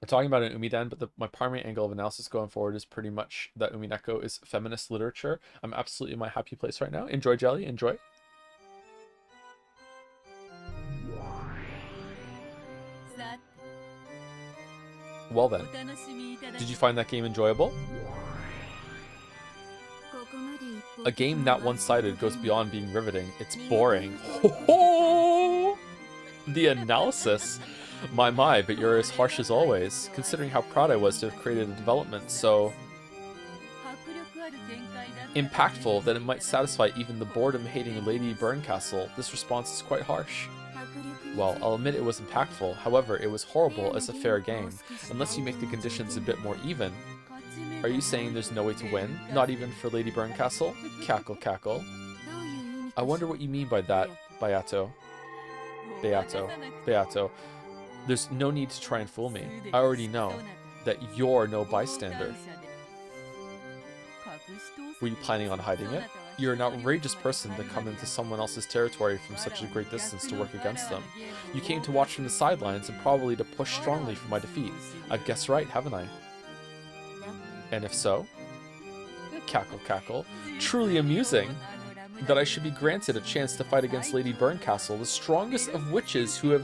We're talking about an Umidan, but my primary angle of analysis going forward is pretty much that Umineko is feminist literature. I'm absolutely in my happy place right now. Enjoy, Jelly. Enjoy. Well then, did you find that game enjoyable? A game that one-sided goes beyond being riveting. It's boring. The analysis. My, but you're as harsh as always, considering how proud I was to have created a development so impactful that it might satisfy even the boredom-hating Lady Burncastle. This response is quite harsh. Well, I'll admit it was impactful, however, it was horrible as a fair game, unless you make the conditions a bit more even. Are you saying there's no way to win? Not even for Lady Burncastle? Cackle, cackle. I wonder what you mean by that, Beato. There's no need to try and fool me. I already know that you're no bystander. Were you planning on hiding it? You're an outrageous person to come into someone else's territory from such a great distance to work against them. You came to watch from the sidelines and probably to push strongly for my defeat. I've guessed right, haven't I? And if so? Cackle, cackle. Truly amusing that I should be granted a chance to fight against Lady Burncastle, the strongest of witches who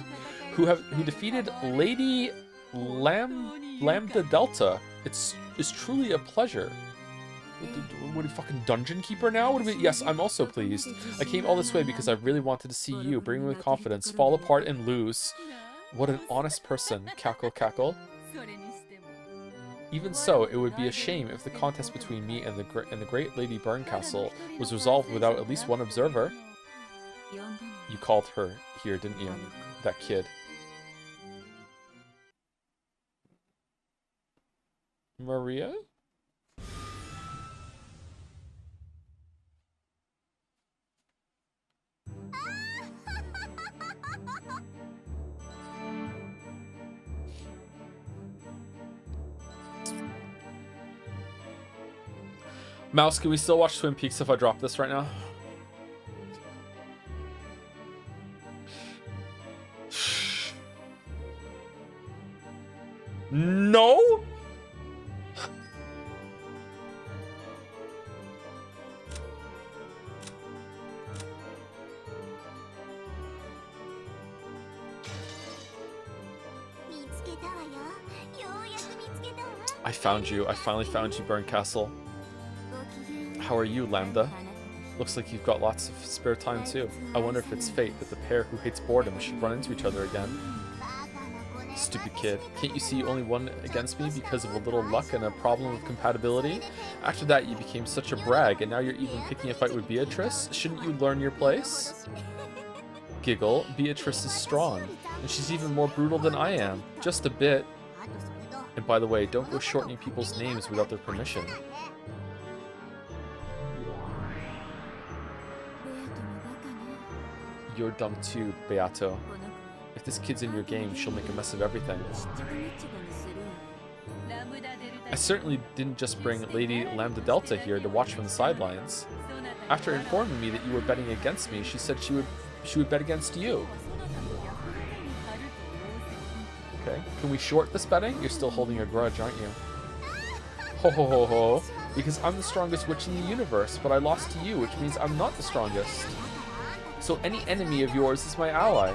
defeated Lady Lambda Delta. It's truly a pleasure. What are you, fucking dungeon keeper now? Yes, I'm also pleased. I came all this way because I really wanted to see you, bring me with confidence, fall apart and lose. What an honest person. Cackle, cackle. Even so, it would be a shame if the contest between me and the great Lady Burncastle was resolved without at least one observer. You called her here, didn't you? That kid. Maria? Mouse, can we still watch Twin Peaks if I drop this right now? No? I found you. I finally found you, Burncastle. How are you, Lambda? Looks like you've got lots of spare time too. I wonder if it's fate that the pair who hates boredom should run into each other again. Stupid kid. Can't you see you only won against me because of a little luck and a problem of compatibility? After that you became such a brag, and now you're even picking a fight with Beatrice? Shouldn't you learn your place? Giggle. Beatrice is strong, and she's even more brutal than I am. Just a bit. And by the way, don't go shortening people's names without their permission. You're dumb too, Beato. If this kid's in your game, she'll make a mess of everything. I certainly didn't just bring Lady Lambda Delta here to watch from the sidelines. After informing me that you were betting against me, she said she would bet against you. Okay, can we short this betting? You're still holding a grudge, aren't you? Ho ho ho ho. Because I'm the strongest witch in the universe, but I lost to you, which means I'm not the strongest. So any enemy of yours is my ally.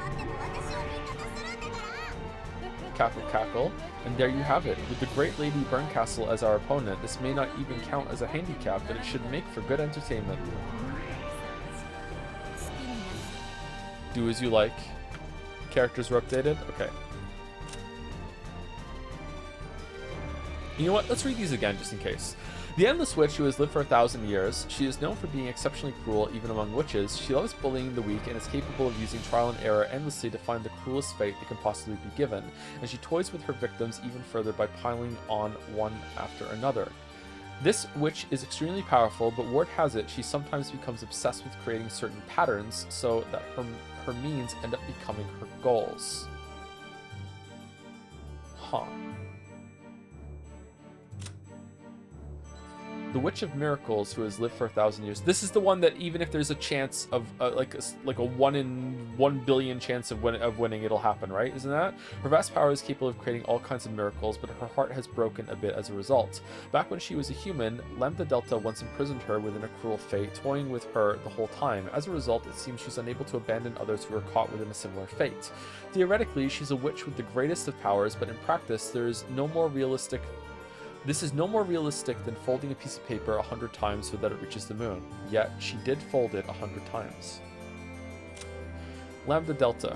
Cackle Cackle. And there you have it. With the great Lady Burncastle as our opponent, this may not even count as a handicap, but it should make for good entertainment. Do as you like. Characters were updated? Okay. You know what? Let's read these again just in case. The Endless Witch, who has lived for 1,000 years, she is known for being exceptionally cruel even among witches. She loves bullying the weak and is capable of using trial and error endlessly to find the cruelest fate that can possibly be given. And she toys with her victims even further by piling on one after another. This witch is extremely powerful, but word has it she sometimes becomes obsessed with creating certain patterns so that her means end up becoming her goals. Huh. The Witch of Miracles, who has lived for 1,000 years. This is the one that even if there's a chance of like a 1 in 1 billion chance of winning, it'll happen, right? Isn't that? Her vast power is capable of creating all kinds of miracles, but her heart has broken a bit as a result. Back when she was a human, Lambda Delta once imprisoned her within a cruel fate, toying with her the whole time. As a result, it seems she's unable to abandon others who are caught within a similar fate. Theoretically, she's a witch with the greatest of powers, but in practice, this is no more realistic than folding a piece of paper 100 times so that it reaches the moon. Yet, she did fold it 100 times. Lambda Delta.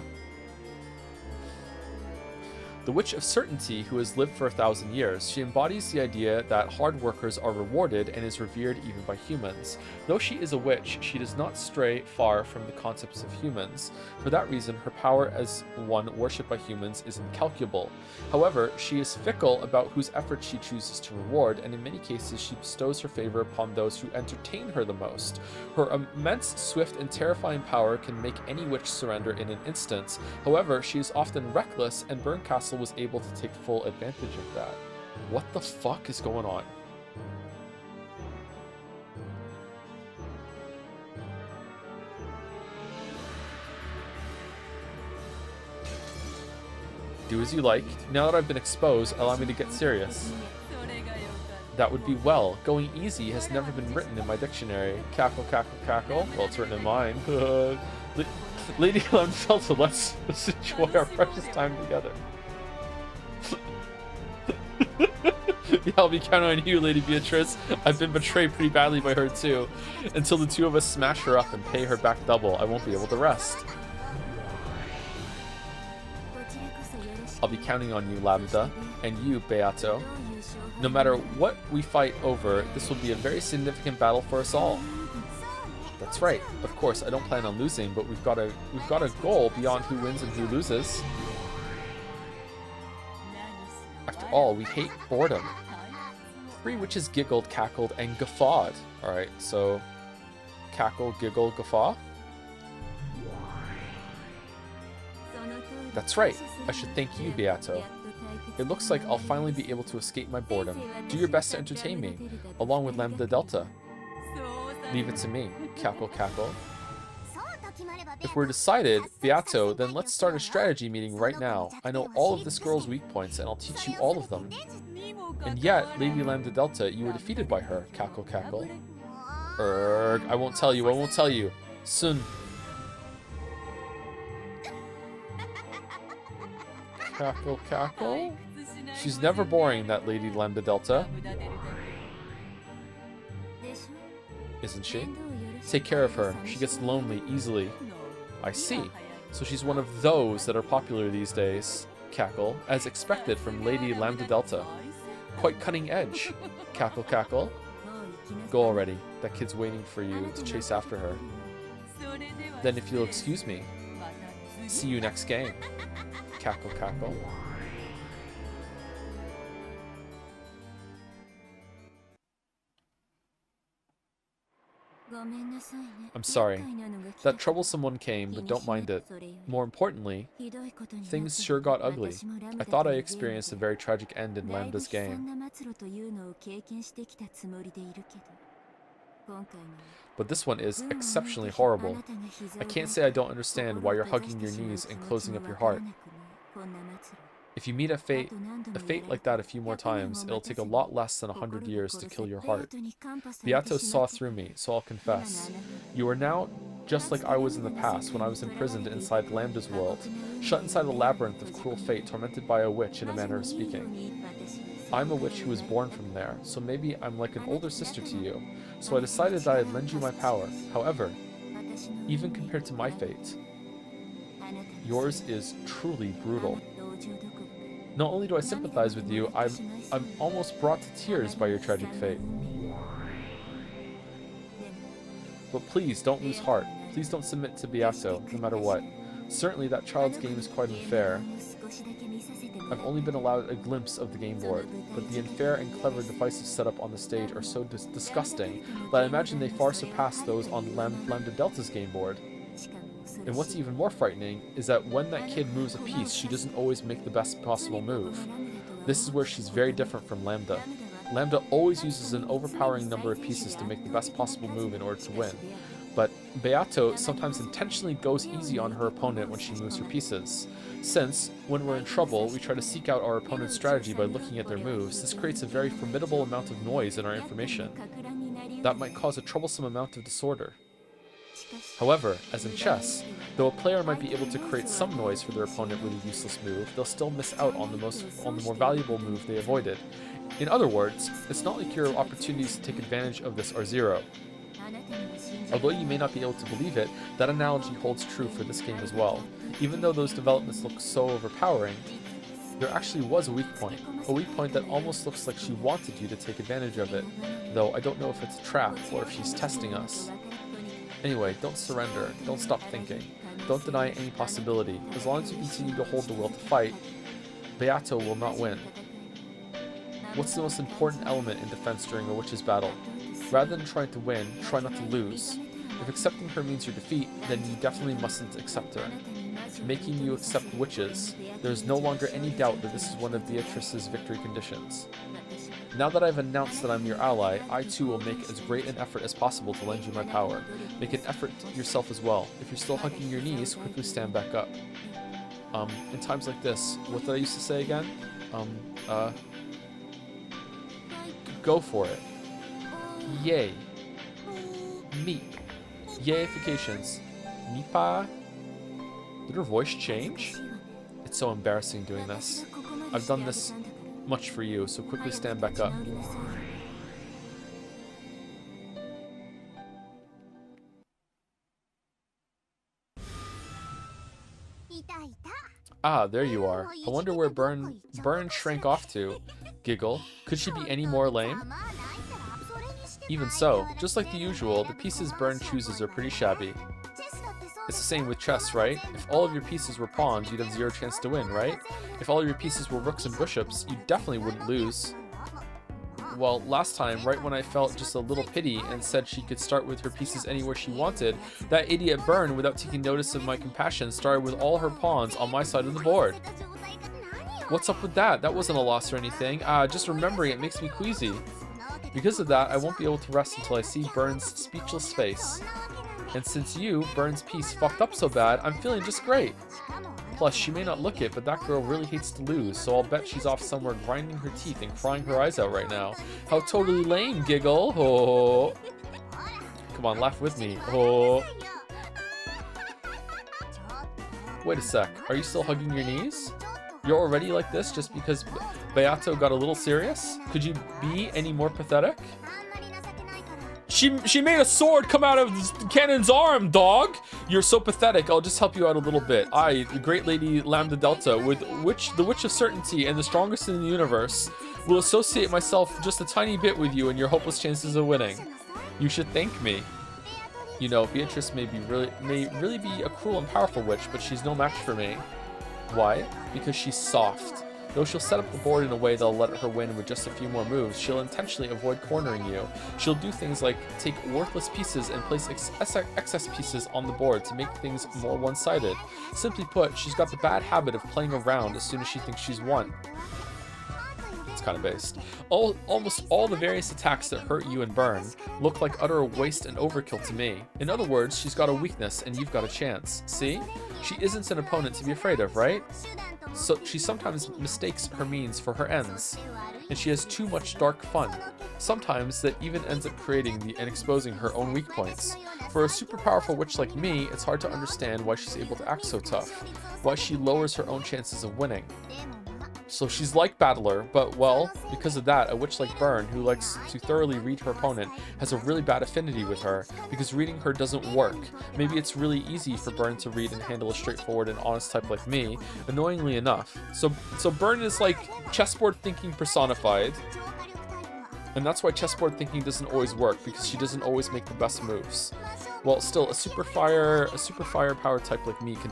The Witch of Certainty, who has lived for 1,000 years. She embodies the idea that hard workers are rewarded and is revered even by humans. Though she is a witch, she does not stray far from the concepts of humans. For that reason, her power as one worshipped by humans is incalculable. However, she is fickle about whose efforts she chooses to reward, and in many cases she bestows her favor upon those who entertain her the most. Her immense, swift, and terrifying power can make any witch surrender in an instant. However, she is often reckless, and Burncastle was able to take full advantage of that. What the fuck is going on? Do as you like. Now that I've been exposed, allow me to get serious. That would be well. Going easy has never been written in my dictionary. Cackle, cackle, cackle. Well, it's written in mine. Lady Lemfelta, let's enjoy our precious time together. Yeah, I'll be counting on you, Lady Beatrice. I've been betrayed pretty badly by her too. Until the two of us smash her up and pay her back double, I won't be able to rest. I'll be counting on you, Lambda, and you, Beato. No matter what we fight over, this will be a very significant battle for us all. That's right. Of course, I don't plan on losing, but we've got a goal beyond who wins and who loses. After all, we hate boredom. Three witches giggled, cackled, and guffawed. Alright, so cackle, giggle, guffaw? That's right. I should thank you, Beato. It looks like I'll finally be able to escape my boredom. Do your best to entertain me, along with Lambda Delta. Leave it to me. Cackle, cackle. If we're decided, Beato, then let's start a strategy meeting right now. I know all of this girl's weak points, and I'll teach you all of them. And yet, Lady Lambda Delta, you were defeated by her. Cackle, cackle. I won't tell you, I won't tell you. Soon. Cackle, cackle. She's never boring, that Lady Lambda Delta. Isn't she? Take care of her. She gets lonely easily. I see. So she's one of those that are popular these days. Cackle, as expected from Lady Lambda Delta. Quite cutting edge. Cackle, cackle. Go already. That kid's waiting for you to chase after her. Then if you'll excuse me, see you next game. Cackle, cackle. I'm sorry. That troublesome one came, but don't mind it. More importantly, things sure got ugly. I thought I experienced a very tragic end in Lambda's game. But this one is exceptionally horrible. I can't say I don't understand why you're hugging your knees and closing up your heart. If you meet a fate like that a few more times, it'll take a lot less than 100 years to kill your heart. Beato saw through me, so I'll confess. You are now just like I was in the past when I was imprisoned inside Lambda's world, shut inside a labyrinth of cruel fate, tormented by a witch in a manner of speaking. I'm a witch who was born from there, so maybe I'm like an older sister to you, so I decided that I'd lend you my power. However, even compared to my fate, yours is truly brutal. Not only do I sympathize with you, I'm almost brought to tears by your tragic fate. But please don't lose heart. Please don't submit to Beato, no matter what. Certainly that child's game is quite unfair. I've only been allowed a glimpse of the game board, but the unfair and clever devices set up on the stage are so disgusting that I imagine they far surpass those on Lambda Delta's game board. And what's even more frightening is that when that kid moves a piece, she doesn't always make the best possible move. This is where she's very different from Lambda. Lambda always uses an overpowering number of pieces to make the best possible move in order to win. But Beato sometimes intentionally goes easy on her opponent when she moves her pieces. Since, when we're in trouble, we try to seek out our opponent's strategy by looking at their moves, this creates a very formidable amount of noise in our information. That might cause a troublesome amount of disorder. However, as in chess, though a player might be able to create some noise for their opponent with a useless move, they'll still miss out on the more valuable move they avoided. In other words, it's not like your opportunities to take advantage of this are zero. Although you may not be able to believe it, that analogy holds true for this game as well. Even though those developments look so overpowering, there actually was a weak point that almost looks like she wanted you to take advantage of it, though I don't know if it's a trap or if she's testing us. Anyway, don't surrender, don't stop thinking, don't deny any possibility. As long as you continue to hold the will to fight, Beato will not win. What's the most important element in defense during a witch's battle? Rather than trying to win, try not to lose. If accepting her means your defeat, then you definitely mustn't accept her. Making you accept witches, there is no longer any doubt that this is one of Beatrice's victory conditions. Now that I've announced that I'm your ally, I too will make as great an effort as possible to lend you my power. Make an effort yourself as well. If you're still hugging your knees, quickly stand back up. In times like this, what did I used to say again? Go for it. Yay. Meep. Yayifications. Meepa. Did her voice change? It's so embarrassing doing this. I've done this much for you, so quickly stand back up. Ah, there you are. I wonder where Burn shrank off to. Giggle. Could she be any more lame? Even so, just like the usual, the pieces Burn chooses are pretty shabby. It's the same with chess, right? If all of your pieces were pawns, you'd have zero chance to win, right? If all of your pieces were rooks and bishops, you definitely wouldn't lose. Well, last time, right when I felt just a little pity and said she could start with her pieces anywhere she wanted, that idiot Burn, without taking notice of my compassion, started with all her pawns on my side of the board. What's up with that? That wasn't a loss or anything. Just remembering it makes me queasy. Because of that, I won't be able to rest until I see Burn's speechless face. And since you, Burn's piece, fucked up so bad, I'm feeling just great. Plus, she may not look it, but that girl really hates to lose, so I'll bet she's off somewhere grinding her teeth and crying her eyes out right now. How totally lame, Giggle. Oh. Come on, laugh with me. Oh. Wait a sec, are you still hugging your knees? You're already like this just because Beato got a little serious? Could you be any more pathetic? She made a sword come out of the cannon's arm, dog! You're so pathetic, I'll just help you out a little bit. I, the great lady Lambda Delta, with the Witch of Certainty and the strongest in the universe, will associate myself just a tiny bit with you and your hopeless chances of winning. You should thank me. You know, Beatrice may really be a cruel and powerful witch, but she's no match for me. Why? Because she's soft. Though she'll set up the board in a way that'll let her win with just a few more moves, she'll intentionally avoid cornering you. She'll do things like take worthless pieces and place excess pieces on the board to make things more one-sided. Simply put, she's got the bad habit of playing around as soon as she thinks she's won. it's kind of based. Almost all the various attacks that hurt you and burn look like utter waste and overkill to me. In other words, she's got a weakness and you've got a chance. See? She isn't an opponent to be afraid of, right? So she sometimes mistakes her means for her ends. And she has too much dark fun. Sometimes that even ends up creating and exposing her own weak points. For a super powerful witch like me, it's hard to understand why she's able to act so tough. Why she lowers her own chances of winning. So she's like Battler, but well, because of that, a witch like Burn, who likes to thoroughly read her opponent, has a really bad affinity with her, because reading her doesn't work. Maybe it's really easy for Burn to read and handle a straightforward and honest type like me, annoyingly enough. So Burn is like chessboard thinking personified, and that's why chessboard thinking doesn't always work, because she doesn't always make the best moves. Well, still, a super fire power type like me can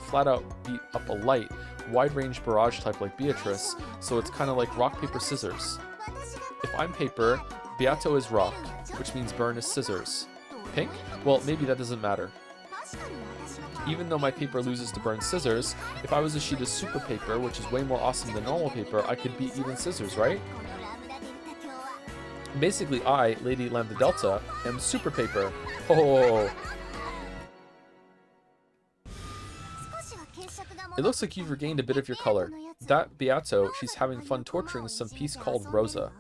flat out beat up a light, wide-range barrage type like Beatrice, so it's kind of like rock, paper, scissors. If I'm paper, Beato is rock, which means Burn is scissors. Pink? Well, maybe that doesn't matter. Even though my paper loses to Burn scissors, if I was Ishida's super paper, which is way more awesome than normal paper, I could beat even scissors, right? Basically, I, Lady Lambda Delta, am super paper. Oh. It looks like you've regained a bit of your color. That Beato, she's having fun torturing some piece called Rosa.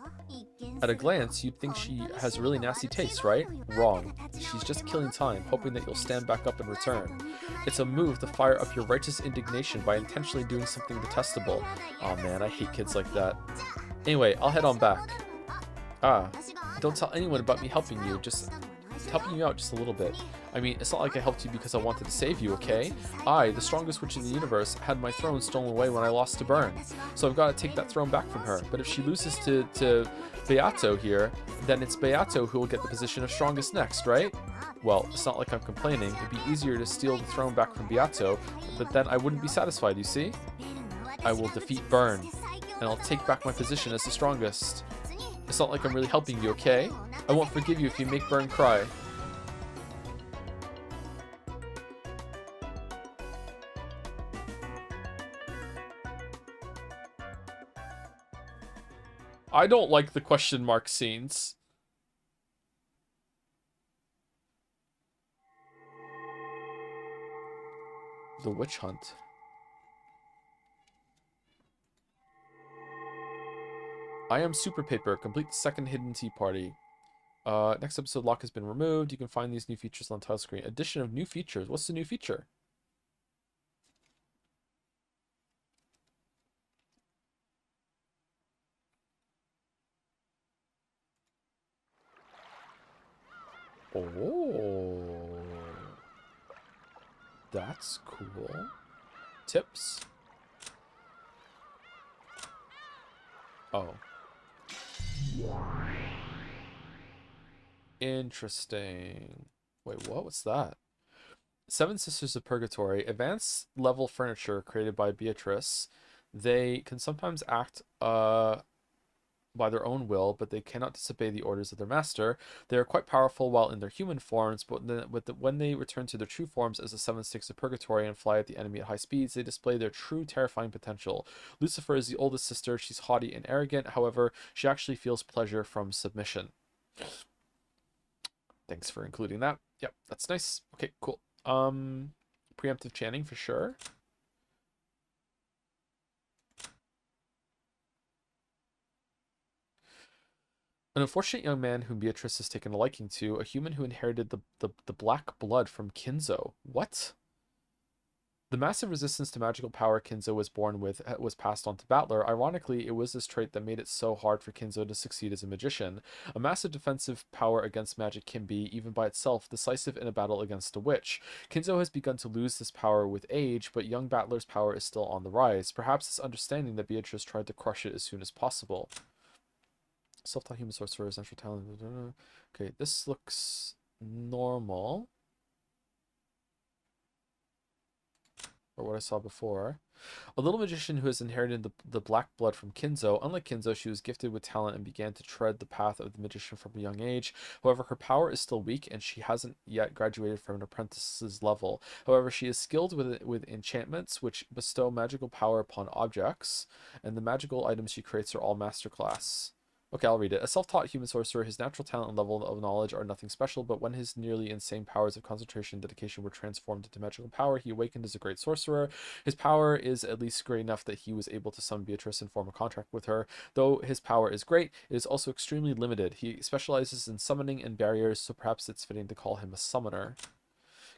At a glance, you'd think she has really nasty taste, right? Wrong. She's just killing time, hoping that you'll stand back up and return. It's a move to fire up your righteous indignation by intentionally doing something detestable. Aw man, I hate kids like that. Anyway, I'll head on back. Ah, don't tell anyone about me helping you, just helping you out just a little bit. I mean, it's not like I helped you because I wanted to save you, okay? I, the strongest witch in the universe, had my throne stolen away when I lost to Burn. So I've got to take that throne back from her. But if she loses to Beato here, then it's Beato who will get the position of strongest next, right? Well, it's not like I'm complaining. It'd be easier to steal the throne back from Beato, but then I wouldn't be satisfied, you see? I will defeat Burn, and I'll take back my position as the strongest. It's not like I'm really helping you, okay? I won't forgive you if you make Burn cry. I don't like the question mark scenes. The witch hunt. I am Super Paper. Complete the second hidden tea party. Next episode lock has been removed. You can find these new features on the title screen. Addition of new features. What's the new feature? Oh, that's cool. Tips. Oh. Interesting. Wait, what? What's that? Seven Sisters of Purgatory. Advanced level furniture created by Beatrice. They can sometimes act by their own will, but they cannot disobey the orders of their master. They are quite powerful while in their human forms, but when they return to their true forms as the Seven Sticks of Purgatory and fly at the enemy at high speeds, they display their true terrifying potential. Lucifer is the oldest sister. She's haughty and arrogant. However, she actually feels pleasure from submission. Thanks for including that. Yep, that's nice. Okay, cool. Preemptive chanting for sure. An unfortunate young man whom Beatrice has taken a liking to, a human who inherited the black blood from Kinzo. What? The massive resistance to magical power Kinzo was born with was passed on to Battler. Ironically, it was this trait that made it so hard for Kinzo to succeed as a magician. A massive defensive power against magic can be, even by itself, decisive in a battle against a witch. Kinzo has begun to lose this power with age, but young Battler's power is still on the rise. Perhaps it's understanding that Beatrice tried to crush it as soon as possible. Self-taught human sorcerer's natural talent. Okay, this looks normal. or what I saw before. A little magician who has inherited the black blood from Kinzo. Unlike Kinzo, she was gifted with talent and began to tread the path of the magician from a young age. However, her power is still weak and she hasn't yet graduated from an apprentice's level. However, she is skilled with enchantments, which bestow magical power upon objects, and the magical items she creates are all masterclass. Okay, I'll read it. A self-taught human sorcerer, his natural talent and level of knowledge are nothing special, but when his nearly insane powers of concentration and dedication were transformed into magical power, he awakened as a great sorcerer. His power is at least great enough that he was able to summon Beatrice and form a contract with her. Though his power is great, it is also extremely limited. He specializes in summoning and barriers, so perhaps it's fitting to call him a summoner.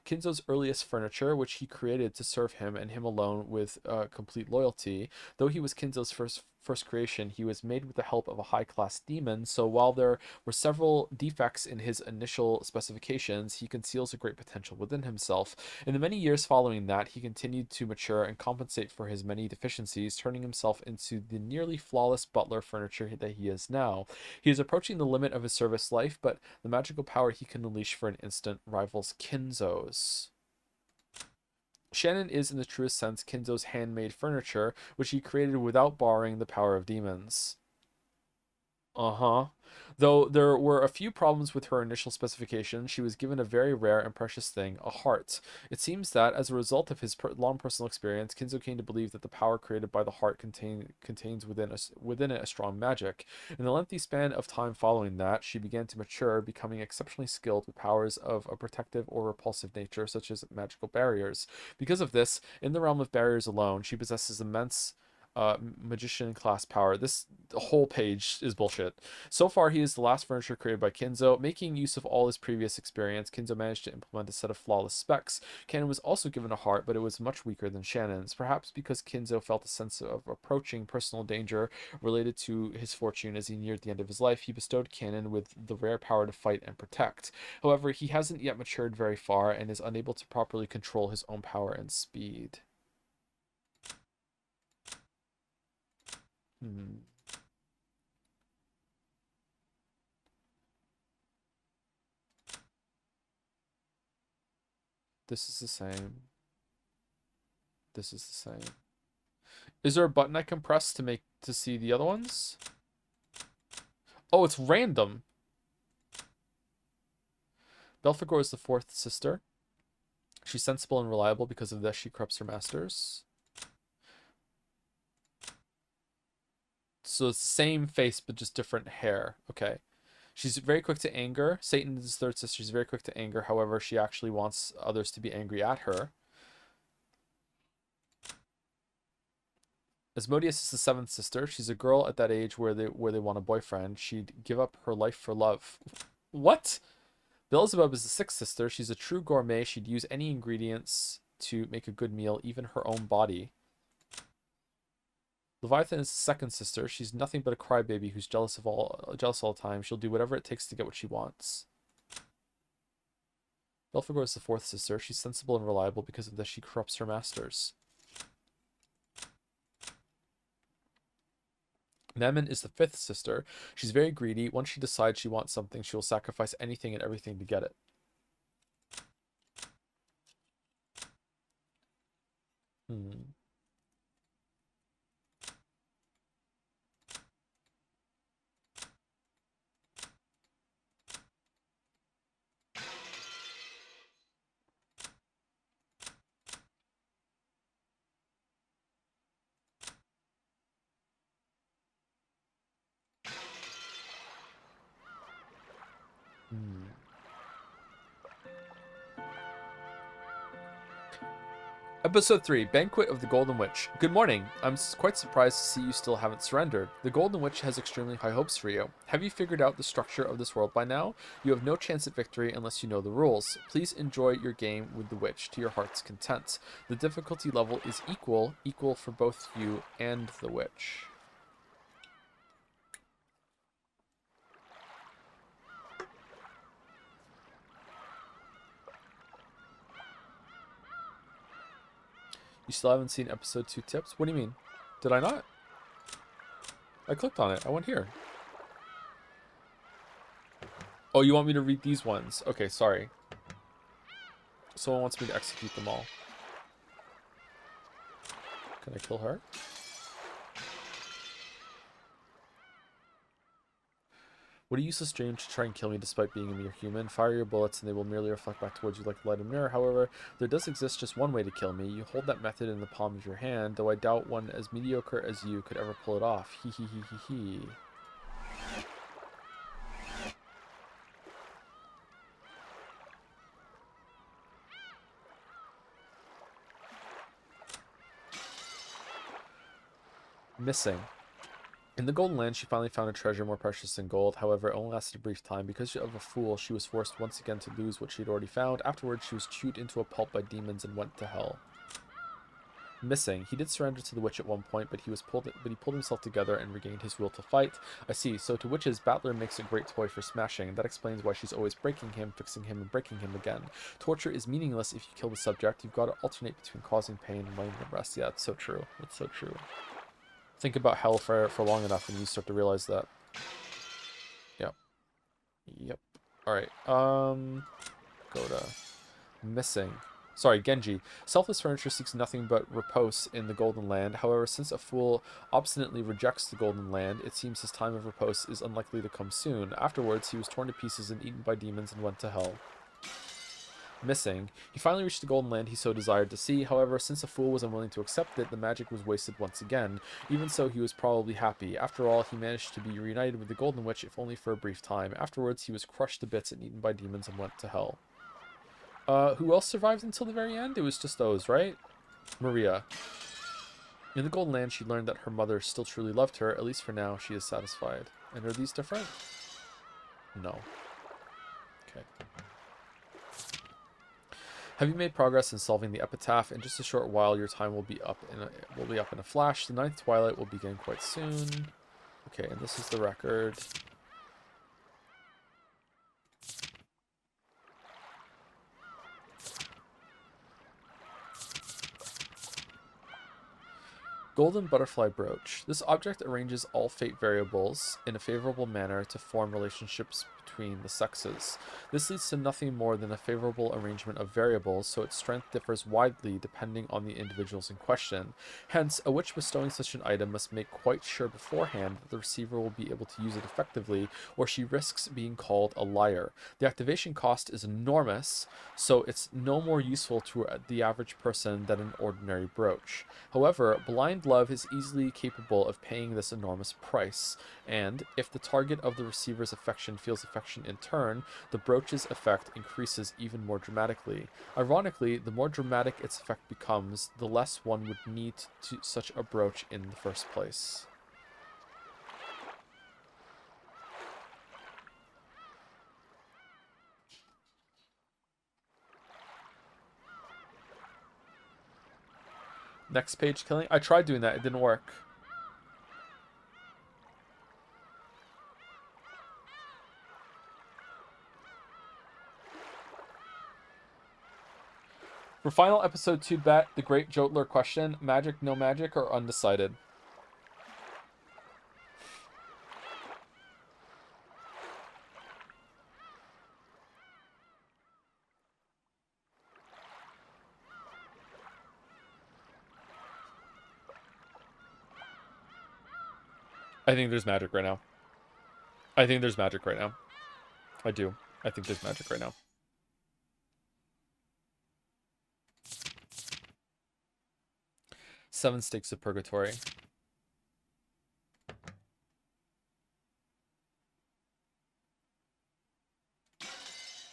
Kinzo's earliest furniture, which he created to serve him and him alone with complete loyalty. Though he was Kinzo's first creation, he was made with the help of a high-class demon, so while there were several defects in his initial specifications, he conceals a great potential within himself. In the many years following that, he continued to mature and compensate for his many deficiencies, turning himself into the nearly flawless butler furniture that he is now. He is approaching the limit of his service life, but the magical power he can unleash for an instant rivals Kinzo's. Shannon is, in the truest sense, Kinzo's handmade furniture, which he created without borrowing the power of demons. Uh-huh. Though there were a few problems with her initial specifications, she was given a very rare and precious thing, a heart. It seems that, as a result of his long personal experience, Kinzo came to believe that the power created by the heart contains within it a strong magic. In the lengthy span of time following that, she began to mature, becoming exceptionally skilled with powers of a protective or repulsive nature, such as magical barriers. Because of this, in the realm of barriers alone, she possesses immense magician class power. This whole page is bullshit. So far, he is the last furniture created by Kinzo. Making use of all his previous experience, Kinzo managed to implement a set of flawless specs. Cannon was also given a heart, but it was much weaker than Shannon's. Perhaps because Kinzo felt a sense of approaching personal danger related to his fortune as he neared the end of his life, he bestowed Cannon with the rare power to fight and protect. However, he hasn't yet matured very far and is unable to properly control his own power and speed. Hmm. This is the same. This is the same. Is there a button I can press to see the other ones? Oh, it's random. Belphegor is the fourth sister. She's sensible and reliable. Because of this, she corrupts her masters. So it's the same face, but just different hair. Okay. She's very quick to anger. Satan is his third sister. She's very quick to anger. However, she actually wants others to be angry at her. Asmodeus is the seventh sister. She's a girl at that age where they want a boyfriend. She'd give up her life for love. What? Beelzebub is the sixth sister. She's a true gourmet. She'd use any ingredients to make a good meal, even her own body. Leviathan is the second sister. She's nothing but a crybaby who's jealous all the time. She'll do whatever it takes to get what she wants. Belphegor is the fourth sister. She's sensible and reliable. Because of this, she corrupts her masters. Nemen is the fifth sister. She's very greedy. Once she decides she wants something, she will sacrifice anything and everything to get it. Hmm. Hmm. Episode 3, Banquet of the Golden Witch. Good morning. I'm quite surprised to see you still haven't surrendered. The Golden Witch has extremely high hopes for you. Have you figured out the structure of this world by now? You have no chance at victory unless you know the rules. Please enjoy your game with the witch to your heart's content. The difficulty level is equal for both you and the witch. You still haven't seen episode 2 tips? What do you mean? Did I not? I clicked on it. I went here. Oh, you want me to read these ones? Okay, sorry. Someone wants me to execute them all. Can I kill her? Would a useless dream to try and kill me despite being a mere human? Fire your bullets and they will merely reflect back towards you like a light in a mirror. However, there does exist just one way to kill me. You hold that method in the palm of your hand, though I doubt one as mediocre as you could ever pull it off. Hee hee hee hee hee. Missing. In the Golden Land, she finally found a treasure more precious than gold. However, it only lasted a brief time. Because of a fool, she was forced once again to lose what she had already found. Afterwards, she was chewed into a pulp by demons and went to hell. Missing. He did surrender to the witch at one point, but he pulled himself together and regained his will to fight. I see. So to witches, Battler makes a great toy for smashing. That explains why she's always breaking him, fixing him, and breaking him again. Torture is meaningless if you kill the subject. You've got to alternate between causing pain and letting them rest. Yeah, it's so true. It's so true. Think about hell for long enough and you start to realize that. Yep. Yep. Alright. Go to missing. Sorry, Genji. Selfless furniture seeks nothing but repose in the Golden Land. However, since a fool obstinately rejects the Golden Land, it seems his time of repose is unlikely to come soon. Afterwards, he was torn to pieces and eaten by demons and went to hell. Missing. He finally reached the Golden Land he so desired to see. However, since a fool was unwilling to accept it, the magic was wasted once again. Even so, he was probably happy. After all, he managed to be reunited with the Golden Witch, if only for a brief time. Afterwards, he was crushed to bits and eaten by demons and went to hell. Who else survived until the very end? It was just those, right? Maria. In the Golden Land, she learned that her mother still truly loved her. At least for now, she is satisfied. And are these different? No. Okay. Have you made progress in solving the epitaph? In just a short while, your time will be up in a flash. The ninth twilight will begin quite soon. Okay, and this is the record. Golden Butterfly Brooch. This object arranges all fate variables in a favorable manner to form relationships between the sexes. This leads to nothing more than a favorable arrangement of variables, so its strength differs widely depending on the individuals in question. Hence, a witch bestowing such an item must make quite sure beforehand that the receiver will be able to use it effectively, or she risks being called a liar. The activation cost is enormous, so it's no more useful to the average person than an ordinary brooch. However, blind love is easily capable of paying this enormous price, and if the target of the receiver's affection feels affection in turn, the brooch's effect increases even more dramatically. Ironically, the more dramatic its effect becomes, the less one would need such a brooch in the first place. Next page killing? I tried doing that, it didn't work. For final episode 2 bet, the great Jotler question, magic, no magic, or undecided? I think there's magic right now. I think there's magic right now. I do. I think there's magic right now. Seven Stakes of Purgatory.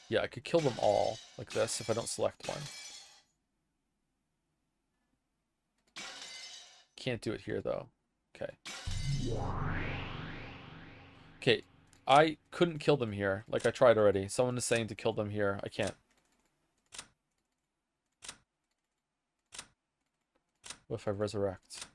Yeah, I could kill them all like this if I don't select one. Can't do it here though. Okay. Okay, I couldn't kill them here. Like I tried already. Someone is saying to kill them here. I can't. What if I resurrect?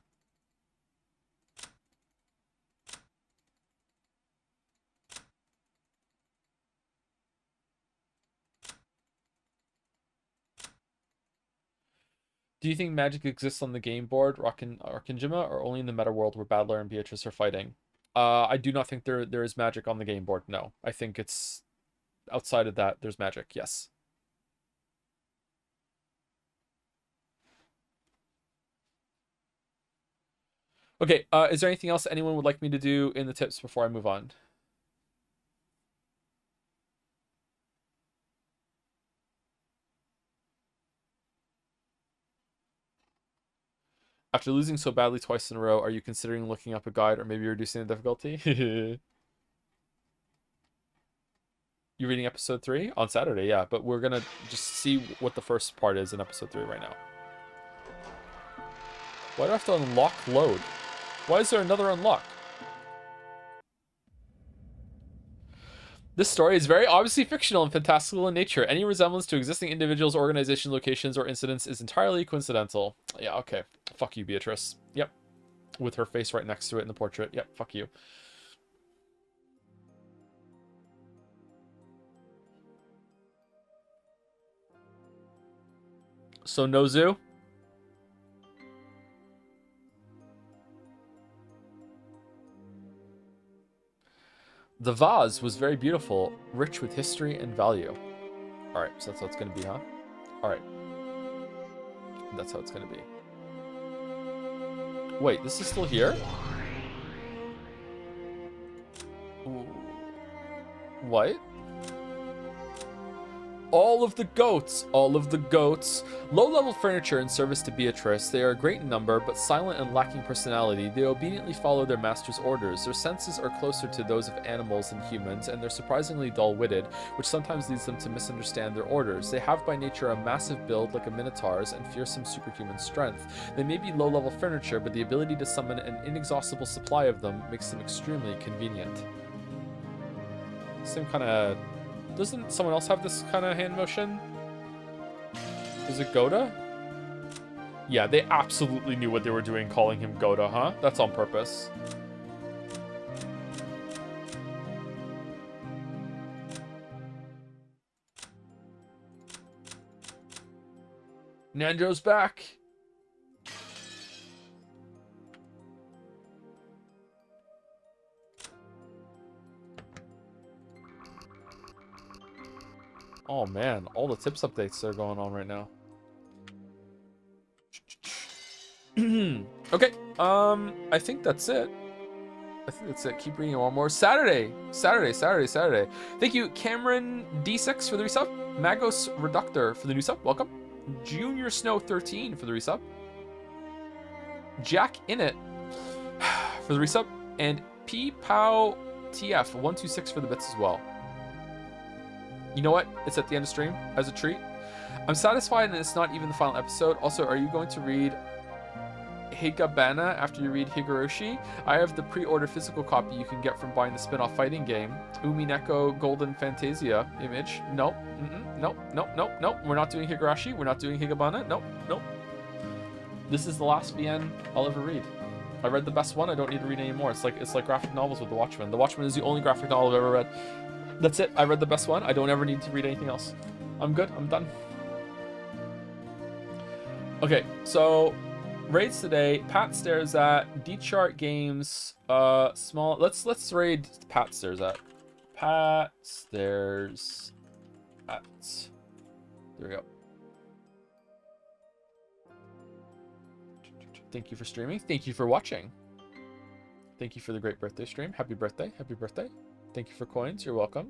Do you think magic exists on the game board, Arkanjima, or only in the meta world where Battler and Beatrice are fighting? I do not think there is magic on the game board, no. I think it's outside of that, there's magic, yes. Okay, is there anything else anyone would like me to do in the tips before I move on? After losing so badly twice in a row, are you considering looking up a guide or maybe reducing the difficulty? You reading episode 3? On Saturday, yeah. But we're gonna just see what the first part is in episode 3 right now. Why do I have to unlock load? Why is there another unlock? This story is very obviously fictional and fantastical in nature. Any resemblance to existing individuals, organizations, locations, or incidents is entirely coincidental. Yeah, okay. Fuck you, Beatrice. Yep. With her face right next to it in the portrait. Yep, fuck you. So, no zoo? The vase was very beautiful, rich with history and value. Alright, so that's how it's gonna be, huh? Alright. That's how it's gonna be. Wait, this is still here? Ooh. What? All of the goats, low-level furniture in service to Beatrice. They are great in number, but silent and lacking personality. They obediently follow their master's orders. Their senses are closer to those of animals than humans, and they're surprisingly dull-witted, which sometimes leads them to misunderstand their orders. They have by nature a massive build like a minotaur's and fearsome superhuman strength. They may be low-level furniture, but the ability to summon an inexhaustible supply of them makes them extremely convenient. Same kind of... Doesn't someone else have this kind of hand motion? Is it Goda? Yeah, they absolutely knew what they were doing calling him Goda, huh? That's on purpose. Nanjo's back. Oh man, all the tips updates are going on right now. Okay, I think that's it. Keep reading one more. Saturday. Thank you, Cameron D6 for the resub. Magos Reductor for the new sub. Welcome. Junior Snow 13 for the resub. Jack Innit for the resub. And P Pow TF 126 for the bits as well. You know what? It's at the end of stream as a treat. I'm satisfied and it's not even the final episode. Also, are you going to read Higabana after you read Higurashi? I have the pre-order physical copy you can get from buying the spin-off fighting game. Umineko Golden Fantasia image. Nope. Nope. We're not doing Higurashi. We're not doing Higabana. Nope. This is the last VN I'll ever read. I read the best one. I don't need to read any more. It's like graphic novels with The Watchmen. The Watchmen is the only graphic novel I've ever read. That's it. I read the best one. I don't ever need to read anything else. I'm good. I'm done. Okay, so raids today. Pat stares at D-Chart Games. Small. Let's raid Pat stares at. Pat stares at. There we go. Thank you for streaming. Thank you for watching. Thank you for the great birthday stream. Happy birthday. Happy birthday. Thank you for coins. You're welcome.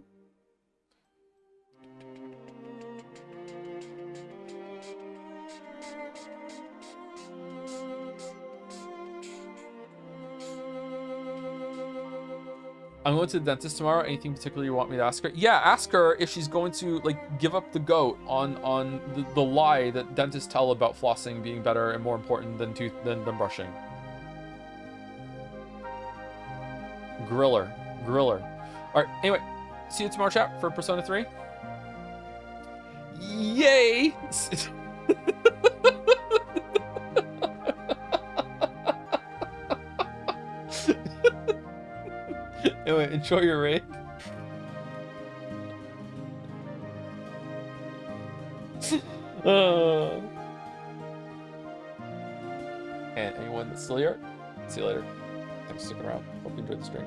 I'm going to the dentist tomorrow. Anything particular you want me to ask her? Yeah, ask her if she's going to like give up the goat on the lie that dentists tell about flossing being better and more important than brushing. Griller. All right. Anyway, see you tomorrow, chat, for Persona 3. Yay! Anyway, enjoy your raid. And anyone that's still here, see you later. Thanks for sticking around. Hope you enjoyed the stream.